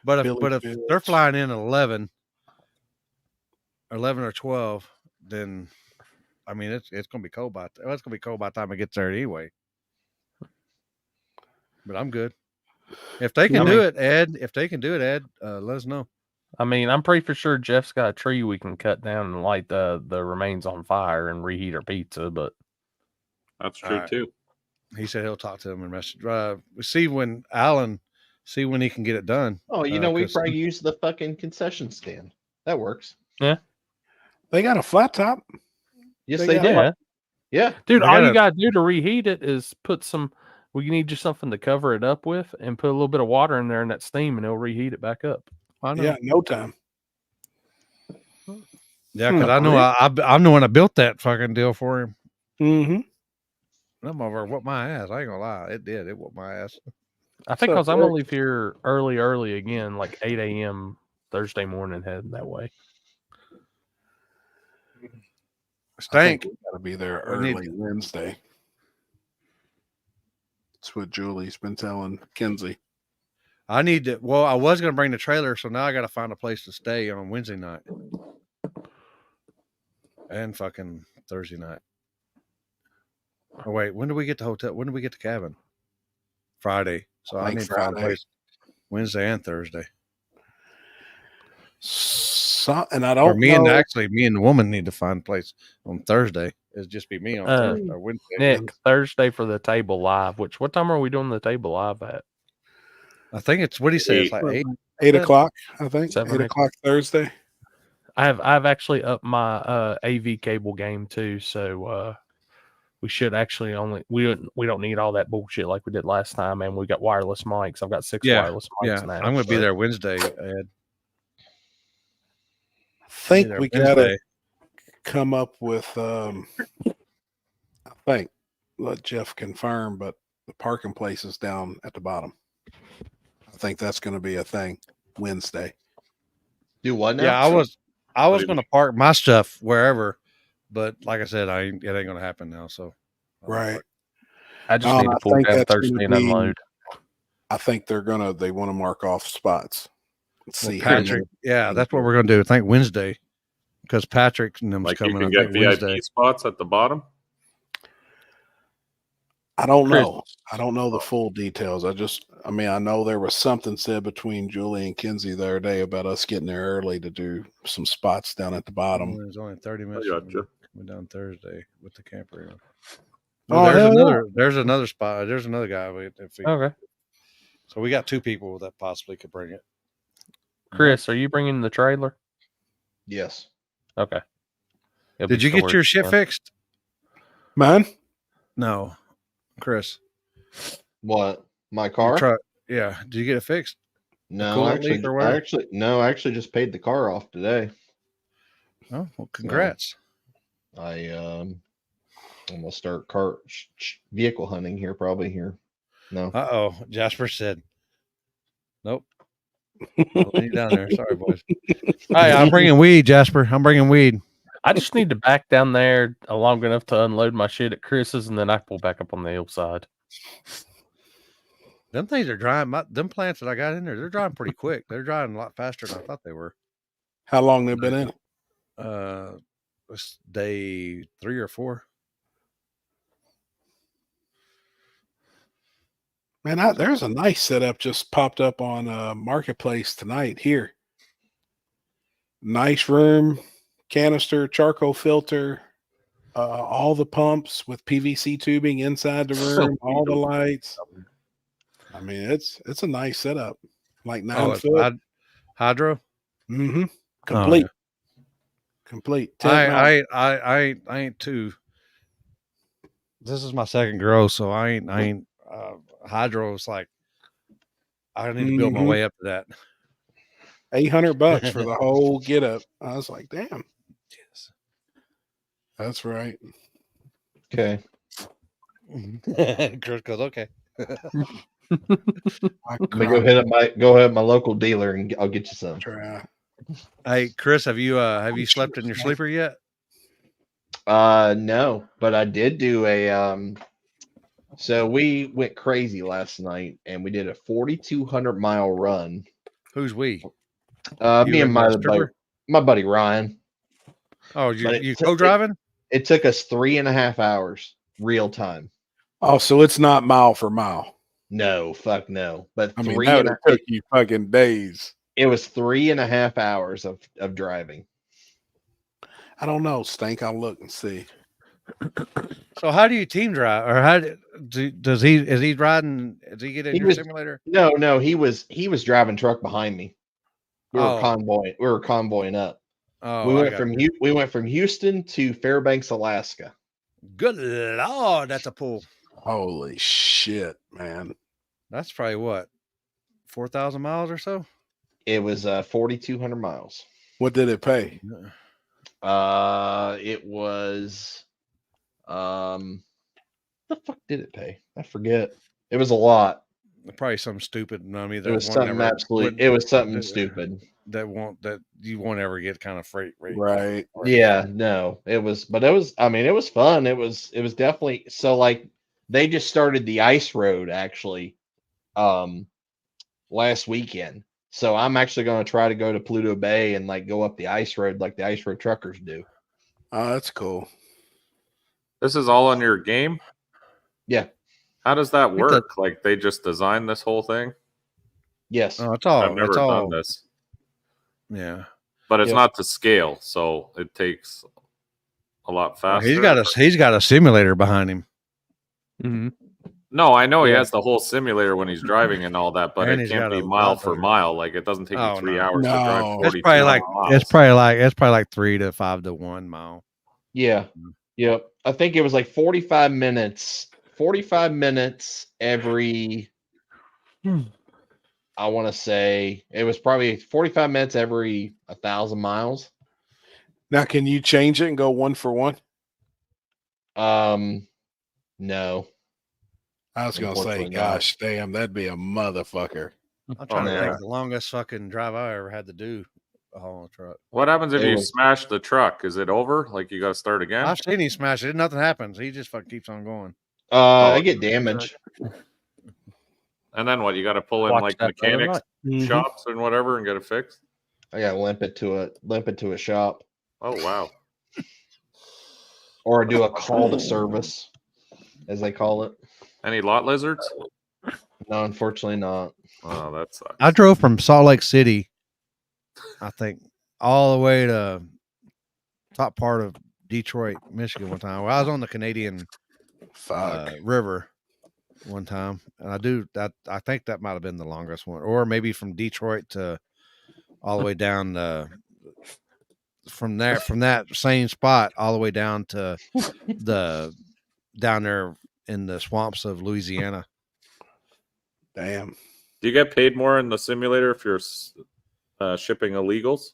But Billy if Fields. they're flying in at 11 or 12, then I mean it's gonna be cold it's gonna be cold by the time it gets there anyway. But I'm good. If they can do it, Ed. Let us know. I mean, I'm pretty for sure Jeff's got a tree we can cut down and light the remains on fire and reheat our pizza. But that's true too. He said he'll talk to him and message. See when he can get it done. Oh, we probably use the fucking concession stand. That works. Yeah. They got a flat top. Yes, They they got do. yeah, Yeah. dude, I all gotta- you gotta do to reheat it is put some. We need just something to cover it up with, and put a little bit of water in there and that steam, and it'll reheat it back up. I know. Yeah, no time. Yeah, because I know I'm the one that built that fucking deal for him. Mm-hmm. I'm over whooped my ass. I ain't gonna lie, it did. It whooped my ass. I think So, because I'm gonna leave here early again, like 8 a.m. Thursday morning, heading that way. Stank. We gotta be there We need early Wednesday. That's what Julie's been telling Kenzie. I need to. Well, I was gonna bring the trailer, so now I got to find a place to stay on Wednesday night and fucking Thursday night. Oh wait, when do we get to hotel? When do we get to cabin? Friday. So I Like need to find a Friday. place Wednesday and Thursday. So, and I Or don't me know. and the woman need to find a place on Thursday. It'll just be me on Thursday or Wednesday. Nick, Thursday for the table live. What time are we doing the table live at? I think it's what he said. It's like 8 o'clock, I think. 7 8 o'clock Thursday. I've actually upped my AV cable game too, so we should actually we don't need all that bullshit like we did last time, and we got wireless mics. I've got 6 wireless mics now. I'm gonna be there Wednesday, Ed. I think Be there we Wednesday. gotta come up with I think let Jeff confirm, but the parking place is down at the bottom. I think that's gonna be a thing Wednesday. Do what now? Yeah, I was gonna park my stuff wherever, but like I said, it ain't gonna happen now. So Right. I just need to pull think down that's Thursday gonna and be- unload. I think they want to mark off spots. Let's Well, see. Patrick, yeah, that's what we're gonna do. I think Wednesday, because Patrick and them's Like you coming. can I get think VIP Wednesday. spots at the bottom. I don't Chris. know. I don't know the full details. I mean, I know there was something said between Julie and Kinsey the other day about us getting there early to do some spots down at the bottom. It's only 30 minutes. gotcha. We're down Thursday with the camper. Well, Oh, hell yeah. there's another spot. There's another guy. Okay. So we got 2 people that possibly could bring it. Chris, are you bringing the trailer? Yes. Okay. It'll Did be you get stored your shit then. fixed? Man, No, Chris. What? My Your car? truck. Yeah. Did you get it fixed? No, coolant leak or whatever? I actually just paid the car off today. Oh, well, congrats. I'm gonna start vehicle hunting here probably here. No. Uh-oh. Jasper said, nope. I'll lay you down there. Sorry, boys. Hey, I'm bringing weed, Jasper. I'm bringing weed. I just need to back down there long enough to unload my shit at Chris's, and then I pull back up on the hillside. Them things are drying. Them plants that I got in there, they're drying pretty quick. They're drying a lot faster than I thought they were. how long they've been in? This day 3 or 4. Man, there's a nice setup just popped up on Marketplace tonight here. Nice room, canister, charcoal filter, all the pumps with PVC tubing inside the room, all the lights. I mean, it's a nice setup. Like 9 foot. Hydro? Mm-hmm. Complete. Oh, yeah. Complete. I ain't too. This is my second grow, so I ain't hydro is like I need to build my way up to that. $800 for the whole get up. I was like, damn. Yes. That's right. Okay. Chris goes, okay. Let me go hit my local dealer and I'll get you some. Hey, Chris, have you slept in your sleeper yet? No, but I did do a so we went crazy last night and we did a 4,200-mile run. Who's we? Me and my buddy Ryan. Oh, you co-driving? It took us 3.5 hours real time. Oh, so it's not mile for mile. No, fuck no. But I mean, that took you fucking days. It was 3.5 hours of driving. I don't know, Stank. I'll look and see. So how do you team drive, or is he riding? Does he get in your simulator? No, he was driving truck behind me. We were convoying up. Oh, we went from Houston to Fairbanks, Alaska. Good Lord, that's a pull. Holy shit, man. That's probably what, 4,000 miles or so? It was 4,200 miles. What did it pay? It was the fuck did it pay? I forget. It was a lot. Probably something stupid. I mean, it was something it was something stupid that you won't ever get kind of freight rate. Right. Yeah, no. It was fun. It was definitely so like they just started the ice road actually last weekend. So I'm actually going to try to go to Pluto Bay and like go up the ice road like the ice road truckers do. Oh, that's cool. This is all on your game? Yeah. How does that work? Like they just designed this whole thing? Yes. Oh, it's all. I've never done this. Yeah. But it's not to scale, so it takes a lot faster. He's got a simulator behind him. Mm-hmm. No, I know he has the whole simulator when he's driving and all that, but And it he's can't got be a mile lot for of- mile. Like it doesn't take you 3 hours to drive 40 It's probably like 3 to 5 to 1 mile. Yeah. Yep. I think it was like 45 minutes. 45 minutes every I want to say it was probably 45 minutes every 1,000 miles. Now, can you change it and go 1 for 1? No. I was gonna say, gosh, damn, that'd be a motherfucker. I'm trying to think the longest fucking drive I ever had to do a hauling truck. What happens if you smash the truck? Is it over? Like you got to start again? I've seen him smash it. Nothing happens. He just fucking keeps on going. I get damage. And then what? You got to pull in like mechanics shops and whatever and get it fixed. I got to limp it to a shop. Oh wow! Or do a call to service, as they call it. Any lot lizards? No, unfortunately not. Oh, that sucks. I drove from Salt Lake City, I think, all the way to top part of Detroit, Michigan one time. Well, I was on the Canadian Fuck. River one time, and I think that might have been the longest one, or maybe from Detroit to all the way down from that same spot all the way down to down there in the swamps of Louisiana. Damn. Do you get paid more in the simulator if you're shipping illegals?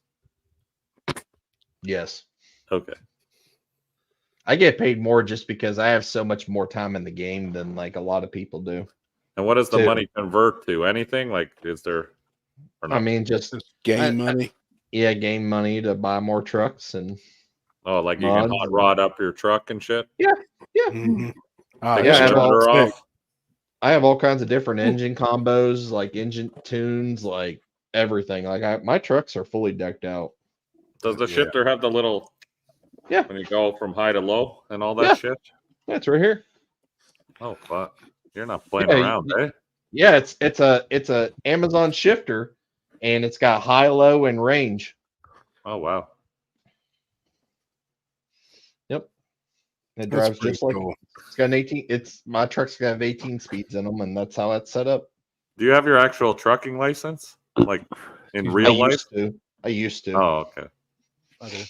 Yes. Okay. I get paid more just because I have so much more time in the game than like a lot of people do. And what does the Too. money convert to? Anything? Like, is there? Or I not? mean, just game money. Yeah, game money to buy more trucks and. Oh, like you can hot rod up your truck and shit. Yeah. Mm-hmm. I have all kinds of different engine combos, like engine tunes, like everything. Like my trucks are fully decked out. Does the shifter have the little? Yeah. When you go from high to low and all that shit. Yeah, it's right here. Oh fuck! You're not playing around, eh? Yeah, it's a Amazon shifter, and it's got high, low, and range. Oh wow. Yep. It That's drives just like cool. It's got an 18. My truck's got 18 speeds in them, and that's how it's set up. Do you have your actual trucking license, like in real life? I used to. Oh, okay. I do.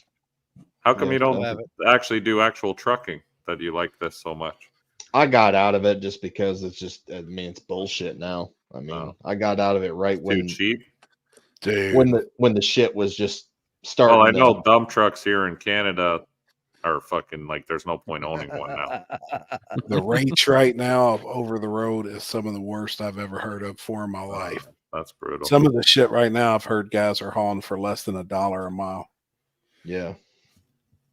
How come Yeah, you don't have it. actually do actual trucking? That you like this so much? I got out of it just because it's just. I mean, it's bullshit now. I mean, I got out of it right when too cheap. Dude. When the shit was just starting. Well, I know dump trucks here in Canada are fucking like. There's no point owning one now. The rates right now of over the road is some of the worst I've ever heard of for in my life. That's brutal. Some of the shit right now I've heard guys are hauling for less than $1 a mile. Yeah.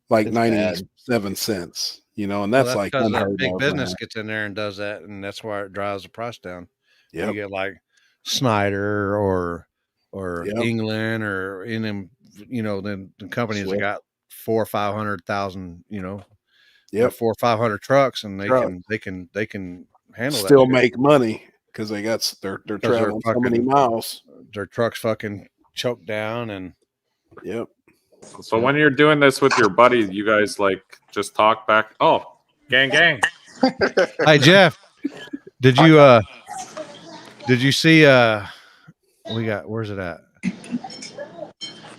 Like It's 97 cents, you know, and that's like because unheard big of, business man. gets in there and does that, and that's why it drives the price down. Yep. You get like Snyder or Yep. England or in them, you know, the companies that Swift. got 400,000 or 500,000, you know, Yep. 400 or 500 trucks, and they Trucks. can handle Still that. make money because they got they're traveling so many miles. Their trucks fucking choked down, and Yep. So when you're doing this with your buddy, you guys like just talk back. Oh, gang. Hey Jeff, did you see where's it at?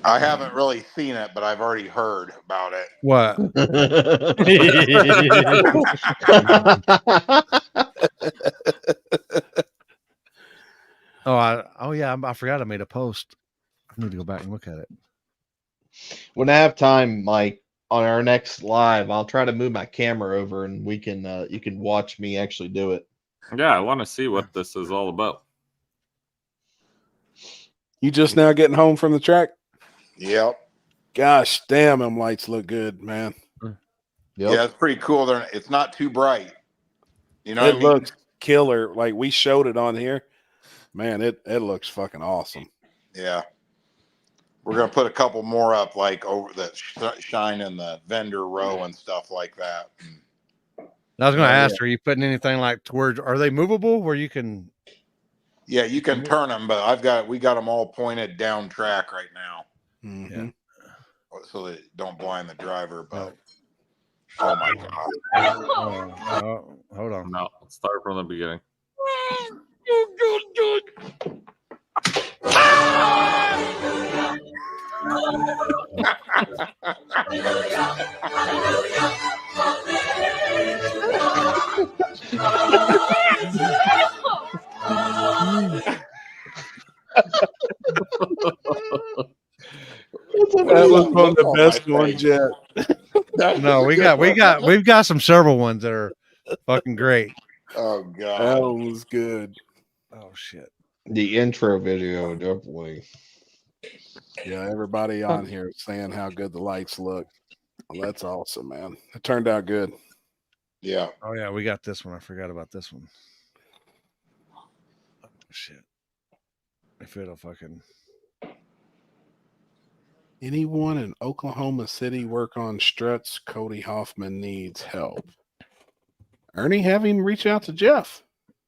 I haven't really seen it, but I've already heard about it. What? I forgot I made a post. I need to go back and look at it. When I have time, Mike, on our next live, I'll try to move my camera over, and we can you can watch me actually do it. Yeah, I want to see what this is all about. You just now getting home from the track? Yep. Gosh, damn, them lights look good, man. Yeah, it's pretty cool. It's not too bright. You know it what I mean? looks killer. Like we showed it on here. Man, it looks fucking awesome. Yeah. We're going to put a couple more up, like over that shine in the vendor row and stuff like that. I was going to ask, are you putting anything like towards, are they movable where you can? Yeah, you can turn them, but we got them all pointed down track right now. Mm-hmm. Yeah. So they don't blind the driver, but oh my God. Hold on. No, let's start from the beginning. That was one of the best ones yet. No, we've got some several ones that are fucking great. Oh God, that one was good. Oh shit, the intro video definitely. Yeah, everybody on here is saying how good the lights look. Well, that's awesome, man. It turned out good. Yeah. Oh yeah, we got this one. I forgot about this one. Oh, shit. If it'll fucking. Anyone in Oklahoma City work on struts? Cody Hoffman needs help. Ernie, have him reach out to Jeff.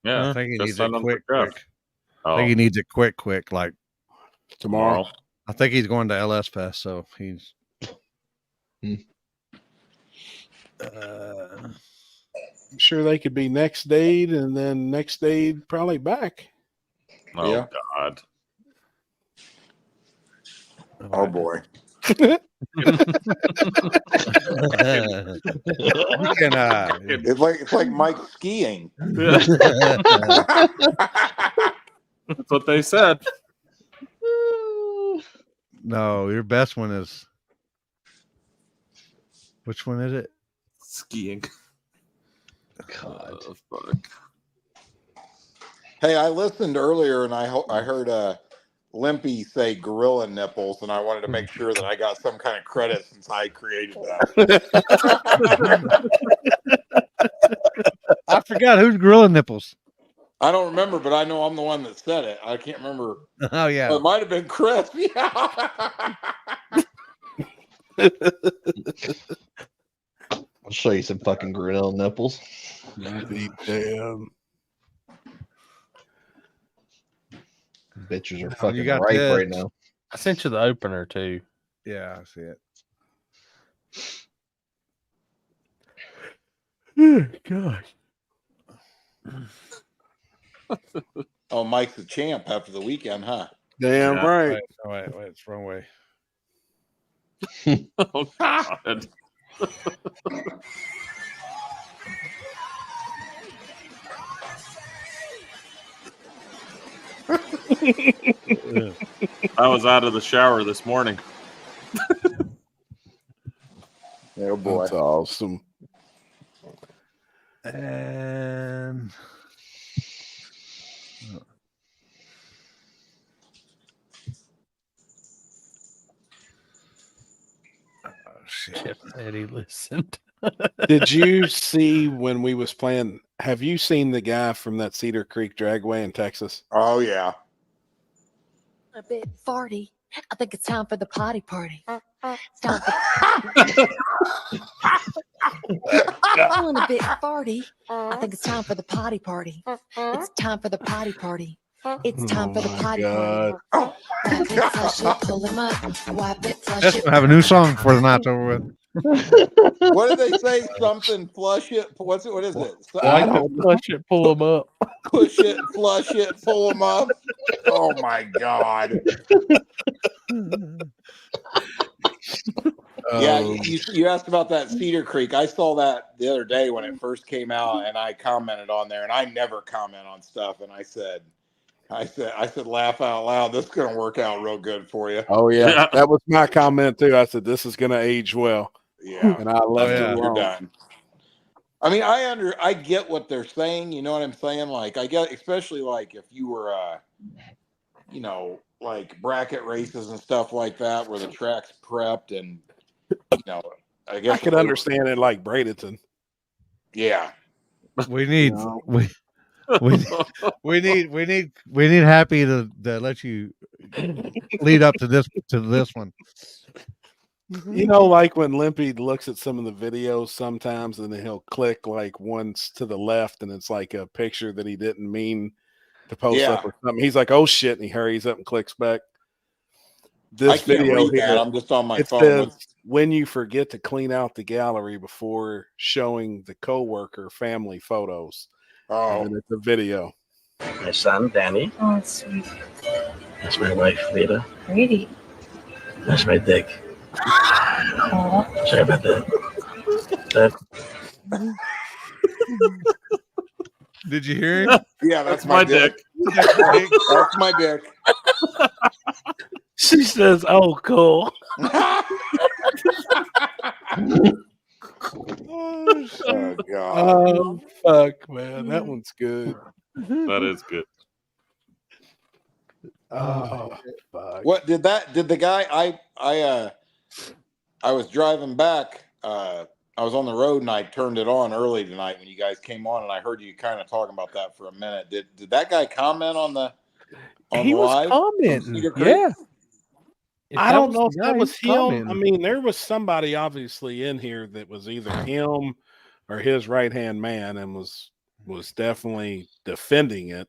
Yeah, I think he needs send it them quick. to Jeff. I think he needs it quick, like tomorrow. I think he's going to LS Fest, so he's. I'm sure they could be next date and then next date probably back. Oh Yeah. God. Oh boy. You can, It's like Mike skiing. That's what they said. no, your best one is. Which one is it? Skiing. God. Oh, fuck. Hey, I listened earlier and I heard Limpy say gorilla nipples, and I wanted to make sure that I got some kind of credit since I created that. I forgot who's gorilla nipples. I don't remember, but I know I'm the one that said it. I can't remember. Oh yeah, Well, it might have been Chris. Yeah. I'll show you some fucking gorilla nipples. Damn. Bitches are fucking got ripe this. right now. I sent you the opener too. yeah, I see it. Gosh. Oh, Mike's the champ after the weekend, huh? Damn Yeah. right. Wait, it's wrong way. Oh God. I was out of the shower this morning. Oh boy. That's awesome. And Chip said he listened. Did you see when we was playing? Have you seen the guy from that Cedar Creek Dragway in Texas? Oh yeah. A bit farty. I think it's time for the potty party. It's time for feeling a bit farty. I think it's time for the potty party. It's time for the potty party. It's time for the potty party. Wipe it, flush it, pull him up. Wipe it, flush Let's it. have a new song for the night's over with. What did they say? Something flush it. What's it? What is it? Wipe it, flush it, pull them up. Push it, flush it, pull them up. Oh my God. Yeah, you asked about that Cedar Creek. I saw that the other day when it first came out, and I commented on there. And I never comment on stuff. And I said, laugh out loud. This is gonna work out real good for you. Oh yeah, that was my comment too. I said this is gonna age well. Yeah, and I left it You're alone. done. I mean, I get what they're saying. You know what I'm saying? Like, I get, especially like if you were, you know, like bracket races and stuff like that, where the track's prepped, and you know, I guess I could understand it like Bradenton. Yeah, We need we need Happy to let you lead up to this one. You know, like when Limpy looks at some of the videos sometimes, and then he'll click like once to the left, and it's like a picture that he didn't mean to post up or something. He's like, "Oh shit!" and he hurries up and clicks back. This I can't video read that. here, I'm just on my it phone. says, when you forget to clean out the gallery before showing the coworker family photos. Oh, and it's a video. My son, Danny. Oh, it's sweet. That's my wife, Lita. Pretty. That's my dick. Aw. Sorry about that. Did you hear him? Yeah, that's my dick. That's my dick. She says, "Oh, cool." Oh God. Oh fuck, man, that one's good. That is good. Oh fuck. What did the guy I was driving back, I was on the road and I turned it on early tonight when you guys came on, and I heard you kind of talking about that for a minute. Did that guy comment on the He was live? commenting. Cedar Creek? Yeah. If I that don't was know the if guy, that was he's him. commenting. I mean, there was somebody obviously in here that was either him or his right hand man, and was definitely defending it.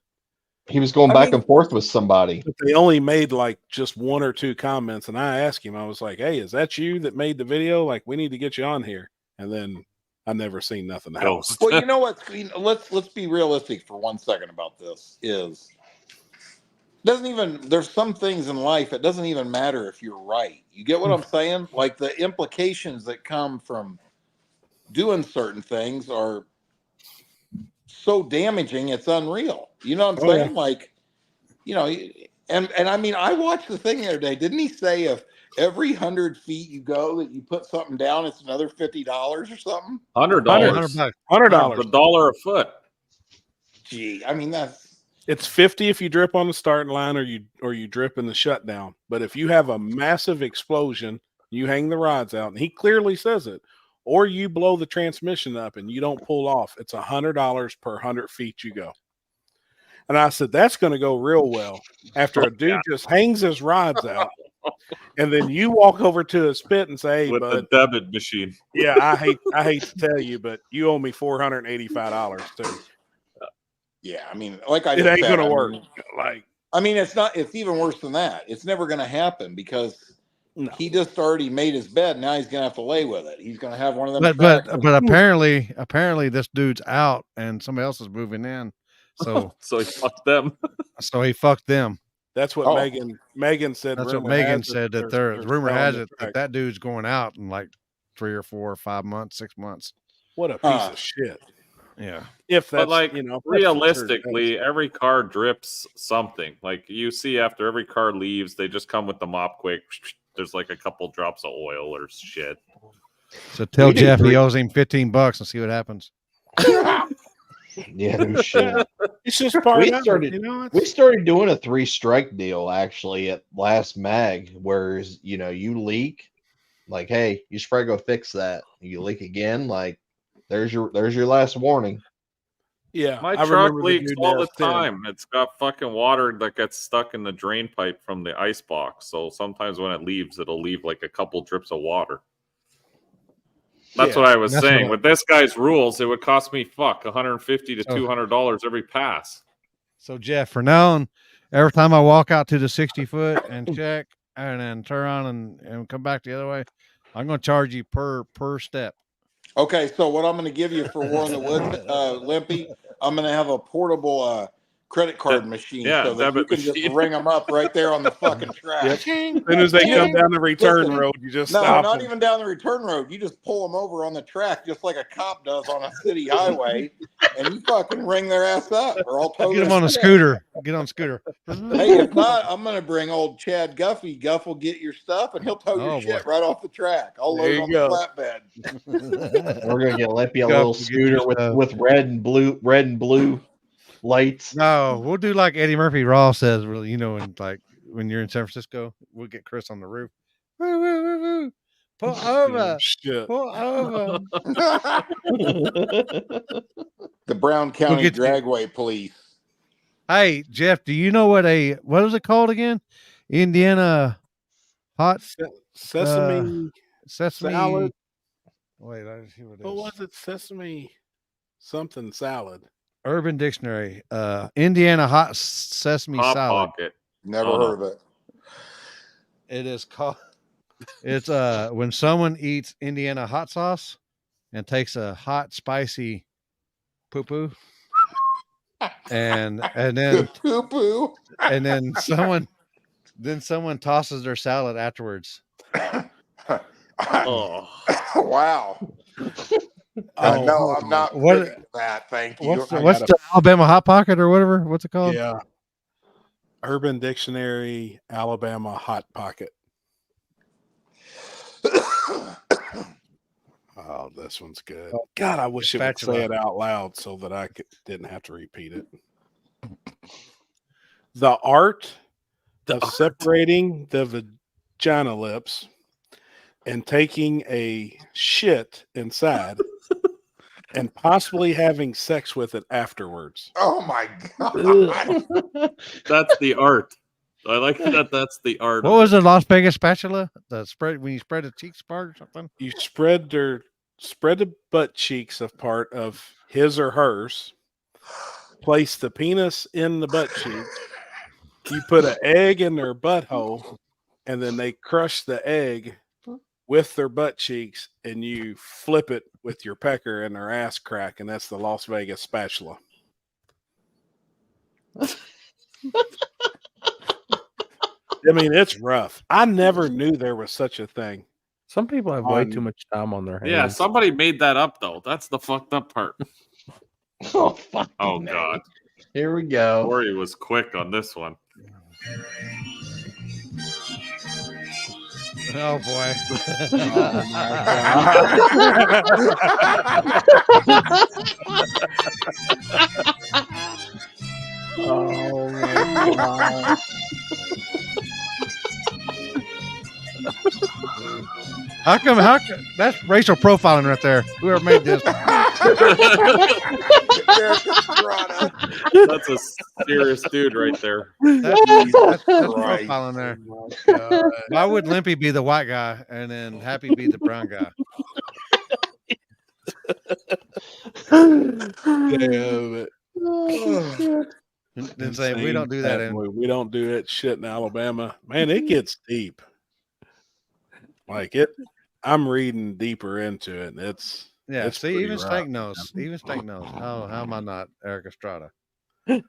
He was going back and forth with somebody. But they only made like just one or two comments, and I asked him, I was like, "Hey, is that you that made the video? Like, we need to get you on here." And then I never seen nothing else. Ghost. Well, you know what? Let's be realistic for 1 second about this. There's some things in life it doesn't even matter if you're right. You get what I'm saying? Like the implications that come from doing certain things are so damaging, it's unreal. You know what I'm saying? Yeah. Like, you know, and I mean, I watched the thing the other day. Didn't he say if every 100 feet you go that you put something down, it's another $50 or something? $100. $100. A dollar a foot. Gee, I mean it's 50 if you drip on the starting line or you drip in the shutdown. But if you have a massive explosion, you hang the rods out, and he clearly says it, or you blow the transmission up and you don't pull off, it's $100 per 100 feet you go. And I said, that's going to go real well after a dude just hangs his rods out, and then you walk over to his pit and say, hey, with bud, the debit machine. Yeah, I hate to tell you, but you owe me $485 too. Yeah, I mean, like I it just ain't said, gonna I work. mean, Like, I mean, it's even worse than that. It's never going to happen because he just already made his bed. Now he's going to have to lay with it. He's going to have one of them. But apparently this dude's out and somebody else is moving in. So so he fucked them. So he fucked them. That's what Megan said. That's what Megan said. That the rumor has it that dude's going out in like 3 or 4 or 5 months, 6 months. What a piece of shit. Yeah. If that's, but like, you know, realistically, every car drips something. Like you see after every car leaves, they just come with the mop quick. There's like a couple drops of oil or shit. So tell Jeff he owes him $15 and see what happens. Yeah, no shit. It's just part we of started, it, you know. We started doing a 3-strike deal actually at last mag, where you know you leak, like, hey, you should probably go fix that. You leak again, like there's your last warning. Yeah, my truck leaks all the time. It's got fucking water that gets stuck in the drain pipe from the ice box. So sometimes when it leaves, it'll leave like a couple drips of water. That's what I was saying. With this guy's rules, it would cost me $150 to $200 every pass. So Jeff, for now on, every time I walk out to the 60-foot and check and then turn around and come back the other way, I'm going to charge you per step. Okay, so what I'm going to give you for War in the Woods, Limpy, I'm going to have a portable credit card machine so that you can just ring them up right there on the fucking track. As soon as they come down the return road, you just stop not them. even down the return road. You just pull them over on the track just like a cop does on a city highway, and you fucking ring their ass up, or I'll tow Get them on a scooter. Get on a scooter. Hey, if not, I'm going to bring old Chad Guffey. Guff will get your stuff, and he'll tow your shit right off the track. I'll load on the flatbed. We're gonna get Lippy a little scooter with red and blue lights. No, we'll do like Eddie Murphy Raw says, really, you know, and like when you're in San Francisco, we'll get Chris on the roof. Woo, woo, woo, woo. Pull over. Pull over. The Brown County Dragway Police. Hey, Jeff, do you know what is it called again? Indiana hot sesame salad. Wait, I see what it is. What was it? Sesame something salad. Urban Dictionary. Indiana hot sesame Hot salad. Pocket. Never heard of it. It is called. It's when someone eats Indiana hot sauce and takes a hot spicy poo poo, and then poo poo, and then someone tosses their salad afterwards. Oh wow! No, I'm not privy to that. Thank you. What's the Alabama Hot Pocket or whatever? What's it called? Yeah, Urban Dictionary, Alabama Hot Pocket. Oh, this one's good. God, I wish it would say it out loud so that I didn't have to repeat it. The art of separating the vagina lips and taking a shit inside and possibly having sex with it afterwards. Oh my God. That's the art. I like that. That's the art. What was the Las Vegas spatula? The spread when you spread the cheeks apart or something? You spread the butt cheeks of part of his or hers. Place the penis in the butt cheek. You put an egg in their butthole, and then they crush the egg with their butt cheeks, and you flip it with your pecker and their ass crack, and that's the Las Vegas spatula. I mean, it's rough. I never knew there was such a thing. Some people have way too much time on their hands. Yeah, somebody made that up though. That's the fucked up part. Oh, oh God. Here we go. Corey was quick on this one. Oh boy. Oh my Oh my God. How come that's racial profiling right there? Whoever made this. That's a serious dude right there. That's Christ. profiling there. God. Why would Limpy be the white guy and then Happy be the brown guy? Damn it. Then say we don't do that. We don't do that shit in Alabama. Man, it gets deep. Like it, I'm reading deeper into it. And it's see, pretty even rough. Stank knows. Even Stank knows. How am I not Eric Estrada? You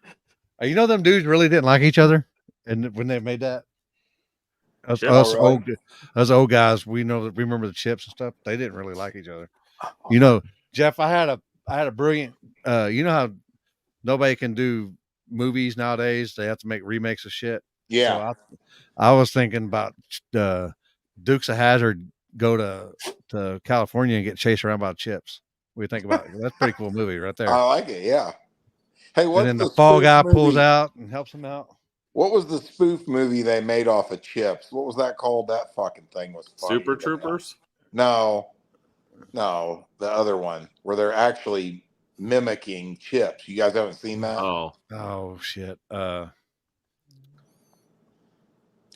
know them dudes really didn't like each other, and when they made that, us old guys, we remember the Chips and stuff. They didn't really like each other. You know, Jeff, I had a brilliant. You know how nobody can do movies nowadays; they have to make remakes of shit. Yeah. So I was thinking about Dukes of Hazzard go to California and get chased around by Chips. What do you think about it? That's a pretty cool movie right there. I like it. Yeah. Hey, what's and then the the fall spoof guy movie? pulls out and helps him out. What was the spoof movie they made off of Chips? What was that called? That fucking thing was funny. Super Troopers? No, the other one where they're actually mimicking Chips. You guys haven't seen that? Oh shit.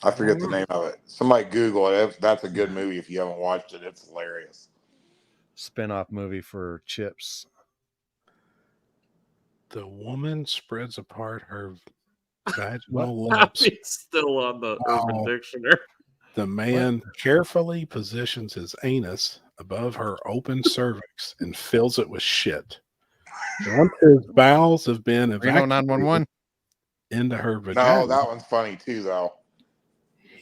I forget the name of it. Somebody Google it. That's a good movie if you haven't watched it. It's hilarious. Spin-off movie for Chips. The woman spreads apart her vaginal lips. It's still on the Urban Dictionary. The man carefully positions his anus above her open cervix and fills it with shit. Once his bowels have been Reno 911 into her vagina, No, that one's funny too, though.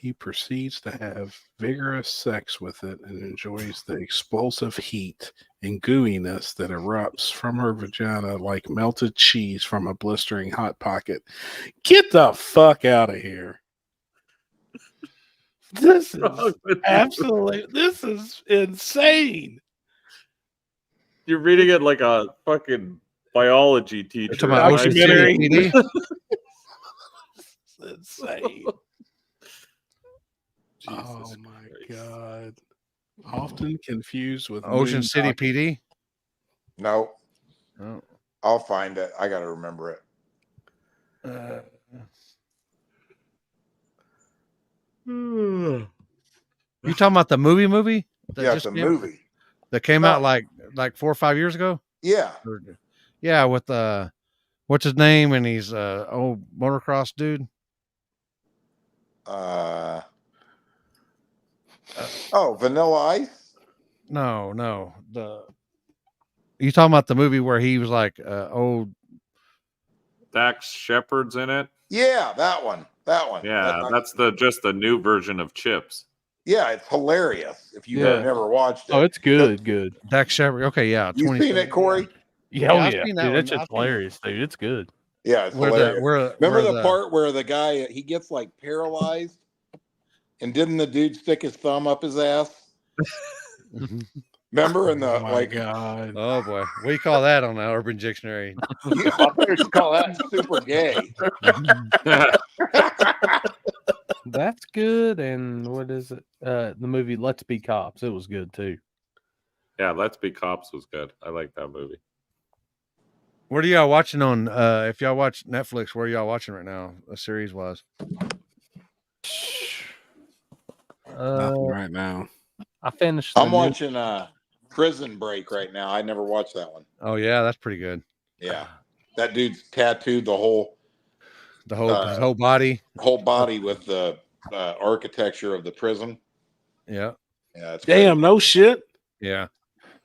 he proceeds to have vigorous sex with it and enjoys the explosive heat and gooiness that erupts from her vagina like melted cheese from a blistering hot pocket. Get the fuck out of here. This is this is insane. You're reading it like a fucking biology teacher. Documentary. It's insane. Oh my God. Often confused with Ocean City PD. No. Oh. I'll find it. I got to remember it. You talking about the movie? Yeah, it's a movie. That came out like 4 or 5 years ago? Yeah. Yeah, with what's his name? And he's old motocross dude. Vanilla Ice? No. You talking about the movie where he was like old Dax Shepard's in it? Yeah, that one. Yeah, that's just the new version of Chips. Yeah, it's hilarious if you've never watched it. Oh, it's good. Dax Shepard. Okay, yeah. You seen it, Corey? Yeah, I've yeah. seen Dude, that that's one. just hilarious, dude. It's good. Yeah, it's hilarious. Remember where the part where the guy, he gets like paralyzed? And didn't the dude stick his thumb up his ass? Remember in the God. Oh boy, what do you call that on the Urban Dictionary? I better call that super gay. That's good. And what is it? The movie Let's Be Cops. It was good too. Yeah, Let's Be Cops was good. I like that movie. What are y'all watching on? If y'all watch Netflix, where are y'all watching right now? A series wise. Nothing right now. I finished. I'm watching Prison Break right now. I never watched that one. Oh yeah, that's pretty good. Yeah, that dude's tattooed his whole body whole body with the architecture of the prison. Yeah, Yeah, that's Damn, no shit. Yeah.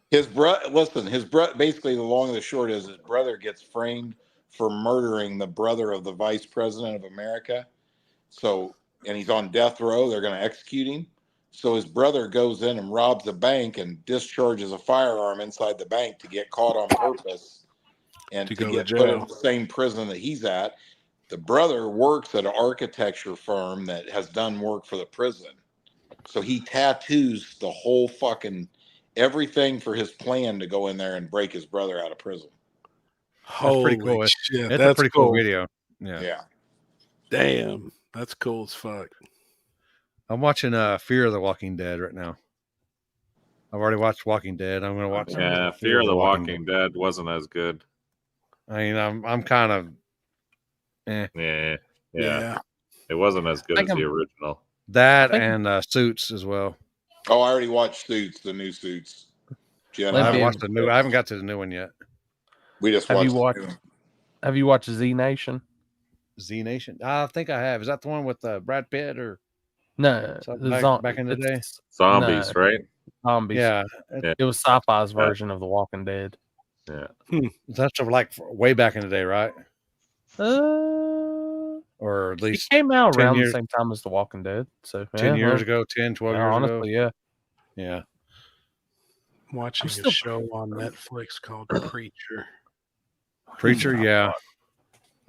His brother, listen, his brother, basically the long and the short is his brother gets framed for murdering the brother of the vice president of America. So, and he's on death row. They're going to execute him. So his brother goes in and robs a bank and discharges a firearm inside the bank to get caught on purpose and To to go to get put in jail. the same prison that he's at. The brother works at an architecture firm that has done work for the prison. So he tattoos the whole fucking everything for his plan to go in there and break his brother out of prison. That's pretty Holy cool. shit, It's a that's pretty cool cool. video. Yeah. Yeah. Damn, that's cool as fuck. I'm watching Fear of the Walking Dead right now. I've already watched Walking Dead. I'm going to watch Yeah, Fear of the Walking Dead wasn't as good. I mean, I'm kind of Yeah. It wasn't as good as the original. That and Suits as well. Oh, I already watched Suits, the new Suits. Jen, I haven't watched the new. I haven't got to the new one yet. We just Have watched. you watched? Have you watched Z Nation? Z Nation. I think I have. Is that the one with Brad Pitt or No? back in the day? Zombies, right? Zombies. Yeah. It was sci-fi's version of The Walking Dead. Yeah. That's like way back in the day, right? Or at least it came out 10 around years, the same time as The Walking Dead. So 10 years ago, 10, 12 years honestly, ago. yeah. Yeah. I'm watching I'm a still- show on Netflix called Preacher. Preacher, yeah.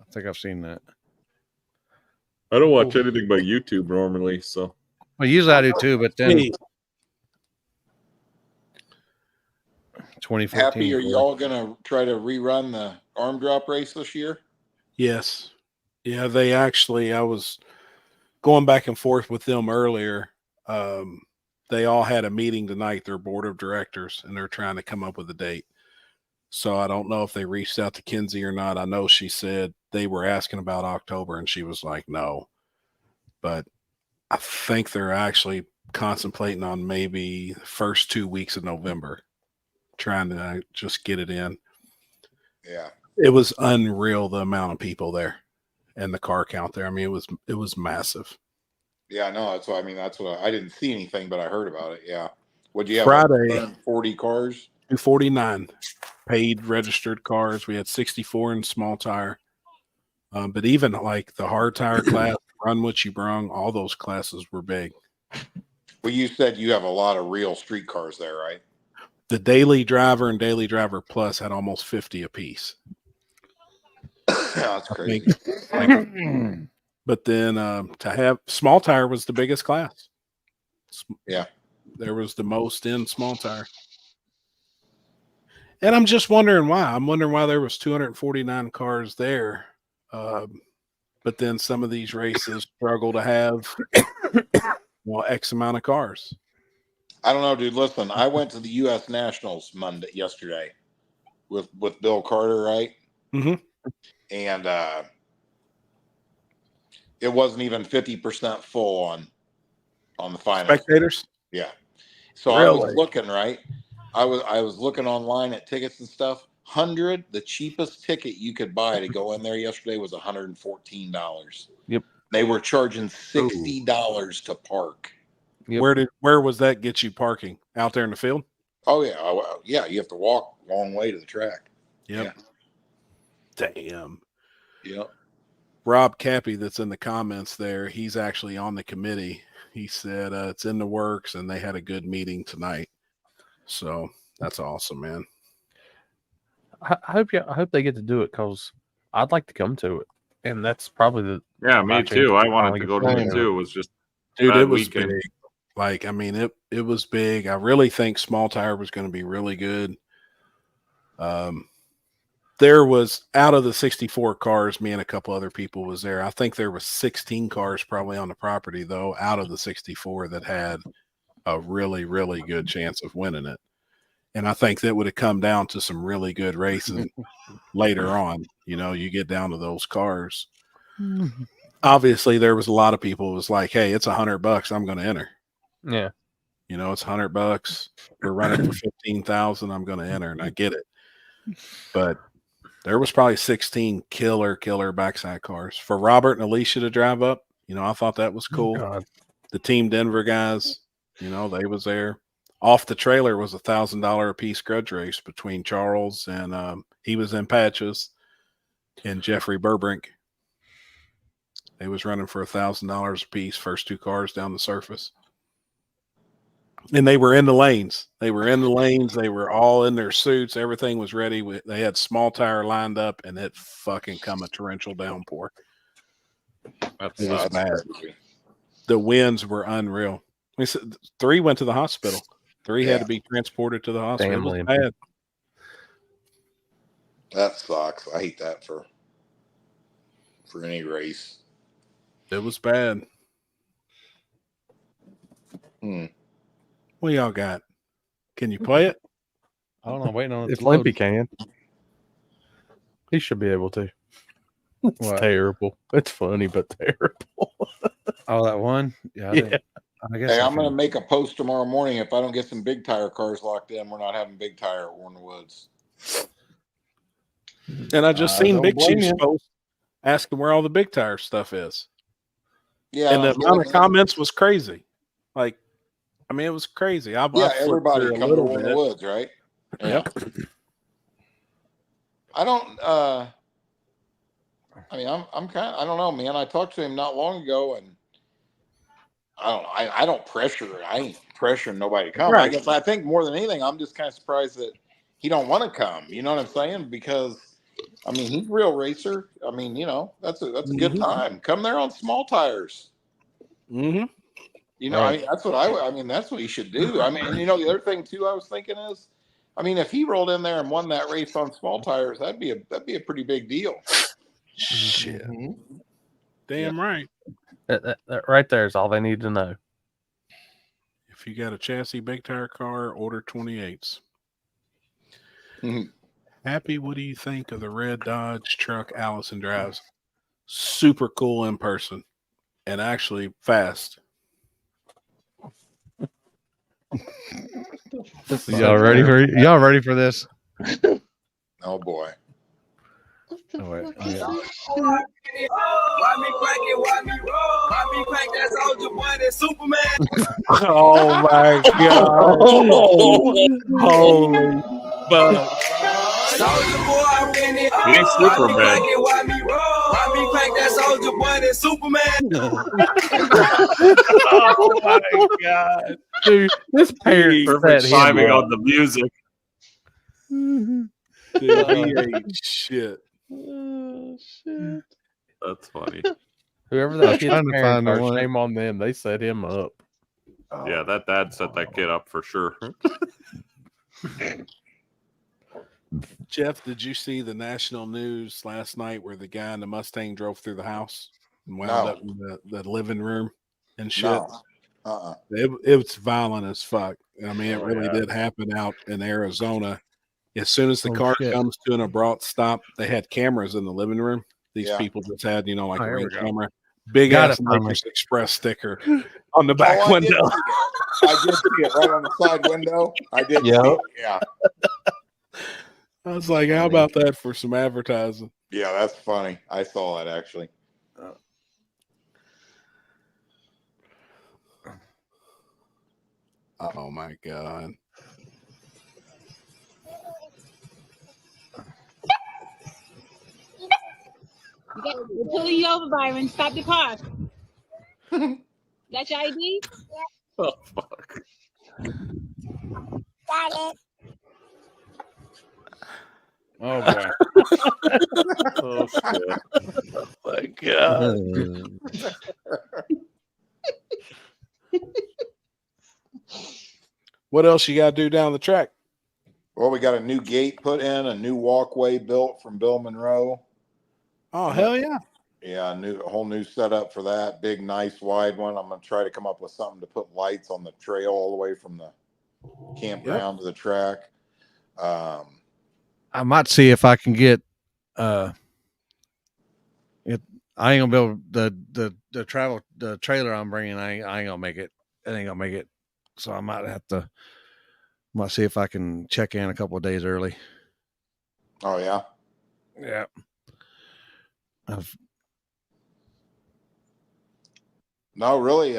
I think I've seen that. I don't watch anything by YouTube normally, so. Well, usually I do too, but then Hey. 2014. Happy, are y'all gonna try to rerun the arm drop race this year? Yes. Yeah, they actually, I was going back and forth with them earlier. They all had a meeting tonight, their board of directors, and they're trying to come up with a date. So I don't know if they reached out to Kinsey or not. I know she said they were asking about October, and she was like, no. But I think they're actually contemplating on maybe the first 2 weeks of November, trying to just get it in. Yeah. It was unreal, the amount of people there and the car count there. I mean, it was massive. Yeah, no, that's what I mean. That's what I didn't see anything, but I heard about it. Yeah. Would you have Friday, 40 cars? 249 paid registered cars. We had 64 in small tire. But even like the hard tire class, run what you brung, all those classes were big. Well, you said you have a lot of real street cars there, right? The Daily Driver and Daily Driver Plus had almost 50 apiece. That's crazy. But then to have small tire was the biggest class. Yeah. There was the most in small tire. And I'm just wondering why. I'm wondering why there was 249 cars there. But then some of these races struggle to have X amount of cars. I don't know, dude. Listen, I went to the U.S. Nationals yesterday with Bill Carter, right? Mm-hmm. And it wasn't even 50% full on the finals. Spectators? Yeah. So I was looking, right? I was looking online at tickets and stuff. The cheapest ticket you could buy to go in there yesterday was $114. Yep. They were charging $60 to park. Yep. Where was that get you parking? Out there in the field? Oh yeah. Yeah, you have to walk a long way to the track. Yep. Yeah. Damn. Yep. Rob Cappy, that's in the comments there, he's actually on the committee. He said it's in the works, and they had a good meeting tonight. So that's awesome, man. I hope they get to do it because I'd like to come to it, and that's probably the me too. I wanted to go to it too. It was just dude, it was weekend. big. Like, I mean, it was big. I really think small tire was going to be really good. There was, out of the 64 cars, me and a couple other people was there. I think there was 16 cars probably on the property, though, out of the 64 that had a really, really good chance of winning it. And I think that would have come down to some really good racing later on. You know, you get down to those cars. Obviously, there was a lot of people who was like, hey, it's $100. I'm going to enter. Yeah. You know, it's $100. We're running for 15,000. I'm going to enter, and I get it. But there was probably 16 killer backside cars for Robert and Alicia to drive up. You know, I thought that was cool. God. The Team Denver guys, You know, they was there. Off the trailer was $1,000 a piece grudge race between Charles and he was in Patches and Jeffrey Burbrink. They was running for $1,000 a piece, first two cars down the surface. And they were in the lanes. They were all in their suits. Everything was ready. They had small tire lined up, and it fucking come a torrential downpour. It was bad. Crazy. The winds were unreal. I mean, 3 went to the hospital. 3 had to be transported to the hospital. Damn, It was bad. That sucks. I hate that for any race. It was bad. What y'all got? Can you play it? I don't know. I'm waiting on it. If to load. Limpy can, he should be able to. It's What? terrible. It's funny, but terrible. Oh, that one? Yeah. I guess Hey, I I'm going to can- make a post tomorrow morning. If I don't get some big tire cars locked in, we're not having big tire at Warren Woods. And I just seen don't Big blame Chief's you. post asking where all the big tire stuff is. Yeah, And the I'm amount looking of at- comments was crazy. Like, I mean, it was crazy. I flipped everybody through a come to little Warren bit. Woods, right? Yep. I don't. I mean, I'm kind of. I don't know, man. I talked to him not long ago, and I don't know. I don't pressure. I ain't pressuring nobody to come. Right. I think more than anything, I'm just kind of surprised that he don't want to come. You know what I'm saying? Because I mean, he's a real racer. I mean, you know, that's a good time. Come there on small tires. Mm-hmm. You know, I mean, that's what I mean, that's what he should do. I mean, and you know, the other thing too, I was thinking is, I mean, if he rolled in there and won that race on small tires, that'd be a pretty big deal. Shit. Damn right. That right there is all they need to know. If you got a chassis big tire car, order 28s. Happy, what do you think of the red Dodge truck Allison drives? Super cool in person and actually fast. Y'all ready for this? Oh boy. Oh, wait. Why me crack it? Why me roll? Why me crack that soldier boy? That Superman. Oh my god! Holy fuck! Soldier boy, I win it. He ain't Why me Superman. crack it? Why me roll? Why me crack that soldier boy? That Superman. Oh my god, dude! This parent Perfect set him timing up. on the music. dude, he ain't shit. Oh, shit. That's funny. Whoever I that was kid's trying to parents find the are, one. shame on them. They set him up. Yeah, that dad set that kid up for sure. Jeff, did you see the national news last night where the guy in the Mustang drove through the house and wound No. up in the living room and shit? No. It was violent as fuck. I mean, it Oh, really yeah. did happen out in Arizona. As soon as the Oh, car shit. comes to an abrupt stop, they had cameras in the living room. These Yeah. people just had, you know, like Oh, a here ring we go. camera, big Got ass it finally. Lakers Express sticker on the back Oh, I did window. see it. I did see it right on the side window. I did see Yep. it. Yeah. I was like, how about that for some advertising? Yeah, that's funny. I saw it actually. Oh my god. We're pulling you over, Byron. Stop the car. That's your ID? Oh fuck. Got it. Oh boy. Oh shit. Oh my god. What else you got to do down the track? Well, we got a new gate put in, a new walkway built from Bill Monroe. Oh hell yeah. Yeah, a whole new setup for that. Big, nice, wide one. I'm gonna try to come up with something to put lights on the trail all the way from the campground to the track. I might see if I can get it. I ain't gonna be able the trailer I'm bringing. I ain't gonna make it. It ain't gonna make it. So I might have to. Might see if I can check in a couple of days early. Oh yeah. Yeah. No, really.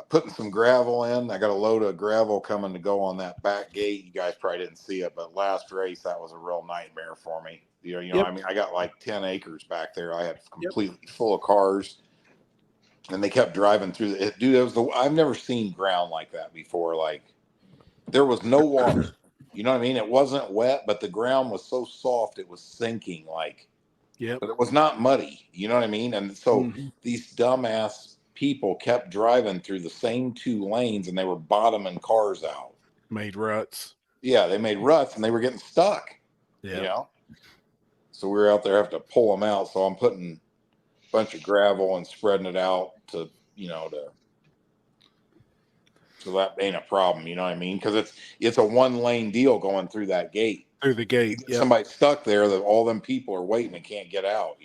putting some gravel in. I got a load of gravel coming to go on that back gate. You guys probably didn't see it, but last race that was a real nightmare for me. I mean, I got like 10 acres back there. I had completely full of cars, and they kept driving through it. Dude, I've never seen ground like that before. Like there was no water. You know what I mean? It wasn't wet, but the ground was so soft it was sinking. Like, but it was not muddy. You know what I mean? And so these dumbass people kept driving through the same 2 lanes, and they were bottoming cars out. Made ruts. Yeah, they made ruts, and they were getting stuck. Yeah. You know? So we were out there having to pull them out. So I'm putting a bunch of gravel and spreading it out to, so that ain't a problem. You know what I mean? Because it's a 1-lane deal going through that gate. Through the gate. Yep. Somebody stuck there that all them people are waiting and can't get out,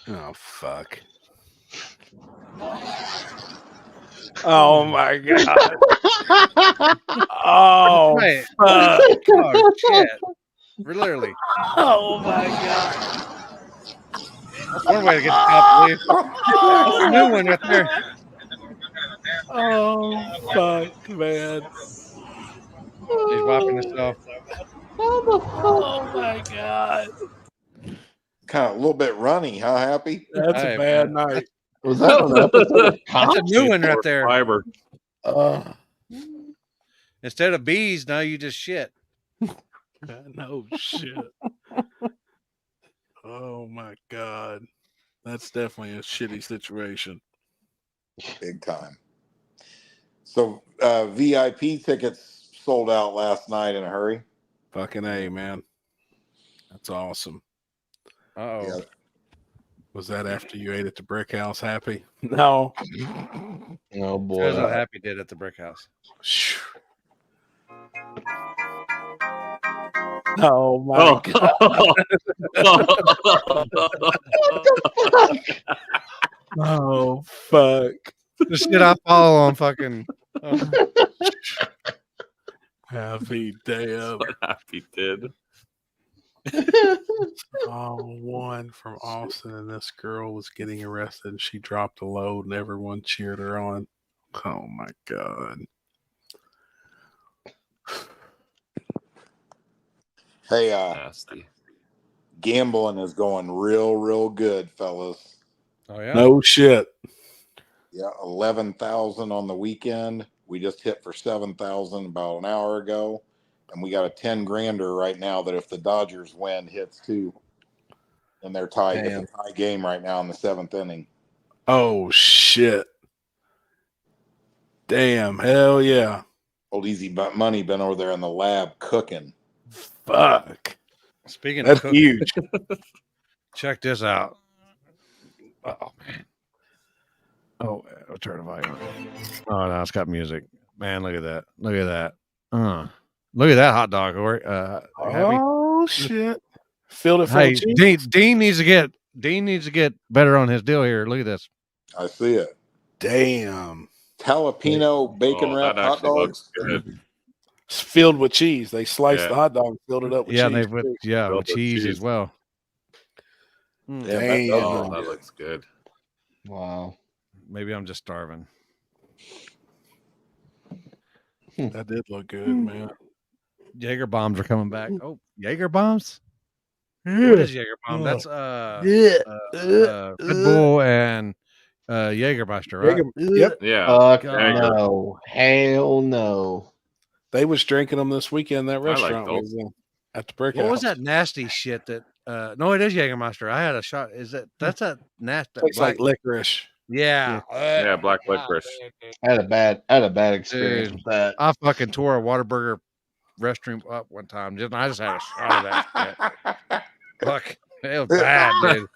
Oh, fuck. Oh, my God. Oh, Right. fuck. Oh, shit. Literally. Oh, my God. That's one way to get the cop to leave. That's a new one right there. Oh, fuck, man. He's wiping himself. Oh, my God. Kind of a little bit runny, huh, Happy? That's a bad night. Was that an episode of That's a new one right there. Fiber. Instead of bees, now you just shit. No shit. Oh my God. That's definitely a shitty situation. Big time. So VIP tickets sold out last night in a hurry. Fucking A, man. That's awesome. Uh-oh. Yeah. Was that after you ate at the brick house, Happy? No. Oh boy. That's what Happy did at the brick house. Oh my God. Oh fuck. The shit I follow on fucking Happy damn. What Happy did. One from Austin, and this girl was getting arrested, and she dropped a load, and everyone cheered her on. Oh my God. Hey, Nasty. gambling is going real good, fellas. Oh yeah. No shit. Yeah, 11,000 on the weekend. We just hit for 7,000 about an hour ago, and we got a 10 grander right now that if the Dodgers win, hits too. And they're tied. It's a tie game right now in the 7th inning. Oh shit. Damn, hell yeah. Old Easy Money been over there in the lab cooking. Fuck. Speaking That's of cooking, huge. check this out. Oh man. Oh, I'll turn the volume. Oh no, it's got music. Man, look at that. Look at that. Look at that hot dog. Happy? Oh shit. Filled it full Hey, of cheese. Dean needs to get better on his deal here. Look at this. I see it. Damn. Jalapeno bacon wrapped that hot actually looks dogs. good. It's filled with cheese. They sliced Yeah. the hot dog and filled it up with Yeah, cheese. they put too. with with cheese as cheese. well. Damn. Oh, that looks good. Wow. Maybe I'm just starving. That did look good, man. Jaeger bombs are coming back. Oh, Jaeger bombs? What is Jaeger bomb? That's Red Bull and Jägermeister, right? Yep. Yeah. No. Hell no. They was drinking them this weekend. That I like restaurant those. was at the brick What house. was that nasty shit that no, it is Jägermeister. I had a shot. That's a nasty Tastes like licorice. yeah. Yeah, black licorice. I had a bad experience Dude, with that. I fucking tore a Whataburger restroom up one time. I just had a shot of that shit. Fuck. It was bad, dude.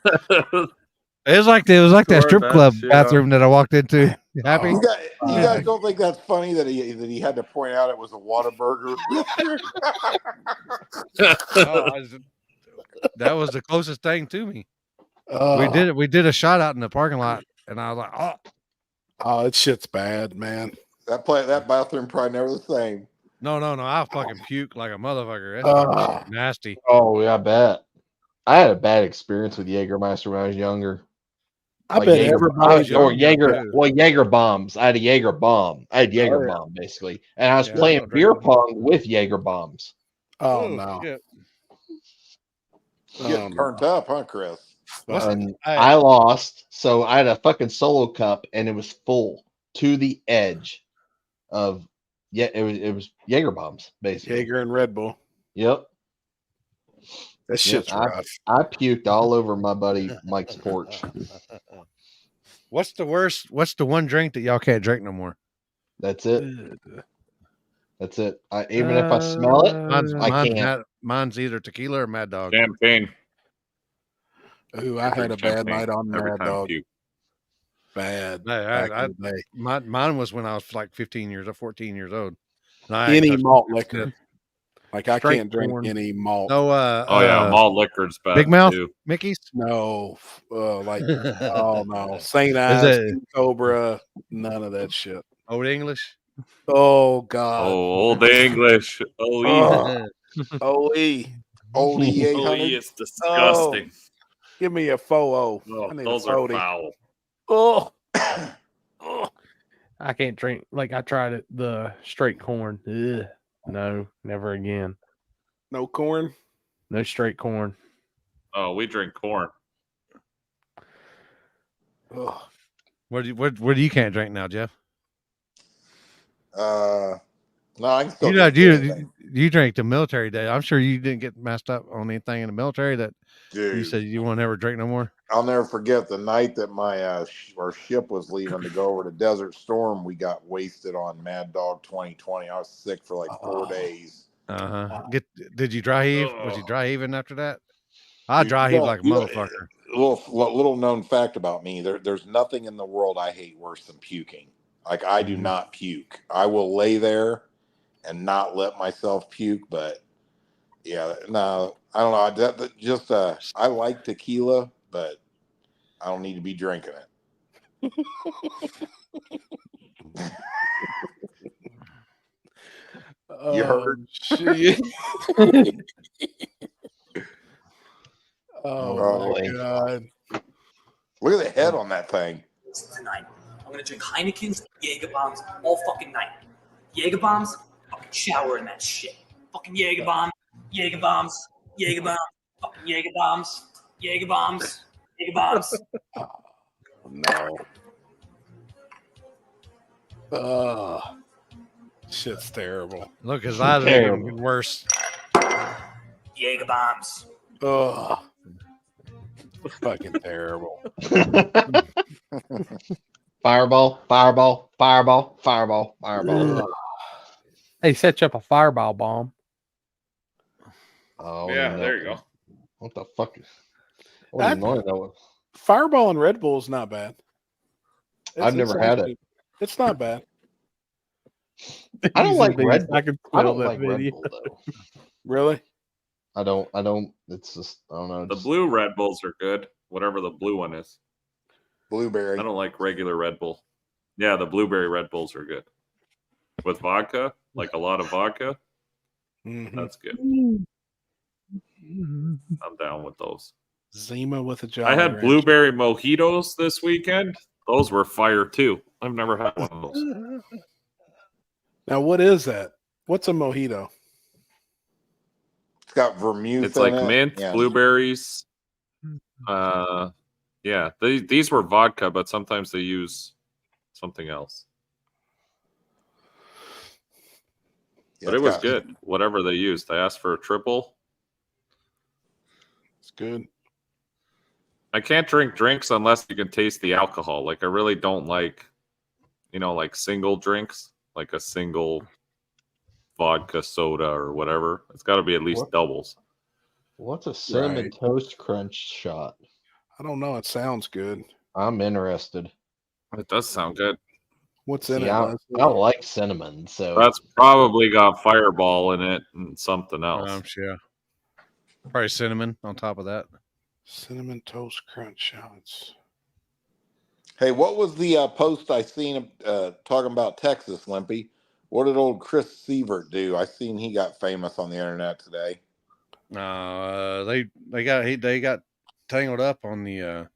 It was like that strip club bathroom that I walked into. You happy? You guys don't think that's funny that he had to point out it was a Whataburger? That was the closest thing to me. Oh. We did a shot out in the parking lot, and I was like, Oh, that shit's bad, man. That bathroom probably never the same. No, I fucking puke like a motherfucker. That's nasty. Oh, yeah, I bet. I had a bad experience with Jägermeister when I was younger. I Like bet Jaeger, everybody's or young Jaeger, too. well, Jaeger bombs. I had a Jaeger bomb. I had Jaeger Oh, yeah. bomb basically, and I was Yeah, I playing don't drink beer no pong with Jaeger bombs. Oh, Oh no. shit! You getting turned up, huh, Chris? What's And I, I lost, so I had a fucking solo cup, and it was full to the edge of it was Jaeger bombs basically. Jaeger and Red Bull. Yep. That shit's rough. I puked all over my buddy Mike's porch. What's the worst? What's the one drink that y'all can't drink no more? That's it. That's it. Even if I smell it, I can't. Mine's either tequila or Mad Dog. Champagne. Ooh, I had a bad Champagne night on every Mad time Dog. puke. Bad. I, Back in the day. mine was when I was like 15 years or 14 years old. And I ain't Any touched malt it liquor. since. Like I Straight can't drink corn. any malt. No, Oh yeah, malt liquor's bad Big Mouth, too. Mickey's. No, like oh no, Saint Is Ives, it King Cobra, none of that shit. Old English? Oh God, Oh, Old English. Oh, OE, Old E Oh, 800. it's disgusting. give me a 4-0. Oh, I need those a are 40. foul. Oh, I can't drink. Like I tried it, the straight corn. Ugh. No, never again. no corn. No straight corn. Oh, we drink corn. Oh, What do you can't drink now, Jeff? No, I can still You know, drink anything. you drank the military day. I'm sure you didn't get messed up on anything in the military that you Dude, said you won't ever drink no more. I'll never forget the night that my our ship was leaving to go over to Desert Storm. We got wasted on Mad Dog 2020. I was sick for like 4 days. Did you dry heave? Was you dry heaving after that? I Dude, dry you heave don't- like a you- motherfucker. Little known fact about me: there's nothing in the world I hate worse than puking. Like I do not puke. I will lay there and not let myself puke. But yeah, no, I don't know. Just I like tequila, but I don't need to be drinking it. You heard? Shit. Oh, my God. Look at the head on that thing. Tonight, I'm gonna drink Heineken's, Jaeger bombs all fucking night. Jaeger bombs, fucking shower in that shit. Fucking Jaeger bomb, Jaeger bombs, Jaeger bombs, fucking Jaeger bombs, Jaeger bombs, Jaeger bombs. No. Shit's terrible. Look, his eyes are even worse. Jaeger bombs. Oh, fucking terrible. Fireball, fireball, fireball, fireball, fireball. Hey, set you up a fireball bomb. Oh Yeah, there you go. What the fuck? What do you know? Fireball and Red Bull is not bad. I've never had it. It's not bad. I don't like Red Bull. I don't that like Red video. Bull though. Really? I don't. It's just I don't know. The blue Red Bulls are good, whatever the blue one is. Blueberry. I don't like regular Red Bull. Yeah, the blueberry Red Bulls are good. With vodka, like a lot of vodka, that's good. I'm down with those. Zima with a Jolly I had Rancher. blueberry mojitos this weekend. Those were fire too. I've never had one of those. Now, what is that? What's a mojito? It's got vermouth. It's like in it. mint, Yeah. blueberries. Yeah, these were vodka, but sometimes they use something else. Yeah, But it was good. Whatever they used. I asked for a triple. It's good. I can't drink drinks unless you can taste the alcohol. Like I really don't like, like single drinks, like a single vodka soda or whatever. It's got to be at least doubles. What's a cinnamon toast crunch shot? I don't know. It sounds good. I'm interested. It does sound good. What's in See, it? I Leslie? like cinnamon, so That's probably got Fireball in it and something else. Yeah. Probably cinnamon on top of that. Cinnamon toast crunch shots. Hey, what was the post I seen talking about Texas, Limpy? What did old Chris Sievert do? I seen he got famous on the internet today. They got tangled up on the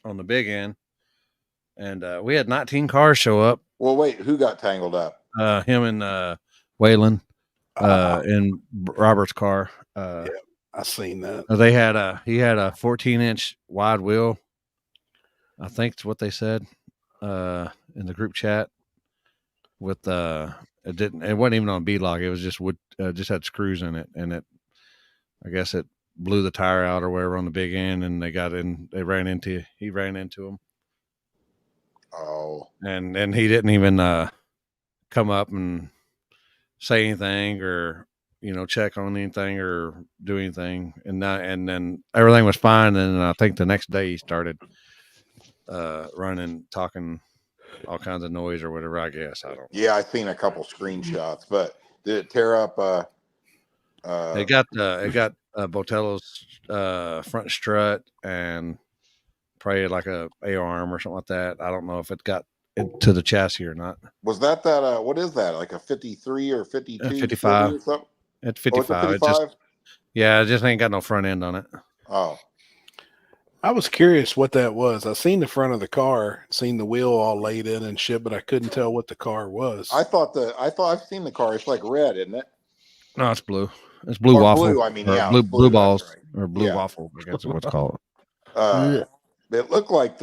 on the big end, and we had 19 cars show up. Well, wait, who got tangled up? Him and Waylon in Robert's car. Yeah, I seen that. He had a 14-inch wide wheel. I think it's what they said in the group chat. With it wasn't even on beadlock. It was just wood, just had screws in it, and I guess it blew the tire out or whatever on the big end, and he ran into him. Oh, and he didn't even come up and say anything or check on anything or do anything, and then everything was fine. And I think the next day he started running, talking all kinds of noise or whatever. I guess I don't know. Yeah, I seen a couple screenshots, but did it tear up? It got Botello's front strut and probably like a A-arm or something like that. I don't know if it got into the chassis or not. Was that what is that, like a 53 or 52 55 or something? At 55. It just it just ain't got no front end on it. Oh, I was curious what that was. I seen the front of the car, seen the wheel all laid in and shit, but I couldn't tell what the car was. I thought I've seen the car. It's like red, isn't it? No, it's blue. It's blue waffle. Blue, I mean, yeah, blue balls right. or blue waffle. I guess is what's called. It looked like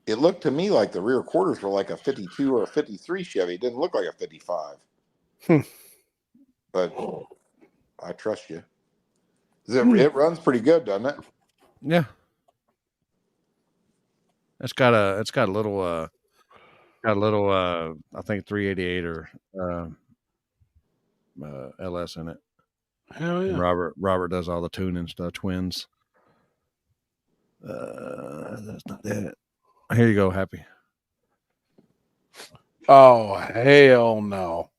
it looked to me like the rear quarters were like a 52 or a 53 Chevy. It didn't look like a 55. But I trust you. It runs pretty good, doesn't it? Yeah. It's got a little I think 388 or LS in it. Hell yeah. And Robert does all the tuning stuff, twins. That's not it. Here you go, Happy. Oh, hell no.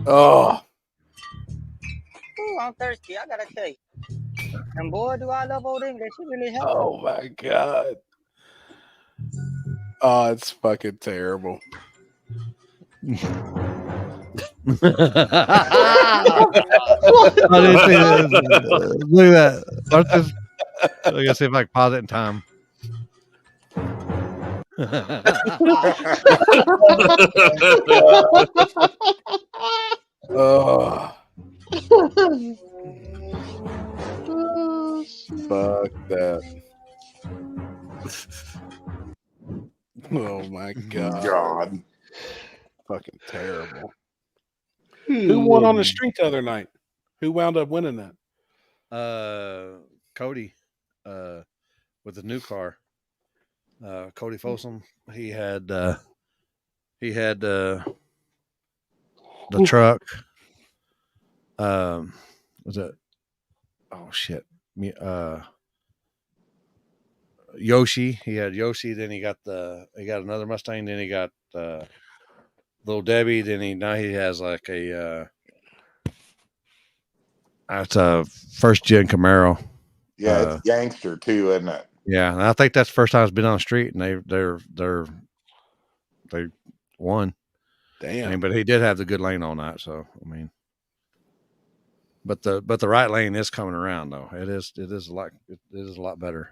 Oh. Ooh, I'm thirsty. I gotta tell you. And boy, do I love old English. It really helps. Oh my God. Oh, it's fucking terrible. I didn't see this. Look at that. I'm gonna see if I can pause it in time. Oh. Fuck that. Oh my God. Fucking terrible. Who won on the street the other night? Who wound up winning that? Cody, with the new car. Cody Folsom. He had the truck. Was it? Oh shit. Yoshi. He had Yoshi. Then he got another Mustang. Then he got Little Debbie. Then now he has like a it's a first gen Camaro. Yeah, it's gangster too, isn't it? Yeah, and I think that's the first time it's been on the street, and they won. Damn. I mean, but he did have the good lane on that, so I mean, but the right lane is coming around though. It is a lot better.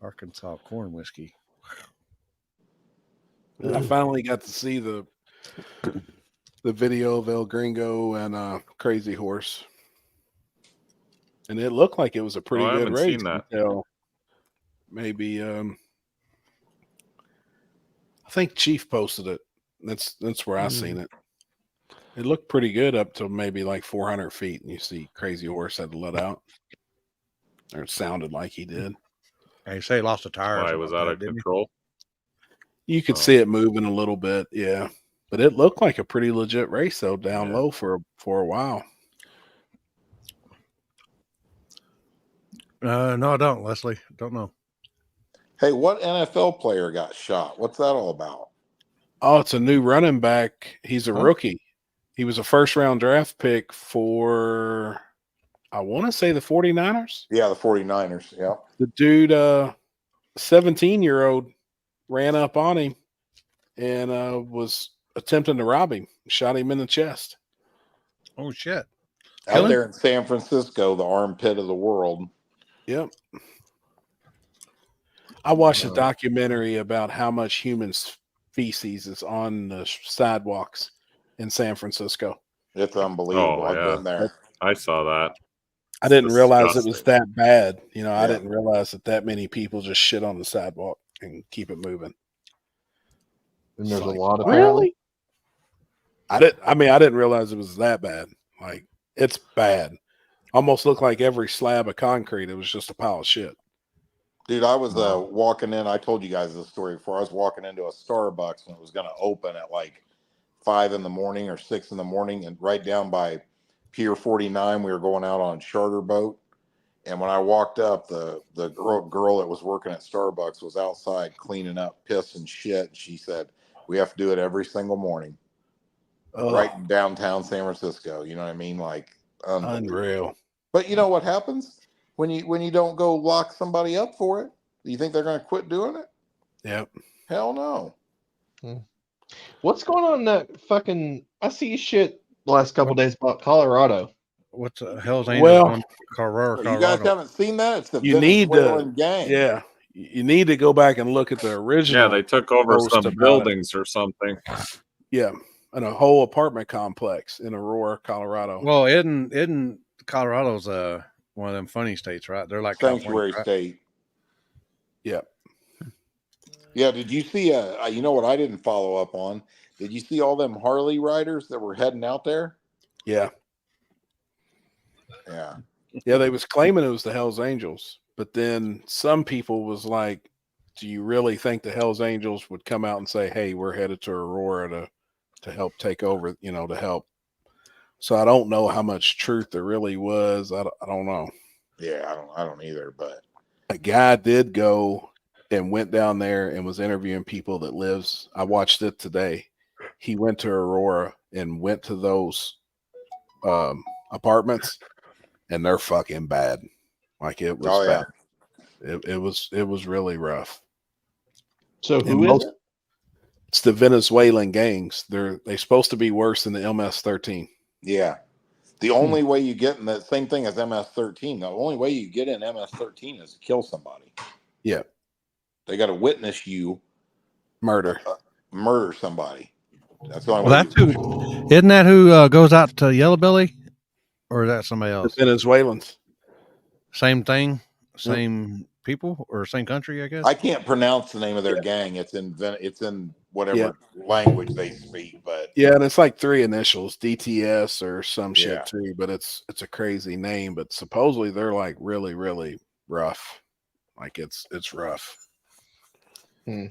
Arkansas corn whiskey. I finally got to see the video of El Gringo and Crazy Horse. And it looked like it was a pretty good race. Seen that. Until maybe I think Chief posted it. That's where I seen it. It looked pretty good up to maybe like 400 feet, and you see Crazy Horse had to let out, or it sounded like he did. And you say he lost a tire. Why was out of control? You could see it moving a little bit, yeah. But it looked like a pretty legit race though, down low for a while. No, I don't, Leslie. Don't know. Hey, what NFL player got shot? What's that all about? Oh, it's a new running back. He's a rookie. He was a first round draft pick for, I want to say, the 49ers. Yeah, the 49ers. Yeah. The dude, 17-year-old, ran up on him and was attempting to rob him. Shot him in the chest. Oh shit! Out there in San Francisco, the armpit of the world. Yep. I watched a documentary about how much human feces is on the sidewalks in San Francisco. It's unbelievable. Oh, I've yeah. been there. I saw that. I didn't realize it was disgusting. that bad. You know, I Yeah. didn't realize that many people just shit on the sidewalk and keep it moving. And there's It's a like, lot apparently. really? I didn't realize it was that bad. Like, it's bad. Almost looked like every slab of concrete. It was just a pile of shit. Dude, I was walking in. I told you guys this story before. I was walking into a Starbucks when it was going to open at like 5 in the morning or 6 in the morning, and right down by Pier 49, we were going out on a charter boat. And when I walked up, the girl that was working at Starbucks was outside cleaning up piss and shit. She said, "We have to do it every single morning, right in downtown San Francisco." You know what I mean? Like unreal. But you know what happens when you don't go lock somebody up for it? You think they're going to quit doing it? Yep. Hell no. What's going on in that fucking? I see shit the last couple days about Colorado. What's Hell's Angels Well, on Colorado? You guys haven't seen that? It's the You need to, Venezuelan gang. yeah. You need to go back and look at the original. Yeah, they took over post some about it. buildings or something. Yeah, and a whole apartment complex in Aurora, Colorado. Well, isn't Colorado's one of them funny states, right? They're like Sanctuary California, right? state. Yeah. Yeah. Did you see? You know what I didn't follow up on? Did you see all them Harley riders that were heading out there? Yeah. Yeah. Yeah, they was claiming it was the Hells Angels, but then some people was like, "Do you really think the Hells Angels would come out and say, "Hey, we're headed to Aurora to help take over"? You know, to help." So I don't know how much truth there really was. I don't know. Yeah, I don't either. But a guy did go and went down there and was interviewing people that lives. I watched it today. He went to Aurora and went to those apartments, and they're fucking bad. Like it was bad. It was really rough. So who is it? It's the Venezuelan gangs. They're supposed to be worse than the MS-13. yeah, the only way you get in that same thing as MS-13. The only way you get in MS-13 is to kill somebody. Yeah, they got to witness you murder somebody. That's the only Well, way. that's who. Isn't that who goes out to Yellow Belly, or is that somebody else? The Venezuelans. Same thing, same people, or same country, I guess. I can't pronounce the name of their gang. It's in whatever language they speak, but yeah, and it's like 3 initials, DTS or some shit too. But it's a crazy name. But supposedly they're like really, really rough. Like it's rough. Have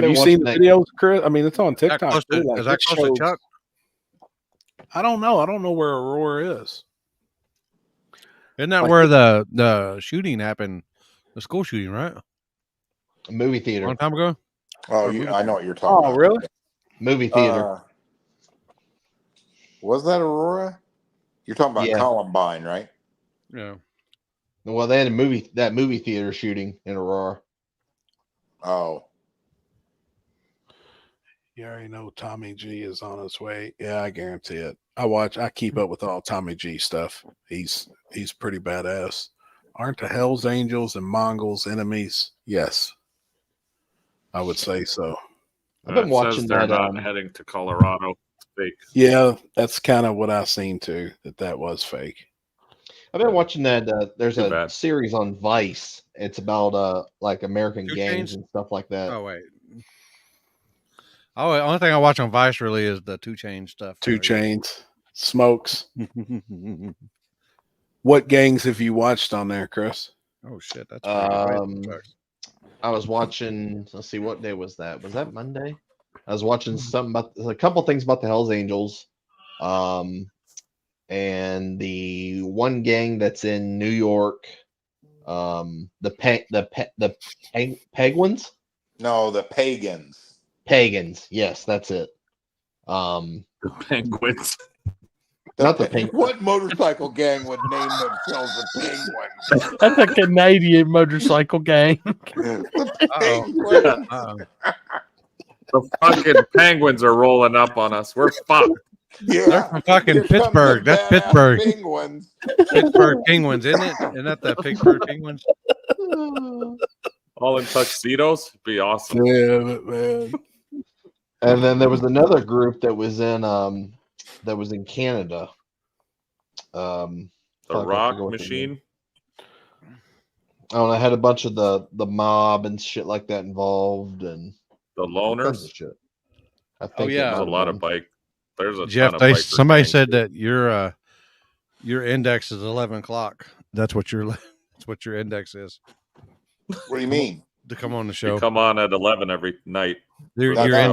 you seen the videos, Chris? I mean, it's on TikTok. Is that close to Chuck? I don't know. I don't know where Aurora is. Isn't that where the shooting happened? The school shooting, right? A movie theater. A long time ago. Oh, I know what you're talking about. Oh, really? Movie theater. Was that Aurora? You're talking about Columbine, right? Yeah. Well, they had that movie theater shooting in Aurora. Oh. You already know Tommy G is on his way. Yeah, I guarantee it. I keep up with all Tommy G stuff. He's pretty badass. Aren't the Hells Angels and Mongols enemies? Yes. I would say so. I've been watching they're that. not heading to Colorado. Fake. Yeah, that's kind of what I seen too. That was fake. I've been watching that. There's a series on Vice. It's about like American gangs and stuff like that. Oh wait. Oh, the only thing I watch on Vice really is the 2 Chainz stuff. 2 Chainz, Smokes. What gangs have you watched on there, Chris? Oh shit, that's I was watching. Let's see, what day was that? Was that Monday? I was watching something about a couple things about the Hells Angels, and the one gang that's in New York, the Penguins. No, the Pagans. Pagans, yes, that's it. The Penguins. Not the Penguins. What motorcycle gang would name themselves the Penguins? That's a Canadian motorcycle gang. The fucking Penguins are rolling up on us. We're fucked. They're from fucking Here come Pittsburgh. them That's badass Pittsburgh. penguins. Pittsburgh Penguins, isn't it? Isn't that the Pittsburgh Penguins? All in tuxedos? Be awesome. Damn it, man. And then there was another group that was in Canada. The fuck, I Rock forget what their name- Machine. I don't know. I had a bunch of the mob and shit like that involved, and The all kinds Loners. of shit. I think Oh it yeah, There's might a have lot been. of bike. There's a Jeff. ton of biker Somebody gangs. said that your index is 11 o'clock. That's what your index is. What do you mean? To come on the You show. come on at 11 every night. Your for the show.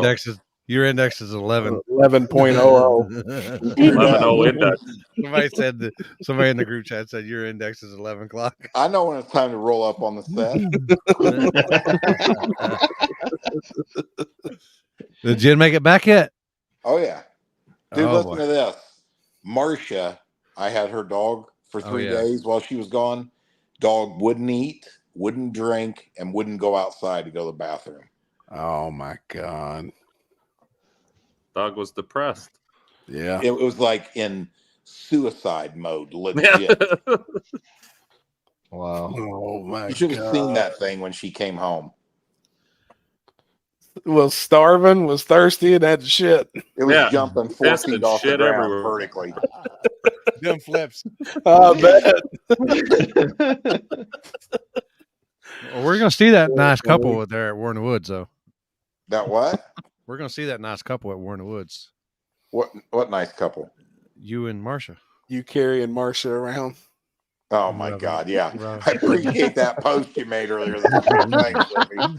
index is 11. 11.00. 11 index. Somebody said that. Somebody in the group chat said your index is 11 o'clock. I know when it's time to roll up on the set. Did Jen make it back yet? Oh yeah, dude. Oh, Listen boy. to this. Marcia, I had her dog for 3 yeah. days while she was gone. Dog wouldn't eat, wouldn't drink, and wouldn't go outside to go to the bathroom. Oh my god. Dog was depressed. Yeah. It was like in suicide mode, legit. Wow. Oh my You should have seen god. that thing when she came home. Was starving, was thirsty, and had shit. It was Yeah. jumping 4 Piss feet and off the shit ground everywhere. vertically. Them flips. I bet. Well, we're gonna see that nice couple there at Warren Woods, though. That what? We're gonna see that nice couple at Warren Woods. What nice couple? You and Marcia. You carrying Marcia around. Oh my Rub it. God, yeah. Rub I it. appreciate that post you made earlier this week. Thanks, Jimmy.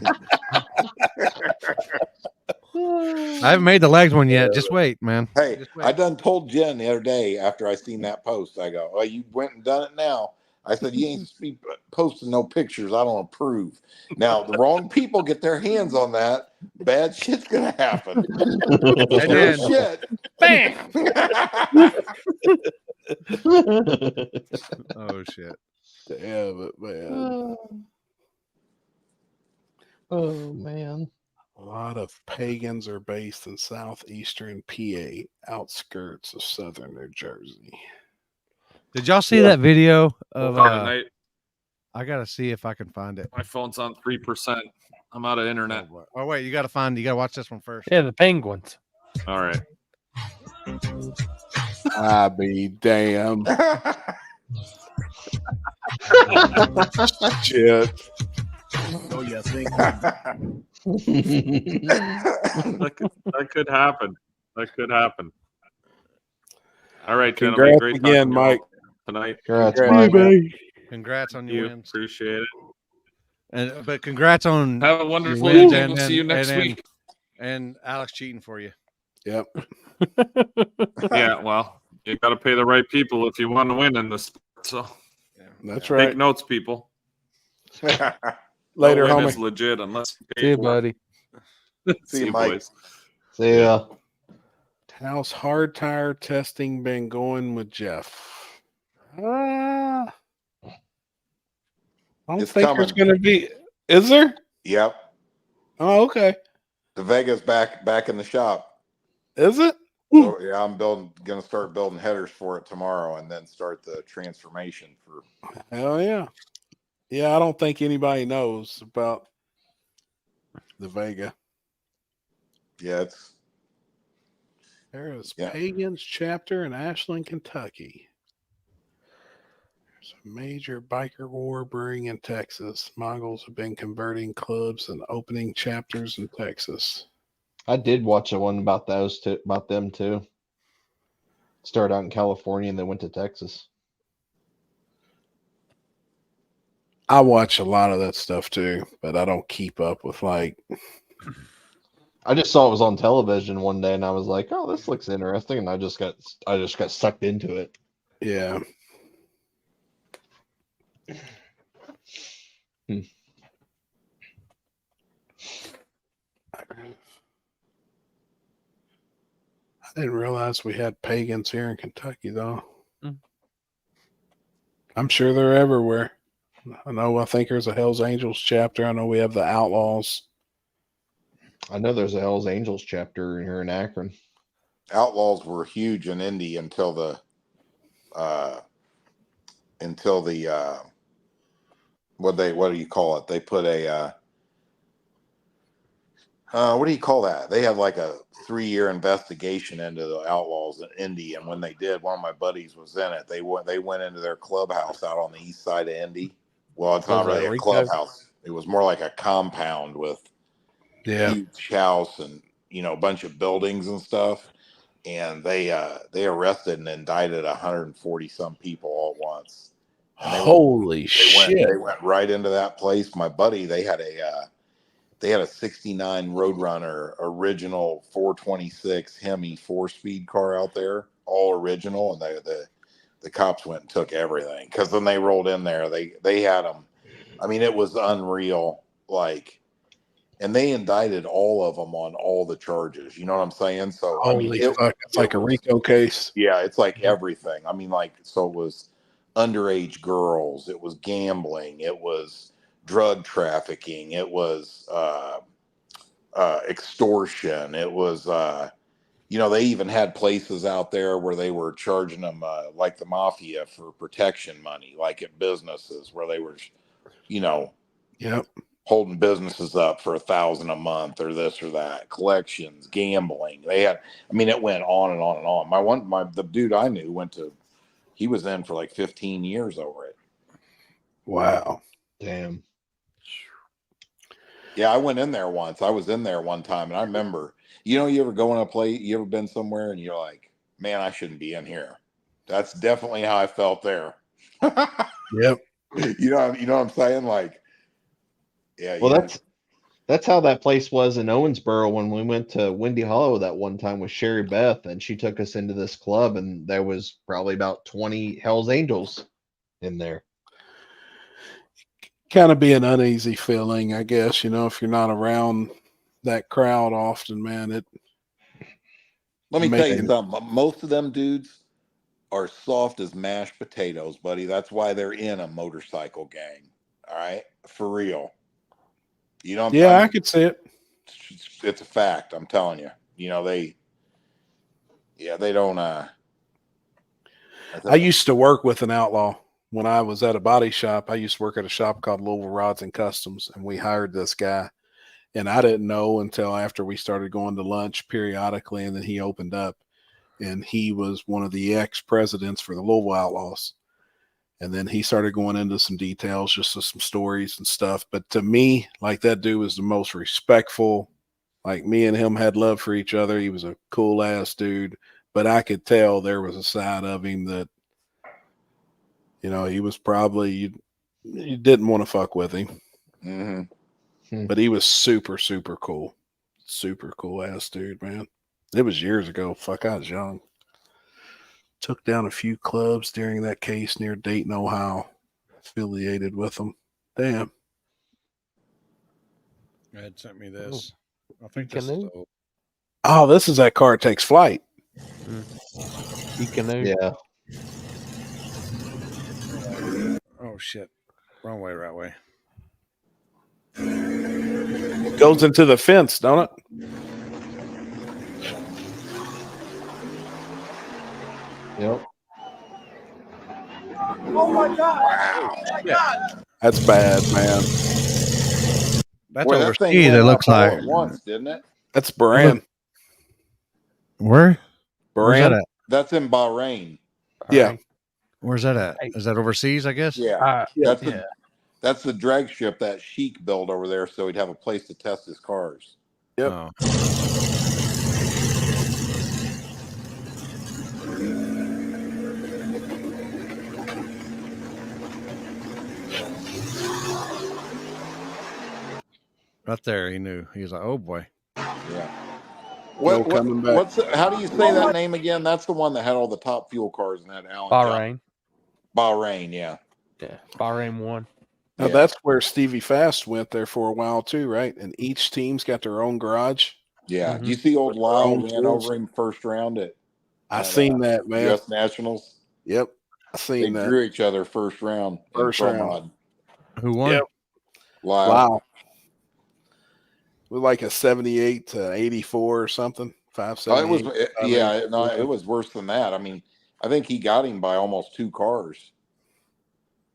I haven't made the legs one yet. Just wait, man. Hey, Just wait. I done told Jen the other day after I seen that post. I go, "Oh, you went and done it now." I said, "You ain't be posting no pictures. I don't approve." Now, the wrong people get their hands on that, bad shit's gonna happen. And No then, shit. bam! Oh shit! Damn it, man. Oh man. A lot of pagans are based in southeastern PA, outskirts of southern New Jersey. Did y'all see that video of? Tonight, I gotta see if I can find it. my phone's on 3%. I'm out of internet. Oh wait, you gotta watch this one first. Yeah, the Penguins. All right. I be damn. Shit. Oh yeah, That could happen. That could happen. All right, gentlemen. Congrats Great again, talking to you all Mike. tonight. Congrats, Congrats, Mike. Congrats on your You wins, appreciate it. but congrats on Have a your wonderful wins evening. We'll see you next week. And Alex cheating for you. Yep. Yeah, well, you got to pay the right people if you want to win in this sport. So That's take right. notes, people. Later, no win homie. is legit unless you pay See you, for buddy. it. See you, Mike. boys. See ya. How's hard tire testing been going with Jeff? I don't It's think there's coming. going to be. Is there? Yep. Oh, okay. The Vega's back in the shop. Is it? So yeah, I'm gonna start building headers for it tomorrow and then start the transformation for Hell yeah. Yeah, I don't think anybody knows about the Vega. yeah, it's There is Yeah. Pagans chapter in Ashland, Kentucky. There's a major biker war brewing in Texas. Mongols have been converting clubs and opening chapters in Texas. I did watch one about them too. Started out in California and then went to Texas. I watch a lot of that stuff too, but I don't keep up with like. I just saw it was on television one day and I was like, "Oh, this looks interesting," and I just got sucked into it. Yeah. I didn't realize we had pagans here in Kentucky, though. Mm. I'm sure they're everywhere. I think there's a Hell's Angels chapter. I know we have the Outlaws. I know there's a Hell's Angels chapter here in Akron. Outlaws were huge in Indy until the what do you call it? They put a what do you call that? They had like a 3-year investigation into the Outlaws in Indy, and when they did, one of my buddies was in it. They went into their clubhouse out on the east side of Indy. Well, it's not Was that really a Rico? clubhouse. It was more like a compound with huge house and a bunch of buildings and stuff. And they arrested and indicted 140 some people all at once. And Holy shit! They went right into that place. My buddy, they had a 69 Roadrunner original 426 Hemi 4-speed car out there, all original, and the cops went and took everything, because when they rolled in there, they had them. I mean, it was unreal. Like, and they indicted all of them on all the charges. You know what I'm saying? So I mean, It's like a RICO case. Yeah, it's like everything. I mean, like, so it was underage girls, it was gambling, it was drug trafficking, it was extortion, it was they even had places out there where they were charging them like the mafia for protection money, like at businesses where they were holding businesses up for $1,000 a month or this or that, collections, gambling. They had, I mean, it went on and on and on. The dude I knew he was in for like 15 years over it. Wow. Damn. Yeah, I went in there once. I was in there one time, and I remember, you ever go in a place, you ever been somewhere and you're like, man, I shouldn't be in here. That's definitely how I felt there. Yep. You know what I'm saying? Like, yeah. Well, that's how that place was in Owensboro when we went to Windy Hollow that one time with Sherry Beth, and she took us into this club, and there was probably about 20 Hell's Angels in there. Kind of be an uneasy feeling, I guess, if you're not around that crowd often, man. Let me tell you something. Most of them dudes are soft as mashed potatoes, buddy. That's why they're in a motorcycle gang. All right, for real. I could see it. It's a fact. I'm telling you. They don't. I used to work with an outlaw when I was at a body shop. I used to work at a shop called Louisville Rods and Customs, and we hired this guy. And I didn't know until after we started going to lunch periodically, and then he opened up, and he was one of the ex-presidents for the Louisville Outlaws. And then he started going into some details, just some stories and stuff. But to me, like, that dude was the most respectful. Like, me and him had love for each other. He was a cool ass dude, but I could tell there was a side of him that, he was probably, you didn't want to fuck with him. Mm-hmm. But he was super, super cool. Super cool ass dude, man. It was years ago. Fuck, I was young. Took down a few clubs during that case near Dayton, Ohio, affiliated with them. Damn. Ed sent me this. I think this is the Oh, this is that car that takes flight. Canoe. Yeah. Oh shit. Wrong way, right way. It goes into the fence, don't it? Yep. Oh my God! Wow. Oh my God! That's bad, man. That's Boy, that overseas. thing went It up looks all like. at once, didn't it? That's Bahrain. Where? Where's that Bahrain. at? That's in Bahrain. Yeah. Where's that at? Is that overseas, I guess? Yeah. That's the drag strip that Sheik built over there, so he'd have a place to test his cars. Yep. Oh. Right there, he knew. He was like, "Oh boy." Yeah. Coming back. How do you say that name again? That's the one that had all the top fuel cars and had Alan Bahrain. Bahrain, yeah. Yeah. Bahrain 1. Now, that's where Stevie Fast went there for a while too, right? And each team's got their own garage. Yeah. Do you see old With their Lyle own ran tools. over him first round I seen that, man. U.S. Nationals? Yep. I seen They that. drew each other first round. First in Pro round. Mod. Who won? Yep. Lyle. Wow. With like a 78 to 84 or something. It was, 578. yeah, no, it was worse than that. I mean, I think he got him by almost 2 cars.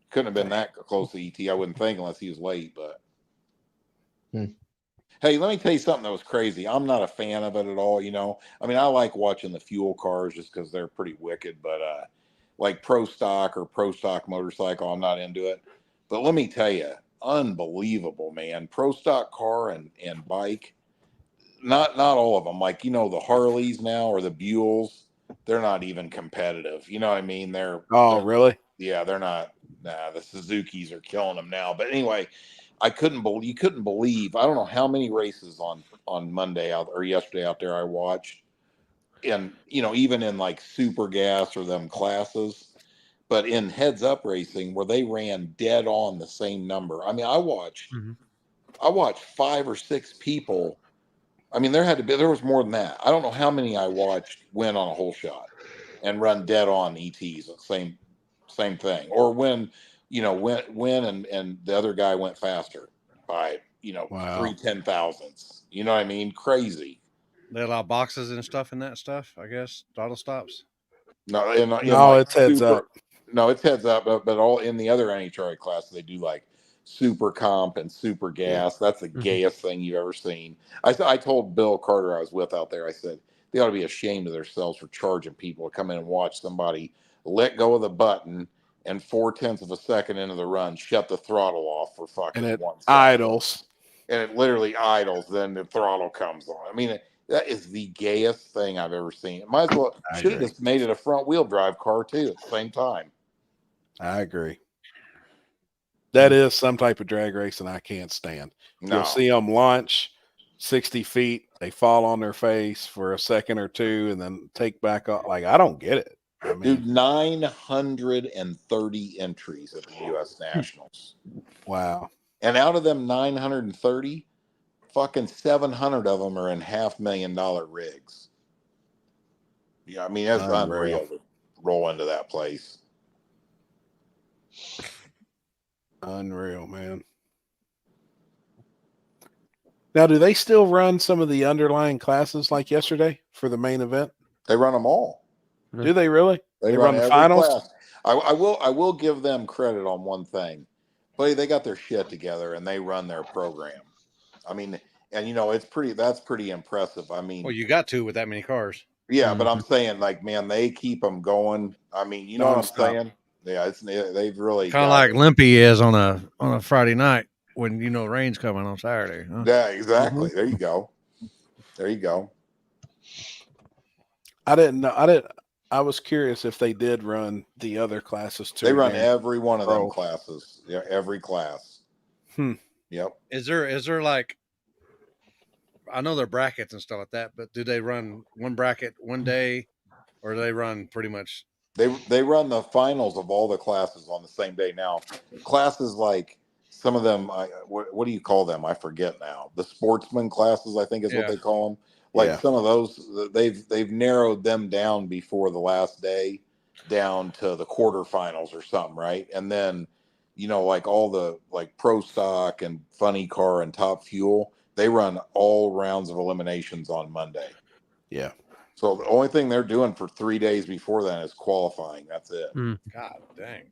Couldn't have been that close to ET, I wouldn't think, unless he was late. But hey, let me tell you something that was crazy. I'm not a fan of it at all. You know, I mean, I like watching the fuel cars just because they're pretty wicked. But like pro stock motorcycle, I'm not into it. But let me tell you, unbelievable, man. Pro stock car and bike. Not all of them. Like, you know, the Harleys now or the Buells, they're not even competitive. You know what I mean? They're really? Yeah, they're not. Nah, the Suzukis are killing them now. But anyway, you couldn't believe. I don't know how many races on Monday or yesterday out there I watched, and you know, even in like super gas or them classes, but in heads up racing where they ran dead on the same number. I mean, I watched 5 or 6 people. I mean, there was more than that. I don't know how many I watched win on a whole shot and run dead on ETs. Same thing. Or when, you know, win and the other guy went faster by, you know, 3/10,000ths. You know what I mean? Crazy. They allow boxes and stuff in that stuff, I guess. Throttle stops. No, it's heads up. No, it's heads up, but all in the other NHRA classes, they do like super comp and super gas. That's the gayest thing you've ever seen. I told Bill Carter I was with out there, I said, they ought to be ashamed of themselves for charging people to come in and watch somebody let go of the button and 0.4 of a second into the run, shut the throttle off for fucking And it 1 second. idles. And it literally idles, then the throttle comes on. I mean, that is the gayest thing I've ever seen. It might as well should have just made it a front wheel drive car too at the same time. I agree. That is some type of drag racing I can't stand. No. You'll see them launch 60 feet, they fall on their face for a second or two, and then take back off. Like, I don't get it. I mean, Dude, 930 entries at the U.S. Nationals. Wow. And out of them 930, fucking 700 of them are in $500,000 rigs. Yeah, I mean, that's unreal to roll into that place. Unreal, man. Now, do they still run some of the underlying classes like yesterday for the main event? They run them all. Do they really? They run the every finals? class. I will give them credit on one thing. Buddy, they got their shit together and they run their program. I mean, and you know, that's pretty impressive. I mean, Well, you got to with that many cars. yeah, but I'm saying, like, man, they keep them going. I mean, you know what I'm saying? Yeah, they've really Kind of like Limpy is on a Friday night when you know rain's coming on Saturday. Huh? Yeah, exactly. There you go. There you go. I didn't know. I was curious if they did run the other classes too. They run every one of them classes. Yeah, every class. Yep. Is there like, I know they're brackets and stuff like that, but do they run one bracket one day, or do they run pretty much? They run the finals of all the classes on the same day. Now, classes like some of them, what do you call them? I forget now. The sportsman classes, I think is what they call them. Like some of those, they've narrowed them down before the last day, down to the quarterfinals or something, right? And then, you know, like all the like pro stock and funny car and top fuel, they run all rounds of eliminations on Monday. Yeah. So the only thing they're doing for 3 days before then is qualifying. That's it. God dang.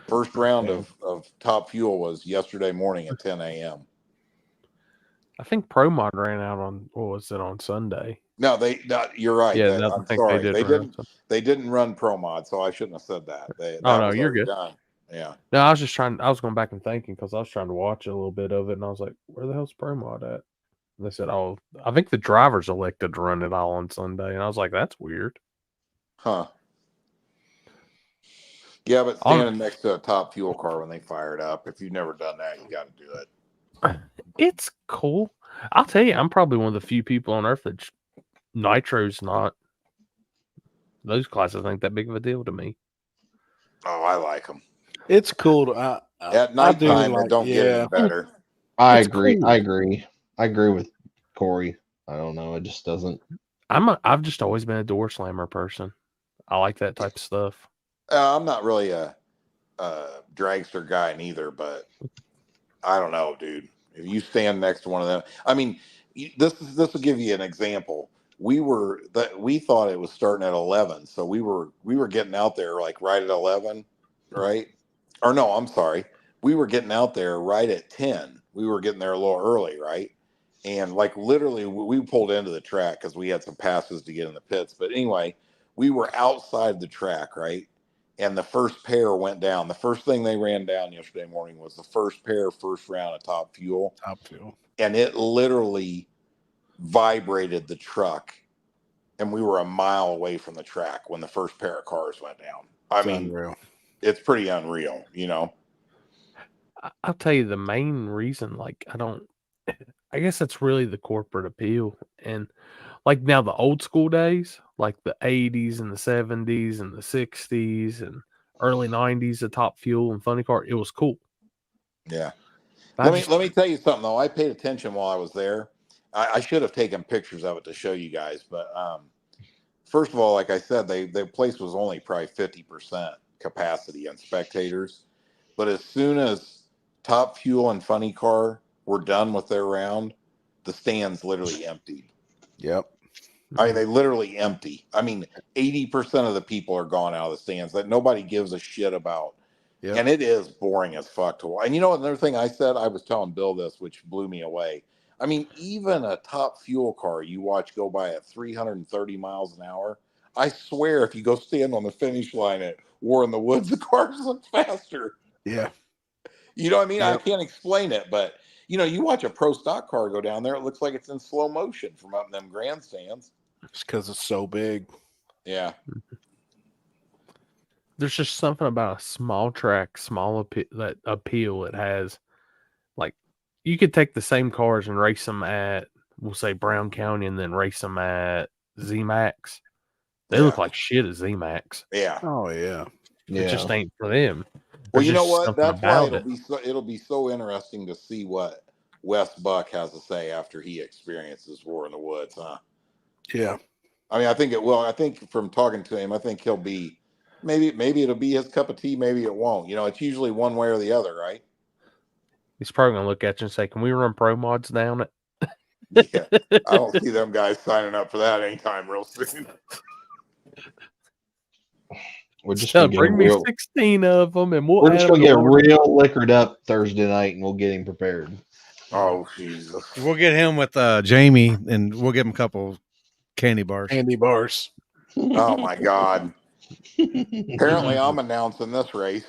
First round of top fuel was yesterday morning at 10 a.m. I think Pro Mod ran out on, what was it, on Sunday? No, you're right. Yeah, I'm sorry. They didn't run Pro Mod, so I shouldn't have said that. No, you're good. Done. Yeah. No, I was going back and thinking because I was trying to watch a little bit of it, and I was like, where the hell's Pro Mod at? And they said, oh, I think the drivers elected to run it all on Sunday. And I was like, that's weird. Huh. Yeah, but standing next to a top fuel car when they fire it up, if you've never done that, you got to do it. It's cool. I'll tell you, I'm probably one of the few people on earth that nitro's not, those classes ain't that big of a deal to me. Oh, I like them. It's cool. To, at nighttime, it don't get any better. I agree. Cool. I agree with Corey. I don't know. It just doesn't. I've just always been a door slammer person. I like that type of stuff. I'm not really a dragster guy neither, but I don't know, dude. If you stand next to one of them, I mean, this will give you an example. we thought it was starting at 11, so we were getting out there like right at 11, right? Or no, I'm sorry, we were getting out there right at 10. We were getting there a little early, right? And like literally, we pulled into the track because we had some passes to get in the pits. But anyway, we were outside the track, right? And the first pair went down. The first thing they ran down yesterday morning was the first pair, first round of Top Fuel. Top Fuel. And it literally vibrated the truck. And we were a mile away from the track when the first pair of cars went down. I mean, Unreal. It's pretty unreal, you know? I'll tell you the main reason, like, I guess that's really the corporate appeal. And like now the old school days, like the 80s and the 70s and the 60s and early 90s, the Top Fuel and Funny Car, it was cool. Yeah. I Let me tell you something though. I paid attention while I was there. I should have taken pictures of it to show you guys, but first of all, like I said, the place was only probably 50% capacity on spectators. But as soon as Top Fuel and Funny Car were done with their round, the stands literally emptied. Yep. I mean, they literally empty. I mean, 80% of the people are gone out of the stands. That nobody gives a shit about. Yep. And it is boring as fuck to watch. And you know, another thing I said, I was telling Bill this, which blew me away. I mean, even a Top Fuel car you watch go by at 330 miles an hour. I swear, if you go stand on the finish line at War in the Woods, the cars look faster. Yeah. You know what I mean? Yep. I can't explain it, but you know, you watch a pro stock car go down there, it looks like it's in slow motion from up in them grandstands. It's because it's so big. Yeah. There's just something about a small track, that appeal it has. Like, you could take the same cars and race them at, we'll say, Brown County, and then race them at ZMAX. They look like shit at ZMAX. Yeah. Oh yeah. It just ain't for them. Well, There's you know just what? something That's why about it'll be so interesting to see what Wes Buck has to say after he experiences War in the Woods, huh? Yeah. I mean, I think it will. I think from talking to him, I think he'll be maybe it'll be his cup of tea, maybe it won't. You know, it's usually one way or the other, right? He's probably gonna look at you and say, "Can we run pro mods down it?" Yeah, I don't see them guys signing up for that anytime real soon. We're just So gonna get bring me real, 16 of them, and we'll we're add just them gonna to get one. real liquored up Thursday night, and we'll get him prepared. Oh Jesus! We'll get him with Jamie, and we'll give him a couple candy bars. Candy bars. Oh my God! Apparently, I'm announcing this race.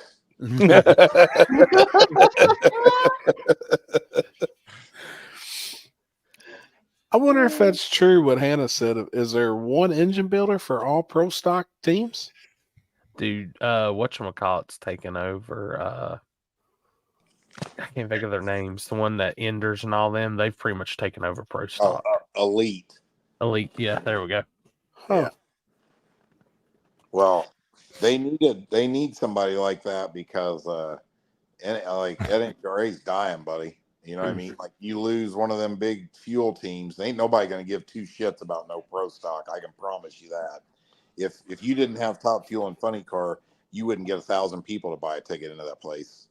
I wonder if that's true what Hannah said. Is there one engine builder for all pro stock teams? Dude, whatchamacallit's taking over. I can't think of their names. The one that Enders and all them, they've pretty much taken over pro stock. Elite. Elite, yeah, there we go. Yeah. Well, they need somebody like that because NHRA's dying, buddy. You know what I mean? Like you lose one of them big fuel teams, ain't nobody gonna give two shits about no pro stock. I can promise you that. If you didn't have Top Fuel and Funny Car, you wouldn't get 1,000 people to buy a ticket into that place.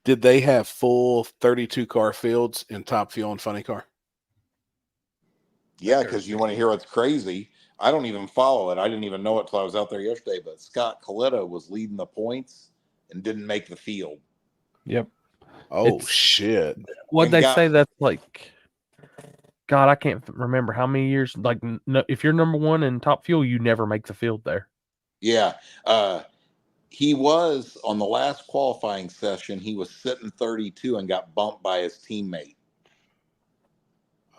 Did they have full 32 car fields in Top Fuel and Funny Car? Yeah, because you want to hear what's crazy. I don't even follow it. I didn't even know it till I was out there yesterday. But Scott Coletta was leading the points and didn't make the field. Yep. Oh shit! What'd they say? That's like, God, I can't remember how many years. Like, no, if you're number one in Top Fuel, you never make the field there. Yeah. He was on the last qualifying session. He was sitting 32 and got bumped by his teammate.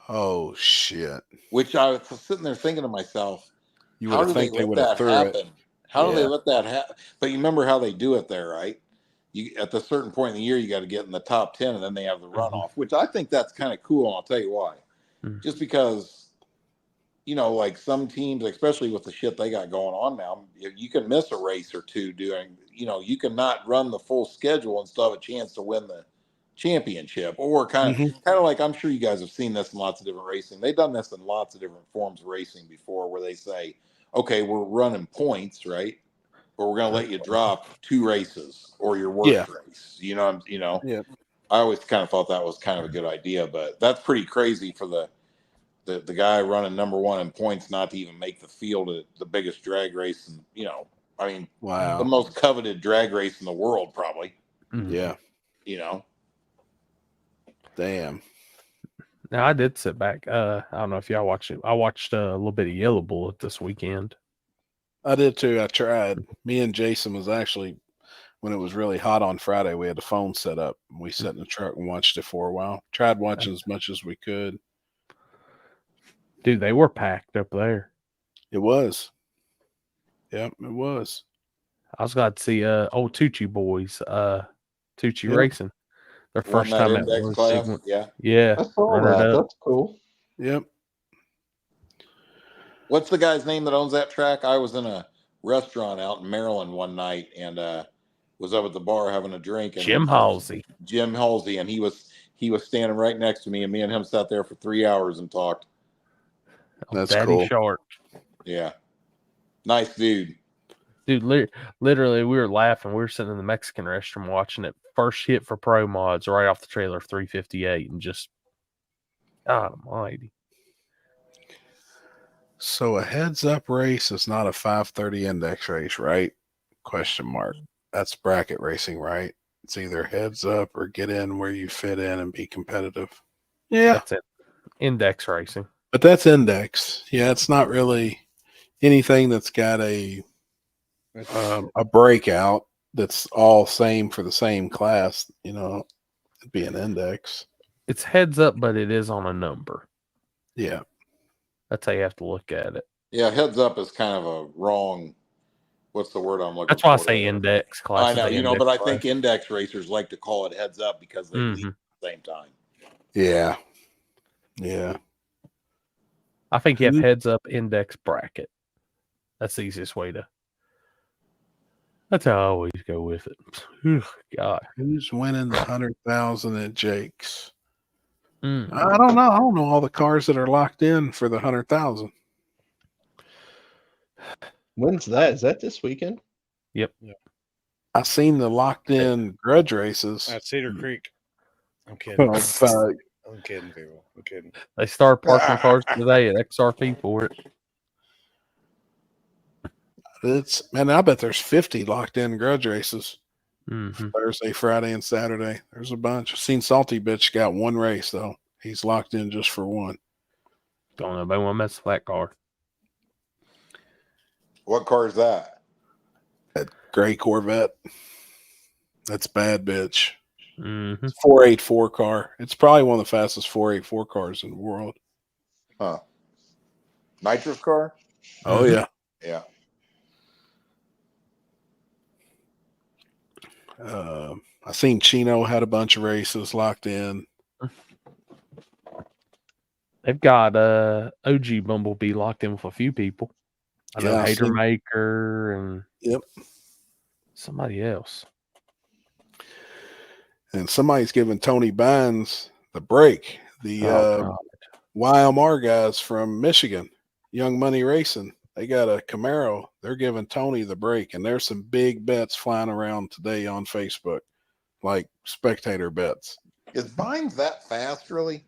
Oh shit! Which I was sitting there thinking to myself, you how would do they think they let would have that threw happen? it. How do they let that happen? But you remember how they do it there, right? You at the certain point in the year, you got to get in the top 10, and then they have the runoff, which I think that's kind of cool. And I'll tell you why. Just because, you know, like some teams, especially with the shit they got going on now, you can miss a race or two doing, you know, you can not run the full schedule and still have a chance to win the championship. Or kind of like, I'm sure you guys have seen this in lots of different racing. They've done this in lots of different forms of racing before, where they say, okay, we're running points, right? But we're going to let you drop 2 races or your worst race. You know, I always kind of thought that was kind of a good idea, but that's pretty crazy for the the guy running number 1 in points not to even make the field at the biggest drag race, and I mean, Wow. the most coveted drag race in the world, probably. Yeah. Damn. Now I did sit back. I don't know if y'all watched it. I watched a little bit of Yellow Bullet this weekend. I did too. I tried. Me and Jason was actually, when it was really hot on Friday, we had the phone set up. We sat in the truck and watched it for a while. Tried watching as much as we could. Dude, they were packed up there. It was. Yep, it was. I was glad to see old Tucci boys, Tucci Yep. Racing. Their Won first that time at index World class, Sigma. yeah. Yeah. I saw runner that. up. That's cool. Yep. What's the guy's name that owns that track? I was in a restaurant out in Maryland one night and was up at the bar having a drink. And Jim Halsey. Jim Halsey, and he was standing right next to me, and me and him sat there for 3 hours and talked. That's Daddy cool. Shark. Yeah, nice dude. Dude, literally, we were laughing. We were sitting in the Mexican restaurant watching it. First hit for Pro Mods right off the trailer, 358, and just, God almighty. So a heads up race is not a 530 index race, right? Question mark. That's bracket racing, right? It's either heads up or get in where you fit in and be competitive. Yeah. That's it. Index racing. But that's index. Yeah, it's not really anything that's got a breakout that's all same for the same class. It'd be an index. It's heads up, but it is on a number. Yeah. That's how you have to look at it. Yeah, heads up is kind of a wrong. What's the word I'm looking for? That's why I say index class. I know, but I think index racers like to call it heads up because they lead at the same time. Yeah. Yeah. I think you have heads up, index, bracket. That's the easiest way to. That's how I always go with it. God. Who's winning the 100,000 at Jake's? I don't know. I don't know all the cars that are locked in for the 100,000. When's that? Is that this weekend? Yep. I seen the locked in grudge races At Cedar Creek. I'm kidding. Oh, fuck. I'm kidding, people. I'm kidding. They start parking cars today at XRP for it. Man, I bet there's 50 locked in grudge races. Mm-hmm. Thursday, Friday, and Saturday. There's a bunch. I've seen Salty Bitch got one race though. He's locked in just for one. Don't know. They want to mess with that car. What car is that? That gray Corvette. That's bad, bitch. Mm-hmm. 484 car. It's probably one of the fastest 484 cars in the world. Huh. Nitrous car? Oh yeah. Yeah. I seen Chino had a bunch of races locked in. They've got OG Bumblebee locked in with a few people. I know Hater Maker and somebody else. And somebody's giving Tony Bynes the break. The YMR guys from Michigan, Young Money Racing, they got a Camaro. They're giving Tony the break, and there's some big bets flying around today on Facebook, like spectator bets. Is Bynes that fast, really?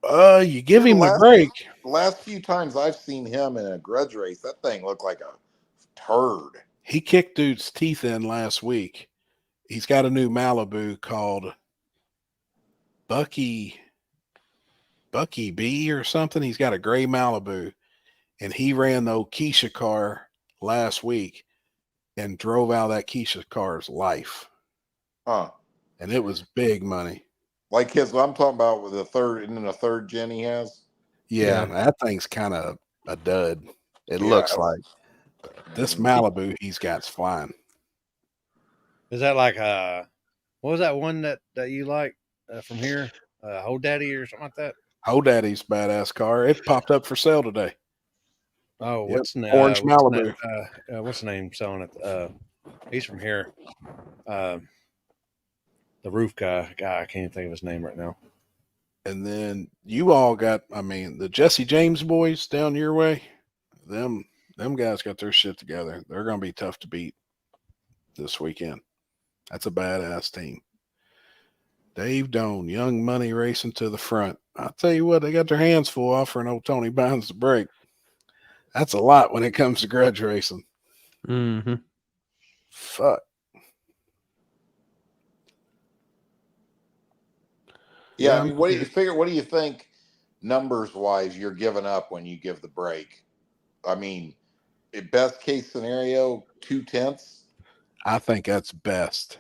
You give him a break. The last few times I've seen him in a grudge race, that thing looked like a turd. He kicked dude's teeth in last week. He's got a new Malibu called Bucky B or something. He's got a gray Malibu, and he ran the old Keisha car last week and drove out that Keisha car's life. Huh. And it was big money. Like his, I'm talking about with the third, and then the third gen he has. Yeah, that thing's kind of a dud. It looks like this Malibu he's got's flying. Is that like what was that one that you like from here? Ho Daddy or something like that? Ho Daddy's badass car. It popped up for sale today. Oh, what's the Orange Malibu? What's the name selling it? He's from here. The roof guy. I can't even think of his name right now. And then you all got, the Jesse James boys down your way. Them guys got their shit together. They're going to be tough to beat this weekend. That's a badass team. Dave Doan, Young Money Racing to the front. I'll tell you what, they got their hands full offering old Tony Bynes the break. That's a lot when it comes to grudge racing. Mm-hmm. Fuck. Yeah, I mean, what do you figure? What do you think, numbers wise, you're giving up when you give the break? I mean, best case scenario, 2/10. I think that's best.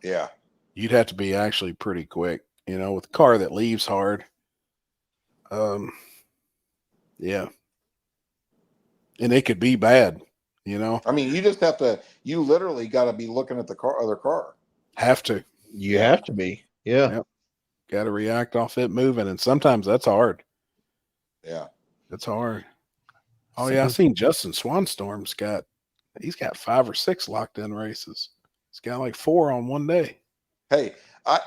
Yeah. You'd have to be actually pretty quick, with a car that leaves hard. Yeah. And it could be bad, I mean, you literally got to be looking at the other car. Have to. You have to be. Yeah. Yep. Got to react off it moving. And sometimes that's hard. Yeah. That's hard. Oh, yeah. I seen Justin Swanstorm's he's got 5 or 6 locked in races. He's got like 4 on one day. Hey,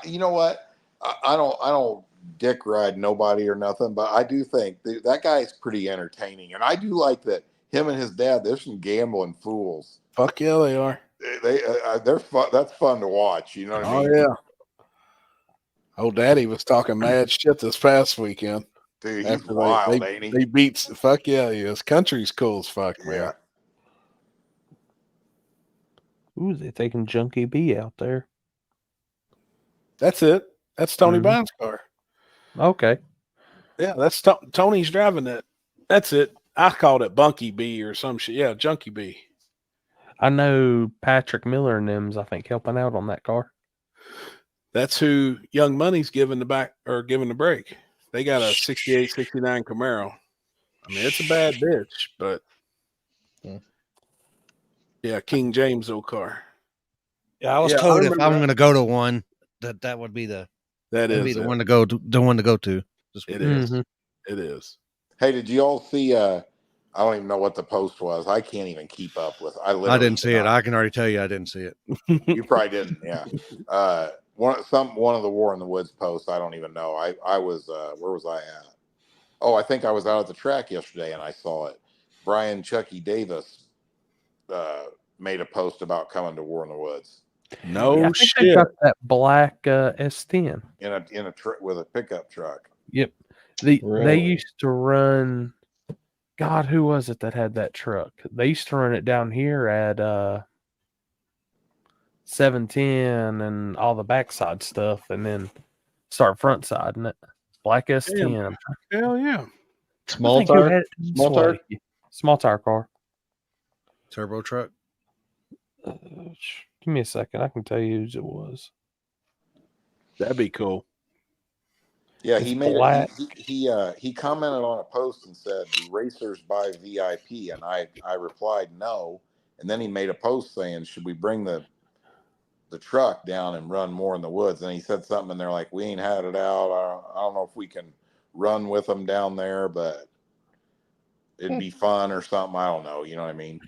you know what? I don't dick ride nobody or nothing, but I do think that guy is pretty entertaining. And I do like that him and his dad, they're some gambling fools. Fuck yeah, they are. They're fun. That's fun to watch. You know what I mean? Oh, yeah. Old Daddy was talking mad shit this past weekend. Dude, he's wild, ain't he? They beats. Fuck yeah, he is. Country's cool as fuck, man. Ooh, they're taking Junkie B out there. That's it. That's Tony Bynes' car. Okay. Yeah, that's Tony's driving it. That's it. I called it Bunky B or some shit. Yeah, Junkie B. I know Patrick Miller and them's, I think, helping out on that car. That's who Young Money's giving the break. They got a 68, 69 Camaro. I mean, it's a bad bitch, but yeah, King James old car. Yeah, I was told if I'm going to go to one, that would be the the one to go to. The one to go to. It is. It is. Hey, did you all see? I don't even know what the post was. I can't even keep up with. I didn't see it. I can already tell you, I didn't see it. You probably didn't. Yeah. One of the War in the Woods posts. I don't even know. I was where was I at? Oh, I think I was out at the track yesterday and I saw it. Brian Chucky Davis made a post about coming to War in the Woods. No I think they got that black S10 in a with a pickup truck. Yep. They used to run. God, who was it that had that truck? They used to run it down here at 710 and all the backside stuff, and then start front side and it. Black S10. Hell yeah. Small tire car. Turbo truck. Give me a second. I can tell you whose it was. That'd be cool. Yeah, he made it. He commented on a post and said, "Do racers buy VIP?" And I replied, "No." And then he made a post saying, "Should we bring the truck down and run more in the woods?" And he said something in there like, "We ain't had it out. I don't know if we can run with them down there, but it'd be fun or something." I don't know. You know what I mean?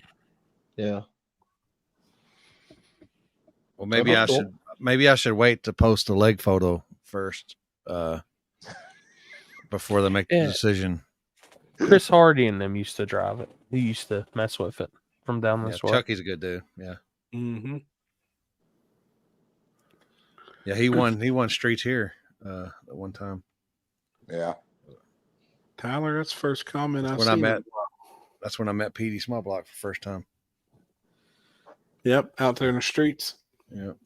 Yeah. Well, maybe I should wait to post the leg photo first, before they make the decision. Chris Hardy and them used to drive it. He used to mess with it from down this way. Chucky's a good dude. Yeah. Mm-hmm. Yeah, he won streets here at one time. Yeah. Tyler, that's the first comment That's when I met Petey Smallblock for the first time. Yep, out there in the streets. Yep.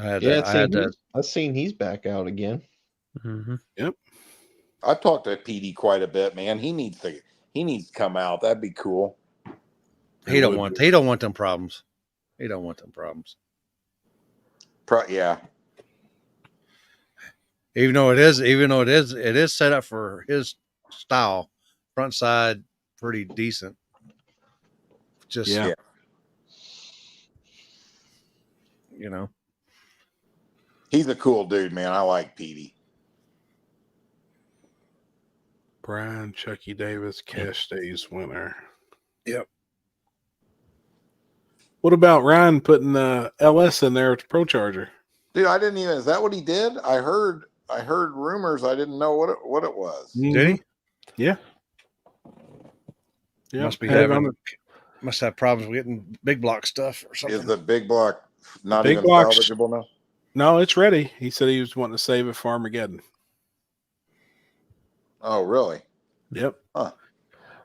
I've seen he's back out again. Mm-hmm. Yep. I've talked to Petey quite a bit, man. He needs to come out. That'd be cool. He don't want them problems. He don't want them problems. Yeah. Even though it is set up for his style, front side pretty decent. Just yeah. You know. He's a cool dude, man. I like Petey. Brian Chucky Davis, Cash Days winner. Yep. What about Ryan putting LS in there at the Pro Charger? Dude, I didn't even. Is that what he did? I heard rumors. I didn't know what it was. Mm-hmm. Did he? Yeah. Yeah. Must have problems with getting big block stuff or something. Is the big block not big even blocks, salvageable now? No, it's ready. He said he was wanting to save it for Armageddon. Oh, really? Yep. Huh.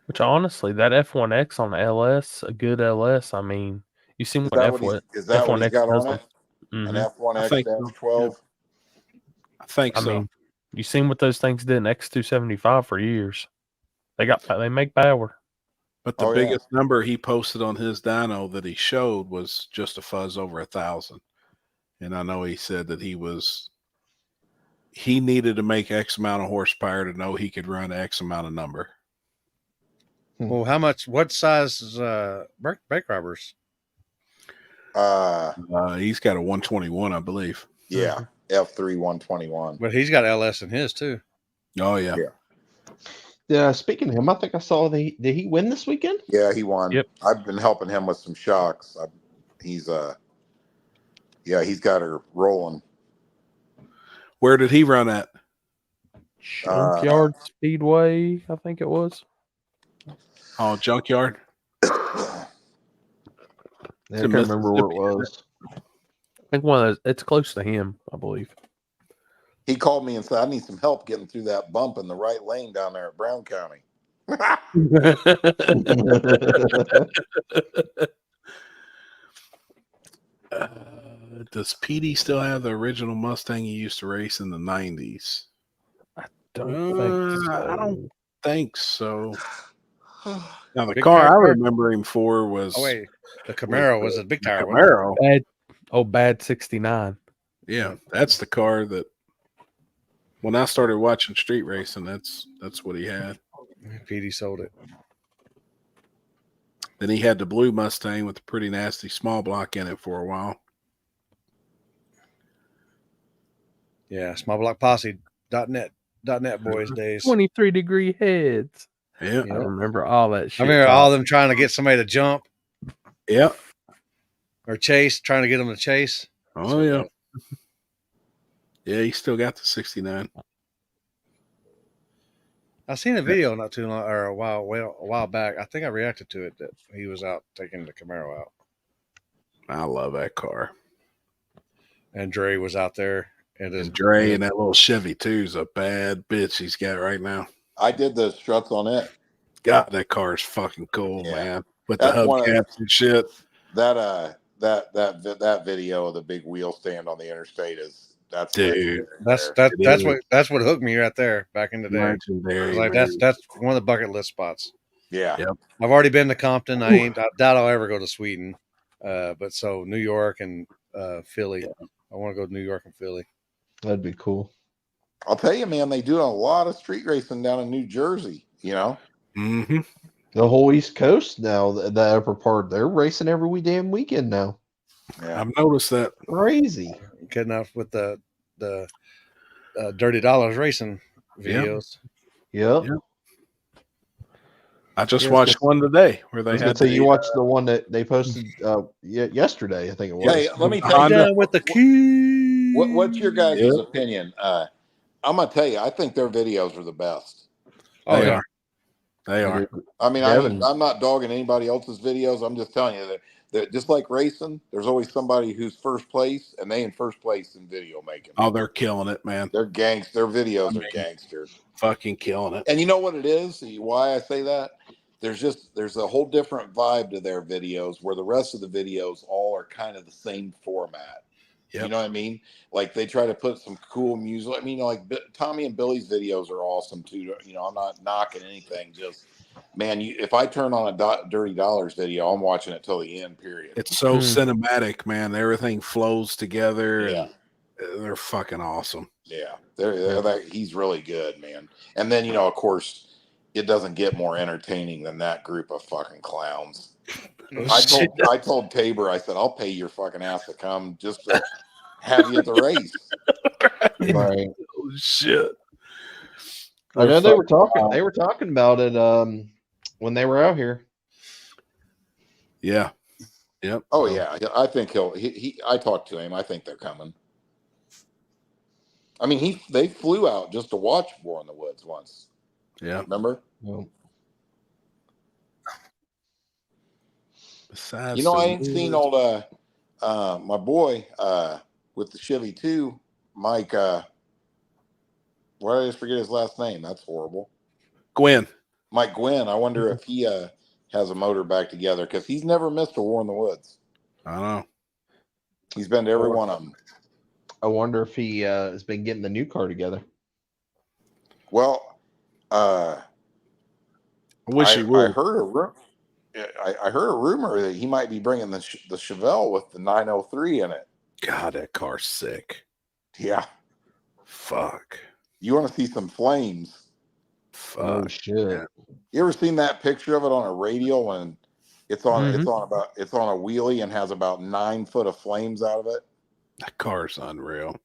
Which honestly, that F1X on LS, a good LS. I mean, you seen Is what that what he's F1X got does on it? An Mm-hmm. F1X think dash so. 12. I think I so. mean, you seen what those things did in X275 for years. They make power. But the Oh, yeah. biggest number he posted on his dyno that he showed was just a fuzz over 1,000. And I know he said that he needed to make X amount of horsepower to know he could run X amount of number. Well, what size is brake rubbers? He's got a 121, I believe. Yeah. F3 121. But he's got LS in his too. Oh, yeah. Yeah. Speaking of him, I think I saw did he win this weekend? Yeah, he won. Yep. I've been helping him with some shocks. He's got her rolling. Where did he run at? Junkyard Speedway, I think it was. Oh, Junkyard. I can't remember where it was. I think one of those. It's close to him, I believe. He called me and said, I need some help getting through that bump in the right lane down there at Brown County. Does PD still have the original Mustang he used to race in the 90s? Don't think so. I don't think so. Now, the Big car I tire? remember him for was... Oh, wait. The Camaro was a big tire. Camaro. Bad 69. Yeah, that's the car that when I started watching street racing, that's what he had. PD sold it. Then he had the blue Mustang with a pretty nasty small block in it for a while. Yeah, smallblockposse.net boys days. 23-degree heads. Yeah. I remember all that shit. I remember all of them trying to get somebody to jump. Yep. Or chase, trying to get them to chase. Oh, yeah. Yeah, he still got the 69. I seen a video not too long, or a while back. I think I reacted to it that he was out taking the Camaro out. I love that car. And Dre was out there. And Dre and that little Chevy too is a bad bitch he's got right now. I did the struts on it. God, that car is fucking cool, man. With That's the one of hubcaps and shit. That video of the big wheel stand on the interstate that's what hooked me right there back in the day. Legendary, like that's one of the bucket list spots. Yeah. Yep. I've already been to Compton. I doubt I'll ever go to Sweden. But so New York and Philly. Yeah. I want to go to New York and Philly. That'd be cool. I'll tell you, man, they do a lot of street racing down in New Jersey, you know? Mm-hmm. The whole East Coast now, the upper part, they're racing every damn weekend now. Yeah. I've noticed that. Crazy. Getting off with the Dirty Dollars racing videos. Yep. I just watched one today where they had. So you watched the one that they posted yesterday, I think it was. Hey, let me tell you with the key. What's your guys' opinion? I'm gonna tell you, I think their videos are the best. Oh, they yeah. are. They are. I mean, I'm not dogging anybody else's videos. I'm just telling you that just like racing, there's always somebody who's first place, and they in first place in video making. Oh, they're killing it, man. They're gangster. Their videos are gangster. Fucking killing it. And you know what it is? Why I say that? There's a whole different vibe to their videos where the rest of the videos all are kind of the same format. Yep. You know what I mean? Like they try to put some cool music. I mean, like Tommy and Billy's videos are awesome too. You know, I'm not knocking anything. Just man, if I turn on a Dirty Dollars video, I'm watching it till the end. Period. It's so cinematic, man. Everything flows together. Yeah, and they're fucking awesome. Yeah, he's really good, man. And then you know, of course, it doesn't get more entertaining than that group of fucking clowns. I told Tabor, I said, I'll pay your fucking ass to come just to have you at the race. Right. Oh, shit. I know they were talking about it when they were out here. Yeah. Yep. Oh yeah. I think I talked to him. I think they're coming. I mean, they flew out just to watch War in the Woods once. Yeah. Remember? No. You know, I ain't seen old my boy with the Chevy 2, Mike, why did I just forget his last name? That's horrible. Gwen. Mike Gwynn. I wonder if he has a motor back together because he's never missed a War in the Woods. I don't know. He's been to every one of them. I wonder if he has been getting the new car together. Well, I wish he I would. heard I heard a rumor that he might be bringing the Chevelle with the 903 in it. God, that car's sick. Yeah. Fuck. You want to see some flames? Fuck. No shit. You ever seen that picture of it on a radial when it's on Mhm. it's on a wheelie and has about 9 foot of flames out of it? That car's unreal.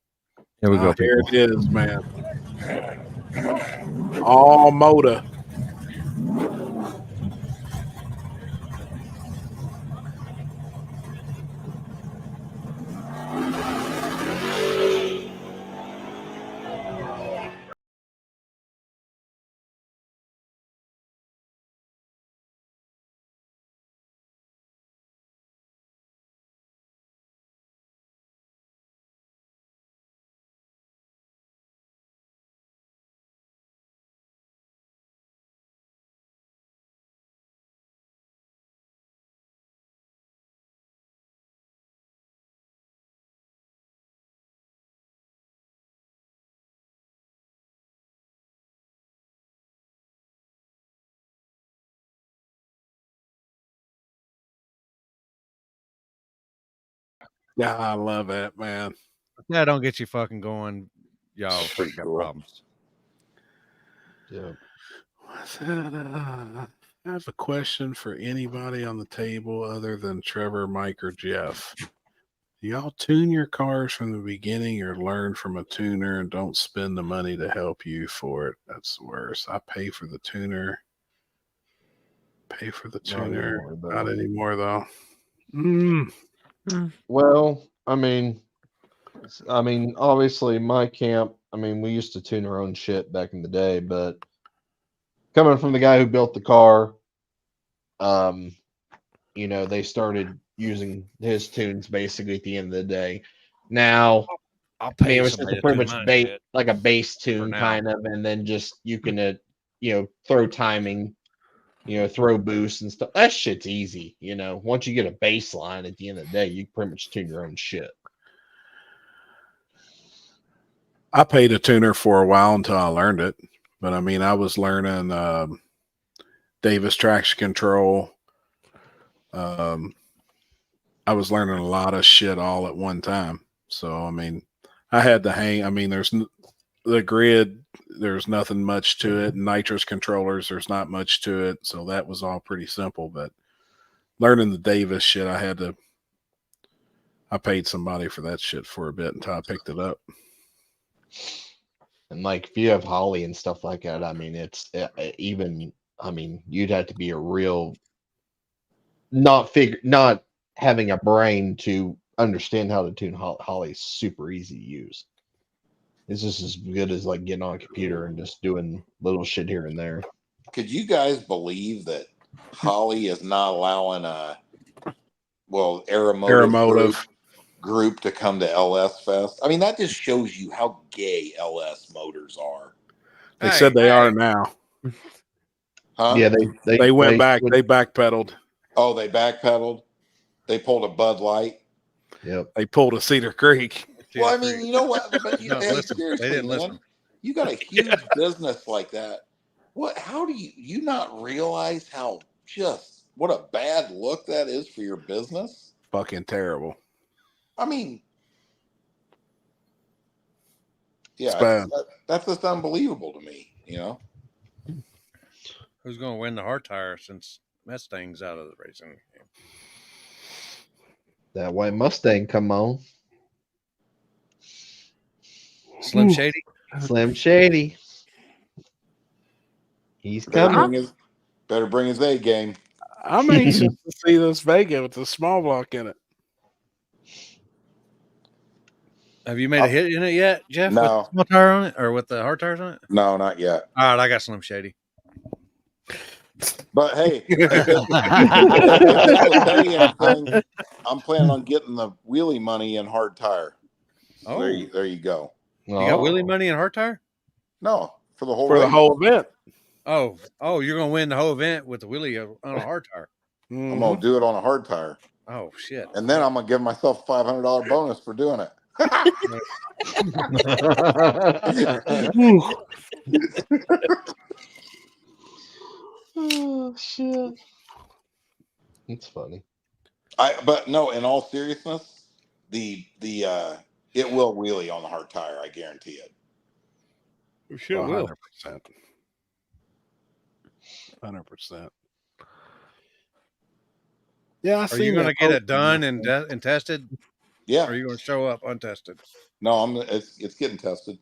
Here we go, Here people. it is, man. All motor. Yeah, I love it, man. Yeah, don't get you fucking going. Y'all Pretty got cool. problems. Yeah. I have a question for anybody on the table other than Trevor, Mike, or Jeff. Do y'all tune your cars from the beginning or learn from a tuner and don't spend the money to help you for it? That's the worst. I pay for the tuner. Not anymore, though. Well, I mean, obviously, my camp. I mean, we used to tune our own shit back in the day, but coming from the guy who built the car, they started using his tunes basically at the end of the day. Now, I'll I mean, pay it was somebody just to pretty tune much mine base, shit like a bass for tune now. kind of, and then just you can, throw timing, throw boost and stuff. That shit's easy, Once you get a bass line at the end of the day, you can pretty much tune your own shit. I paid a tuner for a while until I learned it. But I mean, I was learning Davis traction control. I was learning a lot of shit all at one time. So, I mean, I had to hang. I mean, there's the grid, there's nothing much to it. Nitrous controllers, there's not much to it. So that was all pretty simple. But learning the Davis shit, I paid somebody for that shit for a bit until I picked it up. And like, if you have Holly and stuff like that, I mean, it's even. I mean, you'd have to be a real not having a brain to understand how to tune Holly's super easy to use. It's just as good as like getting on a computer and just doing little shit here and there. Could you guys believe that Holly is not allowing Aeromotive group to come to LS Fest? I mean, that just shows you how gay LS motors are. They said they are now. Huh? Yeah, they went back. They backpedaled. Oh, they backpedaled. They pulled a Bud Light. Yep. They pulled a Cedar Creek. Well, I mean, you know what? But No, hey, listen, they seriously, didn't man, listen. you got a huge business like that. How do you not realize what a bad look that is for your business? Fucking terrible. I mean, yeah, that's just unbelievable to me. Who's going to win the hard tire since Mustang's out of the racing game? That white Mustang, come on. Slim Shady? Slim Shady. He's coming. Better bring his A game. I'm anxious to see this Vega with the small block in it. Have you made a hit in it yet, Jeff? No. With the small tire on it or with the hard tires on it? No, not yet. All right, I got Slim Shady. But hey, I'll tell you anything, I'm planning on getting the wheelie money in hard tire. Oh, there you go. You got Willie money and hard tire? No, for the whole For the race. whole event. Oh, you're gonna win the whole event with the Willie on a hard tire. I'm gonna do it on a hard tire. Oh shit! And then I'm gonna give myself a $500 bonus for doing it. Oh shit. It's funny. But no, in all seriousness, the it will wheelie on the hard tire, I guarantee it. Sure will. 100%. 100%. Yeah, Are you gonna get it done and tested? Yeah. Or are you gonna show up untested? No, it's getting tested.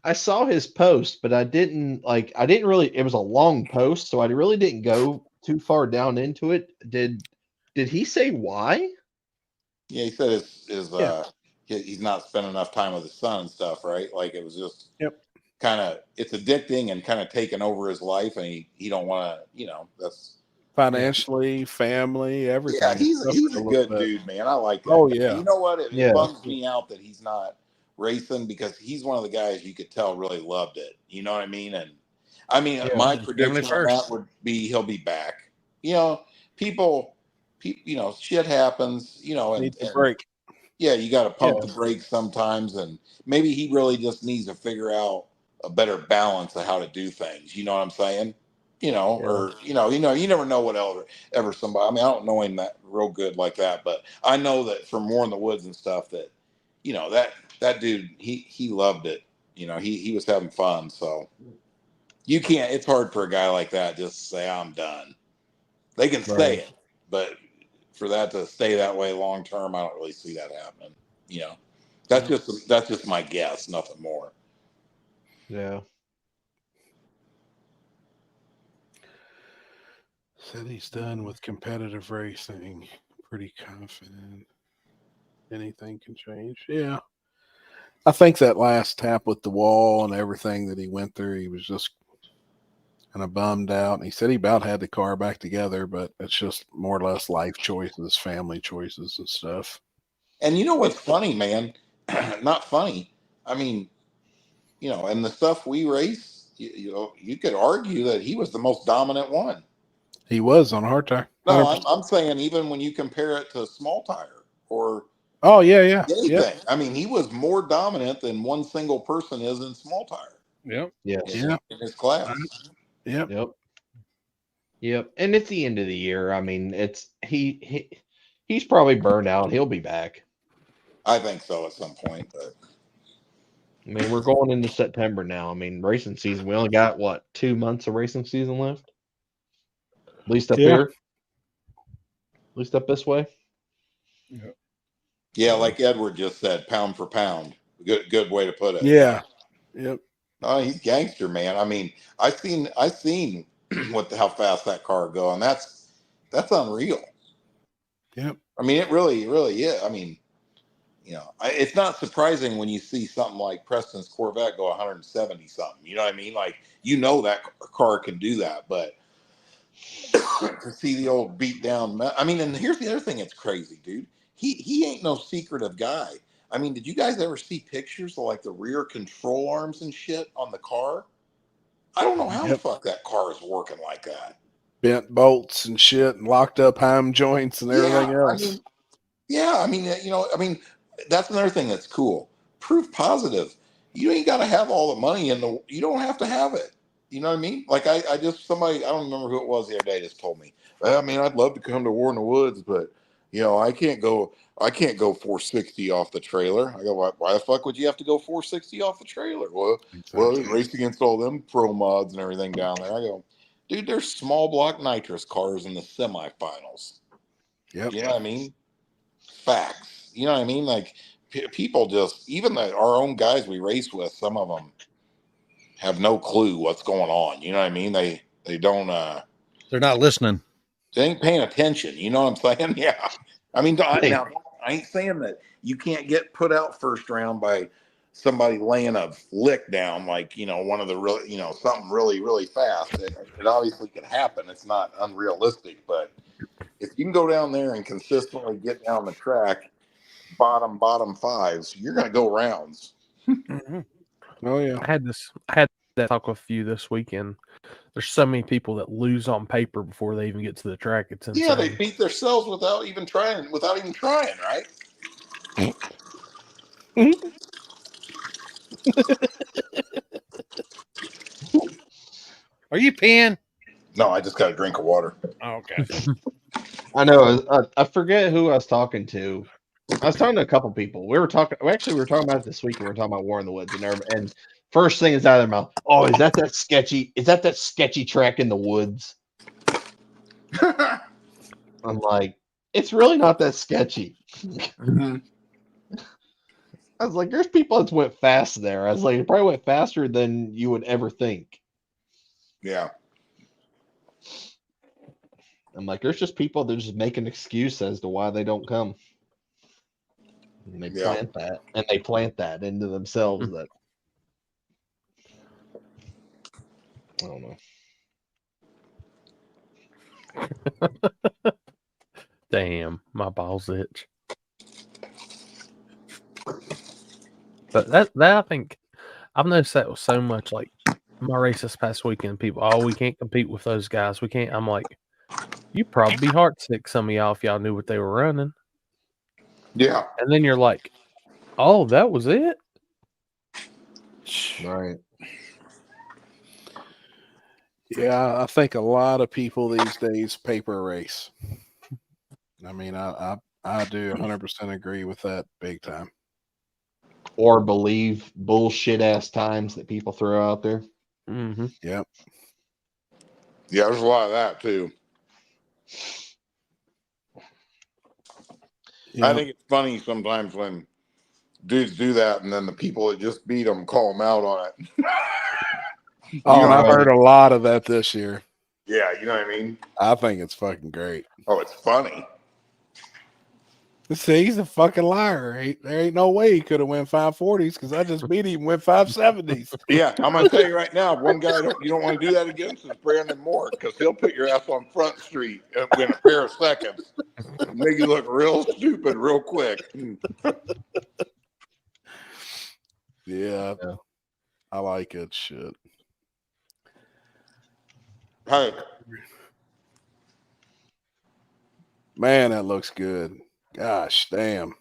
I saw his post, but I didn't really. It was a long post, so I really didn't go too far down into it. Did he say why? Yeah, he said he's not spending enough time with his son and stuff, right? Like it was just kind of it's addicting and kind of taking over his life, and he don't want to, that's financially, family, everything. Yeah, he's a good dude, man. I like that. Oh guy. yeah. You know what? It bums me out that he's not racing because he's one of the guys you could tell really loved it. You know what I mean? And I mean, my prediction on that would be he'll be back. People, shit happens. Need to break. Yeah, you got to pump the brakes sometimes, and maybe he really just needs to figure out a better balance of how to do things. You know what I'm saying? Or you never know what ever somebody. I mean, I don't know him that real good like that, but I know that from More in the Woods and stuff that, that dude he loved it. He was having fun. So you can't. It's hard for a guy like that just to say I'm done. They can say it, but for that to stay that way long term, I don't really see that happening. That's just my guess, nothing more. Yeah. Said he's done with competitive racing. Pretty confident anything can change. Yeah. I think that last tap with the wall and everything that he went through, he was just kind of bummed out. And he said he about had the car back together, but it's just more or less life choices, family choices and stuff. And you know what's funny, man? Not funny. I mean, and the stuff we race, you could argue that he was the most dominant one. He was on a hard tire. No, I'm saying even when you compare it to a small tire or anything. Yep. I mean, he was more dominant than one single person is in small tire. Yep. In his class. Yep. And it's the end of the year. I mean, it's he's probably burned out. He'll be back. I think so at some point, but I mean, we're going into September now. I mean, racing season. We only got 2 months of racing season left. At least up here. At least up this way. Yeah, like Edward just said, pound for pound. Good way to put it. Yeah. Yep. Oh, he's gangster, man. I mean, I seen how fast that car go, and that's unreal. Yep. I mean, it really is. I mean, it's not surprising when you see something like Preston's Corvette go 170 something. You know what I mean? Like, that car can do that, but to see the old beat down. I mean, and here's the other thing that's crazy, dude. He ain't no secretive guy. I mean, did you guys ever see pictures of like the rear control arms and shit on the car? I don't know how the fuck that car is working like that. Bent bolts and shit and locked up heim joints and everything else. I mean, that's another thing that's cool. Proof positive. You ain't got to have all the money you don't have to have it. You know what I mean? Like somebody, I don't remember who it was the other day, just told me, I mean, I'd love to come to War in the Woods, but I can't go 460 off the trailer. I go, why the fuck would you have to go 460 off the trailer? Well, race against all them pro mods and everything down there. I go, dude, there's small block nitrous cars in the semifinals. Yep. You know what I mean? Facts. You know what I mean? Like people just, even our own guys we race with, some of them have no clue what's going on. You know what I mean? They don't. They're not listening. They ain't paying attention. You know what I'm saying? Yeah. I mean, now I ain't saying that you can't get put out first round by somebody laying a lick down, like, one of the really, something really, really fast. It obviously can happen. It's not unrealistic, but if you can go down there and consistently get down the track, bottom fives. You're going to go rounds. Oh yeah. I had that talk with you this weekend. There's so many people that lose on paper before they even get to the track. It's insane. Yeah, they beat themselves without even trying, right? Are you peeing? No, I just got a drink of water. Oh, okay. I know. I forget who I was talking to. I was talking to a couple people. We were talking about it this week. We were talking about War in the Woods, and first thing is out of their mouth. Oh, is that sketchy? Is that sketchy track in the woods? I'm like, it's really not that sketchy. I was like, there's people that went fast there. I was like, it probably went faster than you would ever think. Yeah. I'm like, there's just people that just make an excuse as to why they don't come. And they plant that into themselves that I don't know. Damn, my balls itch. But that I think I've noticed that with so much, like my race this past weekend. People, we can't compete with those guys. We can't. I'm like, you'd probably be heartsick, some of y'all, if y'all knew what they were running. Yeah. And then you're like, oh, that was it? Right. Yeah, I think a lot of people these days paper race. I mean, I do 100% agree with that big time. Or believe bullshit ass times that people throw out there. Mm-hmm. Yep. Yeah, there's a lot of that too. Yep. I think it's funny sometimes when dudes do that, and then the people that just beat them call them out on it. Oh, and I've heard a lot of that this year. Yeah, you know what I mean? I think it's fucking great. Oh, it's funny. See, he's a fucking liar. There ain't no way he could have won 540s because I just beat him with 570s. Yeah, I'm gonna tell you right now, one guy you don't want to do that against is Brandon Moore, because he'll put your ass on Front Street in a pair of seconds, make you look real stupid real quick. Yeah, I like it. Shit. Hey, man, that looks good. Gosh, damn.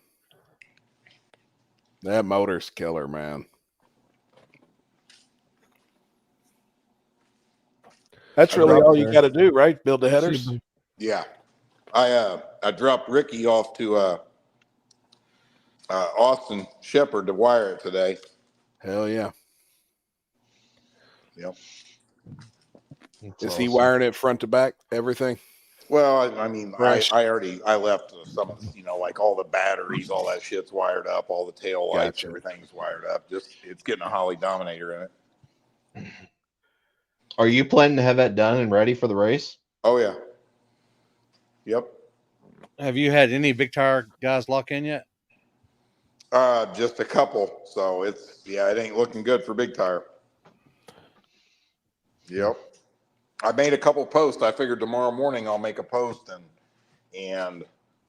That motor's killer, man. That's really all you got to do, right? Build the headers. Yeah, I dropped Ricky off to Austin Shepherd to wire it today. Hell yeah. Yep. Is he wiring it front to back? Everything? Well, I mean, I left some of the, like all the batteries, all that shit's wired up, all the tail lights, everything's wired up. Just it's getting a Holly Dominator in it. Are you planning to have that done and ready for the race? Oh yeah. Yep. Have you had any big tire guys lock in yet? Just a couple. So it ain't looking good for big tire. Yep. I made a couple posts. I figured tomorrow morning I'll make a post, and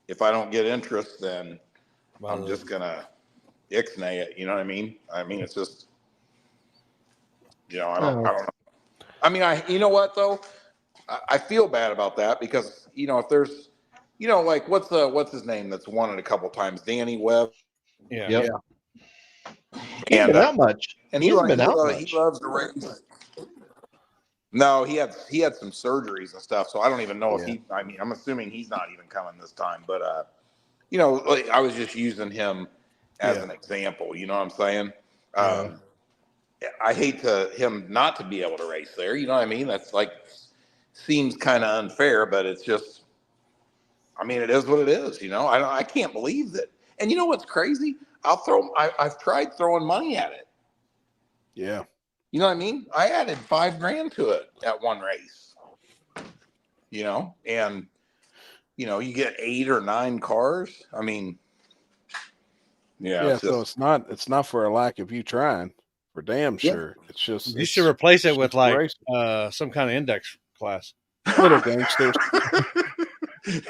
if I don't get interest, then I'm just gonna ixnay it. You know what I mean? I mean, it's just, I don't know. I mean, you know what though? I feel bad about that because if there's, like what's his name that's won it a couple times, Danny Webb. Yeah. Yep. And He hasn't been out much. And he he hasn't been out much. He loves to race. No, he had some surgeries and stuff, so I don't even know if I'm assuming he's not even coming this time. But like, I was just using him as an example. You know what I'm saying? I hate him not to be able to race there. You know what I mean? That's like seems kind of unfair, but it's just. I mean, it is what it is. I can't believe that. And you know what's crazy? I've tried throwing money at it. Yeah. You know what I mean? I added $5,000 to it at one race. And you get 8 or 9 cars. I mean, so it's not for a lack of you trying, for damn sure. It's just you should replace it with like some kind of index class. Little gangsters.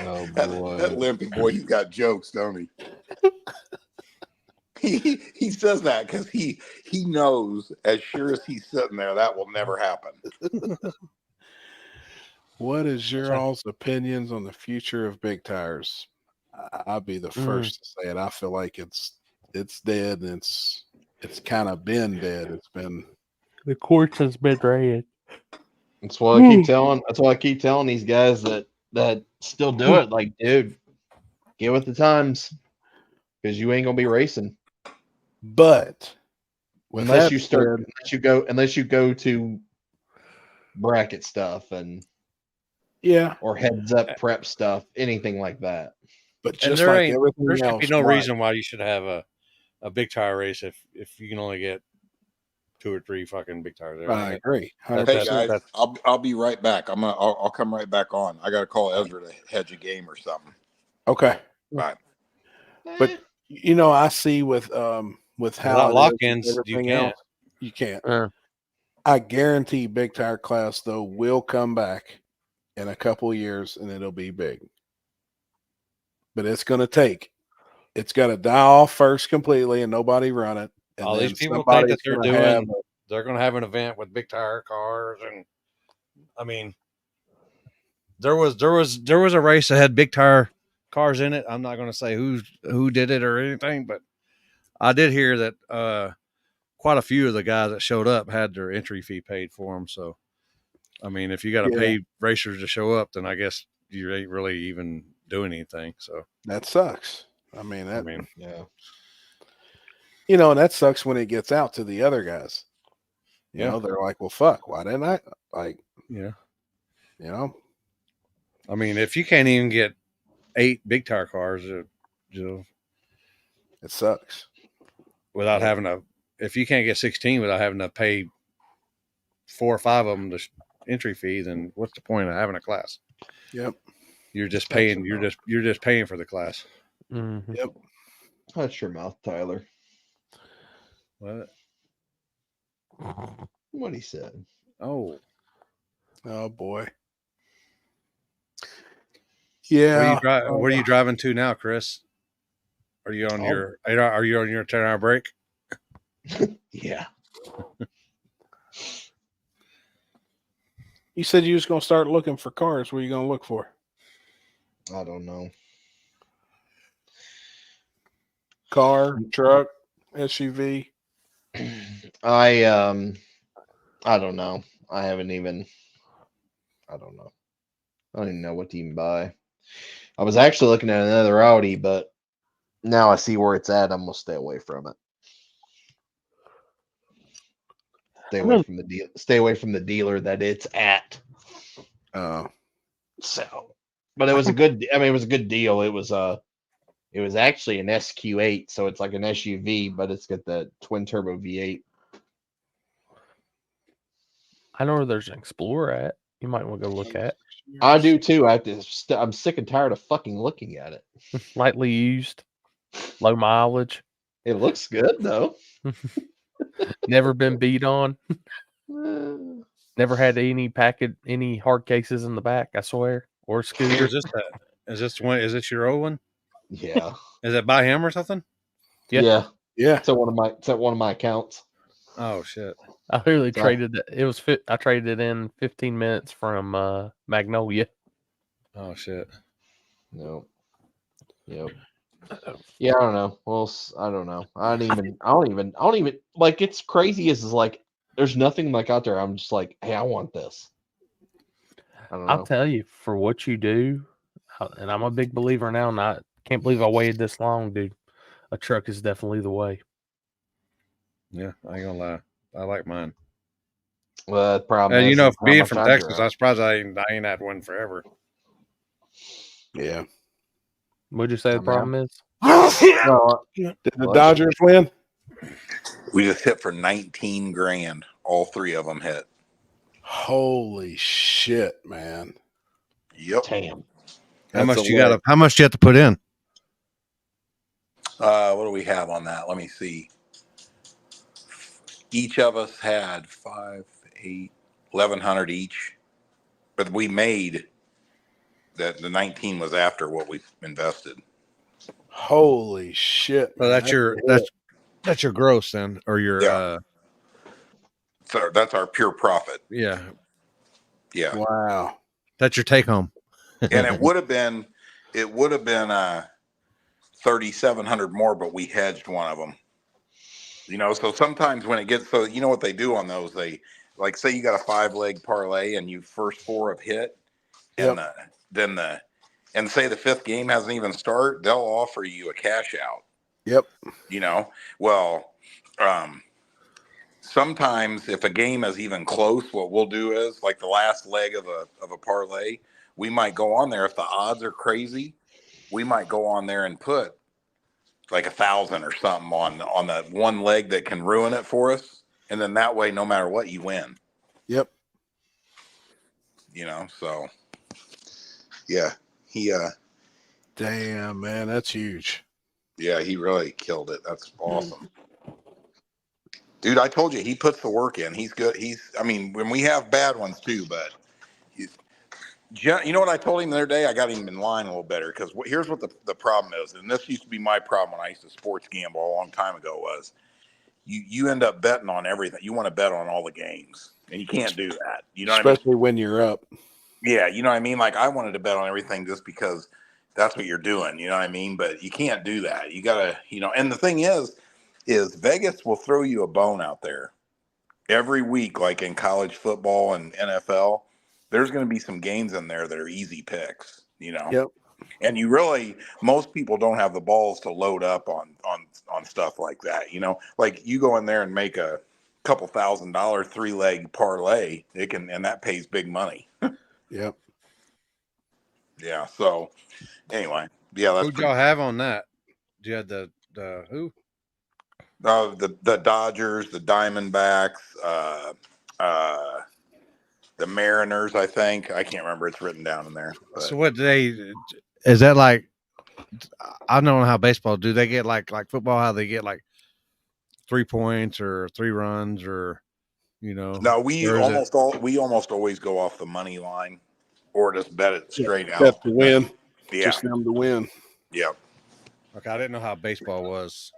Oh boy, that limpy boy, he's got jokes, don't he? He says that because he knows as sure as he's sitting there that will never happen. What is your all's opinions on the future of big tires? I'll be the first to say it. I feel like it's dead, and it's kind of been dead. It's been The course has been ran. That's why I keep telling. That's why I keep telling these guys that still do it. Like, dude, get with the times, because you ain't gonna be racing. But unless you go to bracket stuff and or heads up prep stuff, anything like that. But And just there like ain't, everything there should else, be no why? reason why you should have a big tire race if you can only get 2 or 3 fucking big tires there. I agree. Hey guys, I'll be right back. I'll come right back on. I got to call Ezra to hedge a game or something. Okay. Bye. But I see with how Without it lock-ins, is with you everything can't. else, you can't. I guarantee big tire class though will come back in a couple of years, and it'll be big. But it's going to take. It's got to die off first completely, and nobody run it. And All then these people think somebody's that they're gonna have doing. They're going to have an event with big tire cars, and I mean, there was a race that had big tire cars in it. I'm not going to say who did it or anything, but I did hear that quite a few of the guys that showed up had their entry fee paid for them. So, I mean, if you got to pay racers to show up, then I guess you ain't really even doing anything. So that sucks. I mean, yeah. And that sucks when it gets out to the other guys. You know, they're like, well, fuck, why didn't I? Like, I mean, if you can't even get 8 big tire cars, it sucks. Without having to, if you can't get 16 without having to pay 4 or 5 of them the entry fee, then what's the point of having a class? Yep. You're just paying. You're just paying for the class. Mm-hmm. Yep. Hush your mouth, Tyler. What? What he said. Oh boy. Yeah. What are you driving to now, Chris? Are you on your 10-hour break? Yeah. You said you was gonna start looking for cars. What are you gonna look for? I don't know. Car, truck, SUV. I don't know. I don't know. I don't even know what to even buy. I was actually looking at another Audi, but now I see where it's at. I'm gonna stay away from it. Stay away from the deal. Stay away from the dealer that it's at. So, but it was a good. I mean, it was a good deal. It was actually an SQ8, so it's like an SUV, but it's got the twin turbo V8. I know where there's an Explorer at. You might want to go look at. I do too. I have to. I'm sick and tired of fucking looking at it. Lightly used, low mileage. It looks good though. Never been beat on. Never had any hard cases in the back, I swear. Or scooter. Is this your old one? Yeah. Is it by him or something? Yeah. Yeah. It's at one of my accounts. Oh shit. I literally traded it. I traded it in 15 minutes from Magnolia. Oh shit. No. Yep. Yeah, I don't know. Well, I don't know. I don't even like. It's crazy. Is like there's nothing like out there. I'm just like, hey, I want this. I don't know. I'll tell you, for what you do, and I'm a big believer now. And I can't believe I waited this long, dude. A truck is definitely the way. Yeah, I ain't gonna lie. I like mine. Well, the problem is, being from Texas, I'm surprised I ain't had one forever. Yeah. What'd you say the problem is? Did the Dodgers win? We just hit for 19 grand. All 3 of them hit. Holy shit, man. Yep. Damn. How much do you have to put in? What do we have on that? Let me see. Each of us had 5, 8, 1,100 each, but we made that. The 19 was after what we invested. Holy shit! So Man. that's your gross then, or your Yeah. So that's our pure profit. yeah. Yeah. Wow. That's your take home. And it would have been 3,700 more, but we hedged one of them. You know, so sometimes when it gets so, you know what they do on those, they like say you got a 5-leg parlay and you first 4 have hit, and and say the 5th game hasn't even started, they'll offer you a cash out. Yep. You know, well, sometimes if a game is even close, what we'll do is like the last leg of a parlay, we might go on there if the odds are crazy. We might go on there and put like 1,000 or something on the one leg that can ruin it for us, and then that way, no matter what, you win. Yep. You know, so yeah, he Damn, man, that's huge. yeah, he really killed it. That's awesome. Dude, I told you he puts the work in. He's good. I mean, when we have bad ones too, but you know what I told him the other day? I got him in line a little better because here's what the problem is, and this used to be my problem when I used to sports gamble a long time ago was you end up betting on everything. You want to bet on all the games, and you can't do that. You know what I mean? Especially when you're up. Yeah, you know what I mean? Like I wanted to bet on everything just because that's what you're doing. You know what I mean? But you can't do that. You gotta, and the thing is Vegas will throw you a bone out there every week, like in college football and NFL. There's going to be some games in there that are easy picks. Yep. And most people don't have the balls to load up on stuff like that. Like you go in there and make a couple $1,000 3-leg parlay, and that pays big money. Yep. Yeah. So anyway, yeah, that's Who'd y'all have on that? Do you have the who? The Dodgers, the Diamondbacks, the Mariners. I think I can't remember. It's written down in there. But. So what is that like? I don't know how baseball do. They get like football, how they get like 3 points or 3 runs or No, we almost always go off the money line or just bet it straight out. Bet to win. Yeah. Just them to win. Yep. Okay, I didn't know how baseball was.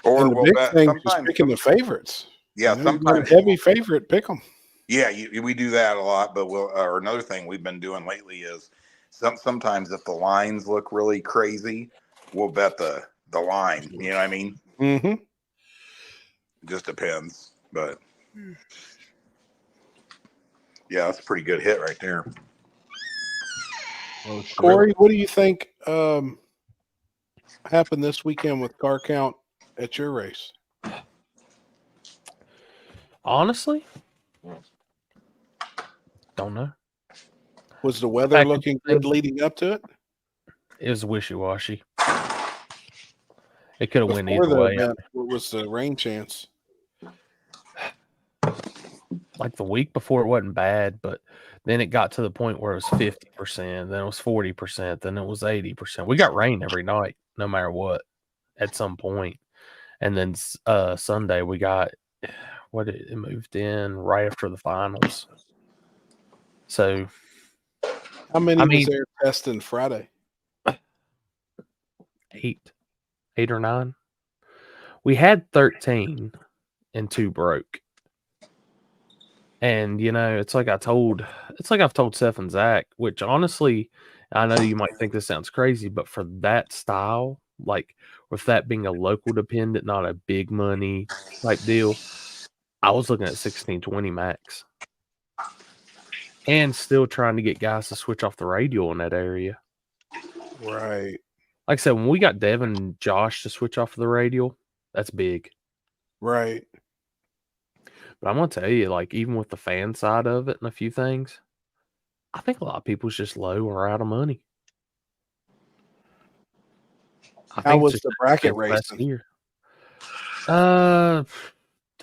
Or and the big thing is picking the favorites. Yeah, sometimes heavy favorite, pick them. Yeah, we do that a lot. But or another thing we've been doing lately is sometimes if the lines look really crazy, we'll bet the line. You know what I mean? Mm-hmm. It just depends, but yeah, that's a pretty good hit right there. Corey, what do you think happened this weekend with car count at your race? Honestly, don't know. Was the weather looking good leading up to it? It was wishy-washy. It could have went Before either the way. event, what was the rain chance? Like the week before, it wasn't bad, but then it got to the point where it was 50%, then it was 40%, then it was 80%. We got rain every night, no matter what, at some point. And then Sunday, we got it moved in right after the finals. So, how many was there testing Friday? 8 or 9. We had 13 and 2 broke. And it's like I've told Seth and Zach, which honestly, I know you might think this sounds crazy, but for that style, like with that being a local dependent, not a big money type deal, I was looking at 1620 max. And still trying to get guys to switch off the radio in that area. Right. Like I said, when we got Devin and Josh to switch off the radio, that's big. Right. But I'm going to tell you, like, even with the fan side of it and a few things, I think a lot of people's just low or out of money. How was the bracket racing?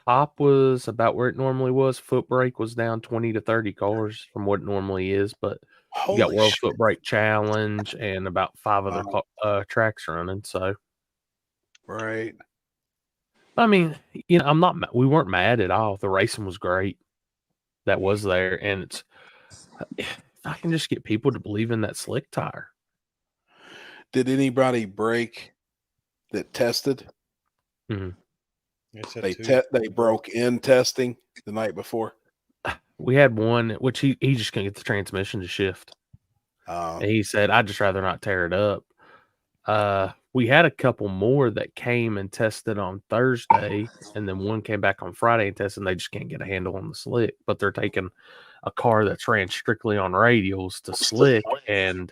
Top was about where it normally was. Foot brake was down 20 to 30 cars from what it normally is, but you got World Foot Brake Challenge and about 5 other tracks running. So, right. I mean, we weren't mad at all. The racing was great. That was there, and if I can just get people to believe in that slick tire. Did anybody break that tested. Mhm. They broke in testing the night before. We had one which he just couldn't get the transmission to shift. And he said, "I'd just rather not tear it up." We had a couple more that came and tested on Thursday, and then one came back on Friday and tested, and they just can't get a handle on the slick. But they're taking a car that's ran strictly on radials to slick, and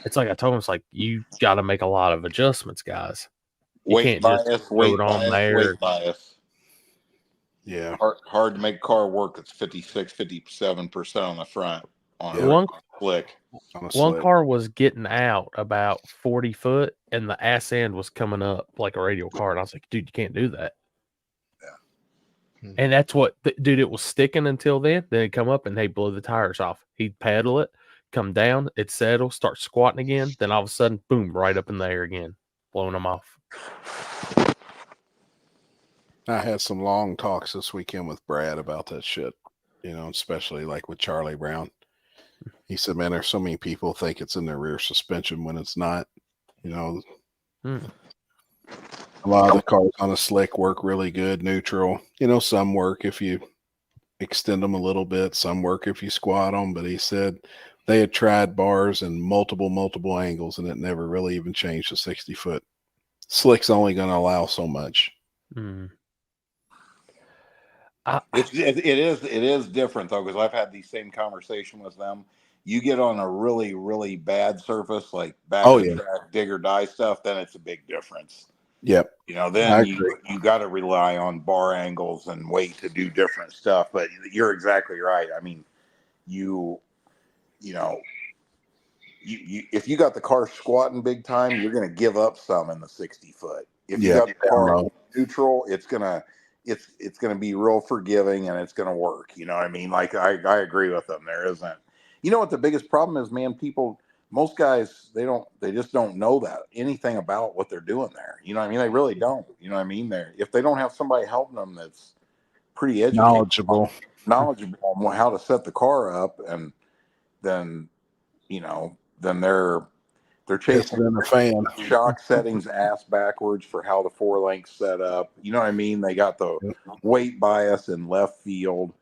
it's like I told him, it's like, you got to make a lot of adjustments, guys. You Weight can't just bias, throw weight it on bias, there. weight bias. Yeah. Hard to make car work. It's 56, 57% on the front on a One slick. One car was getting out about 40 foot, and the ass end was coming up like a radial car. And I was like, dude, you can't do that. And that's what, dude, it was sticking until then. Then it'd come up and they'd blow the tires off. He'd pedal it, come down, it'd settle, start squatting again. Then all of a sudden, boom, right up in the air again, blowing them off. I had some long talks this weekend with Brad about that shit, especially like with Charlie Brown. He said, man, there's so many people think it's in their rear suspension when it's not. A lot of the cars on a slick work really good, neutral. Some work if you extend them a little bit, some work if you squat them. But he said they had tried bars in multiple angles, and it never really even changed to 60 foot. Slick's only going to allow so much. It is different though, because I've had the same conversation with them. You get on a really, really bad surface like back of the track, dig or die stuff, then it's a big difference. Yep. Then you got to rely on bar angles and weight to do different stuff. But you're exactly right. I mean, if you got the car squatting big time, you're going to give up some in the 60 foot. If you got the car neutral, it's gonna be real forgiving and it's gonna work. You know what I mean? Like I agree with them. There isn't. You know what the biggest problem is, man? Most guys, they just don't know anything about what they're doing there. You know what I mean? They really don't. You know what I mean? If they don't have somebody helping them that's pretty educated, knowledgeable on how to set the car up, and then they're chasing the fan. Shock settings ass backwards for how the 4-link's set up. You know what I mean? They got the weight bias in left field,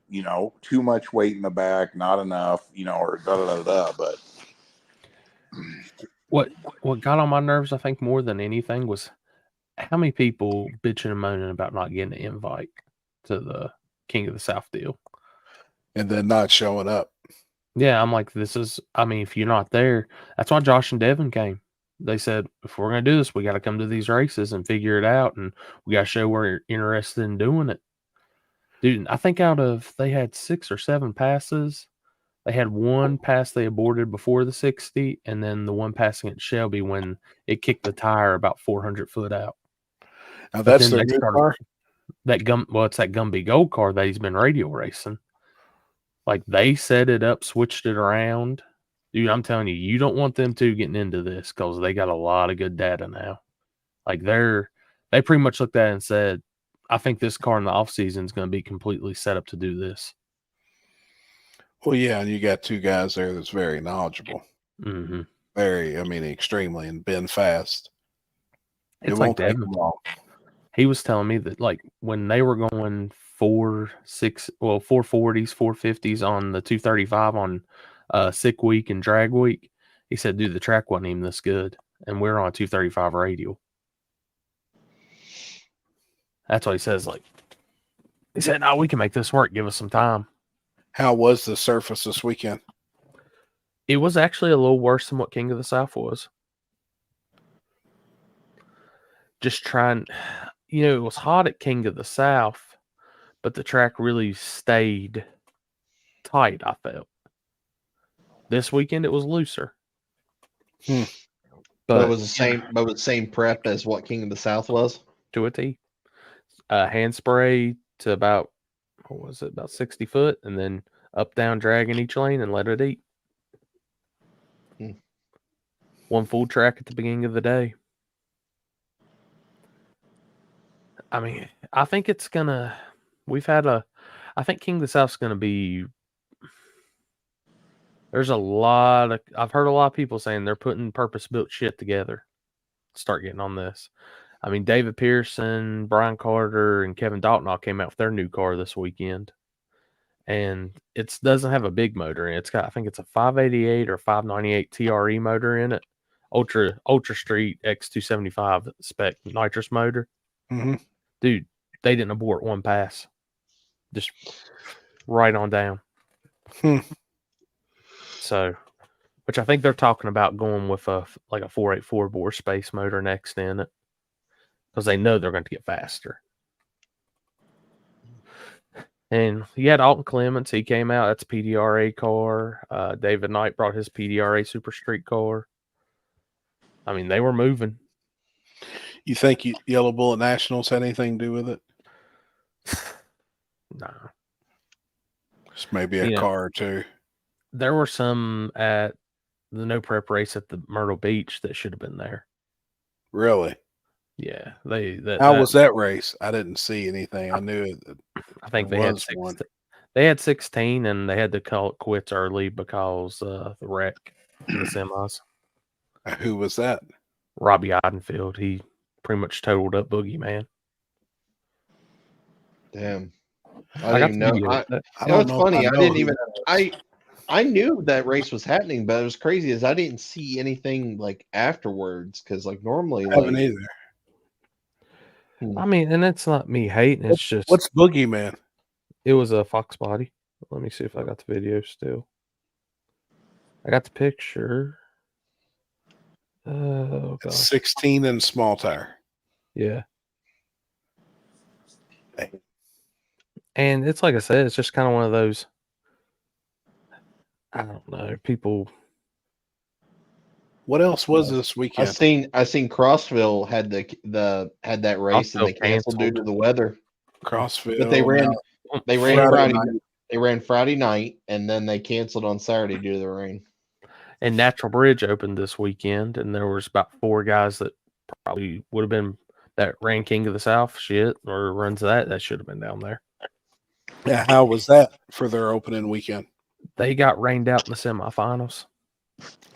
too much weight in the back, not enough, or da-da-da-da. But what got on my nerves, I think, more than anything was how many people bitching and moaning about not getting an invite to the King of the South deal. And then not showing up. Yeah, I'm like, if you're not there, that's why Josh and Devin came. They said, if we're going to do this, we got to come to these races and figure it out, and we got to show we're interested in doing it. Dude, I think they had 6 or 7 passes. They had one pass they aborted before the 60, and then the one passing at Shelby when it kicked the tire about 400 foot out. Now that's their new car? It's that Gumby Gold car that he's been radio racing. Like, they set it up, switched it around. Dude, I'm telling you, you don't want them two getting into this because they got a lot of good data now. Like, they pretty much looked at it and said, I think this car in the offseason is going to be completely set up to do this. Well, yeah, and you got 2 guys there that's very knowledgeable. Mm-hmm. Extremely, and been fast. It's like Devin. He was telling me that, like, when they were going 440s, 450s on the 235 on sick week and drag week, he said, dude, the track wasn't even this good. And we're on a 235 radial. That's what he says. Like, he said, no, we can make this work. Give us some time. How was the surface this weekend? It was actually a little worse than what King of the South was. Just trying, it was hot at King of the South, but the track really stayed tight, I felt. This weekend, it was looser. But it was the same prep as what King of the South was? To a T. Hand spray to about 60 foot, and then up, down, drag in each lane and let it eat. One full track at the beginning of the day. I mean, I think it's gonna. I think King of the South's gonna be. There's I've heard a lot of people saying they're putting purpose-built shit together. Start getting on this. I mean, David Pearson, Brian Carter, and Kevin Dalton all came out with their new car this weekend. And it doesn't have a big motor in it. It's got, I think it's a 588 or 598 TRE motor in it. Ultra Street X275 spec nitrous motor. Mhm. Dude, they didn't abort one pass. Just right on down. So, which I think they're talking about going with a 484 bore space motor next in it, because they know they're going to get faster. And you had Alton Clements. He came out. That's a PDRA car. David Knight brought his PDRA Super Street car. I mean, they were moving. You think Yellow Bullet Nationals had anything to do with it? No. Just maybe a car or two. There were some at the No Prep race at the Myrtle Beach that should have been there. Really? Yeah. How was that race? I didn't see anything. I knew it. I think they had 16. They had 16, and they had to call it quits early because the wreck in the semis. Who was that? Robbie Odenfield. He pretty much totaled up Boogeyman. Damn. I didn't even know. It's funny. I didn't even. I knew that race was happening, but it was crazy as I didn't see anything like afterwards, because like normally, I haven't either. I mean, and it's not me hating. It's just what's Boogeyman? It was a Fox body. Let me see if I got the video still. I got the picture. Oh god. 16 and small tire. Yeah. And it's like I said, it's just kind of one of those. I don't know. People. What else was this weekend? I seen Crossville had that race and they canceled due to the weather. Crossville, but they ran Friday Friday. They ran Friday night and then they canceled on Saturday due to the rain. And Natural Bridge opened this weekend, and there was about 4 guys that probably would have been that ran King of the South shit or runs that should have been down there. Yeah, how was that for their opening weekend? They got rained out in the semifinals.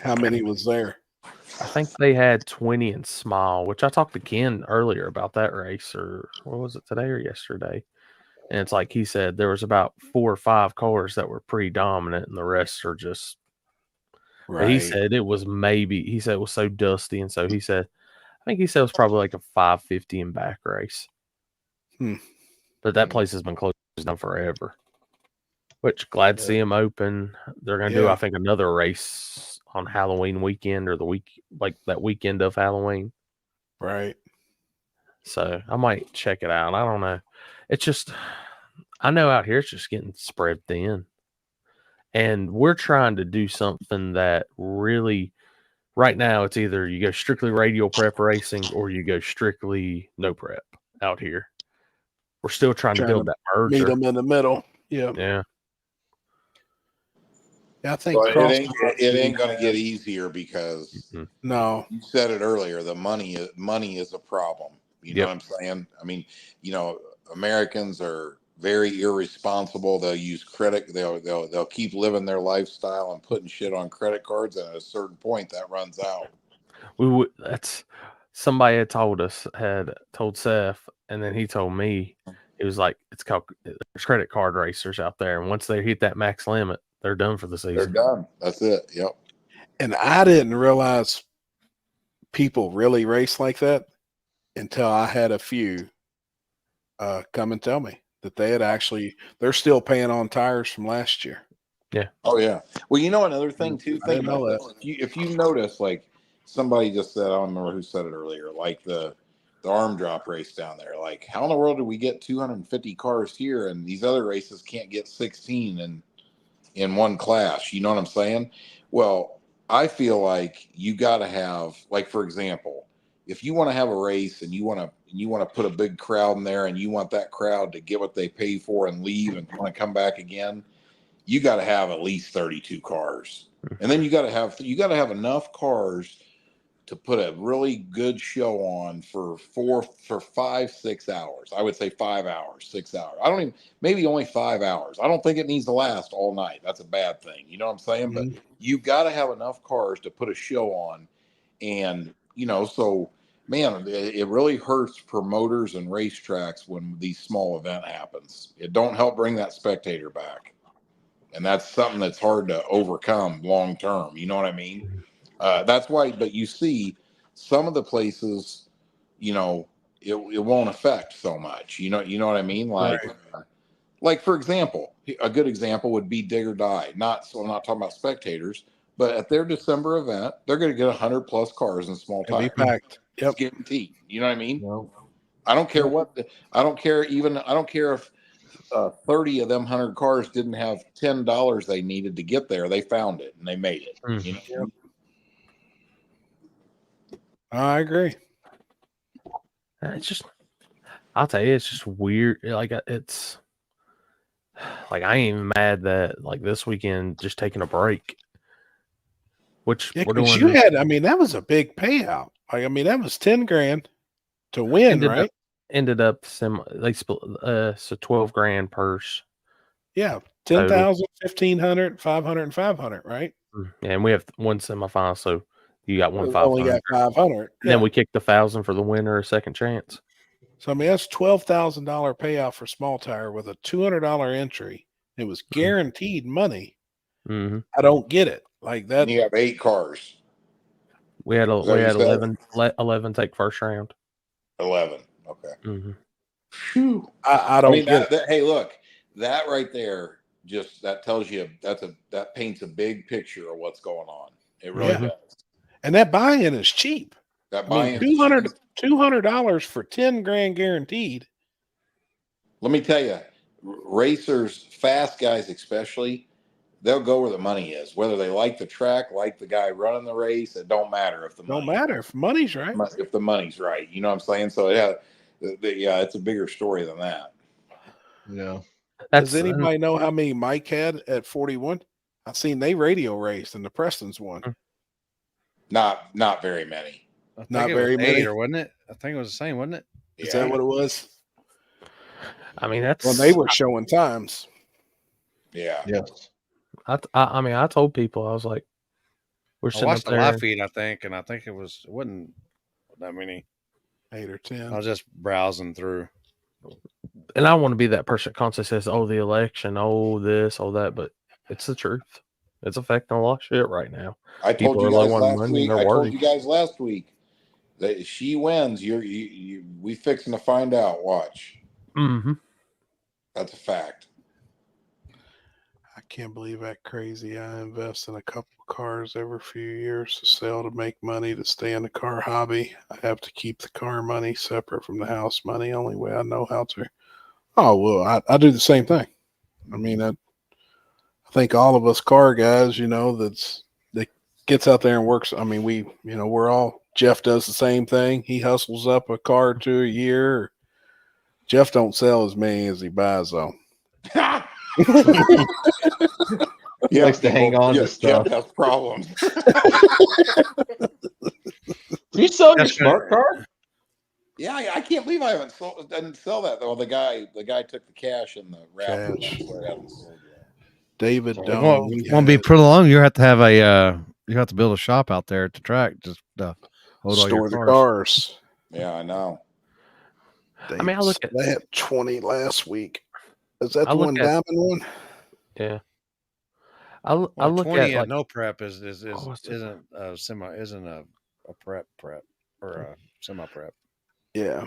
How many was there? I think they had 20 in small, which I talked to Ken earlier about that race, or what was it, today or yesterday? And it's like he said there was about 4 or 5 cars that were pretty dominant, and the rest are just. Right. He said it was he said it was so dusty, and so he said, I think he said it was probably like a 550 in back race. But that place has been closed down forever. Which glad to see them open. They're going to do, I think, another race on Halloween weekend or that weekend of Halloween. Right. So I might check it out. I don't know. It's just, I know out here it's just getting spread thin. And we're trying to do something that really, right now, it's either you go strictly radial prep racing or you go strictly no prep out here. We're still trying to build that merger. Meet them in the middle. Yeah. Yeah. Yeah, I think it ain't going to get easier because no, you said it earlier. The money is a problem. You know what I'm saying? I mean, Americans are very irresponsible. They'll use credit. They'll keep living their lifestyle and putting shit on credit cards. And at a certain point, that runs out. That's somebody had told Seth, and then he told me. It was like there's credit card racers out there, and once they hit that max limit, they're done for the season. They're done. That's it. Yep. And I didn't realize people really race like that until I had a few come and tell me that they're still paying on tires from last year. Yeah. Oh yeah. Well, another thing too. Think about that. If you notice, like somebody just said, I don't remember who said it earlier, like the arm drop race down there. Like, how in the world did we get 250 cars here and these other races can't get 16 in one class? You know what I'm saying? Well, I feel like you got to have, like, for example, if you want to have a race and you want to put a big crowd in there and you want that crowd to get what they pay for and leave and want to come back again, you got to have at least 32 cars. And then you got to have enough cars to put a really good show on for 5-6 hours. I would say 5 hours, 6 hours. Maybe only 5 hours. I don't think it needs to last all night. That's a bad thing. You know what I'm saying? But you got to have enough cars to put a show on. And, so man, it really hurts promoters and racetracks when these small event happens. It don't help bring that spectator back, and that's something that's hard to overcome long term. You know what I mean? That's why. But you see, some of the places, you know, it won't affect so much. You know what I mean? Like for example, a good example would be Dig or Die. I'm not talking about spectators, but at their December event, they're going to get 100+ cars and small It'll be tires. packed. Yep. It's guaranteed. You know what I mean? I don't care I don't care if 30 of them 100 cars didn't have $10 they needed to get there. They found it and they made it. You know? Yep. I agree. It's just, I'll tell you, it's just weird. Like it's like I ain't even mad that like this weekend just taking a break. Which Yeah, we're 'cause doing. you had, I mean, that was a big payout. Like, I mean, that was 10 grand to win, right? Ended up they split so 12 grand purse. Yeah, 10,000, 1,500, 500, and 500, right? Yeah, and we have one semifinal, so you got one We've 500. only got 500. And then we kicked 1,000 for the winner, a second chance. So I mean, that's $12,000 payout for small tire with a $200 entry. It was guaranteed money. Mm-hmm. I don't get it like that. And you have 8 cars. We had 11 take first round. 11. Okay. Mm-hmm. I don't get it. Hey, look, that right there that tells you that paints a big picture of what's going on. It really does. And that buy-in is cheap. That I mean, buy-in $200 for 10 grand guaranteed. Let me tell you, racers, fast guys especially, they'll go where the money is. Whether they like the track, like the guy running the race, it don't matter if the money's right. If the money's right, you know what I'm saying. So it's a bigger story than that. Yeah. Does anybody know how many Mike had at 41? I seen they radio raced and the Prestons won. Not very many. Not very many, or wasn't it? I think it was the same, wasn't it? Is that what it was? I mean, that's when they were showing times. Yeah. Yes. I mean, I told people, I was like, we're I sitting watched up the there. live feed, I think, and I think it wasn't that many. 8 or 10. I was just browsing through. And I want to be that person that constantly says, oh, the election, oh, this, oh, that, but it's the truth. It's affecting a lot of shit right now. I told People you are guys low on last money week. and I they're told worried. you guys last week that if she wins, we fixing to find out. Watch. Mm-hmm. That's a fact. I can't believe that crazy. I invest in a couple of cars every few years to sell to make money to stay in the car hobby. I have to keep the car money separate from the house money. Only way I know how to. Oh, well, I do the same thing. I mean, I think all of us car guys, that gets out there and works. I mean, we're all, Jeff does the same thing. He hustles up a car or two a year. Jeff don't sell as many as he buys though. He likes to hang on to stuff. Jeff has problems. You sell your smart car? Yeah, I can't believe I didn't sell that though. The guy took the cash in the wrap. David, It won't be pretty long. You have to have you have to build a shop out there at the track. Just hold all store your the cars. cars. Yeah, I know. I mean, they had 20 last week. Is that the one diamond one? Yeah. I look 20 at like, no prep isn't a prep or a semi prep. Yeah.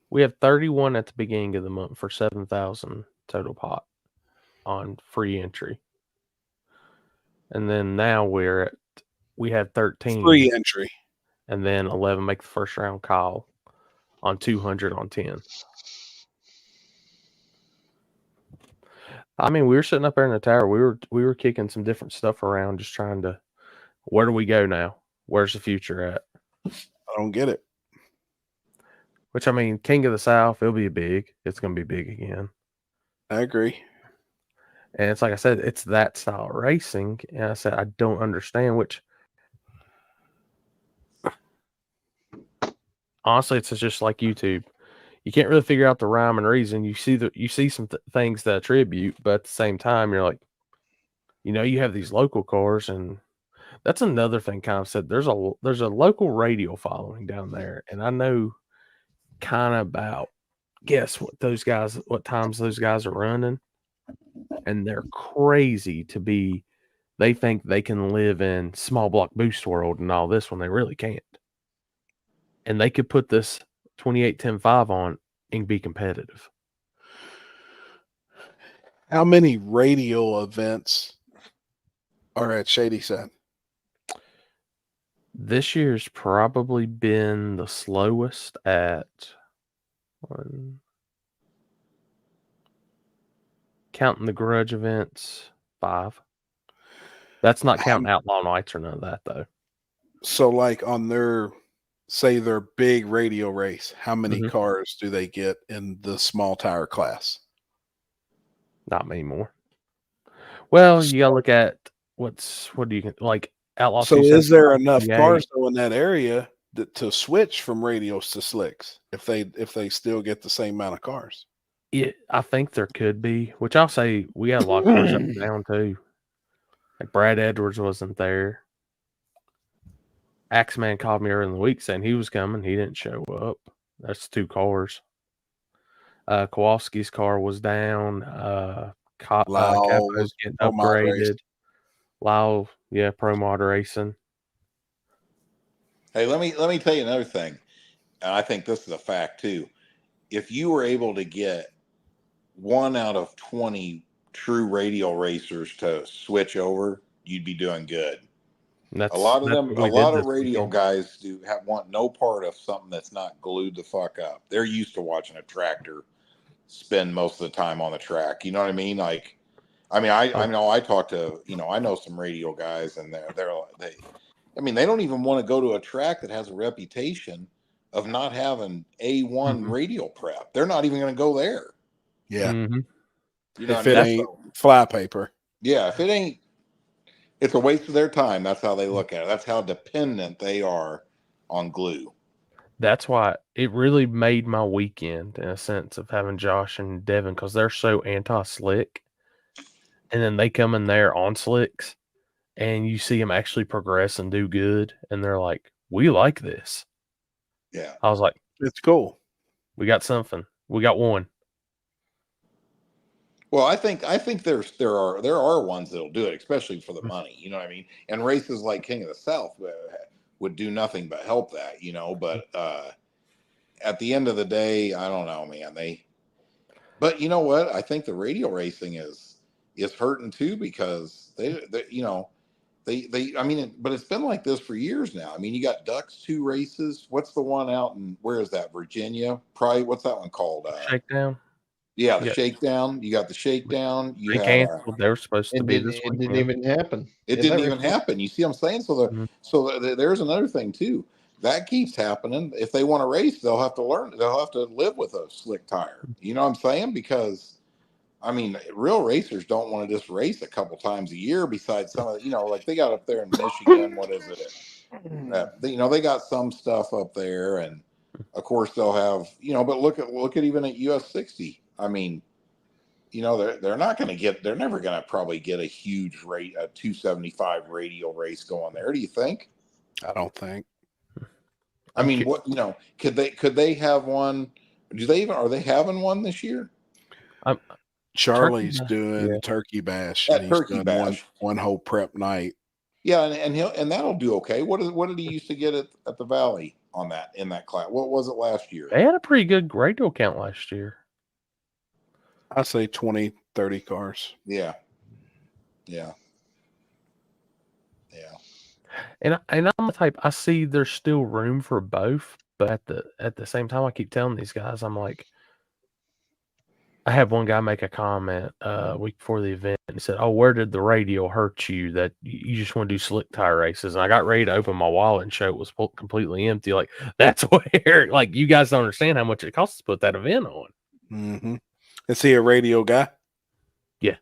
We have 31 at the beginning of the month for 7,000 total pot on free entry. And then now we have 13 free entry. And then 11 make the first round call on 200 on 10. I mean, we were sitting up there in the tower. We were kicking some different stuff around, just trying to, where do we go now? Where's the future at? I don't get it. Which, I mean, King of the South, it'll be big. It's going to be big again. I agree. And it's like I said, it's that style of racing. And I said, I don't understand, which honestly, it's just like YouTube. You can't really figure out the rhyme and reason. You see some things that attribute, but at the same time, you're like, you have these local cars and That's another thing. Kind of said there's a local radio following down there, and I know kind of about guess what times those guys are running, and they're crazy to be. They think they can live in small block boost world and all this when they really can't, and they could put this 28-10-5 on and be competitive. How many radio events are at Shady Side? This year's probably been the slowest at counting the grudge events, 5. That's not counting outlaw nights or none of that though. So like on their big radio race, how many cars do they get in the small tire class? Not many more. Well, you gotta look at what do you like outlaw. So is there enough cars though in that area to switch from radios to slicks if they still get the same amount of cars? Yeah, I think there could be, which I'll say we got a lot of cars up and down too. Like Brad Edwards wasn't there. Axeman called me earlier in the week saying he was coming. He didn't show up. That's 2 cars. Kowalski's car was down. Capo's getting upgraded. Lyle, Pro Mod Racing. Hey, let me tell you another thing, and I think this is a fact too. If you were able to get 1 out of 20 true radial racers to switch over, you'd be doing good. A lot of radial guys want no part of something that's not glued the fuck up. They're used to watching a tractor spend most of the time on the track. You know what I mean? Like, I know I talk to, I know some radial guys, and they don't even want to go to a track that has a reputation of not having A1 radial prep. They're not even going to go there. Yeah. If it ain't flypaper. Yeah, if it ain't, it's a waste of their time. That's how they look at it. That's how dependent they are on glue. That's why it really made my weekend in a sense of having Josh and Devin, because they're so anti-slick. And then they come in there on slicks and you see them actually progress and do good. And they're like, we like this. Yeah. I was like, it's cool. We got something. We got one. Well, I think there are ones that'll do it, especially for the money. You know what I mean? And races like King of the South would do nothing but help that. But at the end of the day, I don't know, man. But you know what? I think the radial racing is hurting too, because they but it's been like this for years now. I mean, you got Ducks 2 races. What's the one out in, where is that? Virginia? Probably. What's that one called? Shakedown. Yeah, the Shakedown. You got the Shakedown. You they canceled. They were supposed to be this week. It didn't even happen. It didn't even happen. You see what I'm saying? So there's another thing too. That keeps happening. If they want to race, they'll have to learn. They'll have to live with a slick tire. You know what I'm saying? Because, I mean, real racers don't want to just race a couple times a year. Besides some of like they got up there in Michigan. What is it? They got some stuff up there, and of course they'll have But look at even at US 60. I mean, they're not going to get. They're never going to probably get a huge rate, a 275 radial race going there. Do you think? I don't think. I mean, what could they have one? Are they having one this year? Charlie's doing Turkey Bash. At and Turkey done Bash, one whole prep night. Yeah, and that'll do okay. What did he used to get at the Valley on that in that class? What was it last year? They had a pretty good radial count last year. I say 20, 30 cars. Yeah. And I'm the type, I see there's still room for both, but at the same time, I keep telling these guys, I'm like, I had one guy make a comment a week before the event, and he said, "Oh, where did the radial hurt you that you just want to do slick tire races?" And I got ready to open my wallet and show it was completely empty. Like, that's where, like, you guys don't understand how much it costs to put that event on. Mm-hmm. Is he a radio guy? Yeah.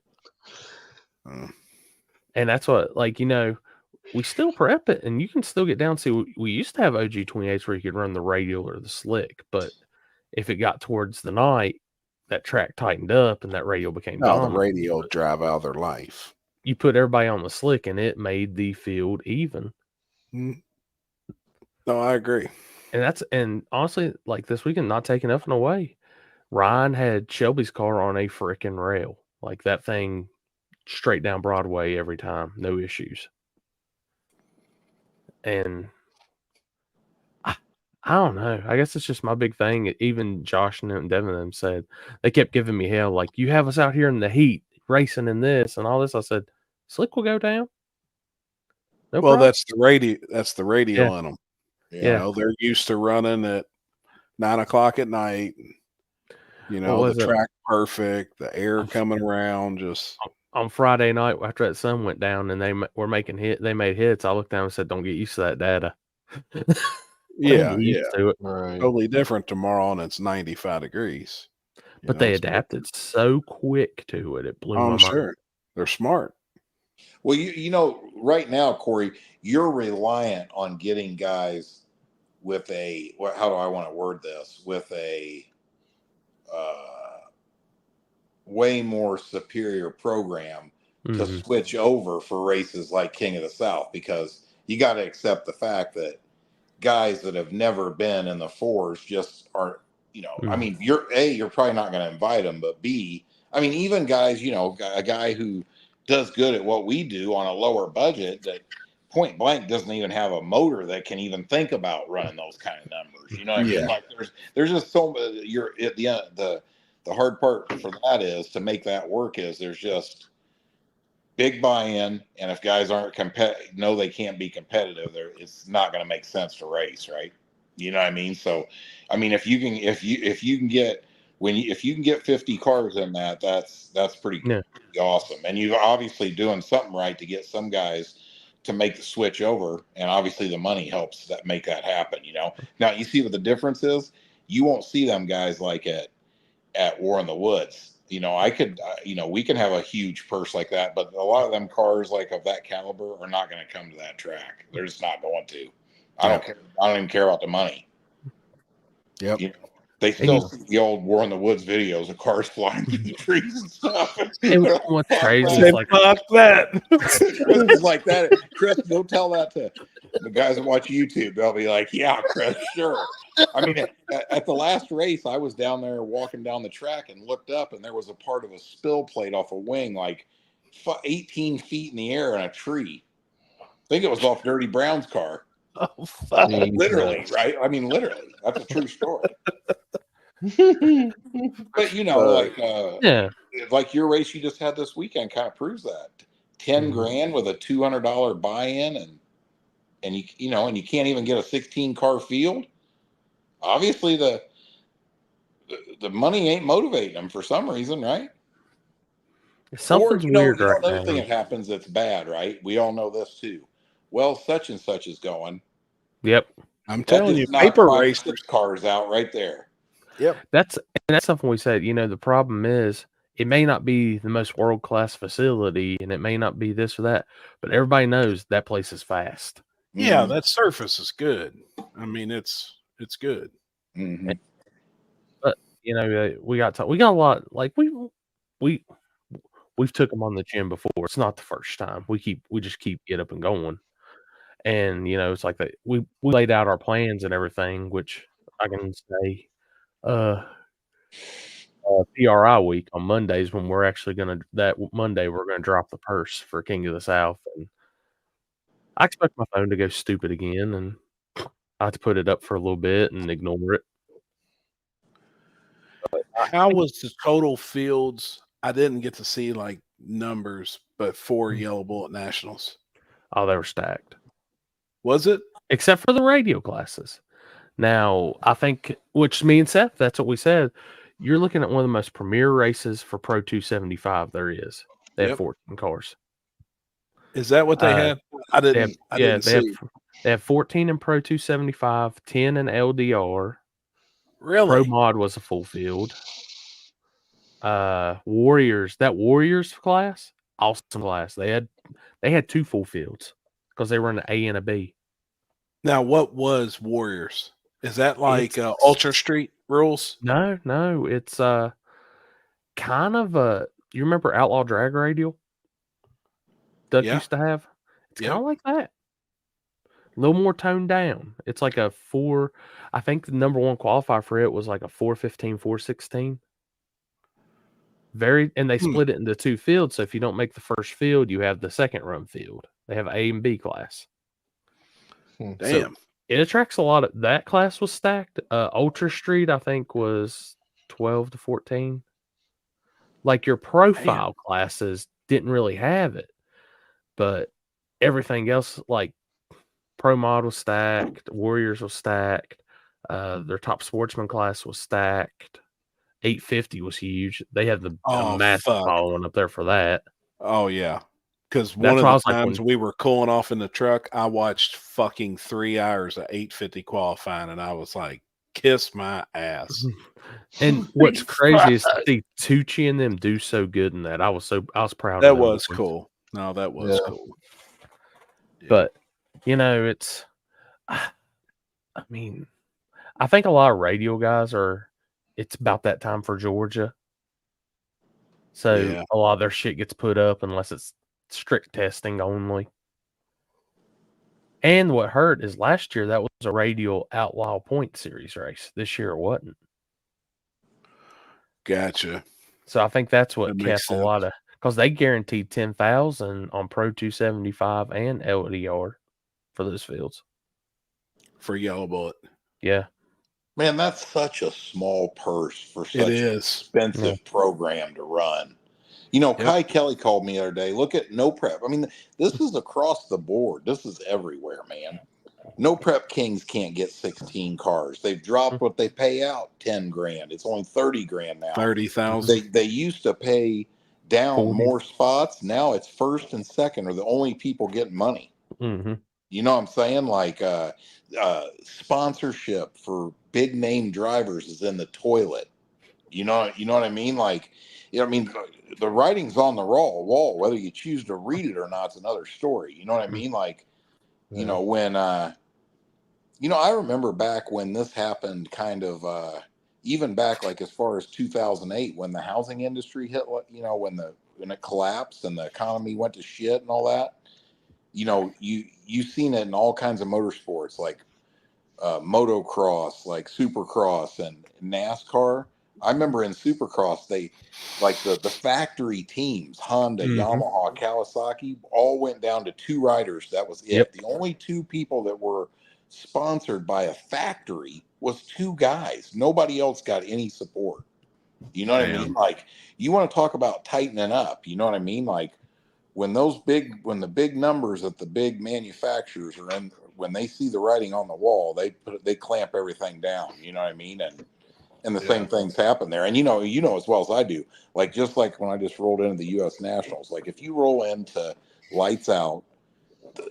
And that's what, like, we still prep it, and you can still get down. See, we used to have OG 28s where you could run the radial or the slick, but if it got towards the night, that track tightened up and that radial became dominant. The radio drive out of their life. you put everybody on the slick, and it made the field even. No, I agree. And honestly, like this weekend, not taking nothing away. Ryan had Shelby's car on a freaking rail, like that thing straight down Broadway every time, no issues. And I don't know. I guess it's just my big thing. Even Josh and Devin and them said they kept giving me hell, like you have us out here in the heat racing in this and all this. I said, slick will go down. No Well, problem. that's the radio. That's the radio Yeah. on them. Yeah. You know, they're used to running at 9 o'clock at night. You know, the track perfect, the air coming around. Just on Friday night after that sun went down and they were making they made hits. I looked down and said, "Don't get used to that data." yeah, Get used to it. totally different tomorrow, and it's 95 degrees. But they adapted so quick to it. It blew my I'm mind. sure they're smart. Well, you know, right now, Corey, you're reliant on getting guys with a how do I want to word this? With a way more superior program to switch over for races like King of the South, because you got to accept the fact that guys that have never been in the fours just aren't, you know, I mean, you're probably not going to invite them, but B, I mean, even guys, you know, a guy who does good at what we do on a lower budget that point blank doesn't even have a motor that can even think about running those kind of numbers. You know what I mean? Like there's just so you're at the hard part for that is to make that work is there's just big buy-in, and if guys aren't know they can't be competitive, it's not going to make sense to race, right? You know what I mean? So, I mean, if you can get 50 cars in that's pretty awesome, and you're obviously doing something right to get some guys to make the switch over, and obviously the money helps that make that happen. You know, now you see what the difference is. You won't see them guys like at War in the Woods. You know, we can have a huge purse like that, but a lot of them cars like of that caliber are not going to come to that track. They're just not going to. I don't care. I don't even care about the money. Yep. You know, they still see the old War in the Woods videos of cars flying through the trees and stuff. And what's crazy is like that. Chris is like that. Chris, go tell that to the guys that watch YouTube. They'll be like, "Yeah, Chris, sure." I mean, at the last race, I was down there walking down the track and looked up, and there was a part of a spill plate off a wing, like 18 feet in the air in a tree. I think it was off Dirty Brown's car. Oh, fuck. Literally, right? I mean, literally. That's a true story. But you know, like your race you just had this weekend kind of proves that. 10 grand with a $200 buy-in, and you know, and you can't even get a 16 car field. Obviously, the money ain't motivating them for some reason, right? Something's weird right another now. thing that happens that's bad, right? We all know this too. Well, such and such is going. Yep. I'm telling you, knocked paper 5 or racers 6 cars out right there. Yep. That's something we said. You know, the problem is it may not be the most world class facility, and it may not be this or that, but everybody knows that place is fast. Yeah, that surface is good. I mean, it's good. Mm-hmm. But you know, we got a lot. Like we've took them on the chin before. It's not the first time. We just keep get up and going. And you know, it's like that. We laid out our plans and everything, which I can say, PRI week on Mondays when we're actually that Monday we're gonna drop the purse for King of the South, and I expect my phone to go stupid again, and I have to put it up for a little bit and ignore it. How was the total fields? I didn't get to see like numbers, but 4 Yellow Bullet Nationals. Oh, they were stacked. Was it? Except for the radio classes. Now, I think, which me and Seth, that's what we said. You're looking at one of the most premier races for Pro 275 there is. They have 14 cars. Is that what they had? I didn't see. They have 14 in Pro 275, 10 in LDR. Really? Pro Mod was a full field. Warriors class, awesome class. They had 2 full fields because they were an A and a B. Now, what was Warriors? Is that like Ultra Street rules? No, it's kind of you remember Outlaw Drag Radial? Duck Yeah. used to have. It's Yep. kind of like that. A little more toned down. It's like a 4. I think the number one qualifier for it was like a 415, 416. And they split it into 2 fields. So if you don't make the first field, you have the second run field. They have A and B class. Damn. So it attracts a lot of that class was stacked. Ultra Street, I think, was 12 to 14. Like your profile classes didn't really have it, but everything else, like Pro Mod was stacked, Warriors was stacked, their top sportsman class was stacked. 850 was huge. They had a massive following up there for that. Oh yeah. Because one That's of why I the was like, times we were cooling off in the truck, I watched fucking 3 hours of 850 qualifying, and I was like, "Kiss my ass." And what's crazy is to see Tucci and them do so good in that. I was proud That of them. was cool. No, that was cool. But it's. I mean, I think a lot of radio guys it's about that time for Georgia. So a lot of their shit gets put up unless it's strict testing only. And what hurt is last year that was a radial outlaw point series race. This year it wasn't. Gotcha. So I think that's what That kept makes a lot of, because they guaranteed 10,000 on Pro 275 and LDR for those fields. For Yellow Bullet. Yeah. Man, that's such a small purse for such It an is. expensive program to run. Kai Kelly called me the other day. Look at No Prep. I mean, this is across the board. This is everywhere, man. No Prep Kings can't get 16 cars. They've dropped what they pay out, 10 grand. It's only 30 grand now. 30,000. They used to pay down 40. more spots. Now it's first and second are the only people getting money. Mm-hmm. You know what I'm saying? Like sponsorship for big name drivers is in the toilet. You know what I mean? Like, the writing's on the wall. Whether you choose to read it or not, it's another story. You know what I mean? Like, when I remember back when this happened, kind of even back like as far as 2008 when the housing industry hit, when it collapsed and the economy went to shit and all that. You've seen it in all kinds of motorsports like motocross, like supercross and NASCAR. I remember in supercross, they like the factory teams, Honda, Yamaha, Kawasaki, all went down to 2 riders. That was it. Yep. The only 2 people that were sponsored by a factory was 2 guys. Nobody else got any support. You know what I mean? Like, you want to talk about tightening up. You know what I mean? Like, when the big numbers at the big manufacturers are in, when they see the writing on the wall, they clamp everything down. You know what I mean? And the same things happen there. And you know as well as I do. Like, just like when I just rolled into the U.S. Nationals, like if you roll into lights out,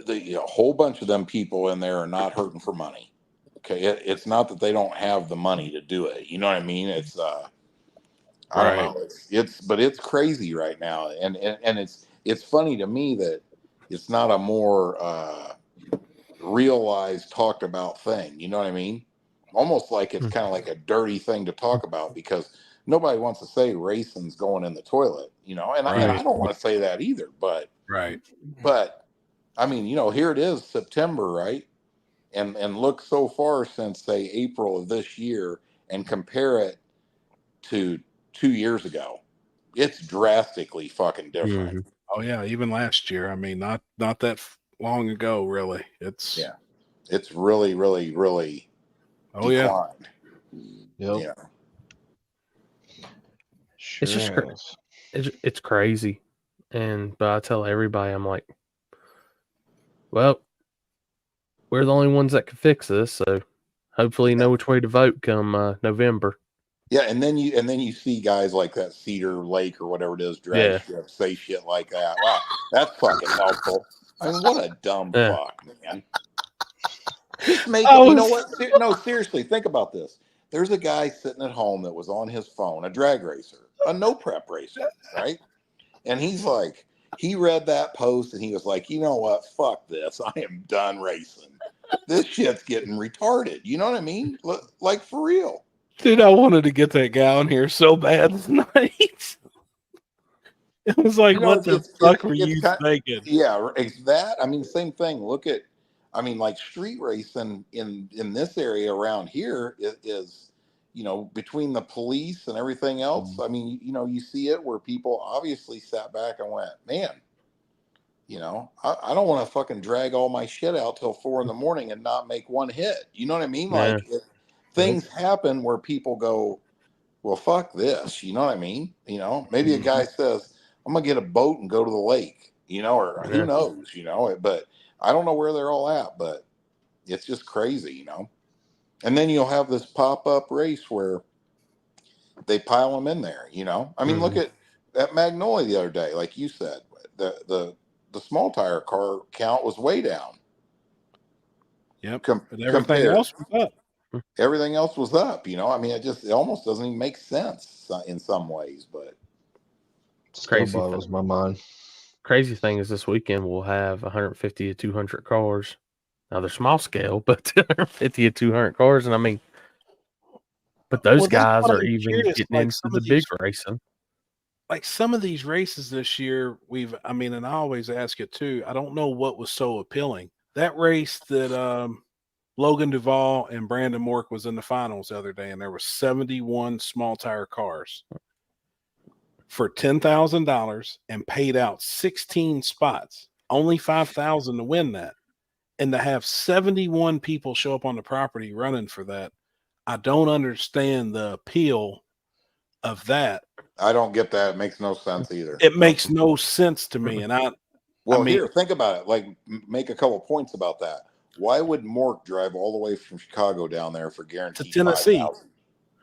a whole bunch of them people in there are not hurting for money. Okay, it's not that they don't have the money to do it. You know what I mean? It's I don't know. It's crazy right now, and it's funny to me that it's not a more realized, talked about thing. You know what I mean? Almost like it's kind of like a dirty thing to talk about because nobody wants to say racing's going in the toilet. And I don't want to say that either. But I mean, here it is, September, right? And look so far since say April of this year, and compare it to 2 years ago. It's drastically fucking different. Oh yeah, even last year. I mean, not that long ago, really. It's really, really, really declined. Yep. It's just it's crazy. But I tell everybody, I'm like, well, we're the only ones that can fix this, so hopefully you know which way to vote come November. Yeah, and then you see guys like that Cedar Lake or whatever it is, drag strip, say shit like that. Wow, that's fucking helpful. I mean, what a dumb fuck, man. Just make it, you know what? No, seriously, think about this. There's a guy sitting at home that was on his phone, a drag racer, a no prep racer, right? And he's like, he read that post and he was like, you know what? Fuck this. I am done racing. This shit's getting retarded. You know what I mean? Like, for real. Dude, I wanted to get that guy on here so bad tonight. It was like, You know, what the fuck were you thinking? yeah, it's that. I mean, same thing. Look at, I mean, like street racing in this area around here is, you know, between the police and everything else. I mean, you know, you see it where people obviously sat back and went, man, you know, I don't want to fucking drag all my shit out till 4 a.m. and not make one hit. You know what I mean? Yeah. Like things happen where people go, well, fuck this. You know what I mean? You know, maybe a guy says, I'm gonna get a boat and go to the lake, you know, or who Yeah. knows, you know, but I don't know where they're all at, but it's just crazy, you know. And then you'll have this pop-up race where they pile them in there, you know. I mean, look at Magnolia the other day, like you said, the small tire car count was way down. Yep. But everything else was up. Everything else was up, you know. I mean, it almost doesn't even make sense in some ways, but still boggles my mind. Crazy thing is this weekend we'll have 150 to 200 cars. Now they're small scale, but 150 to 200 cars, and I mean, but those Well, that's guys what are I'm even curious, getting like, into some the of big these- racing. Like some of these races this year, I mean, and I always ask it too. I don't know what was so appealing. That race that Logan Duvall and Brandon Mork was in the finals the other day, and there were 71 small tire cars for $10,000 and paid out 16 spots, only 5,000 to win that, and to have 71 people show up on the property running for that. I don't understand the appeal of that. I don't get that. It makes no sense either. It makes no sense to me. And well, I mean, here, think about it. Like, make a couple points about that. Why would Mork drive all the way from Chicago down there for guaranteed Tennessee? $5,000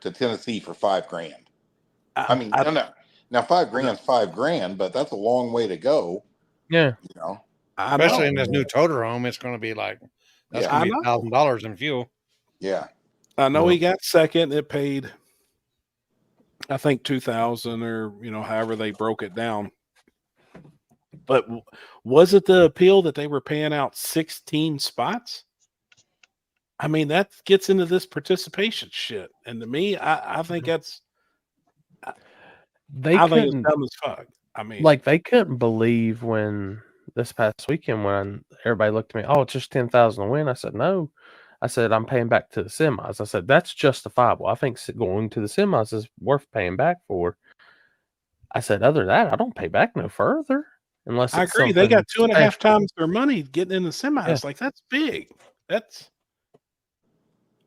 to Tennessee for $5,000? I mean, no. Now $5,000's $5,000, but that's a long way to go. Yeah, you know. Especially in this new toter home, it's going to be like that's going to be $1,000 in fuel. Yeah, I know he got second. It paid, I think, 2,000 or however they broke it down. But was it the appeal that they were paying out 16 spots? I mean, that gets into this participation shit, and to me, I think that's. I think it's dumb as fuck. I mean, like they couldn't believe when this past weekend when everybody looked at me, oh, it's just 10,000 to win. I said, no. I said, I'm paying back to the semis. I said, that's justifiable. I think going to the semis is worth paying back for. I said, other than that, I don't pay back no further. Unless I agree. They got 2.5 times their money getting in the semis. Yeah. Like, that's big. That's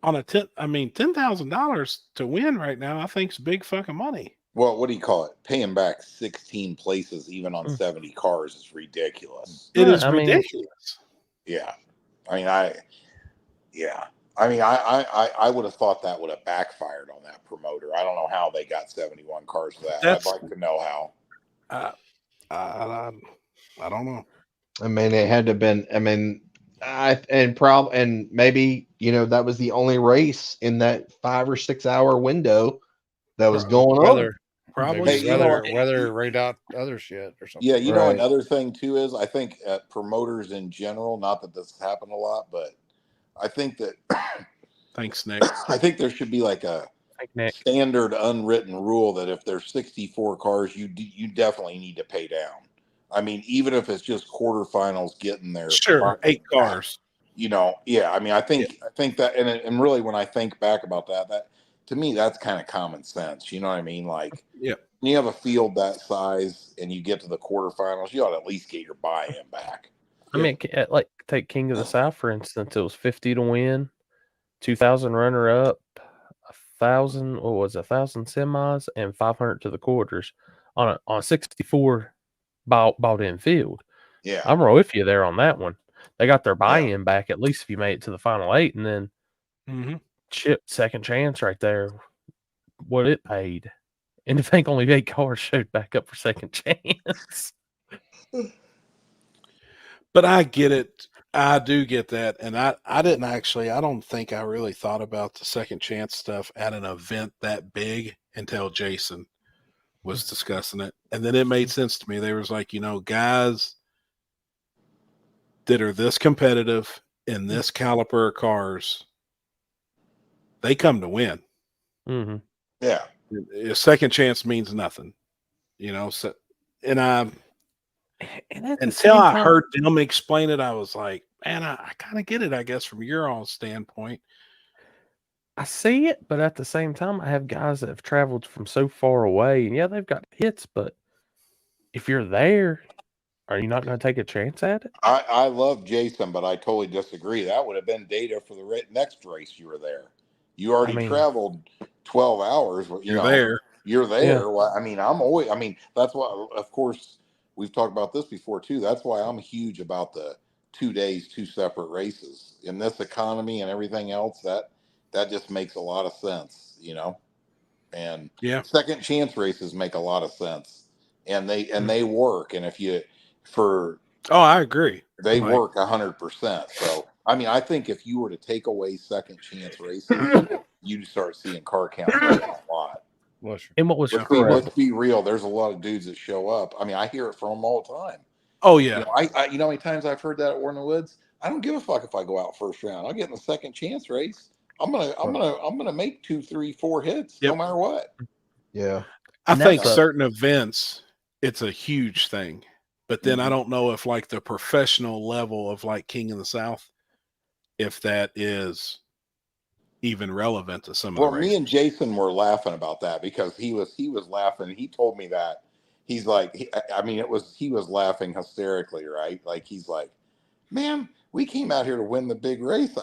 on a $10,000 to win right now. I think is big fucking money. Well, what do you call it? Paying back 16 places even on 70 cars is ridiculous. It is ridiculous. Yeah. I mean, I would have thought that would have backfired on that promoter. I don't know how they got 71 cars for that. I'd like to know how. I don't know. I mean, it had to have been. I mean, and maybe that was the only race in that 5 or 6 hour window that was going on. Probably weather right out other shit or something. Yeah, you know, another thing too is I think promoters in general, not that this has happened a lot, but I think that thanks, Nick. I think there should be like a standard unwritten rule that if there's 64 cars, you definitely need to pay down. I mean, even if it's just quarterfinals getting there. Sure, 8 cars. Yeah. I mean, I think that, and really, when I think back about that to me, that's kind of common sense. You know what I mean? Like, yeah, when you have a field that size and you get to the quarterfinals, you ought to at least get your buy-in back. I mean, like take King of the South for instance. It was 50 to win, 2,000 runner up, 1,000 semis, and 500 to the quarters on a 64 bought in field. Yeah, I'm right with you there on that one. They got their buy-in back at least if you made it to the final 8, and then chip second chance right there. What it paid, and to think only 8 cars showed back up for second chance. But I get it. I do get that. And I don't think I really thought about the second chance stuff at an event that big until Jason was discussing it. And then it made sense to me. There was like, guys that are this competitive in this caliber of cars, they come to win. Mm-hmm. Yeah. A second chance means nothing. So And And at the until same I time, heard them explain it, I was like, and at the until same I time, heard them explain it, I was like, man, I kind of get it, I guess, from your own standpoint. I see it, but at the same time, I have guys that have traveled from so far away, and yeah, they've got hits, but if you're there, are you not going to take a chance at it? I love Jason, but I totally disagree. That would have been data for the next race you were there. You already mean- traveled 12 hours. You're there. You're there. Yeah. Well, I mean, that's why, of course, we've talked about this before too. That's why I'm huge about the 2 days, 2 separate races in this economy and everything else. That just makes a lot of sense, and Yeah. second chance races make a lot of sense, and they work. And Oh, I agree. they Like, work 100%. So, I mean, I think if you were to take away second chance races, you'd start seeing car counts go down a lot. And what was Let's be real. There's a lot of dudes that show up. I mean, I hear it from them all the time. Oh yeah. You know how many times I've heard that at War in the Woods? I don't give a fuck if I go out first round. I'll get in the second chance race. I'm gonna make 2, 3, 4 hits no matter what. Yeah. I And think that's a- certain events, it's a huge thing. But then I don't know if like the professional level of like King of the South, if that is even relevant to some of Well, the me races. and Jason were laughing about that because he was laughing. He told me that he's like, he was laughing hysterically, right? Like he's like, man, we came out here to win the big race.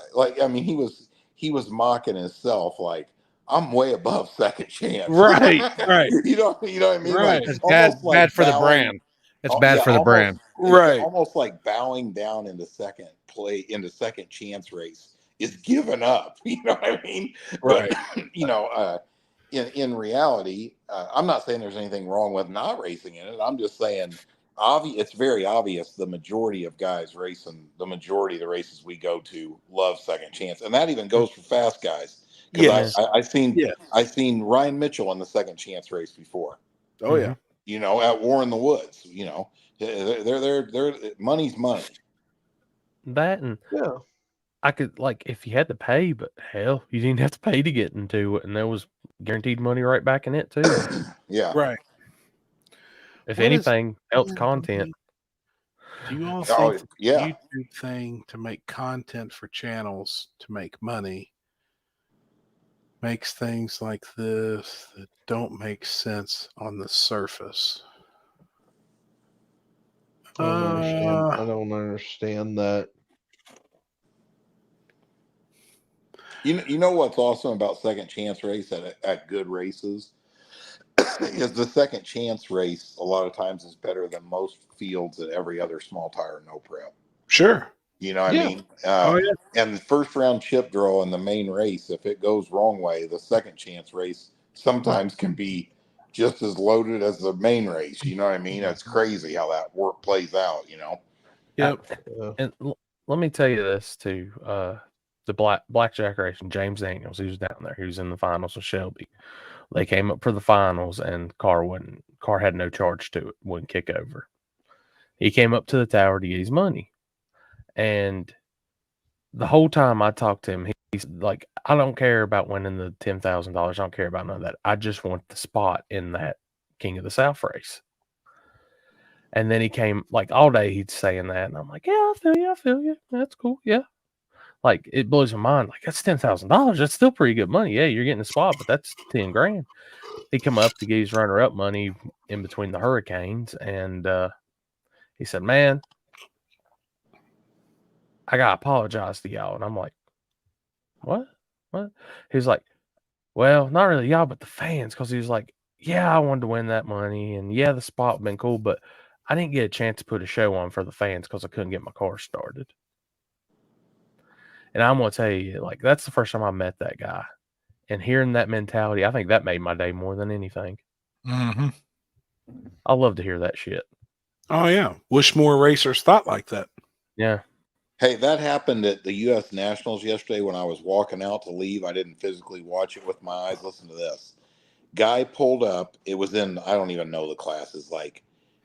He was mocking himself, like I'm way above second chance. Right. you know what I mean? Right. Like It's almost like bad for the bowing- brand. It's bad for the brand. Right. Almost like bowing down into second chance race is giving up. You know what I mean? Right. But, in reality, I'm not saying there's anything wrong with not racing in it. I'm just saying it's very obvious the majority of guys racing, the majority of the races we go to love second chance. And that even goes for fast guys. Because Yes. I've seen Ryan Mitchell in the second chance race before. Oh yeah. At War in the Woods, they're money's money. That and Yeah. I could like if you had to pay, but hell, you didn't have to pay to get into it, and there was guaranteed money right back in it too. Yeah. Right. If What is anything, helps content. Do you all Oh, think the yeah. YouTube thing to make content for channels to make money makes things like this that don't make sense on the surface? I don't understand that. You know what's awesome about second chance race at good races is the second chance race a lot of times is better than most fields at every other small tire no prep. Sure. You know what I mean? Oh, yeah. And the first round chip draw in the main race, if it goes wrong way, the second chance race sometimes can be just as loaded as the main race. You know what I mean? It's crazy how that work plays out, And let me tell you this too. The blackjack race and James Daniels, he was down there. He was in the finals with Shelby. They came up for the finals, and car had no charge to it, wouldn't kick over. He came up to the tower to get his money, and the whole time I talked to him, he's like, "I don't care about winning the $10,000. I don't care about none of that. I just want the spot in that King of the South race." And then he came like all day. He's saying that, and I'm like, "Yeah, I feel you. That's cool. Yeah." Like it blows my mind. Like that's $10,000. That's still pretty good money. Yeah, you're getting a spot, but that's 10 grand. He come up to get his runner-up money in between the hurricanes, and he said, "Man, I gotta apologize to y'all." And I'm like, "What? What?" He's like, "Well, not really y'all, but the fans," because he was like, "Yeah, I wanted to win that money, and yeah, the spot would been cool, but I didn't get a chance to put a show on for the fans because I couldn't get my car started." And I'm gonna tell you, like, that's the first time I met that guy. And hearing that mentality, I think that made my day more than anything. Mm-hmm. I love to hear that shit. Oh yeah. Wish more racers thought like that. Yeah. Hey, that happened at the U.S. Nationals yesterday when I was walking out to leave. I didn't physically watch it with my eyes. Listen to this. Guy pulled up. It was in, I don't even know the classes. Like,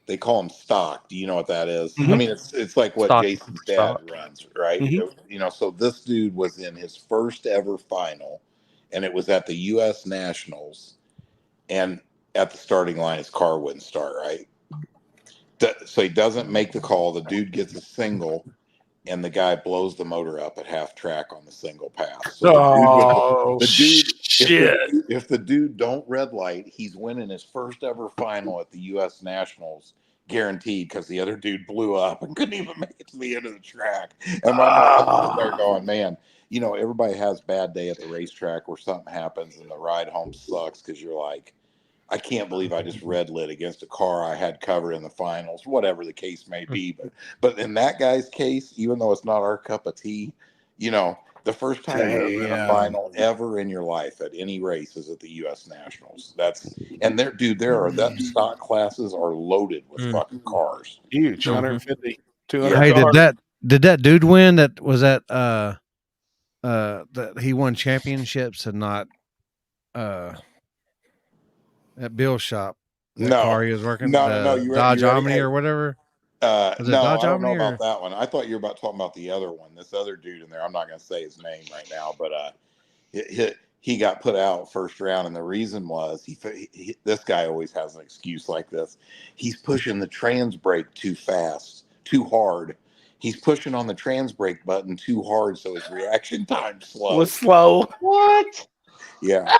they call them stock. Do you know what that is? I mean, it's like what Stock, Jason's dad stock. runs, right? So this dude was in his first ever final, and it was at the U.S. Nationals. And at the starting line, his car wouldn't start, right? So he doesn't make the call. The dude gets a single, and the guy blows the motor up at half track on the single pass. So the dude, shit! If the dude don't red light, he's winning his first ever final at the U.S. Nationals, guaranteed, because the other dude blew up and couldn't even make it to the end of the track. And I'm there going, man, everybody has a bad day at the racetrack where something happens and the ride home sucks because you're like, I can't believe I just red lit against a car I had covered in the finals, whatever the case may be. But in that guy's case, even though it's not our cup of tea, the first time you're ever in a final ever in your life at any race is at the U.S. Nationals. That stock classes are loaded with fucking cars. Huge, 150, 200 Hey, cars. did that dude win? That was that that he won championships and not at Bill's shop. That car he was working, No. the Dodge Omni or whatever. Was it No, Dodge I don't know Omni about that one. I thought you were talking about the other one. This other dude in there. I'm not going to say his name right now, but he got put out first round, and the reason was this guy always has an excuse like this. He's pushing the trans brake too fast, too hard. He's pushing on the trans brake button too hard, so his reaction time was slow. What? Yeah.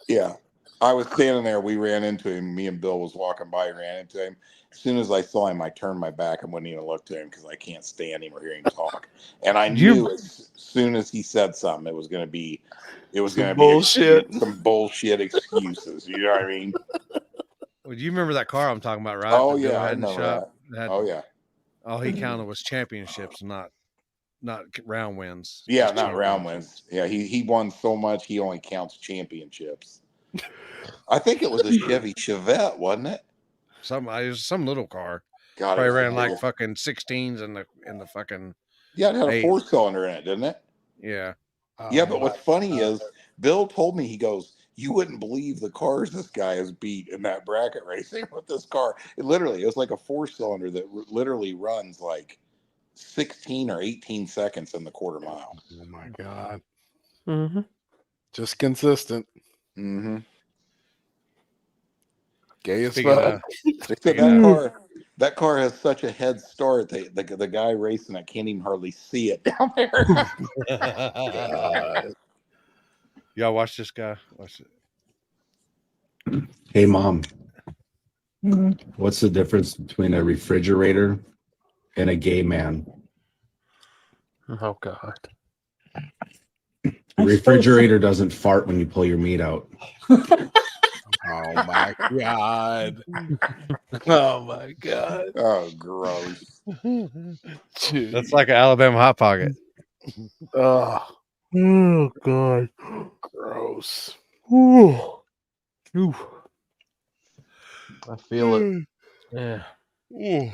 Yeah. I was standing there. We ran into him. Me and Bill was walking by, ran into him. As soon as I saw him, I turned my back and wouldn't even look to him because I can't stand him or hear him talk. And I knew as soon as he said something, it was going to be bullshit. Some bullshit excuses. You know what I mean? Well, do you remember that car I'm talking about, right? Oh, that Bill yeah, I had in the remember shop? that. Oh, yeah. All he counted was championships, not round wins. Yeah, Just not round wins. Yeah, he won so much he only counts championships. I think it was a Chevy Chevette, wasn't it? It was some little car. God, probably it was ran like little. fucking 16s in the fucking. Yeah, it had a 8. 4-cylinder in it, didn't it? Yeah. Yeah, but what's funny is Bill told me, he goes, you wouldn't believe the cars this guy has beat in that bracket racing with this car. It was like a 4-cylinder that literally runs like 16 or 18 seconds in the quarter mile. Oh my God. Mm-hmm. Just consistent. Mm-hmm. Gay as Speaking fuck. That car has such a head start. The guy racing it can't even hardly see it down there. Y'all watch this guy. Watch it. Hey, Mom. What's the difference between a refrigerator and a gay man? Oh, God. A refrigerator doesn't fart when you pull your meat out. Oh, my God. Oh, my God. Oh, gross. That's like an Alabama Hot Pocket. Oh, God. Gross. Ooh. I feel it. Yeah.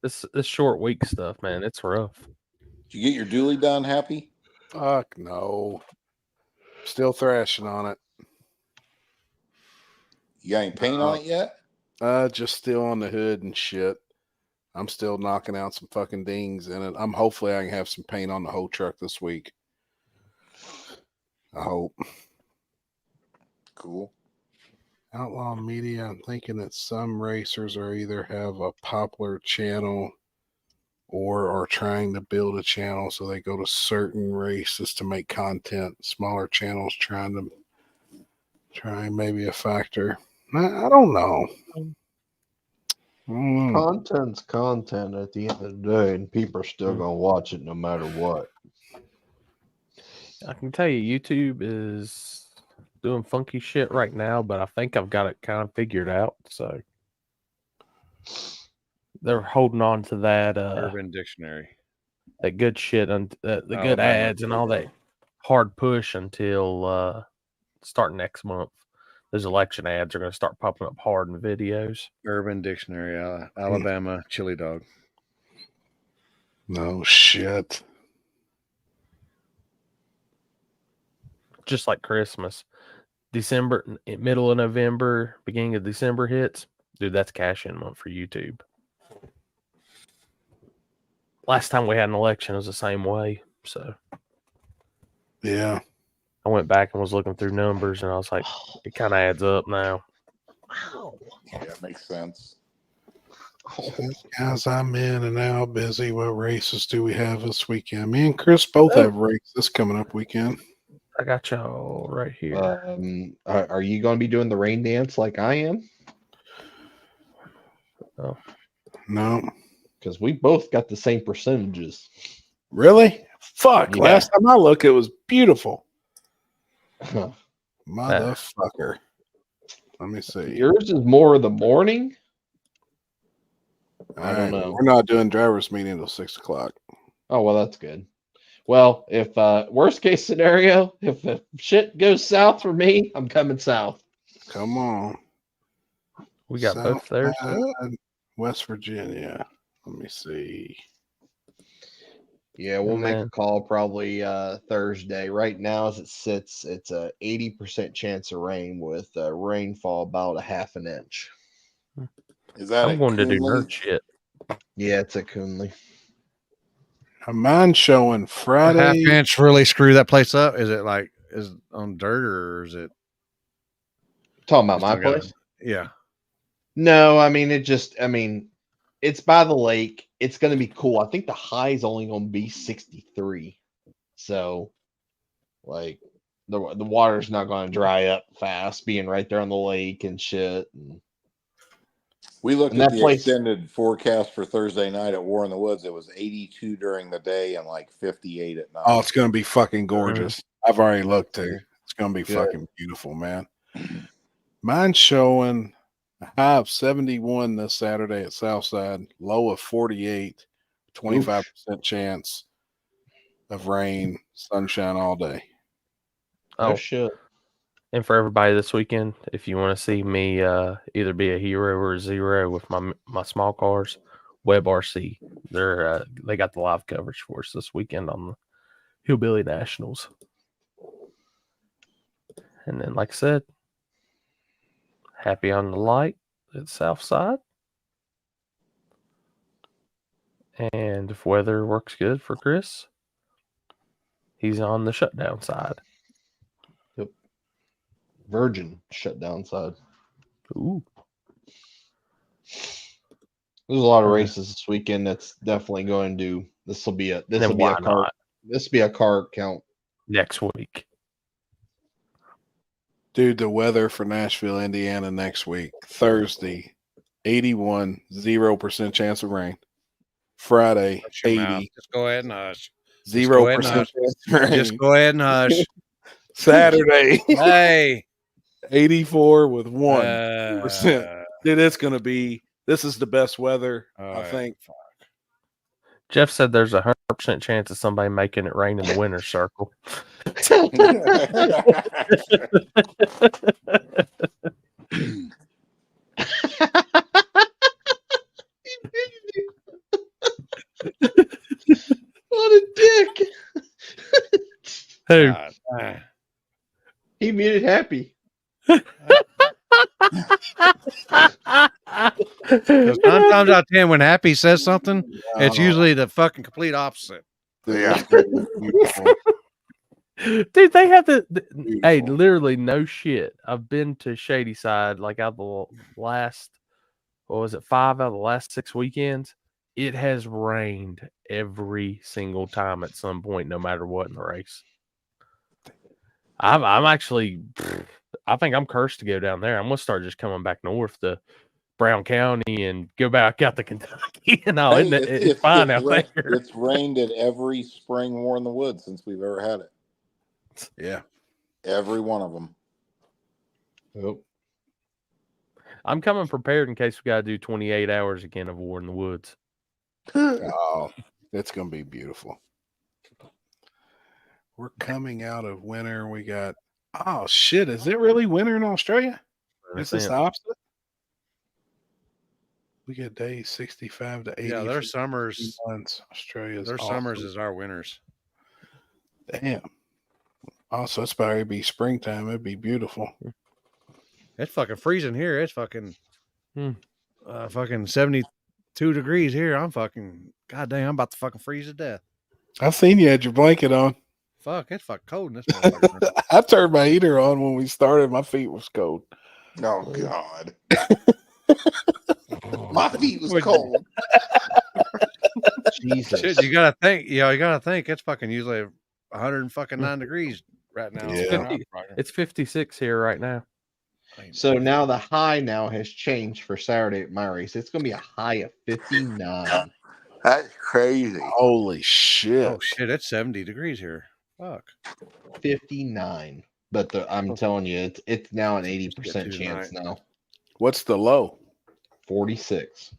This short week stuff, man, it's rough. Did you get your dually done, Happy? Fuck no. Still thrashing on it. You got any paint on it yet? Just still on the hood and shit. I'm still knocking out some fucking dings in it. Hopefully I can have some paint on the whole truck this week. I hope. Cool. Outlaw Media, I'm thinking that some racers are either have a popular channel or are trying to build a channel, so they go to certain races to make content. Smaller channels trying maybe a factor. I don't know. Content's content at the end of the day, and people are still gonna watch it no matter what. I can tell you, YouTube is doing funky shit right now, but I think I've got it kind of figured out. So they're holding on to that Urban Dictionary, that good shit, and the good ads and all that hard push until starting next month. Those election ads are going to start popping up hard in videos. Urban Dictionary, Alabama chili dog. No shit. Just like Christmas, December, middle of November, beginning of December hits, dude. That's cash in month for YouTube. Last time we had an election, it was the same way. So, yeah, I went back and was looking through numbers, and I was like, it kind of adds up now. Yeah, it makes sense. Guys, I'm in and out busy. What races do we have this weekend? Me and Chris both have races this coming up weekend. I got y'all right here. Are you going to be doing the rain dance like I am? Oh, no, because we both got the same percentages. Really? Fuck! Yeah. Last time I looked, it was beautiful. Motherfucker. Let me see. Yours is more of the morning. I don't know. We're not doing driver's meeting until 6 o'clock. Oh well, that's good. Well, if worst case scenario, if the shit goes south for me, I'm coming south. Come on. We got both there. West Virginia. Let me see. Yeah, we'll make a call probably Thursday. Right now, as it sits, it's a 80% chance of rain with rainfall about a half an inch. Is that I'm going to do nerd shit. Yeah, it's at Coonley. Mine's showing A Friday. half inch really screw that place up. Is it like is it on dirt or is it talking about my place? Yeah. No, I mean it's by the lake. It's going to be cool. I think the high is only going to be 63. So, like, the water's not going to dry up fast, being right there on the lake and shit. We looked And at that the place- extended forecast for Thursday night at War in the Woods. It was 82 during the day and like 58 at night. Oh, it's going to be fucking gorgeous. I've already looked too. It's going to be Good. fucking beautiful, man. Mine's showing a high of 71 this Saturday at Southside, low of 48, 25% chance of rain, sunshine all day. Oh, shit. And for everybody this weekend, if you want to see me either be a hero or a zero with my small cars, Web RC, they got the live coverage for us this weekend on the Hillbilly Nationals. And then, like I said, happy on the light at Southside. And if weather works good for Chris, he's on the shutdown side. Yep. Virgin shutdown side. Ooh. There's a lot of races this weekend. That's definitely going to. This will be a car count next week. Dude, the weather for Nashville, Indiana next week. Thursday, 81, 0% chance of rain. Friday, 80. Just go ahead and hush. 0% chance of rain. Just go ahead and hush. Saturday. Hey. 84 with 1%. Dude, it's going to be, this is the best weather, I think. Jeff said there's 100% chance of somebody making it rain in the winner's circle. What a dick. Who? He muted Happy. Because 9 times out of 10, when Happy says something, it's usually the fucking complete opposite. Yeah. Dude, they have hey, literally no shit. I've been to Shady Side like out the last, 5 out of the last 6 weekends. It has rained every single time at some point, no matter what in the race. I'm actually, I think I'm cursed to go down there. I'm gonna start just coming back north to Brown County and go back out to Kentucky. Hey, It's fine out there. It's rained at every spring War in the Woods since we've ever had it. Yeah. Every one of them. Yep. I'm coming prepared in case we got to do 28 hours again of War in the Woods. Oh, it's going to be beautiful. We're coming out of winter. We got, oh shit, is it really winter in Australia? Is this the opposite? We get days 65 to 80. Yeah, their summers. Australia's Their awesome. summers is our winters. Damn. Also, it's probably be springtime. It'd be beautiful. It's fucking freezing here. It's fucking fucking 72 degrees here. I'm fucking goddamn. I'm about to fucking freeze to death. I seen you had your blanket on. Fuck, it's fucking cold in this motherfucker. I turned my heater on when we started. My feet was cold. Oh God. My feet was Would- cold. Jesus. Shit, you gotta think. You gotta think. It's fucking usually 109 degrees right now. It's, Yeah. 50, it's 56 here right now. So now the high now has changed for Saturday at my race. It's going to be a high of 59. That's crazy. Holy shit. Oh shit, it's 70 degrees here. Fuck. 59. But I'm telling you, it's now an 80% to chance tonight. now. What's the low? 46.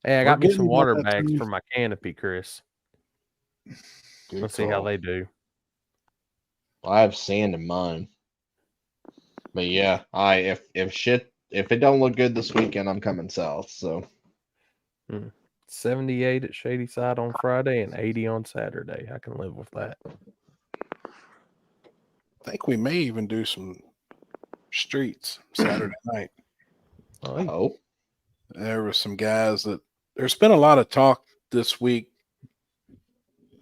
Hey, I We're got me getting some about water that bags time. for my canopy, Chris. Good Let's see how call. they do. I have sand in mine. But yeah, if it don't look good this weekend, I'm coming south. So 78 at Shady Side on Friday and 80 on Saturday. I can live with that. I think we may even do some streets Saturday night. Oh, There were some guys that there's been a lot of talk this week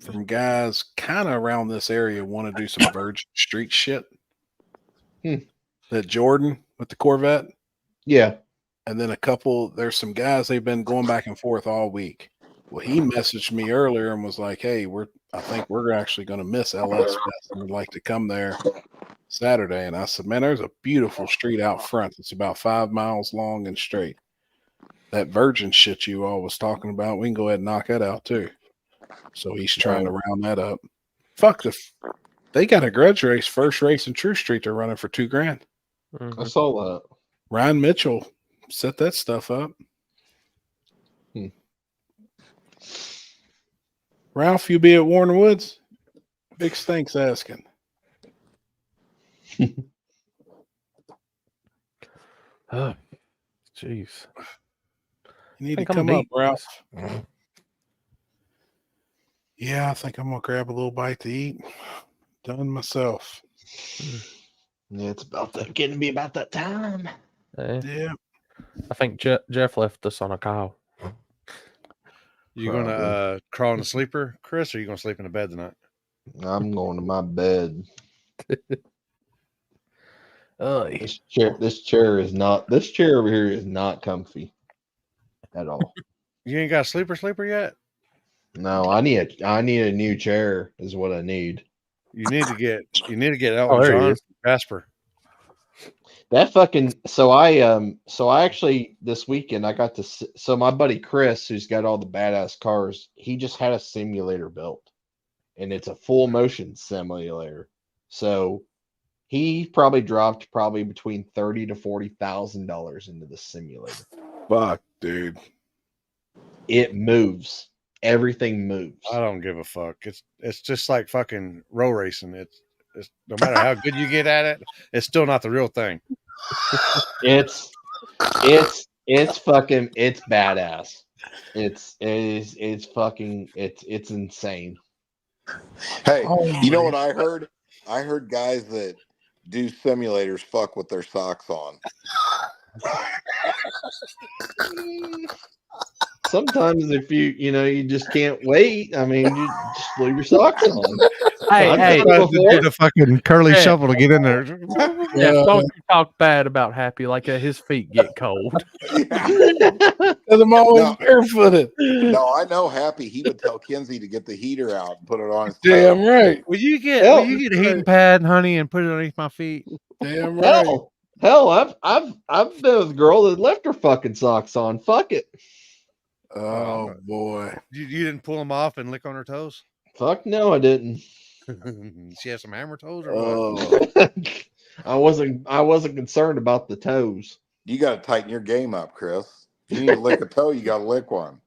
from guys kind of around this area want to do some Virgin Street shit. That Jordan with the Corvette. Yeah. And then there's some guys they've been going back and forth all week. Well, he messaged me earlier and was like, hey, I think we're actually going to miss LS Fest and would like to come there Saturday. And I said, man, there's a beautiful street out front. It's about 5 miles long and straight. That Virgin shit you all was talking about, we can go ahead and knock that out too. So he's trying to round that up. Fuck they got a grudge race, first race in True Street. They're running for $2,000. I saw that. Ryan Mitchell set that stuff up. Ralph, you be at Warner Woods? Big Stinks asking. Oh, jeez. You need to think I'm come up, deep. Ralph. Yeah, I think I'm gonna grab a little bite to eat. Done myself. Yeah, it's getting to be about that time. Yeah. I think Jeff left us on a call. You gonna crawl in the sleeper, Chris, or you gonna sleep in the bed tonight? I'm going to my bed. This chair over here is not comfy at all. You ain't got a sleeper yet? No, I need a new chair is what I need. You need to get Elton there he John is. Jasper. That fucking so I actually this weekend I got to so my buddy Chris, who's got all the badass cars, he just had a simulator built, and it's a full motion simulator. So he probably dropped between $30,000 to $40,000 into the simulator. Fuck, dude. It moves. Everything moves. I don't give a fuck. It's just like fucking row racing. It's no matter how good you get at it, it's still not the real thing. It's badass. It's fucking it's insane. Hey, Oh, you know what I heard? I heard guys that do simulators fuck with their socks on. Sometimes if you just can't wait. I mean, you just leave your socks on. Hey, do the fucking curly shovel to get in there. Yeah, don't you talk bad about Happy like his feet get cold. Because I'm always barefooted. No, I know Happy. He would tell Kinsey to get the heater out and put it on his Damn toe. right. Will you get a heating pad, honey, and put it underneath my feet? Damn right. Hell, I've been with a girl that left her fucking socks on. Fuck it. Oh boy. You didn't pull them off and lick on her toes? Fuck no, I didn't. She has some hammer toes or what? I wasn't concerned about the toes. You got to tighten your game up, Chris. You need to lick a toe. You got to lick one.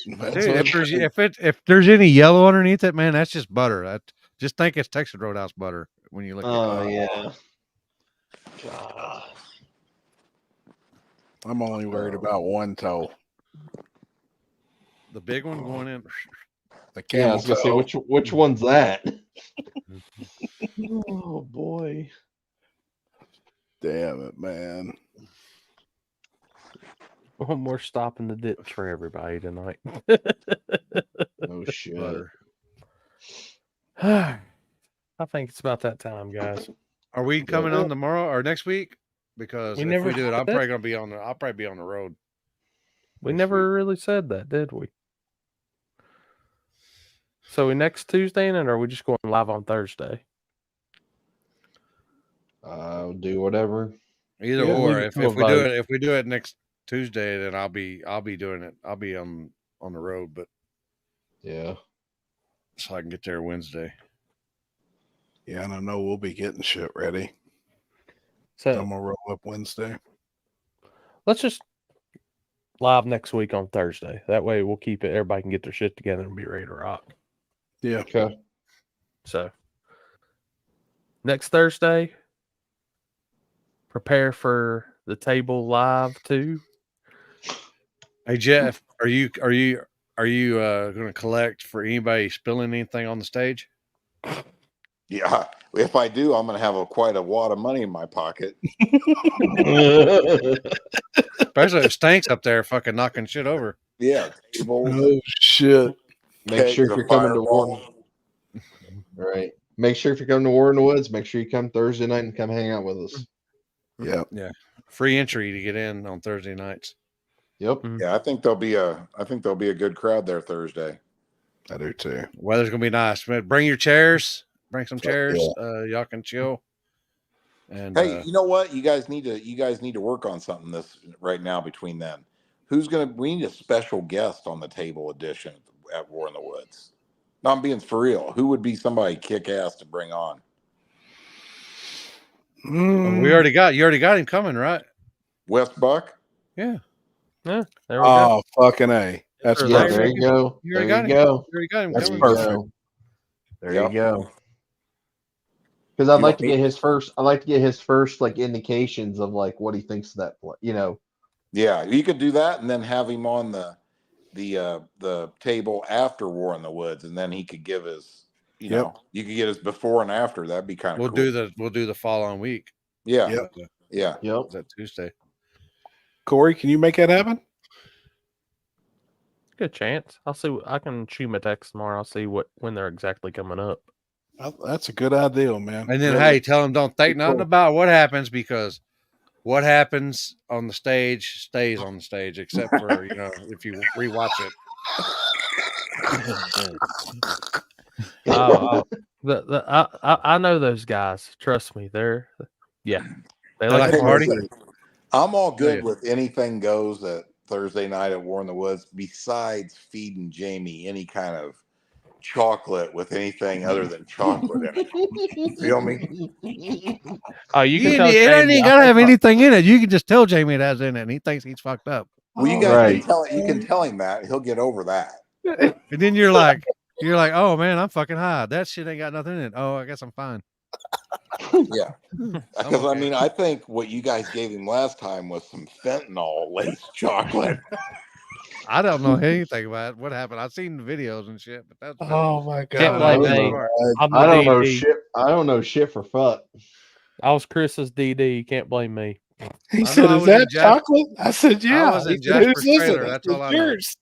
Dude, if there's any yellow underneath it, man, that's just butter. Just think it's Texas Roadhouse butter when you look at it. Oh yeah. I'm only worried about one toe. The big one going in. The Yeah, I camel was gonna say toe. which one's that? Oh boy. Damn it, man. One more stop in the ditch for everybody tonight. No shit. I think it's about that time, guys. Are we coming on tomorrow or next week? because We if never we do it, I'm said- probably gonna be on the. I'll probably be on the road. We next never really said that, did we? So we next Tuesday, and are we just going live on Thursday? I'll do whatever. Either Yeah, or. leave it If to a we do vote. it, if we do it next Tuesday, then I'll be doing it. I'll be on the road, but yeah, so I can get there Wednesday. Yeah, and I know we'll be getting shit ready. So I'm gonna roll up Wednesday. let's just live next week on Thursday. That way we'll keep it. Everybody can get their shit together and be ready to rock. Yeah. Okay. So next Thursday, prepare for the table live too. Hey Jeff, are you going to collect for anybody spilling anything on the stage? Yeah, if I do, I'm going to have quite a wad of money in my pocket. Especially if Stanks up there fucking knocking shit over. Yeah, tables. Oh shit! Make sure if kegs you're of coming to Fireball. War, right? Make sure if you're coming to War in the Woods, make sure you come Thursday night and come hang out with us. Yeah. Free entry to get in on Thursday nights. Yep. Yeah, I think there'll be a good crowd there Thursday. I do too. Weather's gonna be nice. Bring your chairs. Bring some chairs. Y'all can chill. And Hey, you know what? You guys need to work on something this right now between them. We need a special guest on the table edition at War in the Woods. No, I'm being for real. Who would be somebody kick ass to bring on? we already got him coming, right? West Buck? Yeah. Yeah. There we Oh, fucking A. That's Yeah, perfect. there you go. You There already got you him. go. You already got him That's coming. perfect. There Yep. you go. Because I'd You like want to me- get his first. I'd like to get his first like indications of like what he thinks of that play. You know. Yeah, you could do that and then have him on the table after War in the Woods, and then he could give his you could get his before and after. That'd be kind of We'll cool. do the following week. Yeah. Yep. Yeah. Yep. Is that Tuesday? Corey, can you make that happen? Good chance. I'll see. I can shoot him a text tomorrow. I'll see when they're exactly coming up. That's a good idea, man. And then Really. hey, tell him don't think Good nothing call. about what happens, because what happens on the stage stays on the stage, except for if you rewatch it. I know those guys. Trust me, they They like to party. I'm all good yeah. with anything goes at Thursday night at War in the Woods, besides feeding Jamie any kind of chocolate with anything other than chocolate in it. Feel me? Oh, you can tell It ain't Jamie. gotta have anything in it. You can just tell Jamie it has in it, and he thinks he's fucked up. Well, you guys can tell him that. He'll get over that. And then you're like, oh man, I'm fucking high. That shit ain't got nothing in it. Oh, I guess I'm fine. Yeah. Because I mean, I think what you guys gave him last time was some fentanyl laced chocolate. I don't know anything about what happened. I've seen the videos and shit, but that's Oh my god! Can't blame me. I don't know shit. I don't know shit for fuck. I was Chris's DD. You can't blame me. He said, "Is that chocolate?" I said, "Yeah." I was in He said, Jasper's "Whose is trailer. it?" I That's said, all I know. "Yours."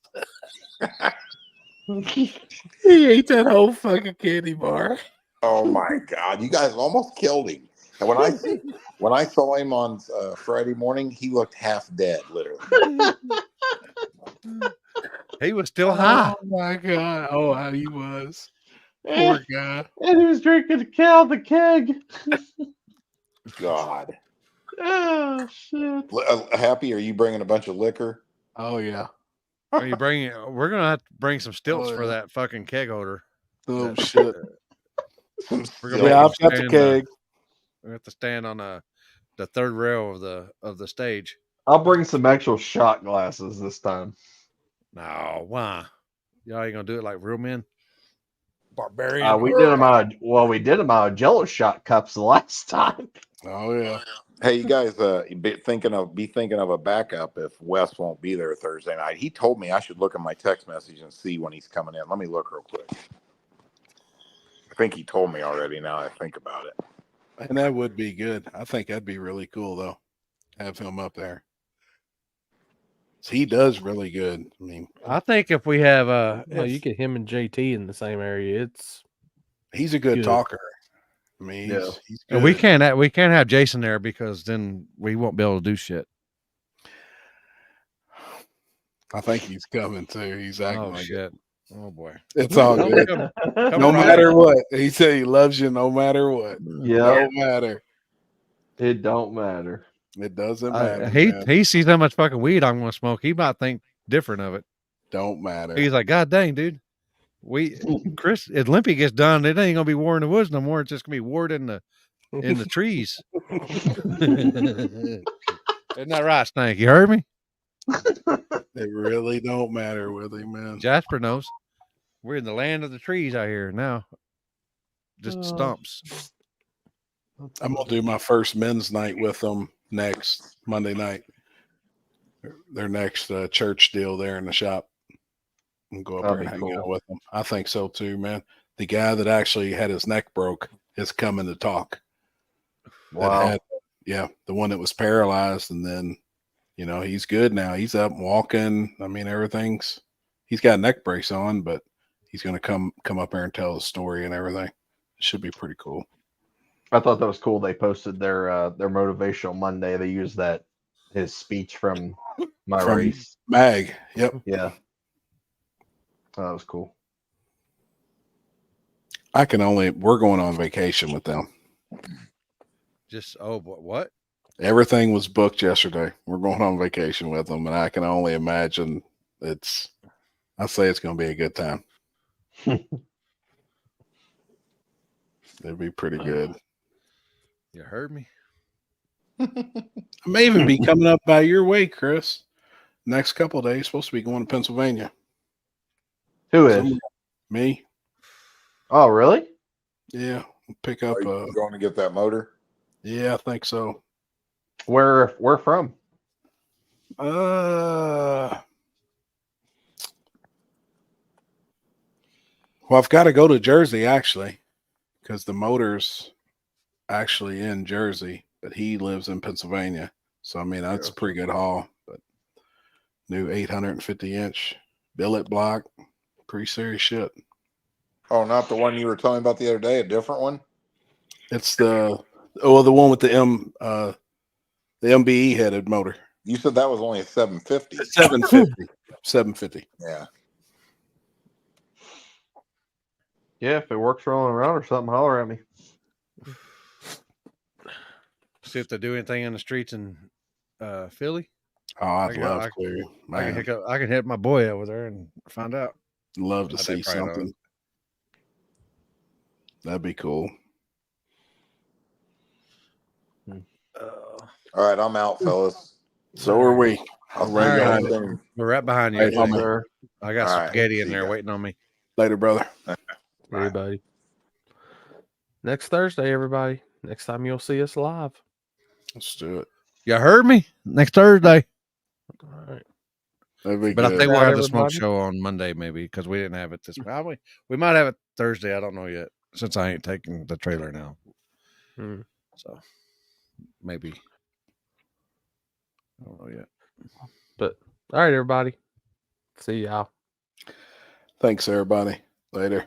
He ate that whole fucking candy bar. Oh my God! You guys almost killed him. And when I saw him on Friday morning, he looked half dead, literally. He was still high. Oh my god! Oh, how he was. Poor guy. And he was drinking the keg. God. Oh shit. Happy? Are you bringing a bunch of liquor? Oh yeah. Are you bringing? We're gonna have to bring some stilts Oh, for yeah. that fucking keg holder. Oh That- shit. We're gonna Yeah, have I've to got the stand, keg. we have to stand on the third rail of the stage. I'll bring some actual shot glasses this time. No, why? Y'all ain't gonna do it like real men. Barbarian. We did them out of Jello shot cups the last time. Oh yeah. Hey, you guys, be thinking of a backup if Wes won't be there Thursday night. He told me I should look at my text message and see when he's coming in. Let me look real quick. I think he told me already. Now I think about it. And that would be good. I think that'd be really cool though. Have him up there. He does really good. I mean, I think if we have you get him and JT in the same area, it's he's a good talker. I mean, Yeah. he's And good. we can't have Jason there because then we won't be able to do shit. I think he's coming too. He's acting Oh like shit! Oh boy, it's all Come- good. come No Friday. matter what, he said he loves you. No matter what, Yeah. no matter. It don't matter. It doesn't matter. He man. sees how much fucking weed I'm gonna smoke. He might think different of it. Don't matter. He's like, God dang, dude. Chris, if Limpy gets done, it ain't gonna be war in the woods no more. It's just gonna be war in the trees. Isn't that right, Stank? You heard me? It really don't matter with him, man. Jasper knows. We're in the land of the trees out here now. Just stumps. I'm gonna do my first men's night with them next Monday night. Their next church deal there in the shop. And go up That'd there and be hang out cool. with them. I think so too, man. The guy that actually had his neck broke is coming to talk. Wow. The one that was paralyzed, and then he's good now. He's up and walking. I mean, he's got a neck brace on, but he's gonna come up there and tell the story and everything. It should be pretty cool. I thought that was cool. They posted their motivational Monday. They used his speech from my race. Mag. Yep. Yeah. That was cool. We're going on vacation with them. Just what? Everything was booked yesterday. We're going on vacation with them, and I can only imagine I say it's going to be a good time. It'd be pretty good. You heard me? I may even be coming up by your way, Chris. Next couple of days, supposed to be going to Pennsylvania. Who is? Me. Oh, really? Yeah. Pick up. Are you going to get that motor? Yeah, I think so. Where from? Well, I've got to go to Jersey actually, because the motor's actually in Jersey, but he lives in Pennsylvania. So I mean, that's a pretty good haul. But new 850-inch billet block, pretty serious shit. Oh, not the one you were telling me about the other day, a different one? It's the one with the MBE headed motor. You said that was only a 750. 750. Yeah. Yeah, if it works rolling around or something, holler at me. See if they do anything in the streets in Philly. Oh, I'd love to. I can hit my boy over there and find out. Love to see something. That'd be cool. All right, I'm out, fellas. So are we. I'll We're soon. right behind you. Hey, homie. I got All some right, spaghetti in see there ya. waiting on me. Later, brother. Everybody. Next Thursday, everybody. Next time you'll see us live. Let's do it. You heard me? Next Thursday. All right. That'd be But I good. think we'll have the smoke Everybody? show on Monday, maybe, because we didn't have it this week. We might have it Thursday. I don't know yet, since I ain't taking the trailer now. So maybe. I don't know yet. But all right, everybody. See y'all. Thanks, everybody. Later.